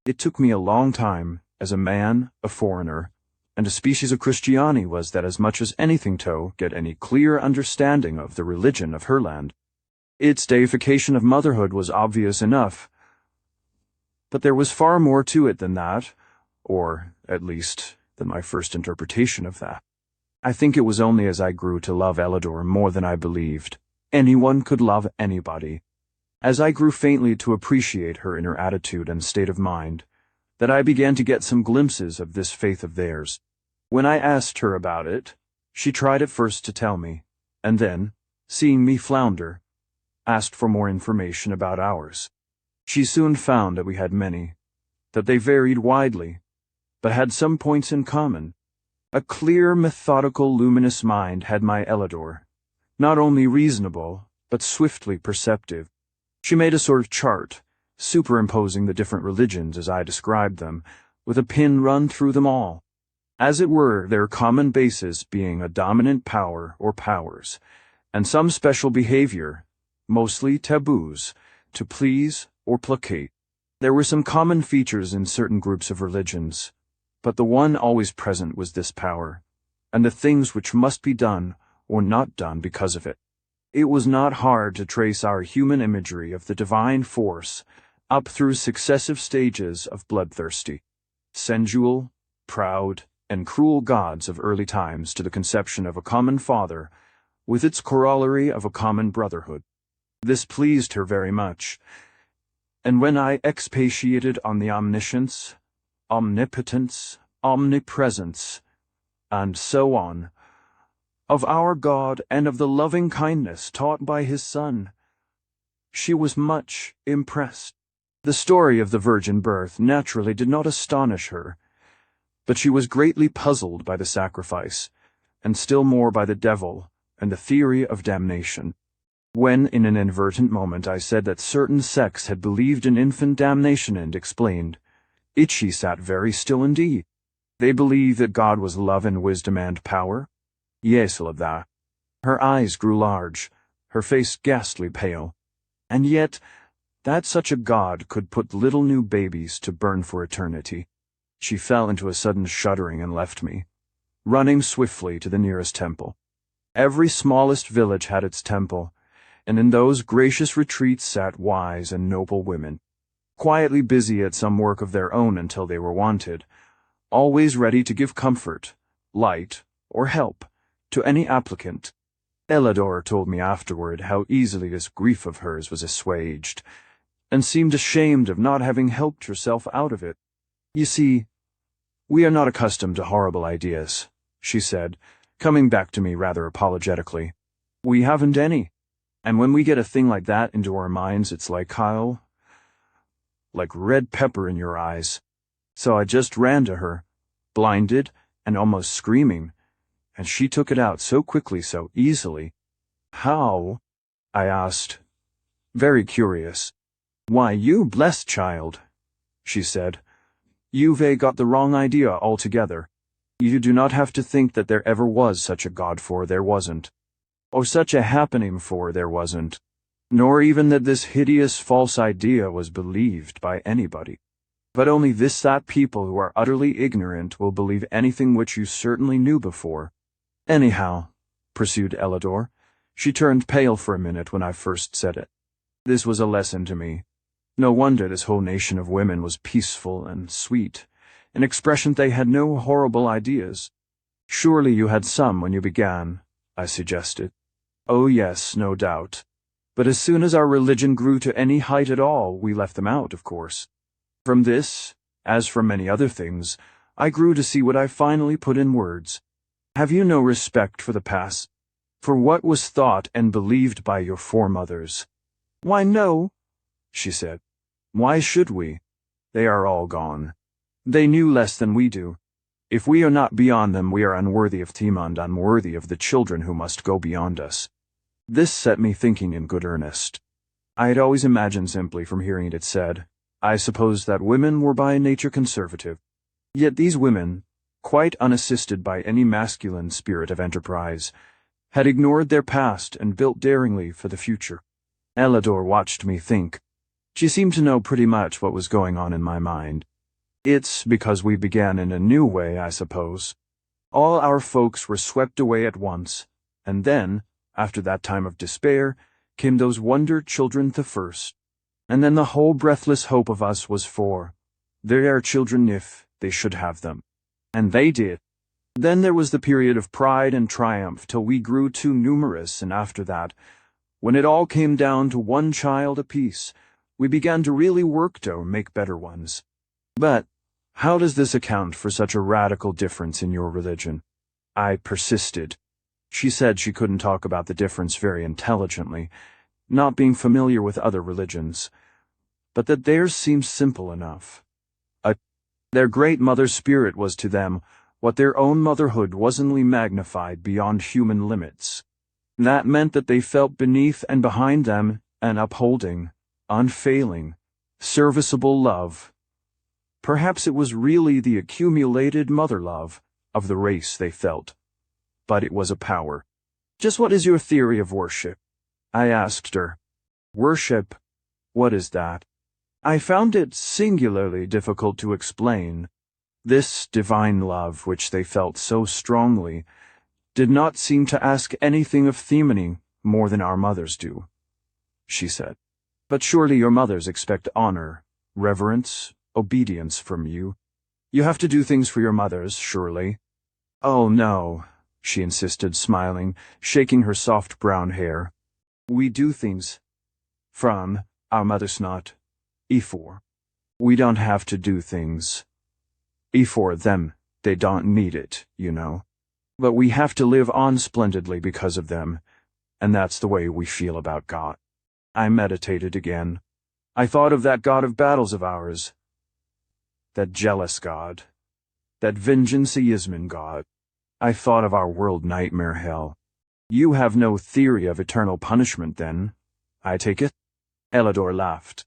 It took me a long time, as a man, a foreigner, and a species of Christiani was that as much as anything to get any clear understanding of the religion of Herland. Its deification of motherhood was obvious enough, but there was far more to it than that, or, at least, than my first interpretation of that. I think it was only as I grew to love Elidor more than I believed anyone could love anybody, as I grew faintly to appreciate her inner attitude and state of mind, that I began to get some glimpses of this faith of theirs. When I asked her about it, she tried at first to tell me, and then, seeing me flounder, asked for more information about ours. She soon found that we had many, that they varied widely, but had some points in common. A clear, methodical, luminous mind had my Elidor, not only reasonable, but swiftly perceptive. She made a sort of chart, superimposing the different religions as I described them, with a pin run through them all, as it were, their common basis being a dominant power or powers, and some special behavior, mostly taboos, to please or placate. There were some common features in certain groups of religions, but the one always present was this power, and the things which must be done or not done because of it. It was not hard to trace our human imagery of the divine force up through successive stages of bloodthirsty, sensual, proud, and cruel gods of early times to the conception of a common father, with its corollary of a common brotherhood. This pleased her very much, and when I expatiated on the omniscience, omnipotence, omnipresence, and so on, of our God and of the loving kindness taught by his Son. She was much impressed. The story of the virgin birth naturally did not astonish her, but she was greatly puzzled by the sacrifice, and still more by the devil and the theory of damnation. When, in an inadvertent moment, I said that certain sects had believed in infant damnation and explained, she sat very still indeed. They believe that God was love and wisdom and power? Yes, all of that. Her eyes grew large, her face ghastly pale. And yet, that such a God could put little new babies to burn for eternity. She fell into a sudden shuddering and left me, running swiftly to the nearest temple. Every smallest village had its temple, and in those gracious retreats sat wise and noble women, quietly busy at some work of their own until they were wanted, always ready to give comfort, light, or help to any applicant. Ellador told me afterward how easily this grief of hers was assuaged, and seemed ashamed of not having helped herself out of it. You see, we are not accustomed to horrible ideas, she said, coming back to me rather apologetically. We haven't any. And when we get a thing like that into our minds, it's like red pepper in your eyes. So I just ran to her, blinded and almost screaming, and she took it out so quickly, so easily. How? I asked, very curious. Why, you blessed child, she said. You've got the wrong idea altogether. You do not have to think that there ever was such a God, for there wasn't. Or such a happening, for there wasn't. Nor even that this hideous false idea was believed by anybody. But only this that people who are utterly ignorant will believe anything which you certainly knew before. Anyhow, pursued Ellador, she turned pale for a minute when I first said it. This was a lesson to me. No wonder this whole nation of women was peaceful and sweet, an expression they had no horrible ideas. Surely you had some when you began, I suggested. Oh yes, no doubt. But as soon as our religion grew to any height at all, we left them out, of course. From this, as from many other things, I grew to see what I finally put in words. Have you no respect for the past? For what was thought and believed by your foremothers? Why, no, she said. Why should we? They are all gone. They knew less than we do. If we are not beyond them, we are unworthy of Timon, unworthy of the children who must go beyond us. This set me thinking in good earnest. I had always imagined simply from hearing it said, I supposed that women were by nature conservative. Yet these women, quite unassisted by any masculine spirit of enterprise, had ignored their past and built daringly for the future. Ellador watched me think. She seemed to know pretty much what was going on in my mind. It's because we began in a new way, I suppose. All our folks were swept away at once, and then, after that time of despair, came those wonder children the first. And then the whole breathless hope of us was for their children if they should have them. And they did. Then there was the period of pride and triumph till we grew too numerous, and after that, when it all came down to one child apiece, we began to really work to make better ones. But how does this account for such a radical difference in your religion? I persisted. She said she couldn't talk about the difference very intelligently, not being familiar with other religions, but that theirs seemed simple enough. Their great mother spirit was to them what their own motherhood was only magnified beyond human limits. That meant that they felt beneath and behind them an upholding, unfailing, serviceable love. Perhaps it was really the accumulated mother love of the race they felt, but it was a power. Just what is your theory of worship? I asked her. Worship? What is that? I found it singularly difficult to explain. This divine love, which they felt so strongly, did not seem to ask anything of Themony more than our mothers do, she said. But surely your mothers expect honor, reverence, obedience from you. You have to do things for your mothers, surely. Oh, no, she insisted, smiling, shaking her soft brown hair. We do things from our mothers, not for. We don't have to do things for them. They don't need it, you know. But we have to live on splendidly because of them, and that's the way we feel about God. I meditated again. I thought of that God of battles of ours, that jealous God, that vengeance-ism God. I thought of our world nightmare hell. You have no theory of eternal punishment, then, I take it? Elidor laughed.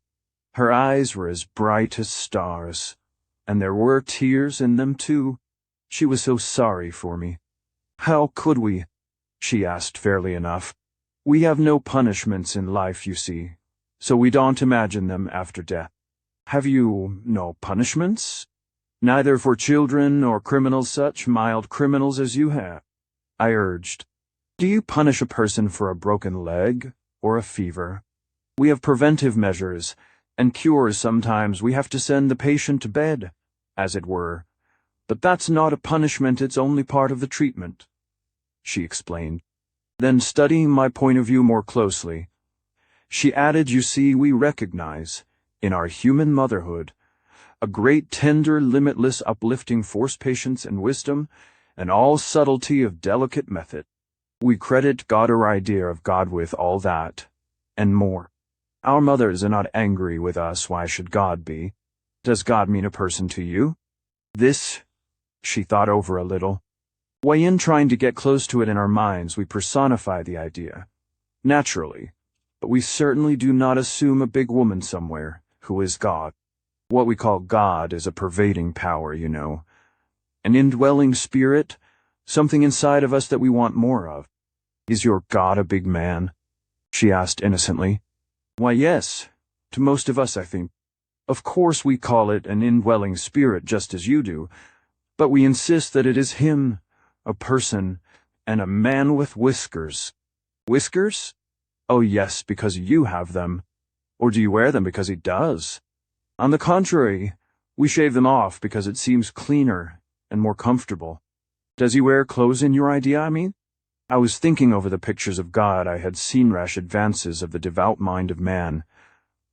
Her eyes were as bright as stars, and there were tears in them, too. She was so sorry for me. How could we? She asked fairly enough. We have no punishments in life, you see, so we don't imagine them after death. Have you no punishments? Neither for children or criminals, such mild criminals as you have? I urged. Do you punish a person for a broken leg or a fever? We have preventive measures, and cures. Sometimes we have to send the patient to bed, as it were. But that's not a punishment, it's only part of the treatment, she explained. Then, studying my point of view more closely, she added, you see, we recognize, in our human motherhood, a great tender, limitless, uplifting force, patience, and wisdom, and all subtlety of delicate method. We credit God, our idea of God, with all that, and more. Our mothers are not angry with us, why should God be? Does God mean a person to you? This, she thought over a little. Why, in trying to get close to it in our minds, we personify the idea. Naturally, but we certainly do not assume a big woman somewhere, who is God. What we call God is a pervading power, you know. An indwelling spirit, something inside of us that we want more of. Is your God a big man? She asked innocently. Why, yes, to most of us, I think. Of course we call it an indwelling spirit, just as you do, but we insist that it is him, a person, and a man with whiskers. Whiskers? Oh yes, because you have them. Or do you wear them because he does? On the contrary, we shave them off because it seems cleaner and more comfortable. Does he wear clothes in your idea, I mean? I was thinking over the pictures of God I had seen, rash advances of the devout mind of man,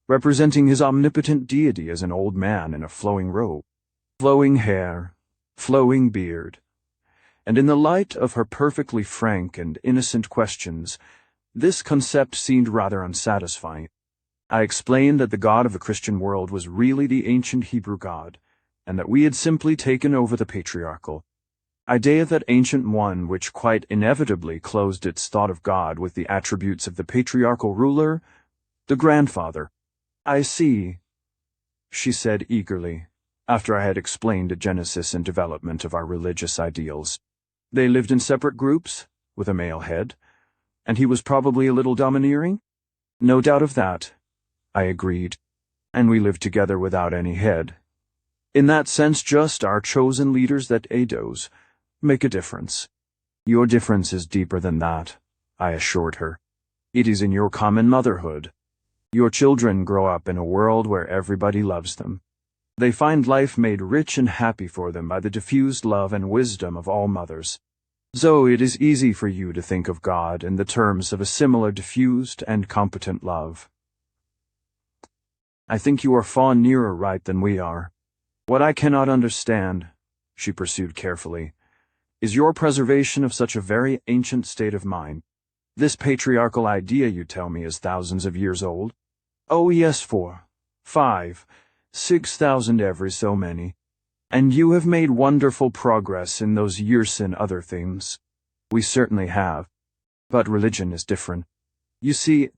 representing his omnipotent deity as an old man in a flowing robe, flowing hair, flowing beard. And in the light of her perfectly frank and innocent questions, this concept seemed rather unsatisfying. I explained that the God of the Christian world was really the ancient Hebrew God, and that we had simply taken over the patriarchal idea, that ancient one which quite inevitably closed its thought of God with the attributes of the patriarchal ruler, the grandfather. I see, she said eagerly, after I had explained the genesis and development of our religious ideals. They lived in separate groups, with a male head, and he was probably a little domineering? No doubt of that, I agreed, and we lived together without any head. In that sense, just our chosen leaders, that Eidos, make a difference. Your difference is deeper than that, I assured her. It is in your common motherhood. Your children grow up in a world where everybody loves them. They find life made rich and happy for them by the diffused love and wisdom of all mothers. So it is easy for you to think of God in the terms of a similar diffused and competent love. I think you are far nearer right than we are. What I cannot understand, she pursued carefully, is your preservation of such a very ancient state of mind. This patriarchal idea, you tell me, is thousands of years old. Oh yes, 4, 5, 6,000 every so many. And you have made wonderful progress in those years in other things. We certainly have. But religion is different. You see,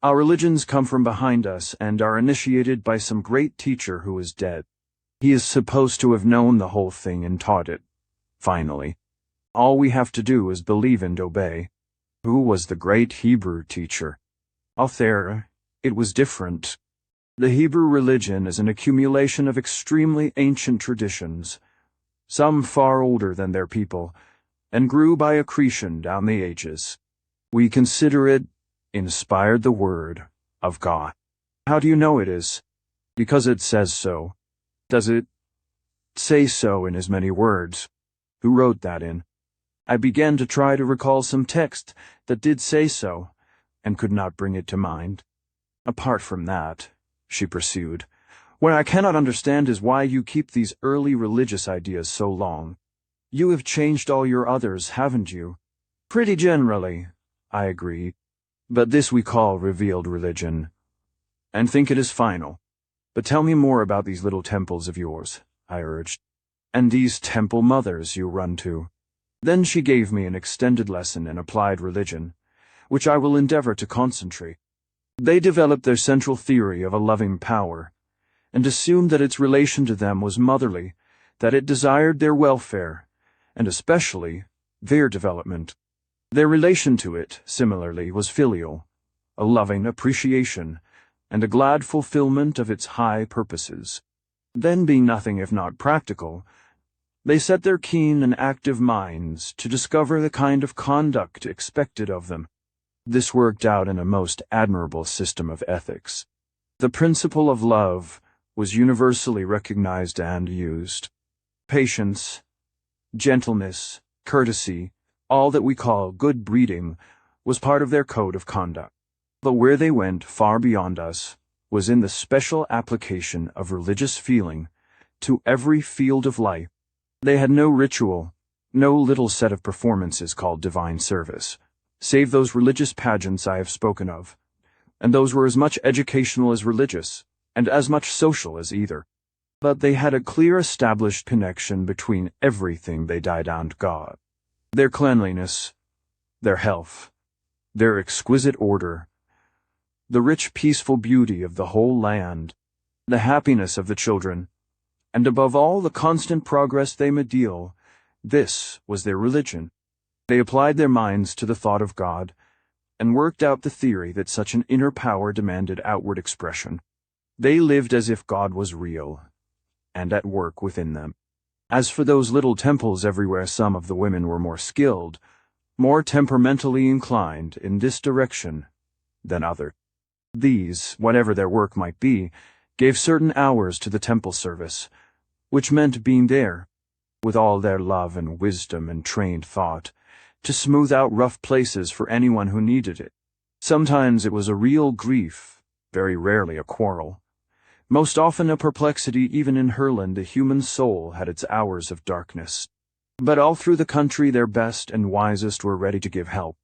our religions come from behind us and are initiated by some great teacher who is dead. He is supposed to have known the whole thing and taught it. Finally, all we have to do is believe and obey. Who was the great Hebrew teacher? There, it was different. The Hebrew religion is an accumulation of extremely ancient traditions, some far older than their people, and grew by accretion down the ages. We consider it inspired the word of God. How do you know it is? Because it says so. Does it say so in as many words? Who wrote that in? I began to try to recall some text that did say so, and could not bring it to mind. Apart from that, she pursued, what I cannot understand is why you keep these early religious ideas so long. You have changed all your others, haven't you? Pretty generally, I agree. But this we call revealed religion, and think it is final. But tell me more about these little temples of yours, I urged, and these temple mothers you run to. Then she gave me an extended lesson in applied religion, which I will endeavor to concentrate. They developed their central theory of a loving power, and assumed that its relation to them was motherly, that it desired their welfare, and especially their development. Their relation to it, similarly, was filial, a loving appreciation, and a glad fulfillment of its high purposes. Then, being nothing if not practical, they set their keen and active minds to discover the kind of conduct expected of them. This worked out in a most admirable system of ethics. The principle of love was universally recognized and used. Patience, gentleness, courtesy, all that we call good breeding, was part of their code of conduct. But where they went far beyond us was in the special application of religious feeling to every field of life. They had no ritual, no little set of performances called divine service, save those religious pageants I have spoken of, and those were as much educational as religious, and as much social as either. But they had a clear established connection between everything they died down to God. Their cleanliness, their health, their exquisite order, the rich peaceful beauty of the whole land, the happiness of the children, and above all the constant progress they made deal, this was their religion. They applied their minds to the thought of God, and worked out the theory that such an inner power demanded outward expression. They lived as if God was real, and at work within them. As for those little temples everywhere, some of the women were more skilled, more temperamentally inclined in this direction than others. These, whatever their work might be, gave certain hours to the temple service, which meant being there, with all their love and wisdom and trained thought, to smooth out rough places for anyone who needed it. Sometimes it was a real grief, very rarely a quarrel. Most often a perplexity. Even in Herland the human soul had its hours of darkness. But all through the country their best and wisest were ready to give help.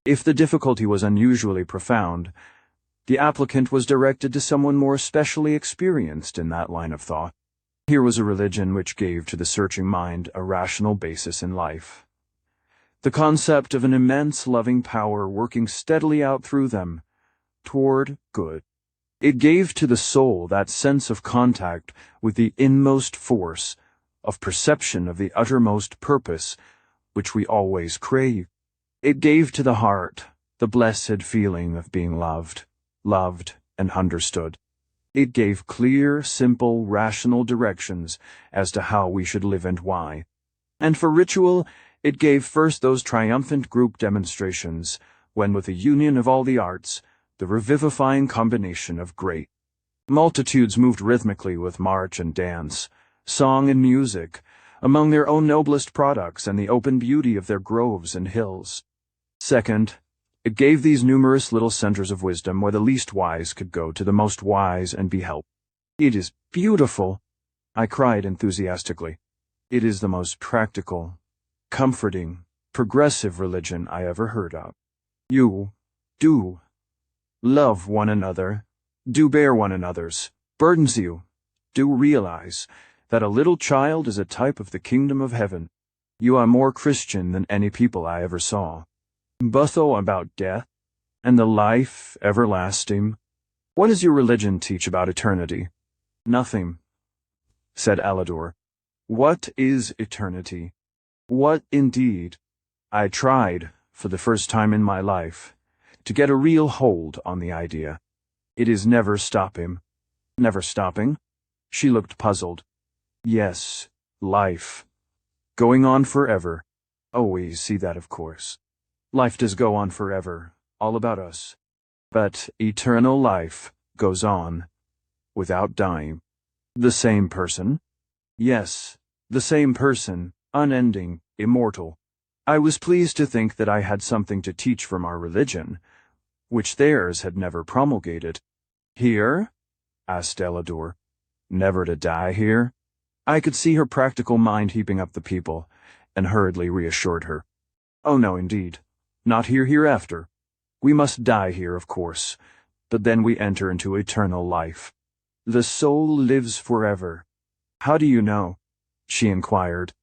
If the difficulty was unusually profound, the applicant was directed to someone more especially experienced in that line of thought. Here was a religion which gave to the searching mind a rational basis in life. The concept of an immense loving power working steadily out through them, toward good. It gave to the soul that sense of contact with the inmost force, of perception of the uttermost purpose, which we always crave. It gave to the heart the blessed feeling of being loved and understood. It gave clear, simple, rational directions as to how we should live and why. And for ritual, it gave first those triumphant group demonstrations, when with a union of all the arts, the revivifying combination of great multitudes moved rhythmically with march and dance, song and music, among their own noblest products and the open beauty of their groves and hills. Second, it gave these numerous little centers of wisdom where the least wise could go to the most wise and be helped. It is beautiful, I cried enthusiastically. It is the most practical, comforting, progressive religion I ever heard of. You do love one another, do bear one another's burdens, you do realize that a little child is a type of the kingdom of heaven. You are more Christian than any people I ever saw. But though about death, and the life everlasting, what does your religion teach about eternity? Nothing, said Alidor. What is eternity? What indeed? I tried, for the first time in my life, to get a real hold on the idea. It is never stopping. Never stopping? She looked puzzled. Yes, life. Going on forever. Oh, we see that, of course. Life does go on forever, all about us. But eternal life goes on, without dying. The same person? Yes, the same person, unending, immortal. I was pleased to think that I had something to teach from our religion, which theirs had never promulgated. Here? Asked Elidor. Never to die here? I could see her practical mind heaping up the people, and hurriedly reassured her. Oh no, indeed. Not hereafter. We must die here, of course, but then we enter into eternal life. The soul lives forever. How do you know? She inquired.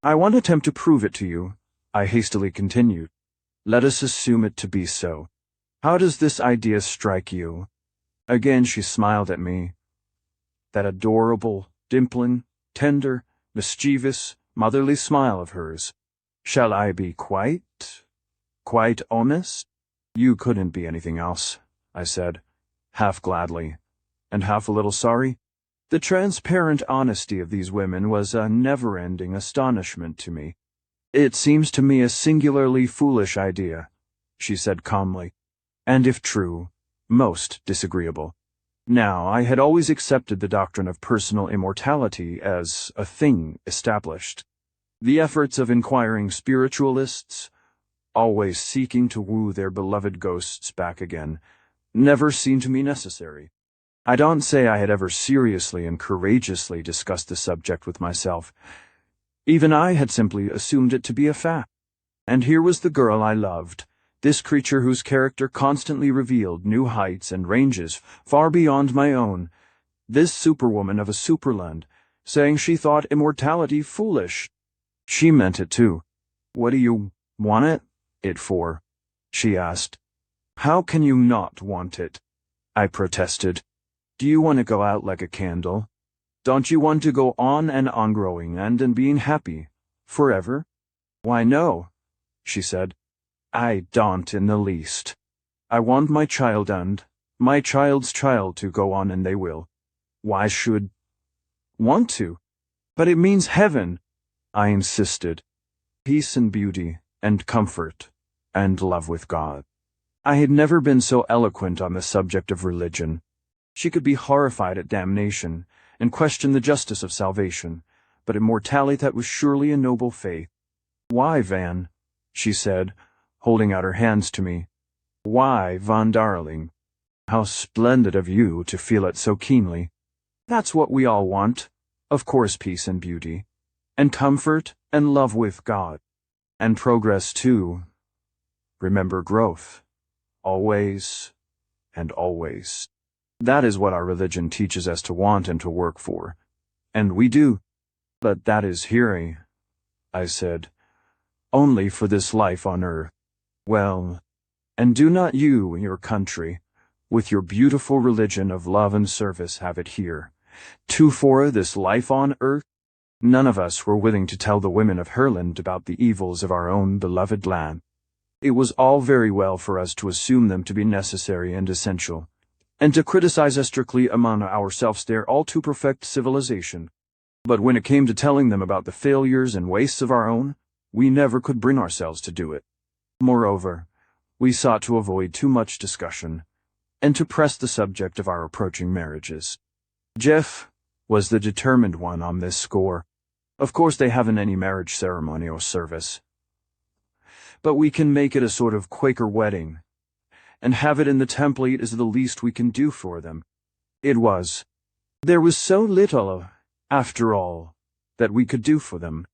I won't attempt to prove it to you, I hastily continued. Let us assume it to be so. How does this idea strike you? Again she smiled at me. That adorable, dimpling, tender, mischievous, motherly smile of hers. Shall I be quite honest? You couldn't be anything else, I said, half gladly, and half a little sorry. The transparent honesty of these women was a never-ending astonishment to me. It seems to me a singularly foolish idea, she said calmly, and if true, most disagreeable. Now, I had always accepted the doctrine of personal immortality as a thing established. The efforts of inquiring spiritualists, always seeking to woo their beloved ghosts back again, never seemed to me necessary. I don't say I had ever seriously and courageously discussed the subject with myself. Even I had simply assumed it to be a fact. And here was the girl I loved, this creature whose character constantly revealed new heights and ranges far beyond my own, this superwoman of a superland, saying she thought immortality foolish. She meant it too. What do you want it for? She asked. How can you not want it? I protested. Do you want to go out like a candle? Don't you want to go on and on growing and being happy, forever? Why, no, she said. I don't in the least. I want my child and my child's child to go on, and they will. Why should want to? But it means heaven, I insisted. Peace and beauty and comfort and love with God. I had never been so eloquent on the subject of religion. She could be horrified at damnation and question the justice of salvation, but immortality, that was surely a noble faith. Why, Van? She said, holding out her hands to me. Why, Van darling? How splendid of you to feel it so keenly. That's what we all want, of course, peace and beauty, and comfort and love with God, and progress too. Remember growth, always and always. That is what our religion teaches us to want and to work for, and we do. But that is hearing, I said, only for this life on earth. Well, and do not you in your country, with your beautiful religion of love and service, have it here, too, for this life on earth? None of us were willing to tell the women of Herland about the evils of our own beloved land. It was all very well for us to assume them to be necessary and essential, and to criticize us strictly among ourselves their all too perfect civilization. But when it came to telling them about the failures and wastes of our own, we never could bring ourselves to do it. Moreover, we sought to avoid too much discussion, and to press the subject of our approaching marriages. Jeff was the determined one on this score. Of course they haven't any marriage ceremony or service, but we can make it a sort of Quaker wedding, and have it in the temple is the least we can do for them. It was. There was so little, after all, that we could do for them.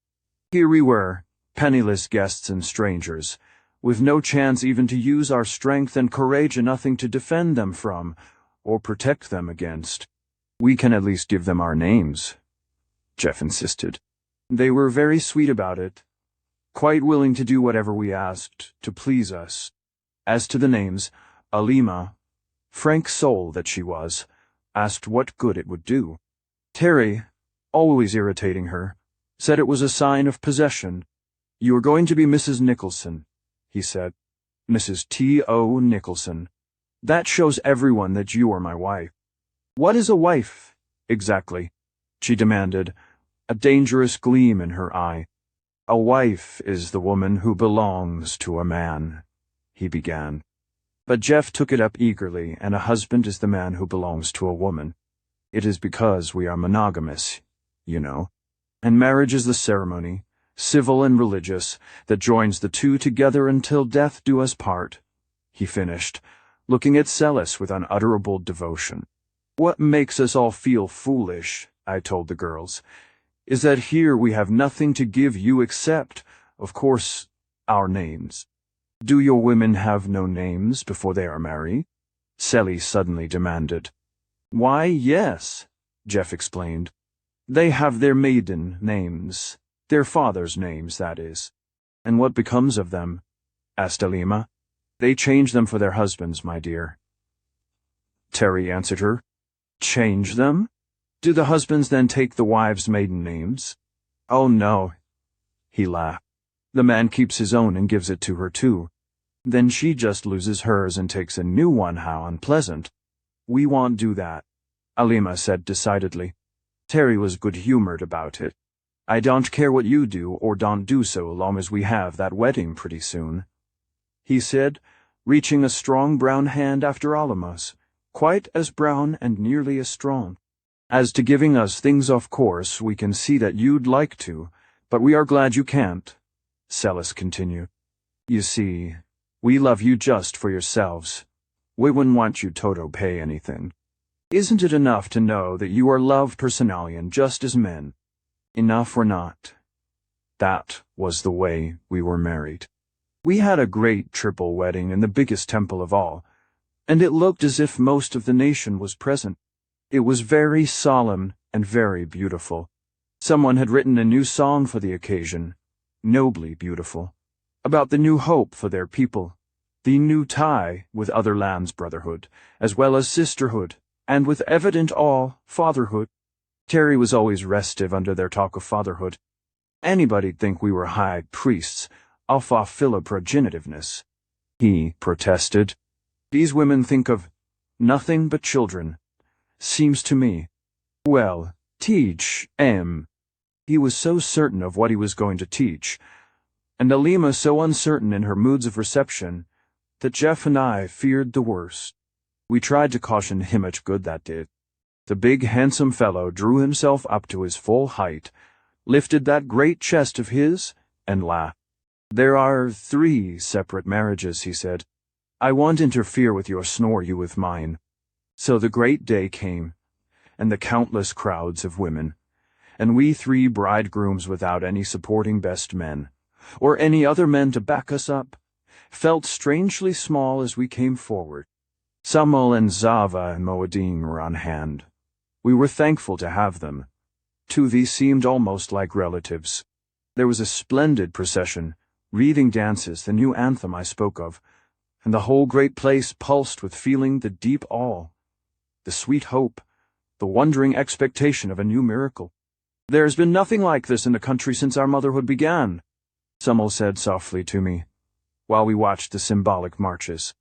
Here we were, penniless guests and strangers, with no chance even to use our strength and courage and nothing to defend them from, or protect them against. We can at least give them our names, Jeff insisted. They were very sweet about it, quite willing to do whatever we asked to please us. As to the names, Alima, frank soul that she was, asked what good it would do. Terry, always irritating her, said it was a sign of possession. You are going to be Mrs. Nicholson, he said. Mrs. T.O. Nicholson. That shows everyone that you are my wife. What is a wife, exactly? She demanded, a dangerous gleam in her eye. A wife is the woman who belongs to a man, he began. But Jeff took it up eagerly, and a husband is the man who belongs to a woman. It is because we are monogamous, you know. And marriage is the ceremony, civil and religious, that joins the two together until death do us part, he finished, looking at Celis with unutterable devotion. What makes us all feel foolish, I told the girls, is that here we have nothing to give you except, of course, our names. Do your women have no names before they are married? Sally suddenly demanded. Why, yes, Jeff explained. They have their maiden names, their father's names, that is. And what becomes of them? Asked Alima. They change them for their husbands, my dear. Terry answered her. Change them? Do the husbands then take the wives' maiden names? Oh, no. He laughed. The man keeps his own and gives it to her, too. Then she just loses hers and takes a new one. How unpleasant. We won't do that, Alima said decidedly. Terry was good-humored about it. I don't care what you do or don't do so long as we have that wedding pretty soon, he said, reaching a strong brown hand after Alima's, quite as brown and nearly as strong. As to giving us things, of course, we can see that you'd like to, but we are glad you can't, Celis continued. You see, we love you just for yourselves. We wouldn't want you to pay anything. Isn't it enough to know that you are loved personalian just as men? Enough or not? That was the way we were married. We had a great triple wedding in the biggest temple of all, and it looked as if most of the nation was present. It was very solemn and very beautiful. Someone had written a new song for the occasion, nobly beautiful, about the new hope for their people, the new tie with other lands' brotherhood, as well as sisterhood, and with evident awe, fatherhood. Terry was always restive under their talk of fatherhood. Anybody'd think we were high priests, alpha philoprogenitiveness. He protested. These women think of nothing but children. Seems to me. Well, teach, He was so certain of what he was going to teach, and Alima so uncertain in her moods of reception, that Jeff and I feared the worst. We tried to caution him much good that did. The big, handsome fellow drew himself up to his full height, lifted that great chest of his, and laughed. There are 3 separate marriages, he said. I won't interfere with yours nor you with mine. So the great day came, and the countless crowds of women, and we 3 bridegrooms without any supporting best men, or any other men to back us up, felt strangely small as we came forward. Samuel and Zava and Moadine were on hand. We were thankful to have them. To these seemed almost like relatives. There was a splendid procession, reading dances, the new anthem I spoke of, and the whole great place pulsed with feeling the deep awe, the sweet hope, the wondering expectation of a new miracle. There's been nothing like this in the country since our motherhood began, Samuel said softly to me, while we watched the symbolic marches.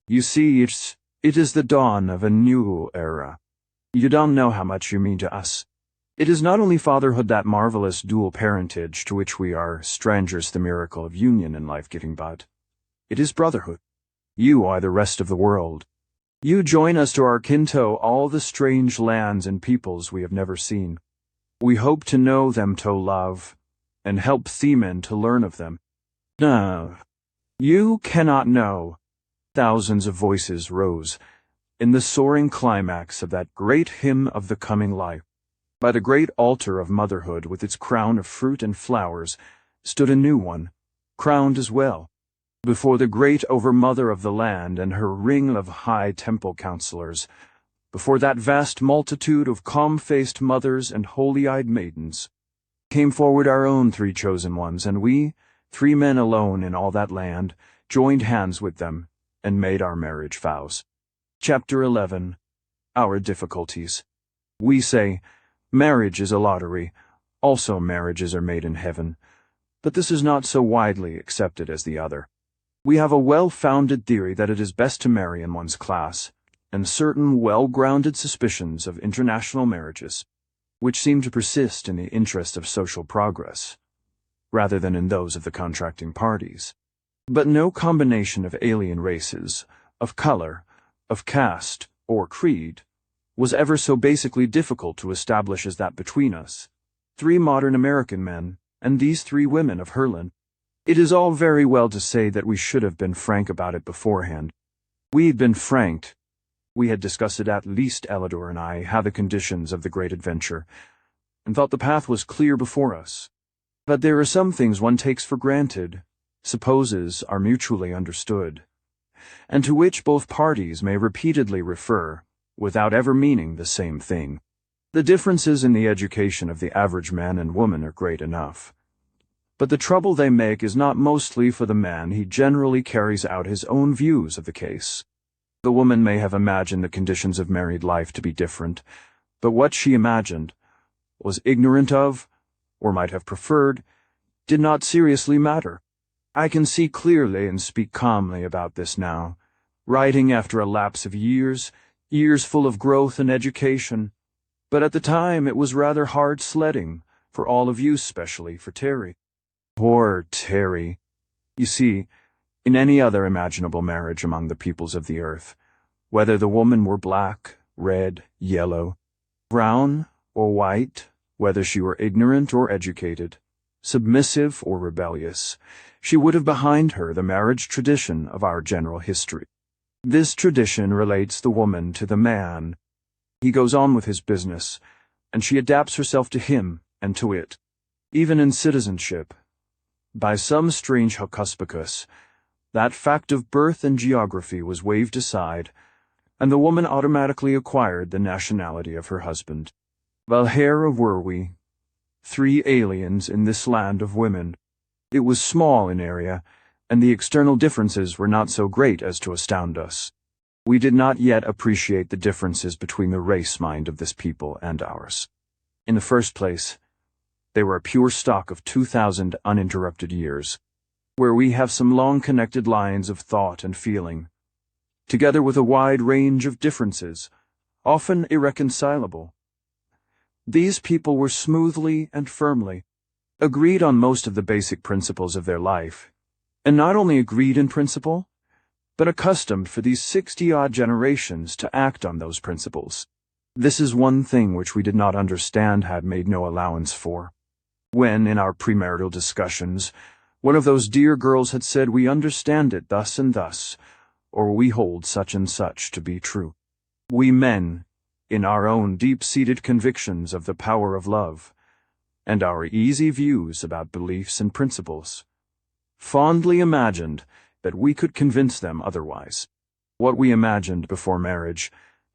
You see, it is the dawn of a new era. You don't know how much you mean to us. It is not only fatherhood, that marvelous dual parentage to which we are strangers, the miracle of union and life-giving bud. It is brotherhood. You are the rest of the world. You join us to our kinto all the strange lands and peoples we have never seen. We hope to know them to love, and help Themen to learn of them. No, you cannot know. Thousands of voices rose in the soaring climax of that great hymn of the coming life. By the great altar of motherhood, with its crown of fruit and flowers, stood a new one, crowned as well. Before the great Overmother of the land and her ring of high temple counselors, before that vast multitude of calm-faced mothers and holy-eyed maidens, came forward our own 3 chosen ones, and we, 3 men alone in all that land, joined hands with them and made our marriage vows. Chapter 11. Our difficulties. We say, marriage is a lottery. Also marriages are made in heaven. But this is not so widely accepted as the other. We have a well-founded theory that it is best to marry in one's class, and certain well-grounded suspicions of international marriages, which seem to persist in the interest of social progress, rather than in those of the contracting parties. But no combination of alien races, of color, of caste, or creed, was ever so basically difficult to establish as that between us, 3 modern American men, and these 3 women of Herland. It is all very well to say that we should have been frank about it beforehand. We'd been franked. We had discussed it, at least Elidor and I, how the conditions of the great adventure, and thought the path was clear before us. But there are some things one takes for granted, supposes are mutually understood, and to which both parties may repeatedly refer, without ever meaning the same thing. The differences in the education of the average man and woman are great enough. But the trouble they make is not mostly for the man. He generally carries out his own views of the case. The woman may have imagined the conditions of married life to be different, but what she imagined, was ignorant of, or might have preferred, did not seriously matter. I can see clearly and speak calmly about this now, writing after a lapse of years full of growth and education. But at the time it was rather hard sledding, for all of you, especially for Terry. Poor Terry. You see, in any other imaginable marriage among the peoples of the earth, whether the woman were black, red, yellow, brown, or white, whether she were ignorant or educated, submissive or rebellious, she would have behind her the marriage tradition of our general history. This tradition relates the woman to the man. He goes on with his business, and she adapts herself to him and to it. Even in citizenship, by some strange hocus-pocus, that fact of birth and geography was waved aside, and the woman automatically acquired the nationality of her husband. Well, here were we, 3 aliens in this land of women. It was small in area, and the external differences were not so great as to astound us. We did not yet appreciate the differences between the race mind of this people and ours. In the first place, they were a pure stock of 2,000 uninterrupted years, where we have some long connected lines of thought and feeling, together with a wide range of differences, often irreconcilable. These people were smoothly and firmly agreed on most of the basic principles of their life, and not only agreed in principle, but accustomed for these 60-odd generations to act on those principles. This is one thing which we did not understand, had made no allowance for. When, in our premarital discussions, one of those dear girls had said, "We understand it thus and thus," or "We hold such and such to be true," we men, in our own deep-seated convictions of the power of love, and our easy views about beliefs and principles, fondly imagined that we could convince them otherwise. What we imagined before marriage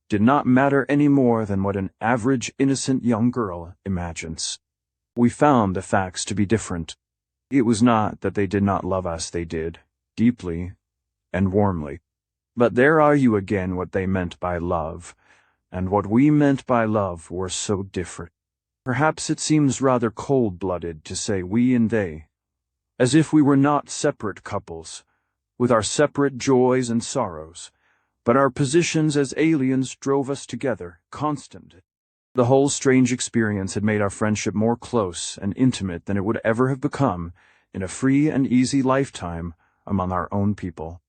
did not matter any more than what an average innocent young girl imagines. We found the facts to be different. It was not that they did not love us, they did, deeply and warmly. But there are you again what they meant by love, and what we meant by love were so different. Perhaps it seems rather cold-blooded to say we and they, as if we were not separate couples, with our separate joys and sorrows, but our positions as aliens drove us together, constant. The whole strange experience had made our friendship more close and intimate than it would ever have become in a free and easy lifetime among our own people.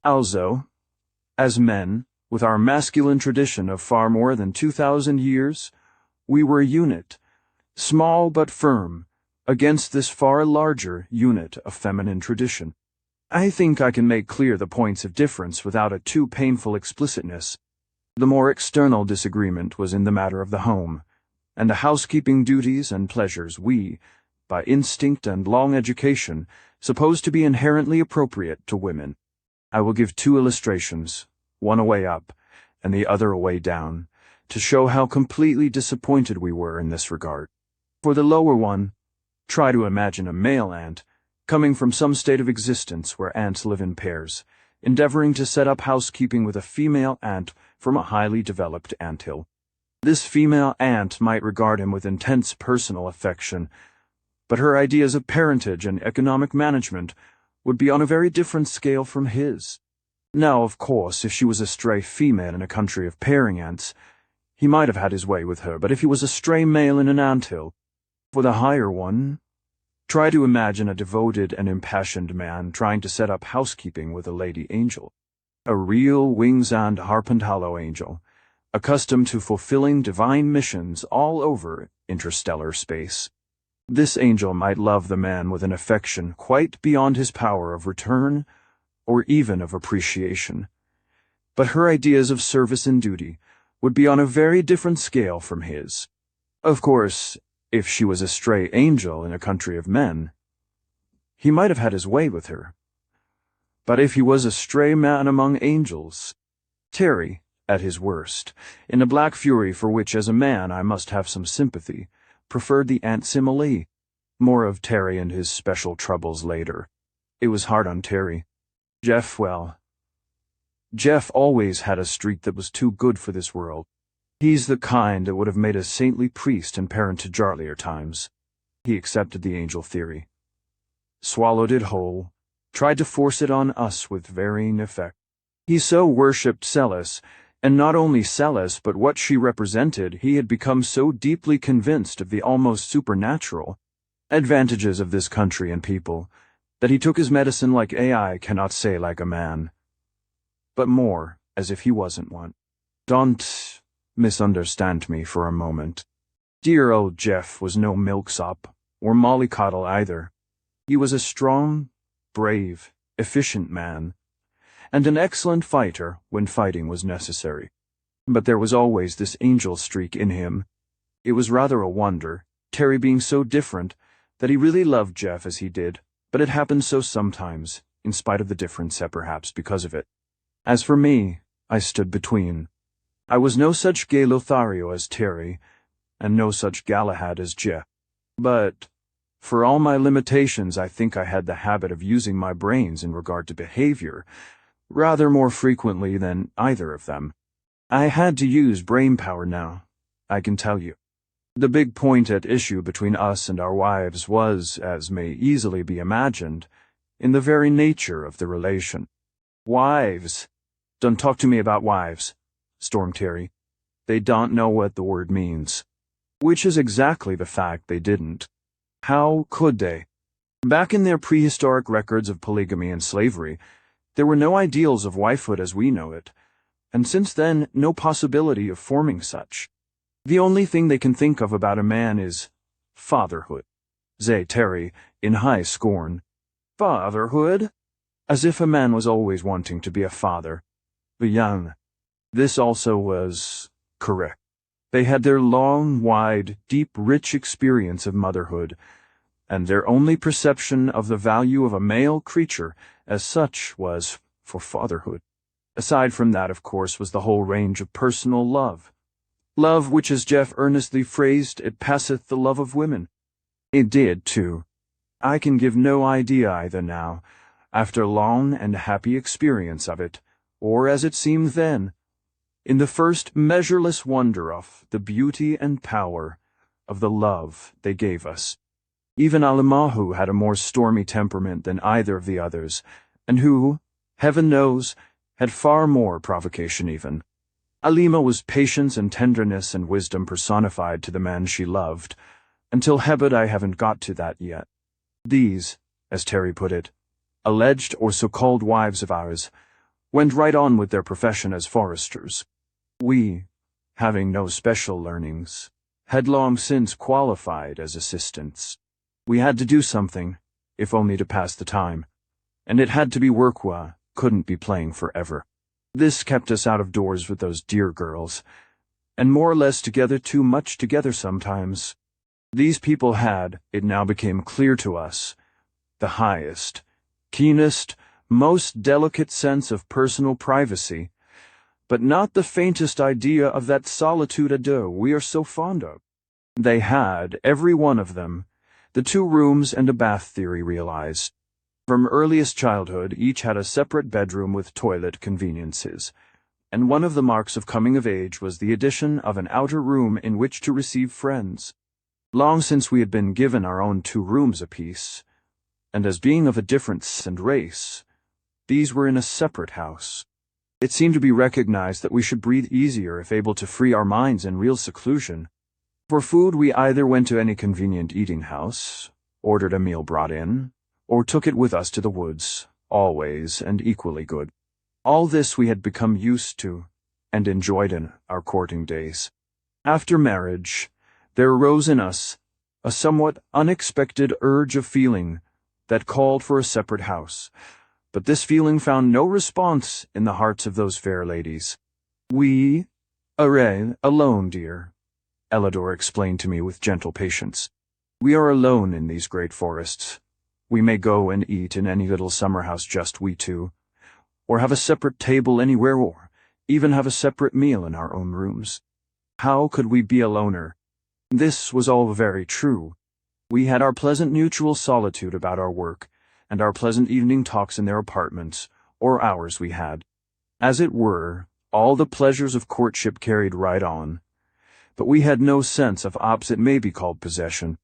Also, as men, with our masculine tradition of far more than 2,000 years, we were a unit, small but firm, against this far larger unit of feminine tradition. I think I can make clear the points of difference without a too painful explicitness. The more external disagreement was in the matter of the home, and the housekeeping duties and pleasures we, by instinct and long education, supposed to be inherently appropriate to women. I will give 2 illustrations, one a way up, and the other a way down, to show how completely disappointed we were in this regard. For the lower one, try to imagine a male ant, coming from some state of existence where ants live in pairs, endeavoring to set up housekeeping with a female ant from a highly developed anthill. This female ant might regard him with intense personal affection, but her ideas of parentage and economic management would be on a very different scale from his. Now, of course, if she was a stray female in a country of pairing ants, he might have had his way with her, but if he was a stray male in an anthill, for the higher one, try to imagine a devoted and impassioned man trying to set up housekeeping with a lady angel, a real wings and harpent hollow angel, accustomed to fulfilling divine missions all over interstellar space. This angel might love the man with an affection quite beyond his power of return or even of appreciation, but her ideas of service and duty would be on a very different scale from his. Of course, If she was a stray angel in a country of men, he might have had his way with her. But if he was a stray man among angels, Terry, at his worst, in a black fury for which as a man I must have some sympathy, preferred the ant simile. More of Terry and his special troubles later. It was hard on Terry. Jeff always had a streak that was too good for this world. He's the kind that would have made a saintly priest and parent to earlier times. He accepted the angel theory, swallowed it whole, tried to force it on us with varying effect. He so worshipped Celis, and not only Celis but what she represented, he had become so deeply convinced of the almost supernatural advantages of this country and people, that he took his medicine like AI cannot say like a man. But more, as if he wasn't one. Don't misunderstand me for a moment. Dear old Jeff was no milksop, or mollycoddle either. He was a strong, brave, efficient man, and an excellent fighter when fighting was necessary. But there was always this angel streak in him. It was rather a wonder, Terry being so different, that he really loved Jeff as he did, but it happened so sometimes, in spite of the difference, perhaps because of it. As for me, I stood between. I was no such gay Lothario as Terry, and no such Galahad as Jeff. But, for all my limitations, I think I had the habit of using my brains in regard to behavior, rather more frequently than either of them. I had to use brain power now, I can tell you. The big point at issue between us and our wives was, as may easily be imagined, in the very nature of the relation. Wives! Don't talk to me about wives, stormed Terry. They don't know what the word means. Which is exactly the fact they didn't. How could they? Back in their prehistoric records of polygamy and slavery, there were no ideals of wifehood as we know it, and since then no possibility of forming such. The only thing they can think of about a man is fatherhood. Say Terry, in high scorn. Fatherhood? As if a man was always wanting to be a father. The young. This also was correct. They had their long, wide, deep, rich experience of motherhood, and their only perception of the value of a male creature as such was for fatherhood. Aside from that, of course, was the whole range of personal love. Love which, as Jeff earnestly phrased, it passeth the love of women. It did, too. I can give no idea either now, after long and happy experience of it, or as it seemed then, in the first measureless wonder of the beauty and power of the love they gave us. Even Alimahu had a more stormy temperament than either of the others, and who, heaven knows, had far more provocation even. Alima was patience and tenderness and wisdom personified to the man she loved, until Hebed I haven't got to that yet. These, as Terry put it, alleged or so-called wives of ours, went right on with their profession as foresters. We, having no special learnings, had long since qualified as assistants. We had to do something, if only to pass the time, and it had to be work couldn't be playing forever. This kept us out of doors with those dear girls, and more or less together, too much together sometimes. These people had, it now became clear to us, the highest, keenest, most delicate sense of personal privacy, but not the faintest idea of that solitude à deux we are so fond of. They had, every one of them, the 2 rooms and a bath theory realized. From earliest childhood, each had a separate bedroom with toilet conveniences, and one of the marks of coming of age was the addition of an outer room in which to receive friends. Long since we had been given our own 2 rooms apiece, and as being of a different race and race, these were in a separate house. It seemed to be recognized that we should breathe easier if able to free our minds in real seclusion. For food, we either went to any convenient eating house, ordered a meal brought in, or took it with us to the woods, always and equally good. All this we had become used to, and enjoyed in our courting days. After marriage, there arose in us a somewhat unexpected urge of feeling that called for a separate house, but this feeling found no response in the hearts of those fair ladies. We, alone, dear. Elidor explained to me with gentle patience. We are alone in these great forests. We may go and eat in any little summer house just we two, or have a separate table anywhere, or even have a separate meal in our own rooms. How could we be aloner? This was all very true. We had our pleasant mutual solitude about our work, and our pleasant evening talks in their apartments, or ours we had. As it were, all the pleasures of courtship carried right on. But we had no sense of opposite may be called possession.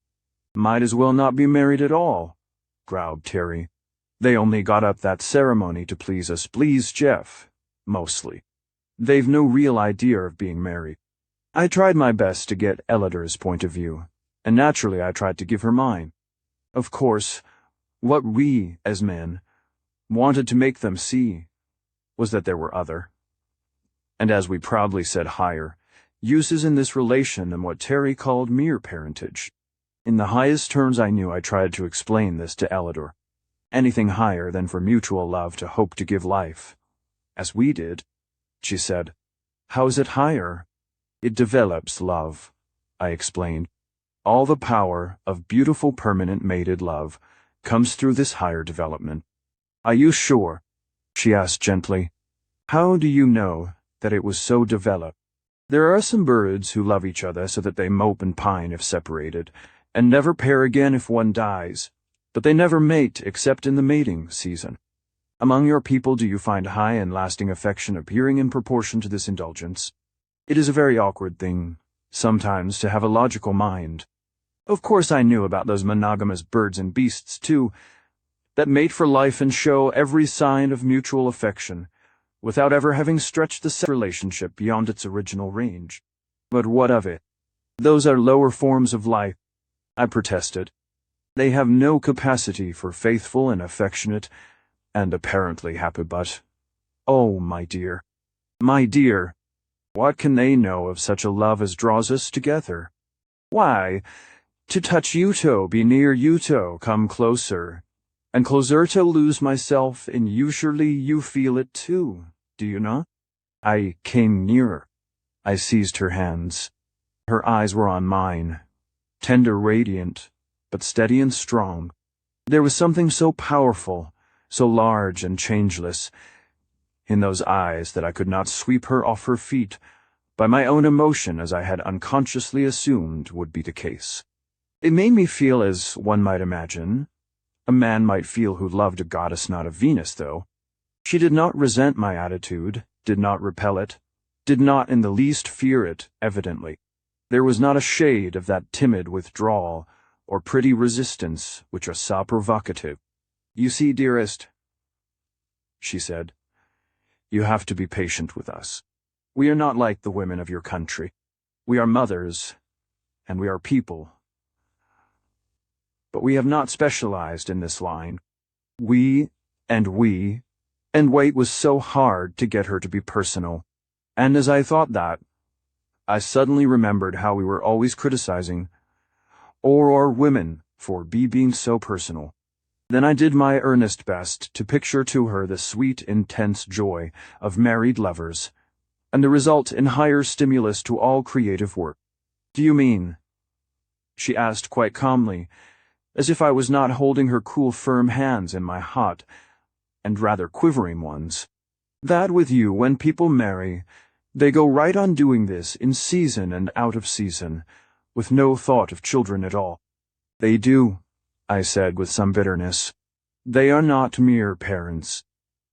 Might as well not be married at all, growled Terry. They only got up that ceremony to please us, please Jeff, mostly. They've no real idea of being married. I tried my best to get Elidor's point of view, and naturally I tried to give her mine. Of course, what we, as men, wanted to make them see was that there were other, and as we proudly said higher, uses in this relation than what Terry called mere parentage. In the highest terms I knew, I tried to explain this to Elidor. Anything higher than for mutual love to hope to give life, as we did, she said. How is it higher? It develops love, I explained. All the power of beautiful permanent mated love comes through this higher development. Are you sure? She asked gently. How do you know that it was so developed? There are some birds who love each other so that they mope and pine if separated, and never pair again if one dies, but they never mate except in the mating season. Among your people do you find high and lasting affection appearing in proportion to this indulgence? It is a very awkward thing, sometimes, to have a logical mind. Of course I knew about those monogamous birds and beasts, too, that mate for life and show every sign of mutual affection, without ever having stretched the sex relationship beyond its original range. But what of it? Those are lower forms of life, I protested. They have no capacity for faithful and affectionate and apparently happy but, oh, my dear, what can they know of such a love as draws us together? Why, to touch Uto, be near Uto, come closer, and closer to lose myself in you. Surely you feel it too, do you not? I came nearer. I seized her hands. Her eyes were on mine, tender, radiant, but steady and strong. There was something so powerful, so large and changeless, in those eyes that I could not sweep her off her feet by my own emotion as I had unconsciously assumed would be the case. It made me feel as one might imagine a man might feel who loved a goddess, not a Venus, though. She did not resent my attitude, did not repel it, did not in the least fear it, evidently. There was not a shade of that timid withdrawal or pretty resistance which are so provocative. You see, dearest, she said, you have to be patient with us. We are not like the women of your country. We are mothers, and we are people. But we have not specialized in this line. And wait was so hard to get her to be personal. And as I thought that, I suddenly remembered how we were always criticizing or women for being so personal. Then I did my earnest best to picture to her the sweet, intense joy of married lovers, and the result in higher stimulus to all creative work. Do you mean? She asked quite calmly, as if I was not holding her cool, firm hands in my hot and rather quivering ones. That with you, when people marry, they go right on doing this in season and out of season, with no thought of children at all. They do, I said with some bitterness. They are not mere parents.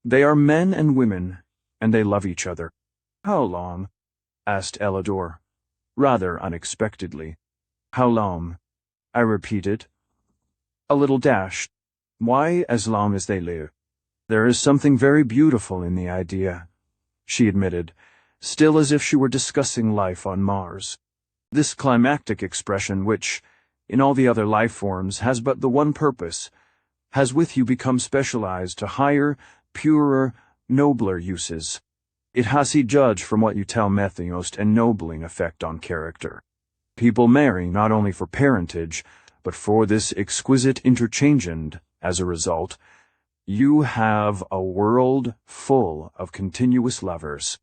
They are men and women, and they love each other. How long? Asked Elidor, rather unexpectedly. How long? I repeated, a little dashed. Why, as long as they live. There is something very beautiful in the idea, she admitted, still as if she were discussing life on Mars. This climactic expression which, in all the other life forms, has but the one purpose, has with you become specialized to higher, purer, nobler uses. It has, he judge from what you tell me, the most ennobling effect on character. People marry not only for parentage, but for this exquisite interchange, and, as a result, you have a world full of continuous lovers,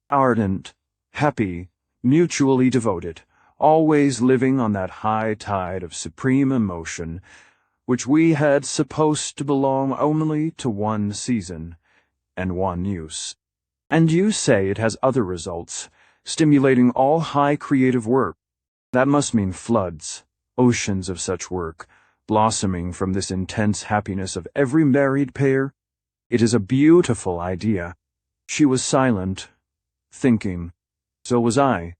ardent, happy, mutually devoted, always living on that high tide of supreme emotion, which we had supposed to belong only to one season and one use. And you say it has other results, stimulating all high creative work. That must mean floods, oceans of such work, blossoming from this intense happiness of every married pair. It is a beautiful idea. She was silent, thinking. So was I.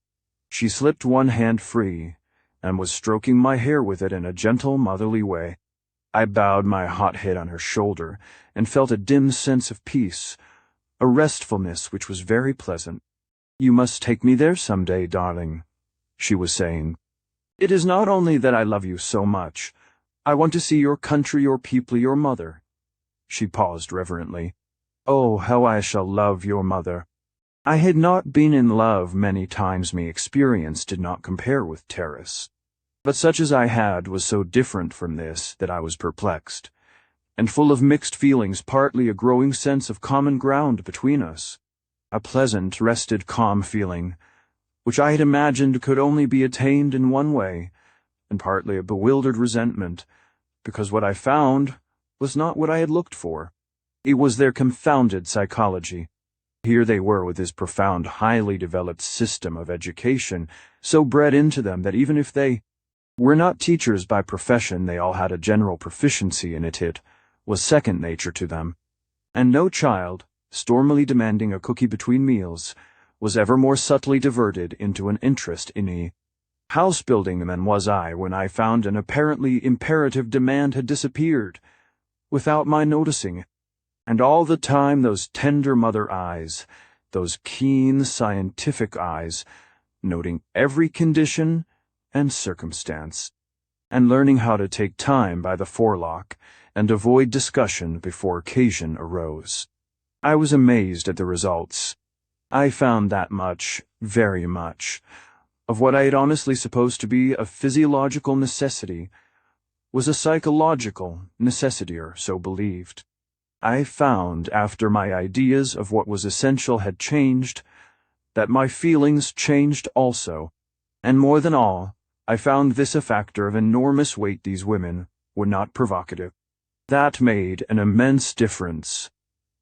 She slipped one hand free, and was stroking my hair with it in a gentle, motherly way. I bowed my hot head on her shoulder, and felt a dim sense of peace, a restfulness which was very pleasant. "You must take me there some day, darling," she was saying. "It is not only that I love you so much. I want to see your country, your people, your mother." She paused reverently. "Oh, how I shall love your mother." I had not been in love many times. My experience did not compare with Terrace. But such as I had was so different from this that I was perplexed, and full of mixed feelings, partly a growing sense of common ground between us, a pleasant, rested, calm feeling, which I had imagined could only be attained in one way, and partly a bewildered resentment, because what I found was not what I had looked for. It was their confounded psychology. Here they were with this profound, highly developed system of education, so bred into them that even if they were not teachers by profession, they all had a general proficiency in it. It was second nature to them. And no child, stormily demanding a cookie between meals, was ever more subtly diverted into an interest in a house-building than was I when I found an apparently imperative demand had disappeared, without my noticing it. And all the time those tender mother eyes, those keen scientific eyes, noting every condition and circumstance, and learning how to take time by the forelock and avoid discussion before occasion arose. I was amazed at the results. I found that much, very much, of what I had honestly supposed to be a physiological necessity was a psychological necessity, or so believed. I found, after my ideas of what was essential had changed, that my feelings changed also, and more than all, I found this a factor of enormous weight. These women were not provocative. That made an immense difference.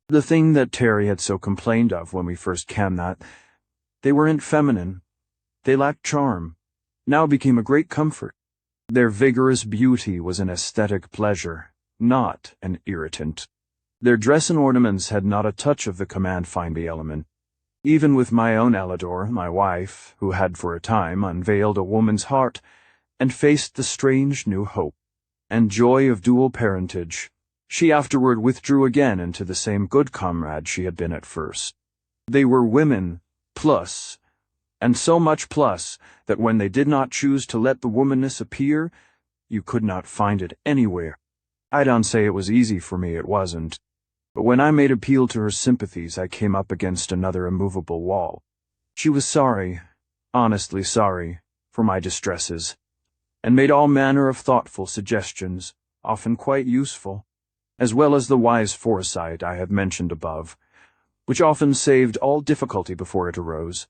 The thing that Terry had so complained of when we first came, that they weren't feminine, they lacked charm, now became a great comfort. Their vigorous beauty was an aesthetic pleasure, not an irritant. Their dress and ornaments had not a touch of the command-finding element. Even with my own Elidor, my wife, who had for a time unveiled a woman's heart and faced the strange new hope and joy of dual parentage, she afterward withdrew again into the same good comrade she had been at first. They were women, plus, and so much plus that when they did not choose to let the womanness appear, you could not find it anywhere. I don't say it was easy for me, it wasn't. But when I made appeal to her sympathies, I came up against another immovable wall. She was sorry, honestly sorry, for my distresses, and made all manner of thoughtful suggestions, often quite useful, as well as the wise foresight I have mentioned above, which often saved all difficulty before it arose.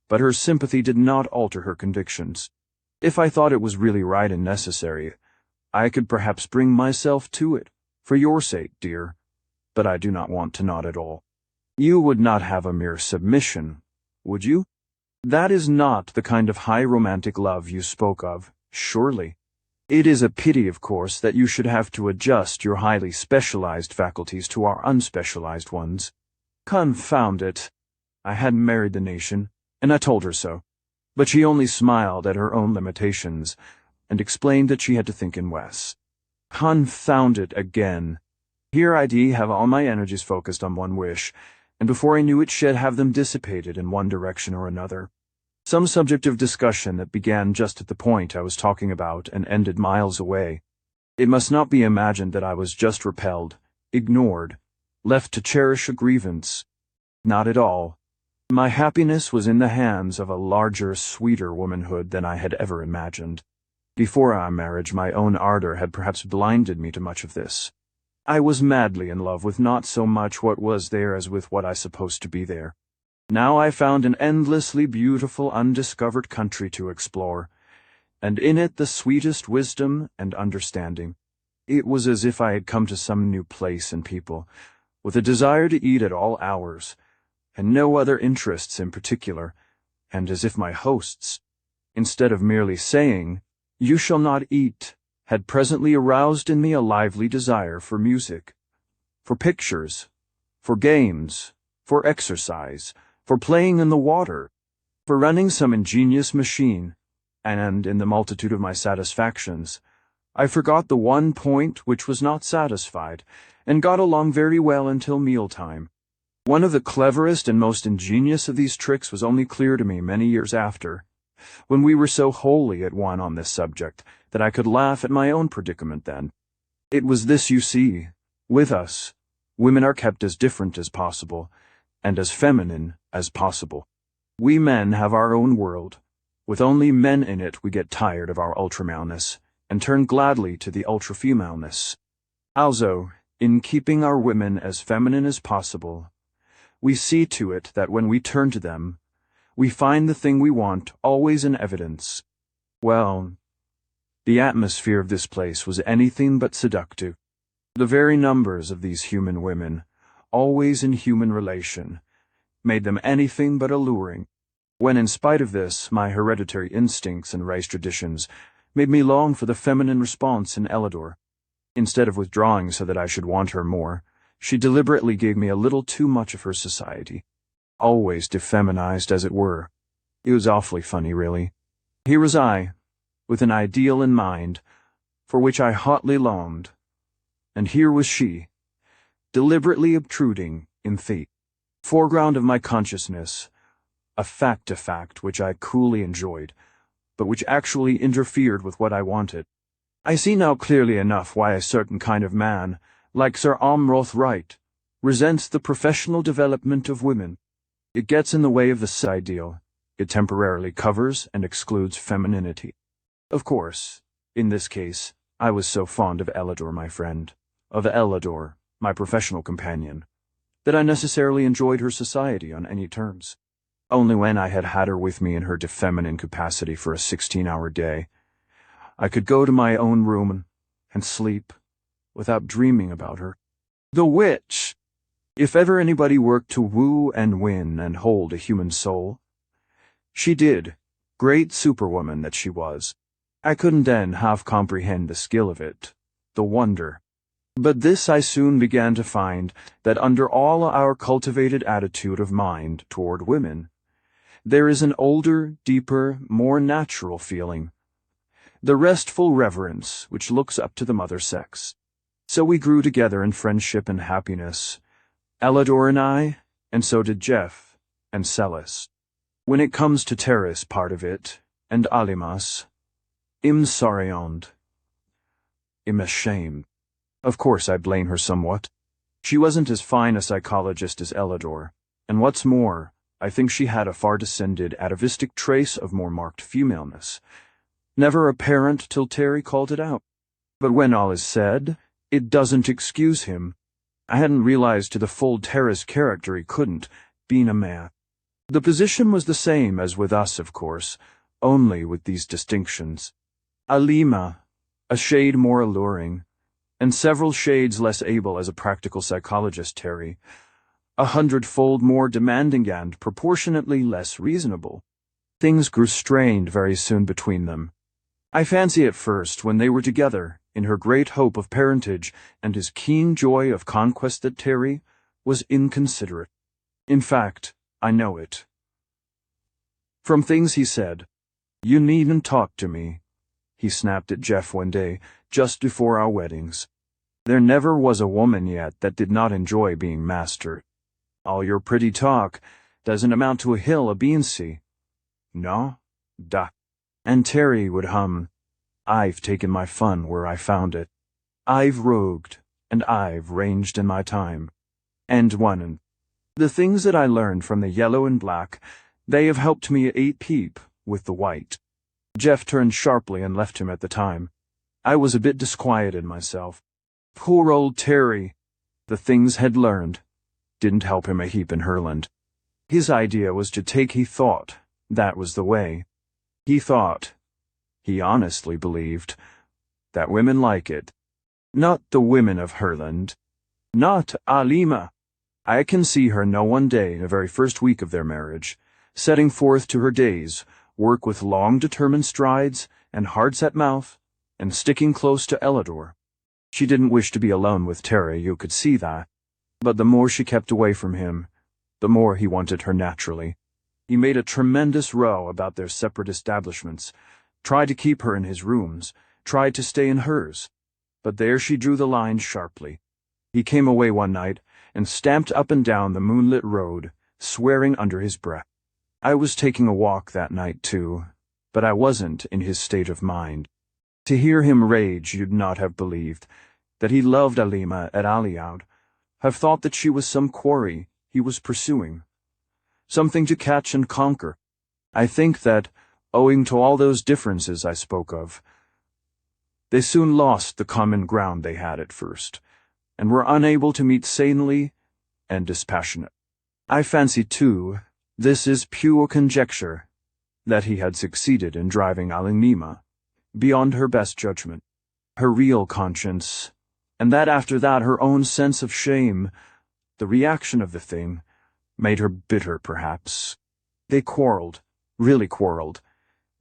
But her sympathy did not alter her convictions. If I thought it was really right and necessary, I could perhaps bring myself to it, for your sake, dear. But I do not want to, not at all. You would not have a mere submission, would you? That is not the kind of high romantic love you spoke of, surely. It is a pity, of course, that you should have to adjust your highly specialized faculties to our unspecialized ones. Confound it. I hadn't married the nation, and I told her so. But she only smiled at her own limitations, and explained that she had to think in West. Confound it again. Here I'd have all my energies focused on one wish, and before I knew it should have them dissipated in one direction or another. Some subject of discussion that began just at the point I was talking about and ended miles away. It must not be imagined that I was just repelled, ignored, left to cherish a grievance. Not at all. My happiness was in the hands of a larger, sweeter womanhood than I had ever imagined. Before our marriage, my own ardor had perhaps blinded me to much of this. I was madly in love with not so much what was there as with what I supposed to be there. Now I found an endlessly beautiful undiscovered country to explore, and in it the sweetest wisdom and understanding. It was as if I had come to some new place and people, with a desire to eat at all hours, and no other interests in particular, and as if my hosts, instead of merely saying, "You shall not eat," had presently aroused in me a lively desire for music, for pictures, for games, for exercise, for playing in the water, for running some ingenious machine, and in the multitude of my satisfactions, I forgot the one point which was not satisfied, and got along very well until mealtime. One of the cleverest and most ingenious of these tricks was only clear to me many years after, when we were so wholly at one on this subject that I could laugh at my own predicament then. It was this, you see. With us, women are kept as different as possible, and as feminine as possible. We men have our own world. With only men in it we get tired of our ultra-maleness, and turn gladly to the ultra-femaleness. Also, in keeping our women as feminine as possible, we see to it that when we turn to them, we find the thing we want always in evidence. Well, the atmosphere of this place was anything but seductive. The very numbers of these human women, always in human relation, made them anything but alluring, when in spite of this, my hereditary instincts and race traditions made me long for the feminine response in Ellador. Instead of withdrawing so that I should want her more, she deliberately gave me a little too much of her society, always defeminized as it were. It was awfully funny, really. Here was I, with an ideal in mind, for which I hotly longed, and here was she, deliberately obtruding in the foreground of my consciousness, a fact which I coolly enjoyed, but which actually interfered with what I wanted. I see now clearly enough why a certain kind of man, like Sir Amroth Wright, resents the professional development of women. It gets in the way of the ideal. It temporarily covers and excludes femininity. Of course, in this case, I was so fond of Ellador, my friend, of Ellador, my professional companion, that I necessarily enjoyed her society on any terms. Only when I had had her with me in her feminine capacity for a 16-hour day, I could go to my own room and sleep without dreaming about her. The witch! If ever anybody worked to woo and win and hold a human soul, she did, great superwoman that she was. I couldn't then half comprehend the skill of it, the wonder. But this I soon began to find, that under all our cultivated attitude of mind toward women, there is an older, deeper, more natural feeling, the restful reverence which looks up to the mother sex. So we grew together in friendship and happiness, Ellador and I, and so did Jeff and Celis. When it comes to Terrace part of it, and Alimas, im sorriond, im ashamed. Of course I blame her somewhat. She wasn't as fine a psychologist as Ellador, and what's more, I think she had a far-descended atavistic trace of more marked femaleness, never apparent till Terry called it out. But when all is said, it doesn't excuse him. I hadn't realized to the full Terrace character he couldn't, being a man. The position was the same as with us, of course, only with these distinctions. Alima, a shade more alluring, and several shades less able as a practical psychologist, Terry, 100-fold more demanding and proportionately less reasonable. Things grew strained very soon between them. I fancy at first, when they were together, in her great hope of parentage and his keen joy of conquest, that Terry was inconsiderate. In fact, I know it. From things he said. "You needn't talk to me," he snapped at Jeff one day, just before our weddings. "There never was a woman yet that did not enjoy being mastered. All your pretty talk doesn't amount to a hill of beansy. No? Da." And Terry would hum, "I've taken my fun where I found it. I've rogued, and I've ranged in my time. And won. The things that I learned from the yellow and black, they have helped me 8 peep with the white." Jeff turned sharply and left him at the time. I was a bit disquieted myself. Poor old Terry. The things had learned didn't help him a heap in Herland. His idea was to take he thought that was the way. He thought, he honestly believed, that women like it. Not the women of Herland. Not Alima. I can see her no one day in the very first week of their marriage, setting forth to her day's work with long determined strides and hard-set mouth, and sticking close to Ellador. She didn't wish to be alone with Terry, you could see that. But the more she kept away from him, the more he wanted her naturally. He made a tremendous row about their separate establishments, tried to keep her in his rooms, tried to stay in hers. But there she drew the line sharply. He came away one night and stamped up and down the moonlit road, swearing under his breath. I was taking a walk that night too, but I wasn't in his state of mind. To hear him rage, you'd not have believed that he loved Alima at Aliaud, have thought that she was some quarry he was pursuing, something to catch and conquer. I think that, owing to all those differences I spoke of, they soon lost the common ground they had at first, and were unable to meet sanely and dispassionate. I fancy, too, this is pure conjecture, that he had succeeded in driving Alima beyond her best judgment, her real conscience, and that after that her own sense of shame, the reaction of the thing, made her bitter, perhaps. They quarreled, really quarreled,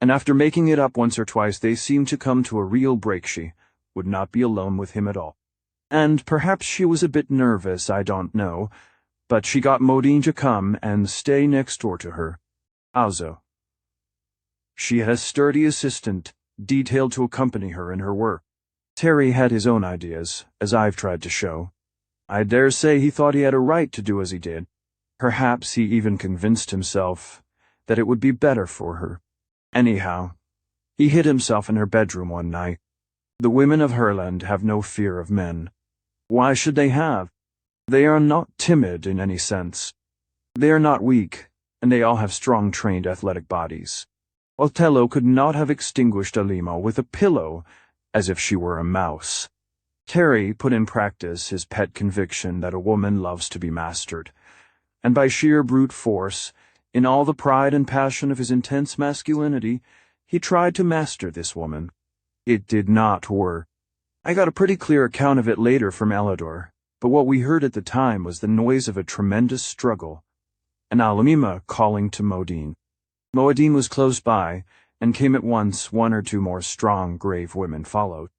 and after making it up once or twice they seemed to come to a real break. She would not be alone with him at all. And perhaps she was a bit nervous, I don't know, but she got Modine to come and stay next door to her. Also, she had a sturdy assistant, detailed to accompany her in her work. Terry had his own ideas, as I've tried to show. I dare say he thought he had a right to do as he did. Perhaps he even convinced himself that it would be better for her. Anyhow, he hid himself in her bedroom one night. The women of Herland have no fear of men. Why should they have? They are not timid in any sense. They are not weak, and they all have strong, trained, athletic bodies. Othello could not have extinguished Alima with a pillow, as if she were a mouse. Terry put in practice his pet conviction that a woman loves to be mastered, and by sheer brute force, in all the pride and passion of his intense masculinity, he tried to master this woman. It did not work. I got a pretty clear account of it later from Ellador, but what we heard at the time was the noise of a tremendous struggle, and Alima calling to Modine. Modine was close by, and came at once. One or two more strong, grave women followed.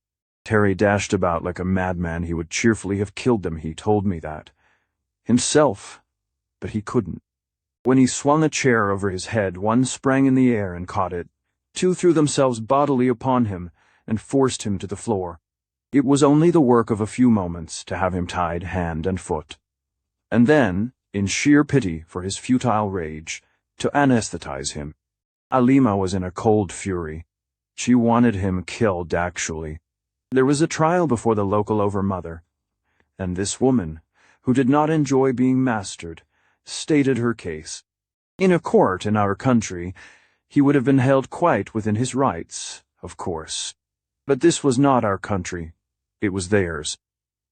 Terry dashed about like a madman. He would cheerfully have killed them, he told me that. Himself, but he couldn't. When he swung a chair over his head, one sprang in the air and caught it. Two threw themselves bodily upon him, and forced him to the floor. It was only the work of a few moments to have him tied hand and foot, and then, in sheer pity for his futile rage, to anesthetize him. Alima was in a cold fury. She wanted him killed, actually. There was a trial before the local overmother, and this woman, who did not enjoy being mastered, stated her case. In a court in our country, he would have been held quite within his rights, of course. But this was not our country. It was theirs.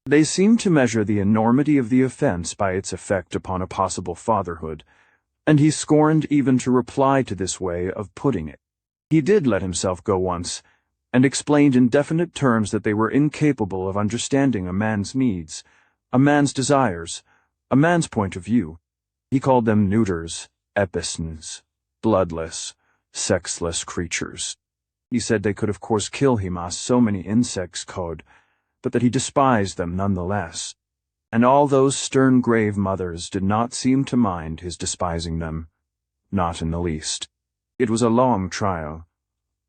They seemed to measure the enormity of the offense by its effect upon a possible fatherhood, and he scorned even to reply to this way of putting it. He did let himself go once, and explained in definite terms that they were incapable of understanding a man's needs, a man's desires, a man's point of view. He called them neuters, epicens, bloodless, sexless creatures. He said they could of course kill him as so many insects could, but that he despised them nonetheless. And all those stern grave mothers did not seem to mind his despising them, not in the least. It was a long trial,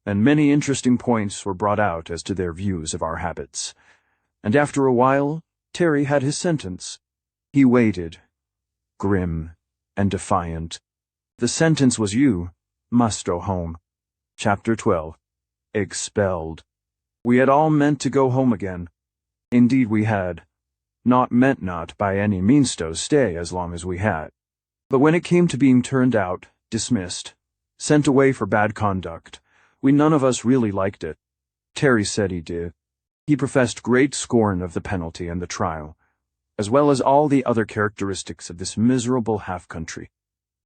and many interesting points were brought out as to their views of our habits, and after a while Terry had his sentence. He waited, grim and defiant. The sentence was you must go home. Chapter 12. Expelled. We had all meant to go home again. Indeed we had. Not by any means to stay as long as we had. But when it came to being turned out, dismissed, sent away for bad conduct, we none of us really liked it. Terry said he did. He professed great scorn of the penalty and the trial, as well as all the other characteristics of this miserable half-country.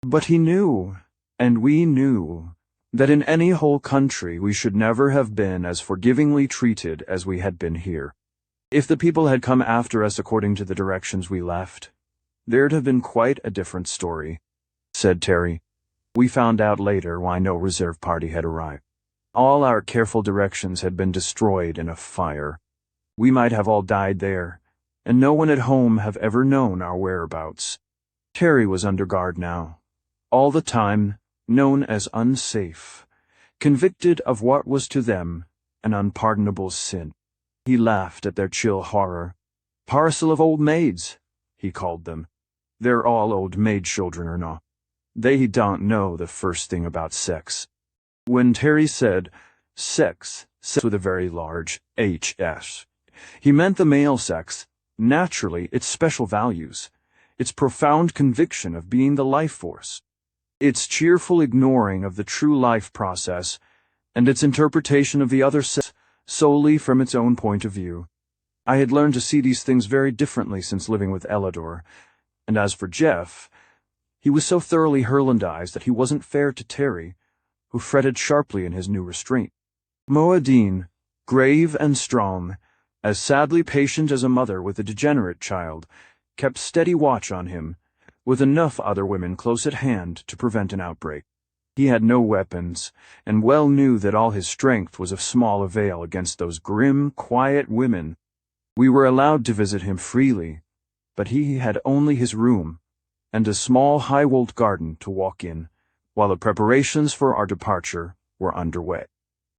But he knew, and we knew, that in any whole country we should never have been as forgivingly treated as we had been here. If the people had come after us according to the directions we left, there'd have been quite a different story, said Terry. We found out later why no reserve party had arrived. All our careful directions had been destroyed in a fire. We might have all died there, and no one at home have ever known our whereabouts. Terry was under guard now, all the time known as unsafe, convicted of what was to them an unpardonable sin. He laughed at their chill horror. Parcel of old maids, he called them. They're all old maid children or not. They don't know the first thing about sex. When Terry said sex with a very large HS, he meant the male sex, naturally its special values, its profound conviction of being the life force, its cheerful ignoring of the true life process, and its interpretation of the other sex solely from its own point of view. I had learned to see these things very differently since living with Ellador, and as for Jeff, he was so thoroughly Herlandized that he wasn't fair to Terry, who fretted sharply in his new restraint. Moadine, grave and strong, as sadly patient as a mother with a degenerate child, kept steady watch on him, with enough other women close at hand to prevent an outbreak. He had no weapons, and well knew that all his strength was of small avail against those grim, quiet women. We were allowed to visit him freely, but he had only his room, and a small high-walled garden to walk in, while the preparations for our departure were underway.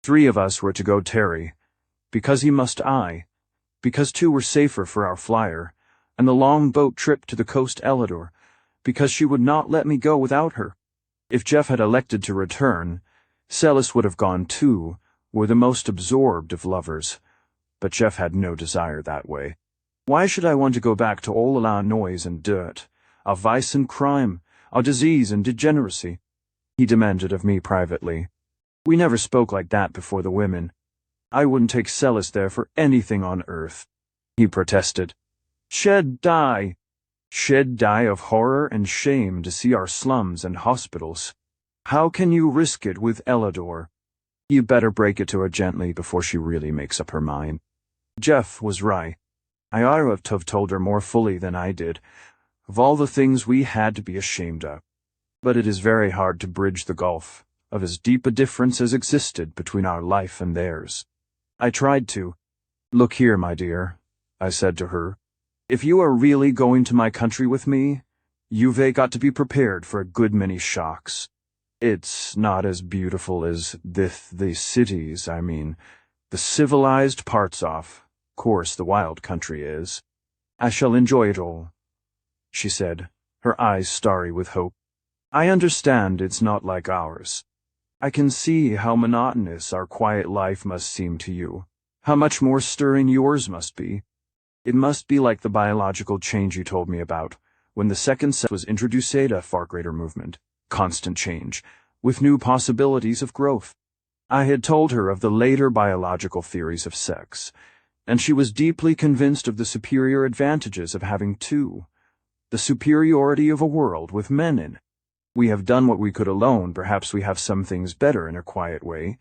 3 of us were to go Terry, because he must I, because 2 were safer for our flyer, and the long boat trip to the coast Ellador, because she would not let me go without her. If Jeff had elected to return, Celis would have gone too, were the most absorbed of lovers, but Jeff had no desire that way. Why should I want to go back to all our noise and dirt, our vice and crime, our disease and degeneracy? He demanded of me privately. We never spoke like that before the women. I wouldn't take Celis there for anything on earth, he protested. She'd die of horror and shame to see our slums and hospitals. How can you risk it with Ellador? You better break it to her gently before she really makes up her mind. Jeff was right. I ought to have told her more fully than I did, of all the things we had to be ashamed of. But it is very hard to bridge the gulf of as deep a difference as existed between our life and theirs. I tried to. Look here, my dear, I said to her. If you are really going to my country with me, you've got to be prepared for a good many shocks. It's not as beautiful as the cities, I mean, the civilized parts of course the wild country is. I shall enjoy it all, she said, her eyes starry with hope. I understand it's not like ours. I can see how monotonous our quiet life must seem to you, how much more stirring yours must be. It must be like the biological change you told me about, when the second sex was introduced a far greater movement, constant change, with new possibilities of growth. I had told her of the later biological theories of sex, and she was deeply convinced of the superior advantages of having 2, the superiority of a world with men in. We have done what we could alone, perhaps we have some things better in a quiet way,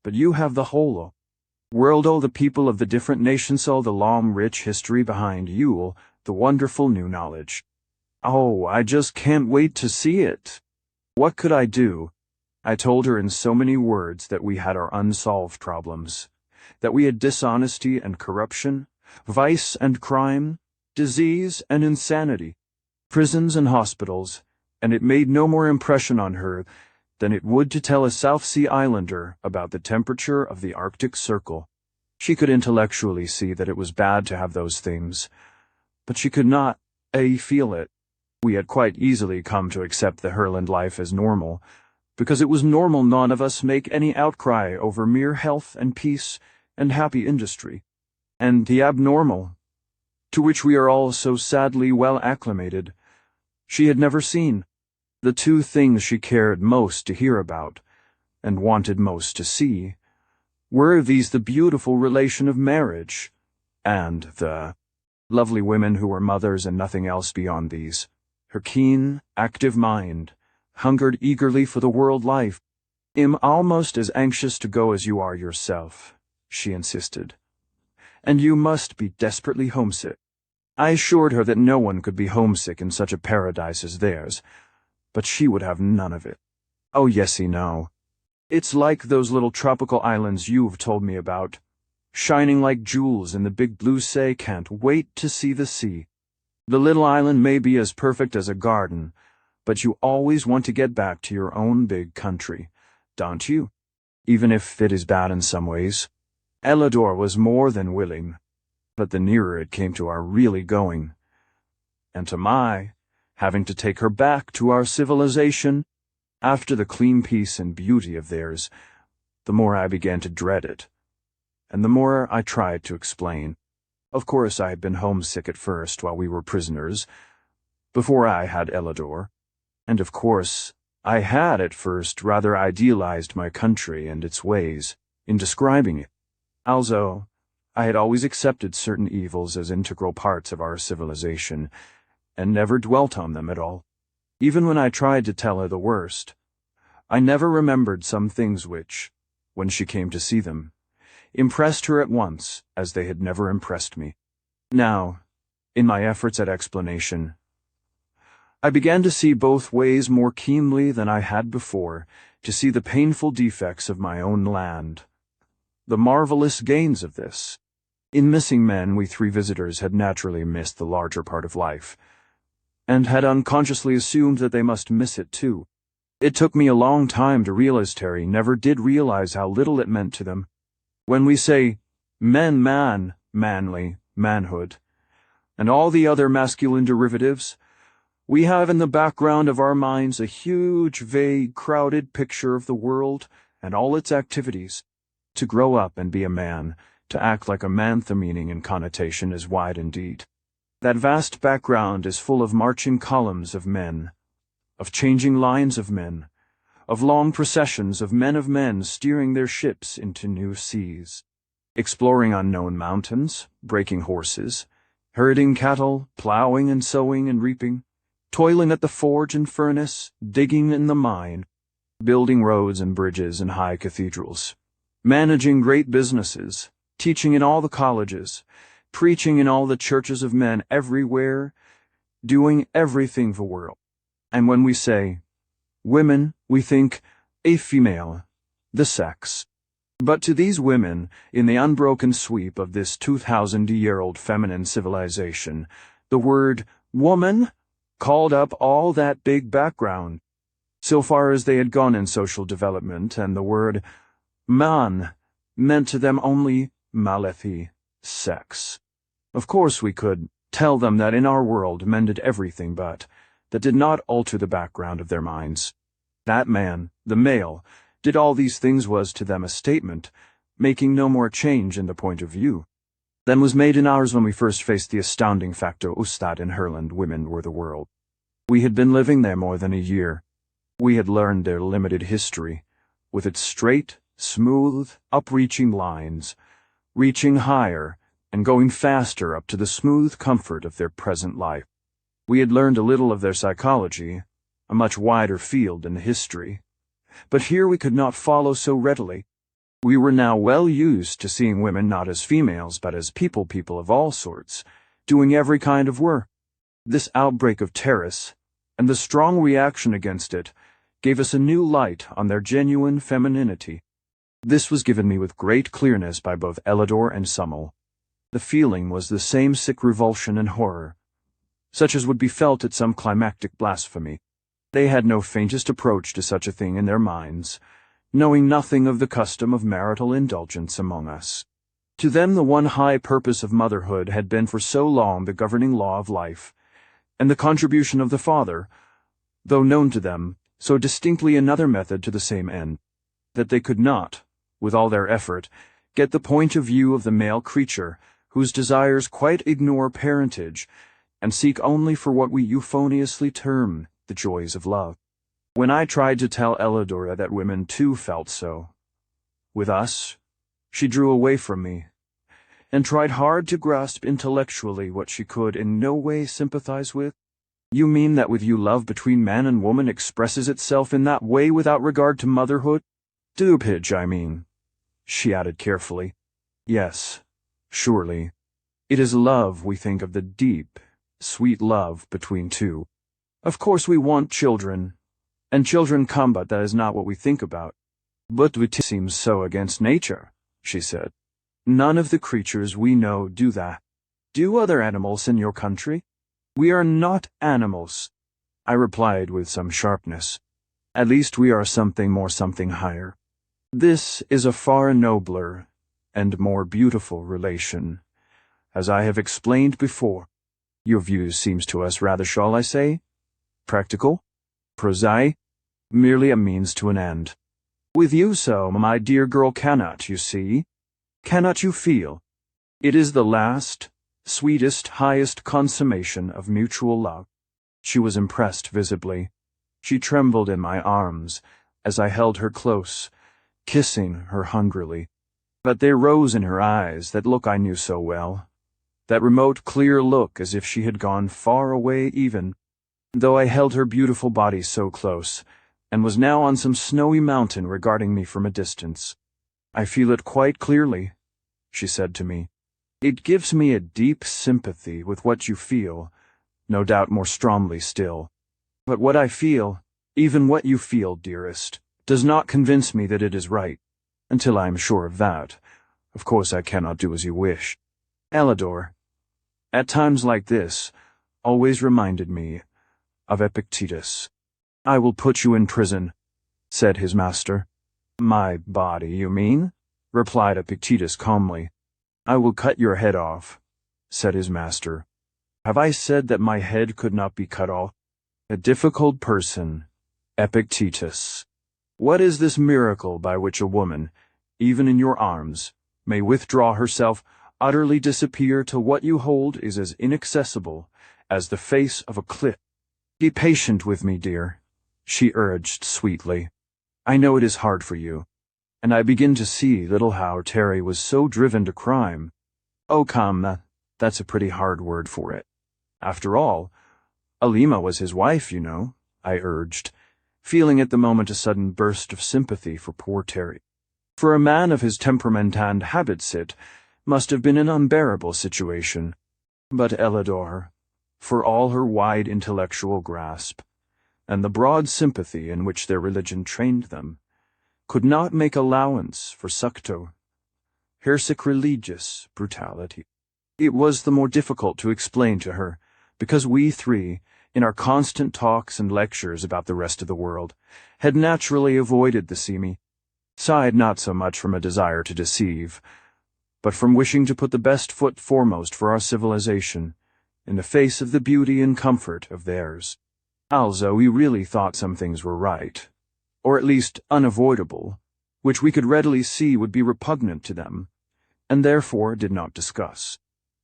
but you have the whole world, all the people of the different nations, all the long, rich history behind you, the wonderful new knowledge. Oh, I just can't wait to see it. What could I do? I told her in so many words that we had our unsolved problems, that we had dishonesty and corruption, vice and crime, disease and insanity, prisons and hospitals, and it made no more impression on her than it would to tell a South Sea Islander about the temperature of the Arctic Circle. She could intellectually see that it was bad to have those things, but she could not feel it. We had quite easily come to accept the Herland life as normal, because it was normal none of us make any outcry over mere health and peace and happy industry, and the abnormal, to which we are all so sadly well acclimated, she had never seen. The 2 things she cared most to hear about, and wanted most to see, were these: the beautiful relation of marriage, and the lovely women who were mothers and nothing else beyond these, her keen, active mind, hungered eagerly for the world life. "I'm almost as anxious to go as you are yourself," she insisted. "And you must be desperately homesick." I assured her that no one could be homesick in such a paradise as theirs, but she would have none of it. "Oh, yesy, no. It's like those little tropical islands you've told me about, shining like jewels in the big blue sea. Can't wait to see the sea. The little island may be as perfect as a garden, but you always want to get back to your own big country, don't you? Even if it is bad in some ways." Ellador was more than willing, but the nearer it came to our really going, and to my having to take her back to our civilization, after the clean peace and beauty of theirs, the more I began to dread it, and the more I tried to explain. Of course I had been homesick at first while we were prisoners, before I had Ellador, and of course I had at first rather idealized my country and its ways in describing it. Also, I had always accepted certain evils as integral parts of our civilization, and never dwelt on them at all. Even when I tried to tell her the worst, I never remembered some things which, when she came to see them, impressed her at once as they had never impressed me. Now, in my efforts at explanation, I began to see both ways more keenly than I had before, to see the painful defects of my own land, the marvelous gains of this. In missing men, we three visitors had naturally missed the larger part of life, and had unconsciously assumed that they must miss it too. It took me a long time to realize Terry never did realize how little it meant to them. When we say man, manly, manhood, and all the other masculine derivatives, we have in the background of our minds a huge, vague, crowded picture of the world and all its activities. To grow up and be a man, to act like a man, the meaning and connotation is wide indeed. That vast background is full of marching columns of men, of changing lines of men, of long processions of men steering their ships into new seas, exploring unknown mountains, breaking horses, herding cattle, plowing and sowing and reaping, toiling at the forge and furnace, digging in the mine, building roads and bridges and high cathedrals, managing great businesses, teaching in all the colleges, preaching in all the churches of men everywhere, doing everything the world. And when we say women, we think a female, the sex. But to these women, in the unbroken sweep of this 2,000-year-old feminine civilization, the word woman called up all that big background, so far as they had gone in social development, and the word man meant to them only malethi, sex. Of course we could tell them that in our world men did everything, but that did not alter the background of their minds. That man, the male, did all these things was to them a statement, making no more change in the point of view than was made in ours when we first faced the astounding facto that in Herland women were the world. We had been living there more than a year. We had learned their limited history, with its straight, smooth, upreaching lines, reaching higher and going faster up to the smooth comfort of their present life. We had learned a little of their psychology, a much wider field than history, but here we could not follow so readily. We were now well used to seeing women not as females but as people of all sorts, doing every kind of work. This outbreak of terror, and the strong reaction against it, gave us a new light on their genuine femininity. This was given me with great clearness by both Ellador and Summel. The feeling was the same sick revulsion and horror, such as would be felt at some climactic blasphemy. They had no faintest approach to such a thing in their minds, knowing nothing of the custom of marital indulgence among us. To them the one high purpose of motherhood had been for so long the governing law of life, and the contribution of the father, though known to them, so distinctly another method to the same end, that they could not, with all their effort, get the point of view of the male creature, whose desires quite ignore parentage, and seek only for what we euphoniously term the joys of love. When I tried to tell Ellador that women too felt so, with us, she drew away from me, and tried hard to grasp intellectually what she could in no way sympathize with. You mean that with you love between man and woman expresses itself in that way without regard to motherhood? Dupage, I mean, she added carefully. Yes, surely. It is love we think of, the deep, sweet love between two. Of course we want children, and children come, but that is not what we think about. But it seems so against nature, she said. None of the creatures we know do that. Do other animals in your country? We are not animals, I replied with some sharpness. At least we are something more, something higher. This is a far nobler and more beautiful relation, as I have explained before. Your view seems to us rather, shall I say, practical, prosaic, merely a means to an end. With you so, my dear girl, cannot you see? Cannot you feel? It is the last, sweetest, highest consummation of mutual love. She was impressed visibly. She trembled in my arms as I held her close, kissing her hungrily. But there rose in her eyes that look I knew so well, that remote, clear look as if she had gone far away even, though I held her beautiful body so close, and was now on some snowy mountain regarding me from a distance. I feel it quite clearly, she said to me. It gives me a deep sympathy with what you feel, no doubt more strongly still. But what I feel, even what you feel, dearest, does not convince me that it is right. Until I am sure of that, of course I cannot do as you wish. Ellador, at times like this, always reminded me of Epictetus. I will put you in prison, said his master. My body, you mean? Replied Epictetus calmly. I will cut your head off, said his master. Have I said that my head could not be cut off? A difficult person, Epictetus. What is this miracle by which a woman, even in your arms, may withdraw herself, utterly disappear till what you hold is as inaccessible as the face of a cliff? Be patient with me, dear, she urged sweetly. I know it is hard for you, and I begin to see little how Terry was so driven to crime. Oh, come, that's a pretty hard word for it. After all, Alima was his wife, you know, I urged, feeling at the moment a sudden burst of sympathy for poor Terry. For a man of his temperament and habits it must have been an unbearable situation. But Ellador, for all her wide intellectual grasp, and the broad sympathy in which their religion trained them, could not make allowance for her sacrilegious brutality. It was the more difficult to explain to her, because we three, in our constant talks and lectures about the rest of the world, had naturally avoided the seamy side, not so much from a desire to deceive, but from wishing to put the best foot foremost for our civilization, in the face of the beauty and comfort of theirs. Also, we really thought some things were right, or at least unavoidable, which we could readily see would be repugnant to them, and therefore did not discuss.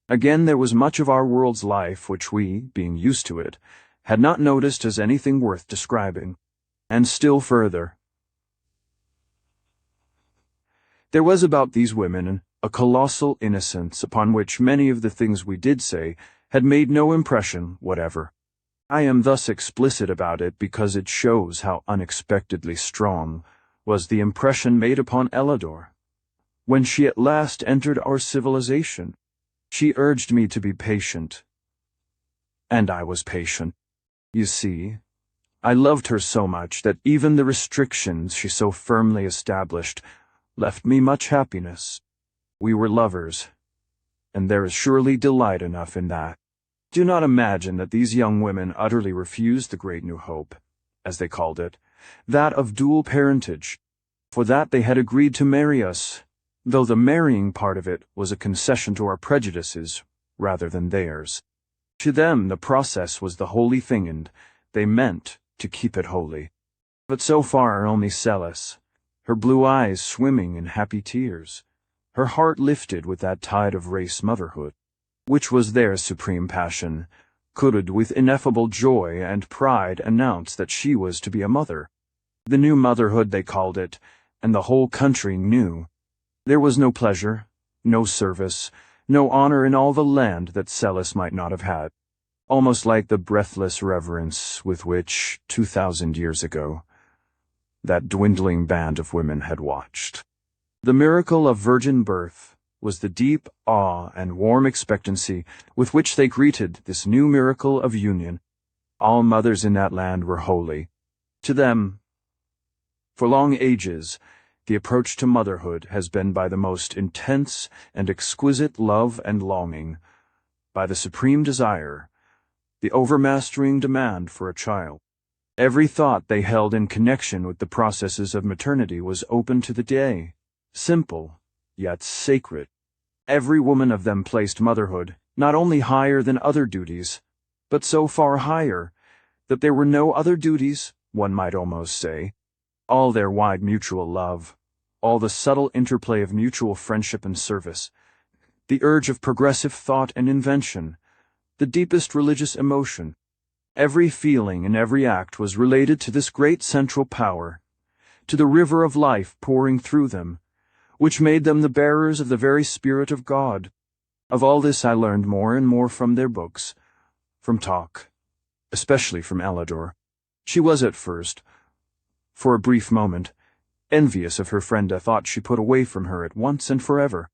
Again, there was much of our world's life which we, being used to it, had not noticed as anything worth describing. And still further, there was about these women a colossal innocence upon which many of the things we did say had made no impression whatever. I am thus explicit about it because it shows how unexpectedly strong was the impression made upon Ellador. When she at last entered our civilization, she urged me to be patient. And I was patient. You see, I loved her so much that even the restrictions she so firmly established left me much happiness. We were lovers, and there is surely delight enough in that. Do not imagine that these young women utterly refused the great new hope, as they called it, that of dual parentage. For that they had agreed to marry us, though the marrying part of it was a concession to our prejudices rather than theirs. To them the process was the holy thing, and they meant to keep it holy. But so far only Celis, her blue eyes swimming in happy tears, her heart lifted with that tide of race motherhood, which was their supreme passion, could with ineffable joy and pride announce that she was to be a mother. The new motherhood they called it, and the whole country knew. There was no pleasure, no service, no honor in all the land that Celis might not have had. almost like the breathless reverence with which, 2,000 years ago, that dwindling band of women had watched. The miracle of virgin birth was the deep awe and warm expectancy with which they greeted this new miracle of union. All mothers in that land were holy. To them, for long ages, the approach to motherhood has been by the most intense and exquisite love and longing, by the supreme desire, the overmastering demand for a child. Every thought they held in connection with the processes of maternity was open to the day, simple, yet sacred. Every woman of them placed motherhood not only higher than other duties, but so far higher that there were no other duties, one might almost say. All their wide mutual love, all the subtle interplay of mutual friendship and service, the urge of progressive thought and invention, the deepest religious emotion, every feeling and every act was related to this great central power, to the river of life pouring through them, which made them the bearers of the very Spirit of God. Of all this I learned more and more from their books, from talk, especially from Ellador. She was at first, for a brief moment, envious of her friend a thought she put away from her at once and forever.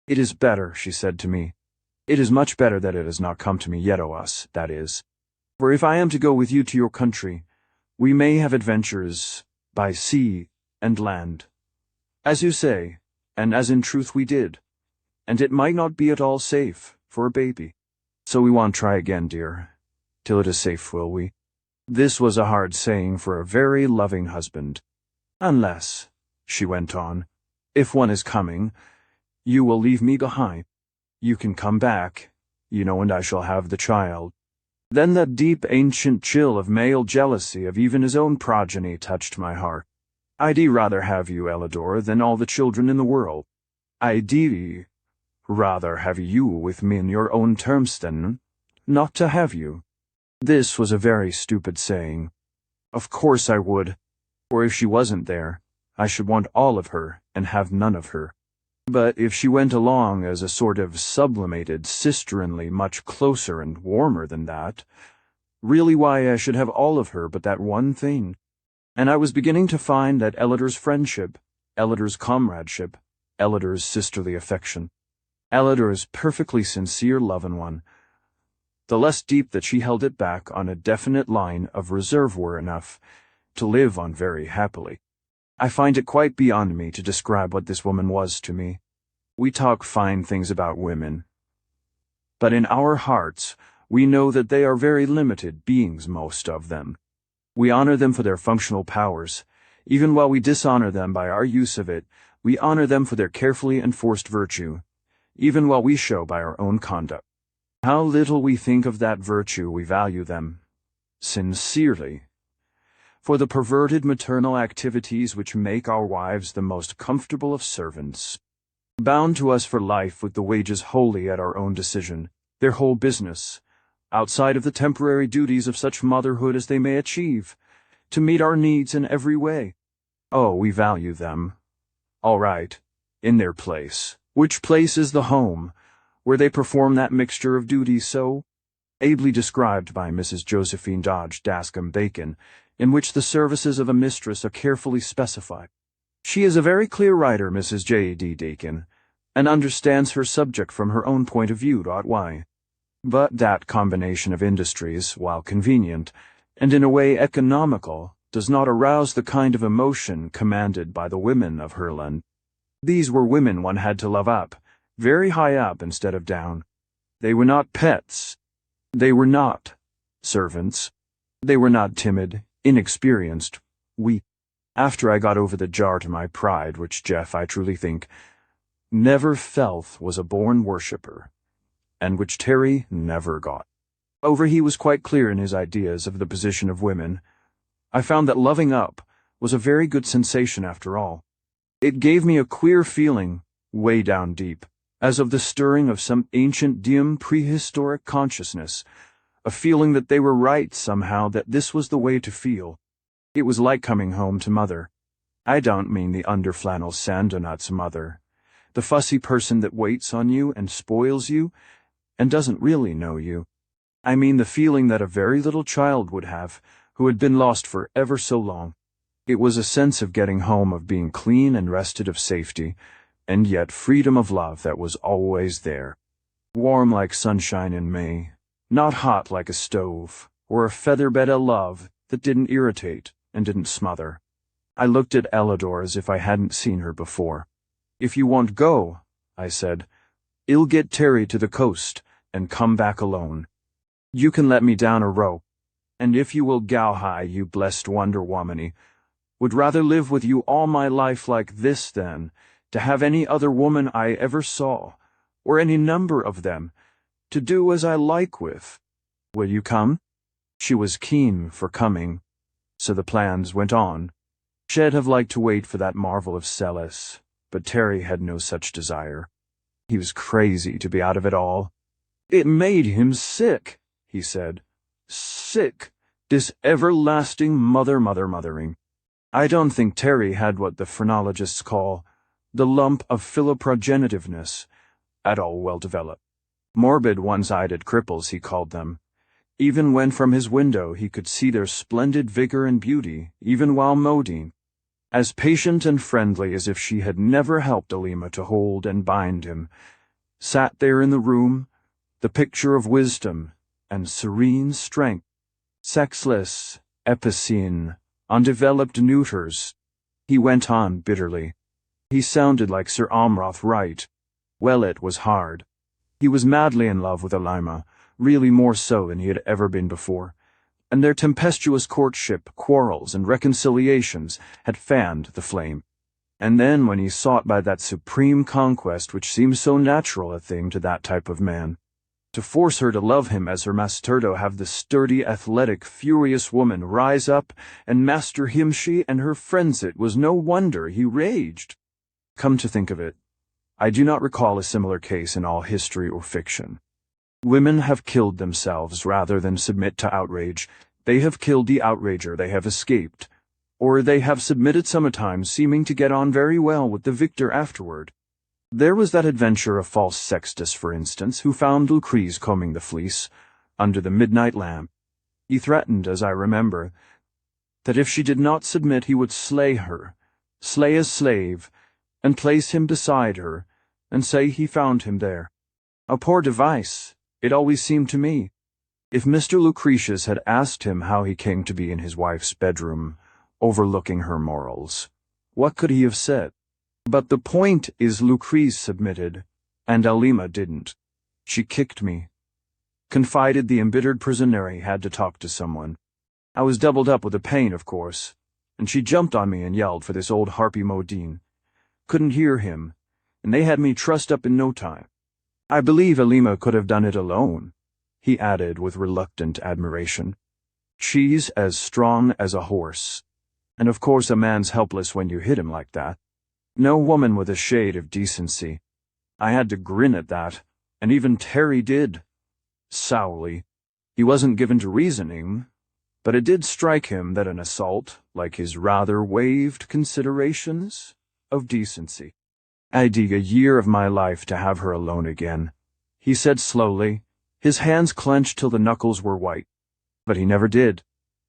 "It is better," she said to me. "It is much better that it has not come to me yet, O us, that is. For if I am to go with you to your country, we may have adventures by sea and land. As you say, and as in truth we did, and it might not be at all safe for a baby. So we won't try again, dear, till it is safe, will we?" This was a hard saying for a very loving husband. "Unless," she went on, "if one is coming, you will leave me behind. You can come back, you know, and I shall have the child." Then that deep ancient chill of male jealousy of even his own progeny touched my heart. "I'd rather have you, Ellador, than all the children in the world. I'd rather have you with me in your own terms than not to have you." This was a very stupid saying. Of course I would, for if she wasn't there, I should want all of her and have none of her. But if she went along as a sort of sublimated sister-in-law much closer and warmer than that, really why I should have all of her but that one thing. And I was beginning to find that Ellador's friendship, Ellador's comradeship, Ellador's sisterly affection, Ellador's perfectly sincere love in one, the less deep that she held it back on a definite line of reserve were enough to live on very happily. I find it quite beyond me to describe what this woman was to me. We talk fine things about women, but in our hearts we know that they are very limited beings, most of them. We honor them for their functional powers. Even while we dishonor them by our use of it, we honor them for their carefully enforced virtue, even while we show by our own conduct. How little we think of that virtue we value them, sincerely, for the perverted maternal activities which make our wives the most comfortable of servants, bound to us for life with the wages wholly at our own decision, their whole business, outside of the temporary duties of such motherhood as they may achieve, to meet our needs in every way. Oh, we value them. All right, in their place, which place is the home, where they perform that mixture of duties so ably described by Mrs. Josephine Dodge Dascombe Bacon, in which the services of a mistress are carefully specified. She is a very clear writer, Mrs. J.D. Bacon, and understands her subject from her own point of view. Why? But that combination of industries, while convenient, and in a way economical, does not arouse the kind of emotion commanded by the women of Herland. These were women one had to love up, very high up instead of down. They were not pets. They were not servants. They were not timid, inexperienced, weak. After I got over the jar to my pride, which Jeff, I truly think, never felt was a born worshipper, and which Terry never got over, he was quite clear in his ideas of the position of women, I found that loving up was a very good sensation after all. It gave me a queer feeling, way down deep, as of the stirring of some ancient dim prehistoric consciousness, a feeling that they were right somehow, that this was the way to feel. It was like coming home to mother. I don't mean the under-flannel sandonut's mother, the fussy person that waits on you and spoils you and doesn't really know you. I mean the feeling that a very little child would have, who had been lost for ever so long. It was a sense of getting home, of being clean and rested, of safety, and yet freedom of love that was always there. Warm like sunshine in May, not hot like a stove, or a feather-bed of love that didn't irritate and didn't smother. I looked at Ellador as if I hadn't seen her before. "If you won't go," I said, "I'll get Terry to the coast and come back alone. You can let me down a rope, and if you will go high, you blessed Wonder Womany, would rather live with you all my life like this than to have any other woman I ever saw, or any number of them, to do as I like with. Will you come?" She was keen for coming, so the plans went on. She'd have liked to wait for that marvel of Celis, but Terry had no such desire. He was crazy to be out of it all. It made him sick, he said. Sick. This everlasting mothering. I don't think Terry had what the phrenologists call the lump of philoprogenitiveness at all well developed. Morbid one-sided cripples, he called them. Even when from his window he could see their splendid vigor and beauty, even while Modine, as patient and friendly as if she had never helped Alima to hold and bind him, sat there in the room, the picture of wisdom and serene strength, sexless, epicene, undeveloped neuters. He went on bitterly. He sounded like Sir Amroth Wright. Well, it was hard. He was madly in love with Alima, really more so than he had ever been before, and their tempestuous courtship, quarrels, and reconciliations had fanned the flame. And then when he sought by that supreme conquest which seems so natural a thing to that type of man, to force her to love him as her masterdo, have the sturdy, athletic, furious woman rise up and master him, she and her friends, it was no wonder he raged. Come to think of it, I do not recall a similar case in all history or fiction. Women have killed themselves rather than submit to outrage. They have killed the outrager, they have escaped, or they have submitted sometimes, seeming to get on very well with the victor afterward. There was that adventurer of false Sextus, for instance, who found Lucrece combing the fleece under the midnight lamp. He threatened, as I remember, that if she did not submit he would slay her, slay a slave, and place him beside her, and say he found him there. A poor device, it always seemed to me. If Mr. Lucretius had asked him how he came to be in his wife's bedroom, overlooking her morals, what could he have said? But the point is, Lucrece submitted, and Alima didn't. She kicked me. Confided the embittered prisoner he had to talk to someone. I was doubled up with the pain, of course, and she jumped on me and yelled for this old harpy Modine. Couldn't hear him, and they had me trussed up in no time. I believe Alima could have done it alone, he added with reluctant admiration. She's as strong as a horse, and of course a man's helpless when you hit him like that. No woman with a shade of decency. I had to grin at that, and even Terry did. Sourly. He wasn't given to reasoning, but it did strike him that an assault, like his rather waived considerations of decency. I'd give a year of my life to have her alone again, he said slowly, his hands clenched till the knuckles were white. But he never did.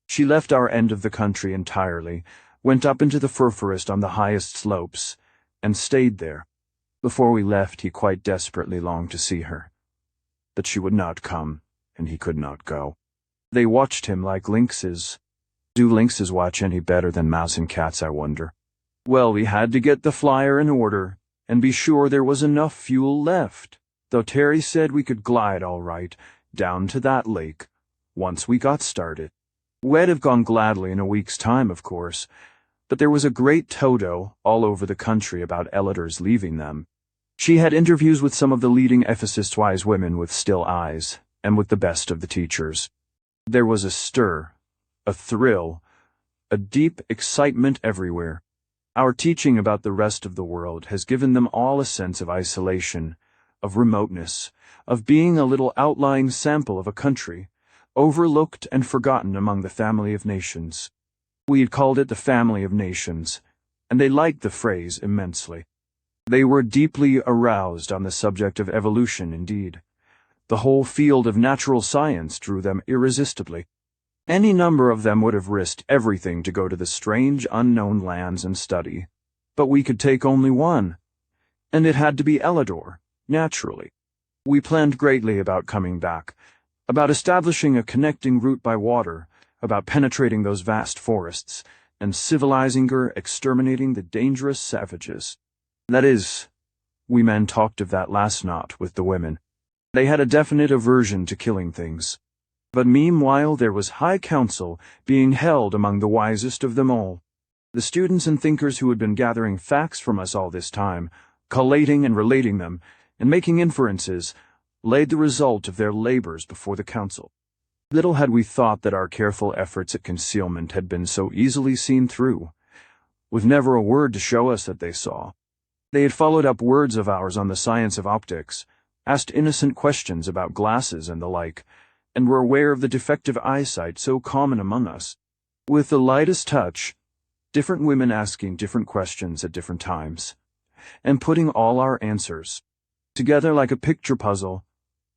She left our end of the country entirely, went up into the fir forest on the highest slopes, and stayed there. Before we left, he quite desperately longed to see her. But she would not come, and he could not go. They watched him like lynxes. Do lynxes watch any better than mouse and cats, I wonder? Well, we had to get the flyer in order, and be sure there was enough fuel left, though Terry said we could glide all right down to that lake once we got started. We'd have gone gladly in a week's time, of course, but there was a great todo all over the country about Ellador's leaving them. She had interviews with some of the leading Ephesus-wise women with still eyes, and with the best of the teachers. There was a stir, a thrill, a deep excitement everywhere. Our teaching about the rest of the world has given them all a sense of isolation, of remoteness, of being a little outlying sample of a country, overlooked and forgotten among the family of nations. We had called it the family of nations, and they liked the phrase immensely. They were deeply aroused on the subject of evolution indeed, The whole field of natural science drew them irresistibly. Any number of them would have risked everything to go to the strange, unknown lands and study. But we could take only one. And it had to be Elidor, naturally. We planned greatly about coming back, about establishing a connecting route by water, about penetrating those vast forests, and civilizing or exterminating the dangerous savages. That is, we men talked of that last night with the women. They had a definite aversion to killing things. But meanwhile there was high council being held among the wisest of them all. The students and thinkers who had been gathering facts from us all this time, collating and relating them, and making inferences, laid the result of their labors before the council. Little had we thought that our careful efforts at concealment had been so easily seen through, with never a word to show us that they saw. They had followed up words of ours on the science of optics, asked innocent questions about glasses and the like, and were aware of the defective eyesight so common among us. With the lightest touch, different women asking different questions at different times, and putting all our answers together like a picture puzzle,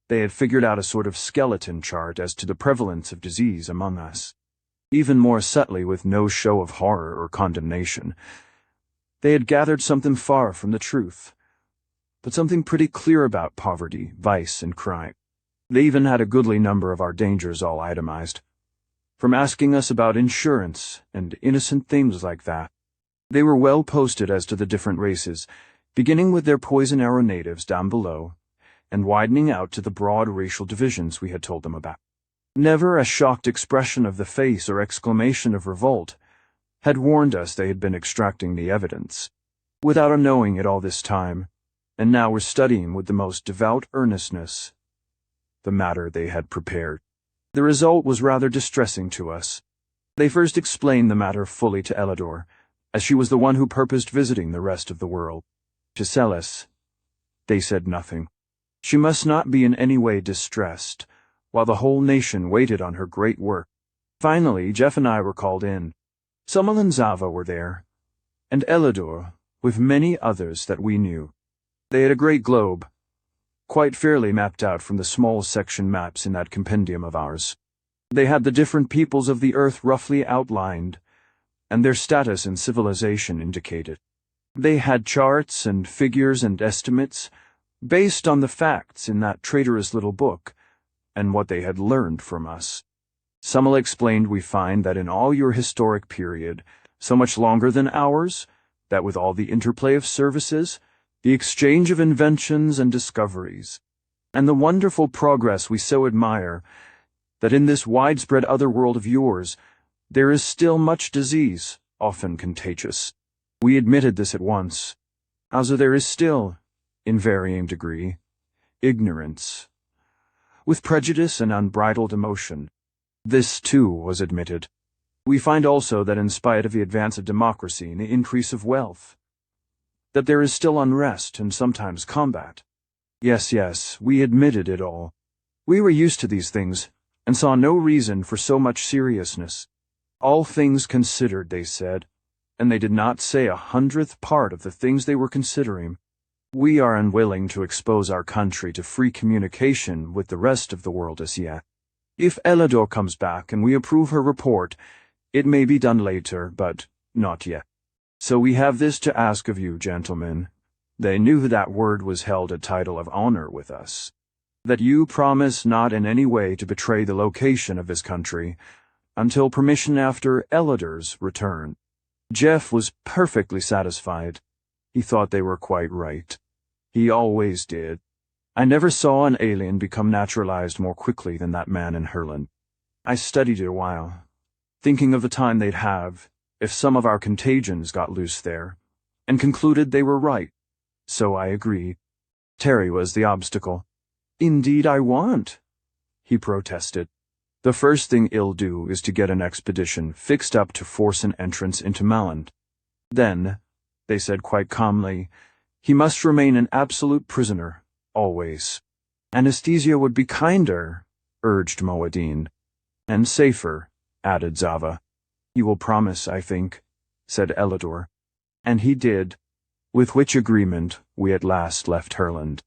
they had figured out a sort of skeleton chart as to the prevalence of disease among us. Even more subtly, with no show of horror or condemnation, they had gathered something far from the truth, but something pretty clear about poverty, vice, and crime. They even had a goodly number of our dangers all itemized, from asking us about insurance and innocent things like that. They were well posted as to the different races, beginning with their poison arrow natives down below, and widening out to the broad racial divisions we had told them about. Never a shocked expression of the face or exclamation of revolt had warned us they had been extracting the evidence, without our knowing it all this time, and now were studying with the most devout earnestness the matter they had prepared. The result was rather distressing to us. They first explained the matter fully to Elidor, as she was the one who purposed visiting the rest of the world. To Celis, they said nothing. She must not be in any way distressed, while the whole nation waited on her great work. Finally, Jeff and I were called in. Summel and Zava were there, and Elidor, with many others that we knew. They had a great globe, quite fairly mapped out from the small section maps in that compendium of ours. They had the different peoples of the earth roughly outlined, and their status in civilization indicated. They had charts and figures and estimates, based on the facts in that traitorous little book, and what they had learned from us. Summel explained, we find that in all your historic period, so much longer than ours, that with all the interplay of services, the exchange of inventions and discoveries, and the wonderful progress we so admire, that in this widespread other world of yours, there is still much disease, often contagious. We admitted this at once. Also there is still, in varying degree, ignorance, with prejudice and unbridled emotion. This, too, was admitted. We find also that in spite of the advance of democracy and the increase of wealth, that there is still unrest and sometimes combat. Yes, we admitted it all. We were used to these things, and saw no reason for so much seriousness. All things considered, they said, and they did not say 100th part of the things they were considering. We are unwilling to expose our country to free communication with the rest of the world as yet. If Elidor comes back and we approve her report, it may be done later, but not yet. So we have this to ask of you, gentlemen. They knew that word was held a title of honor with us. That you promise not in any way to betray the location of this country until permission after Elidor's return. Jeff was perfectly satisfied. He thought they were quite right. He always did. I never saw an alien become naturalized more quickly than that man in Herland. I studied it a while, thinking of the time they'd have if some of our contagions got loose there, and concluded they were right. So I agreed. Terry was the obstacle. Indeed I want, he protested. The first thing he'll do is to get an expedition fixed up to force an entrance into Malland. Then, they said quite calmly, he must remain an absolute prisoner, always. Anesthesia would be kinder, urged Moadine. And safer, added Zava. You will promise, I think, said Elidor. And he did, with which agreement we at last left Herland.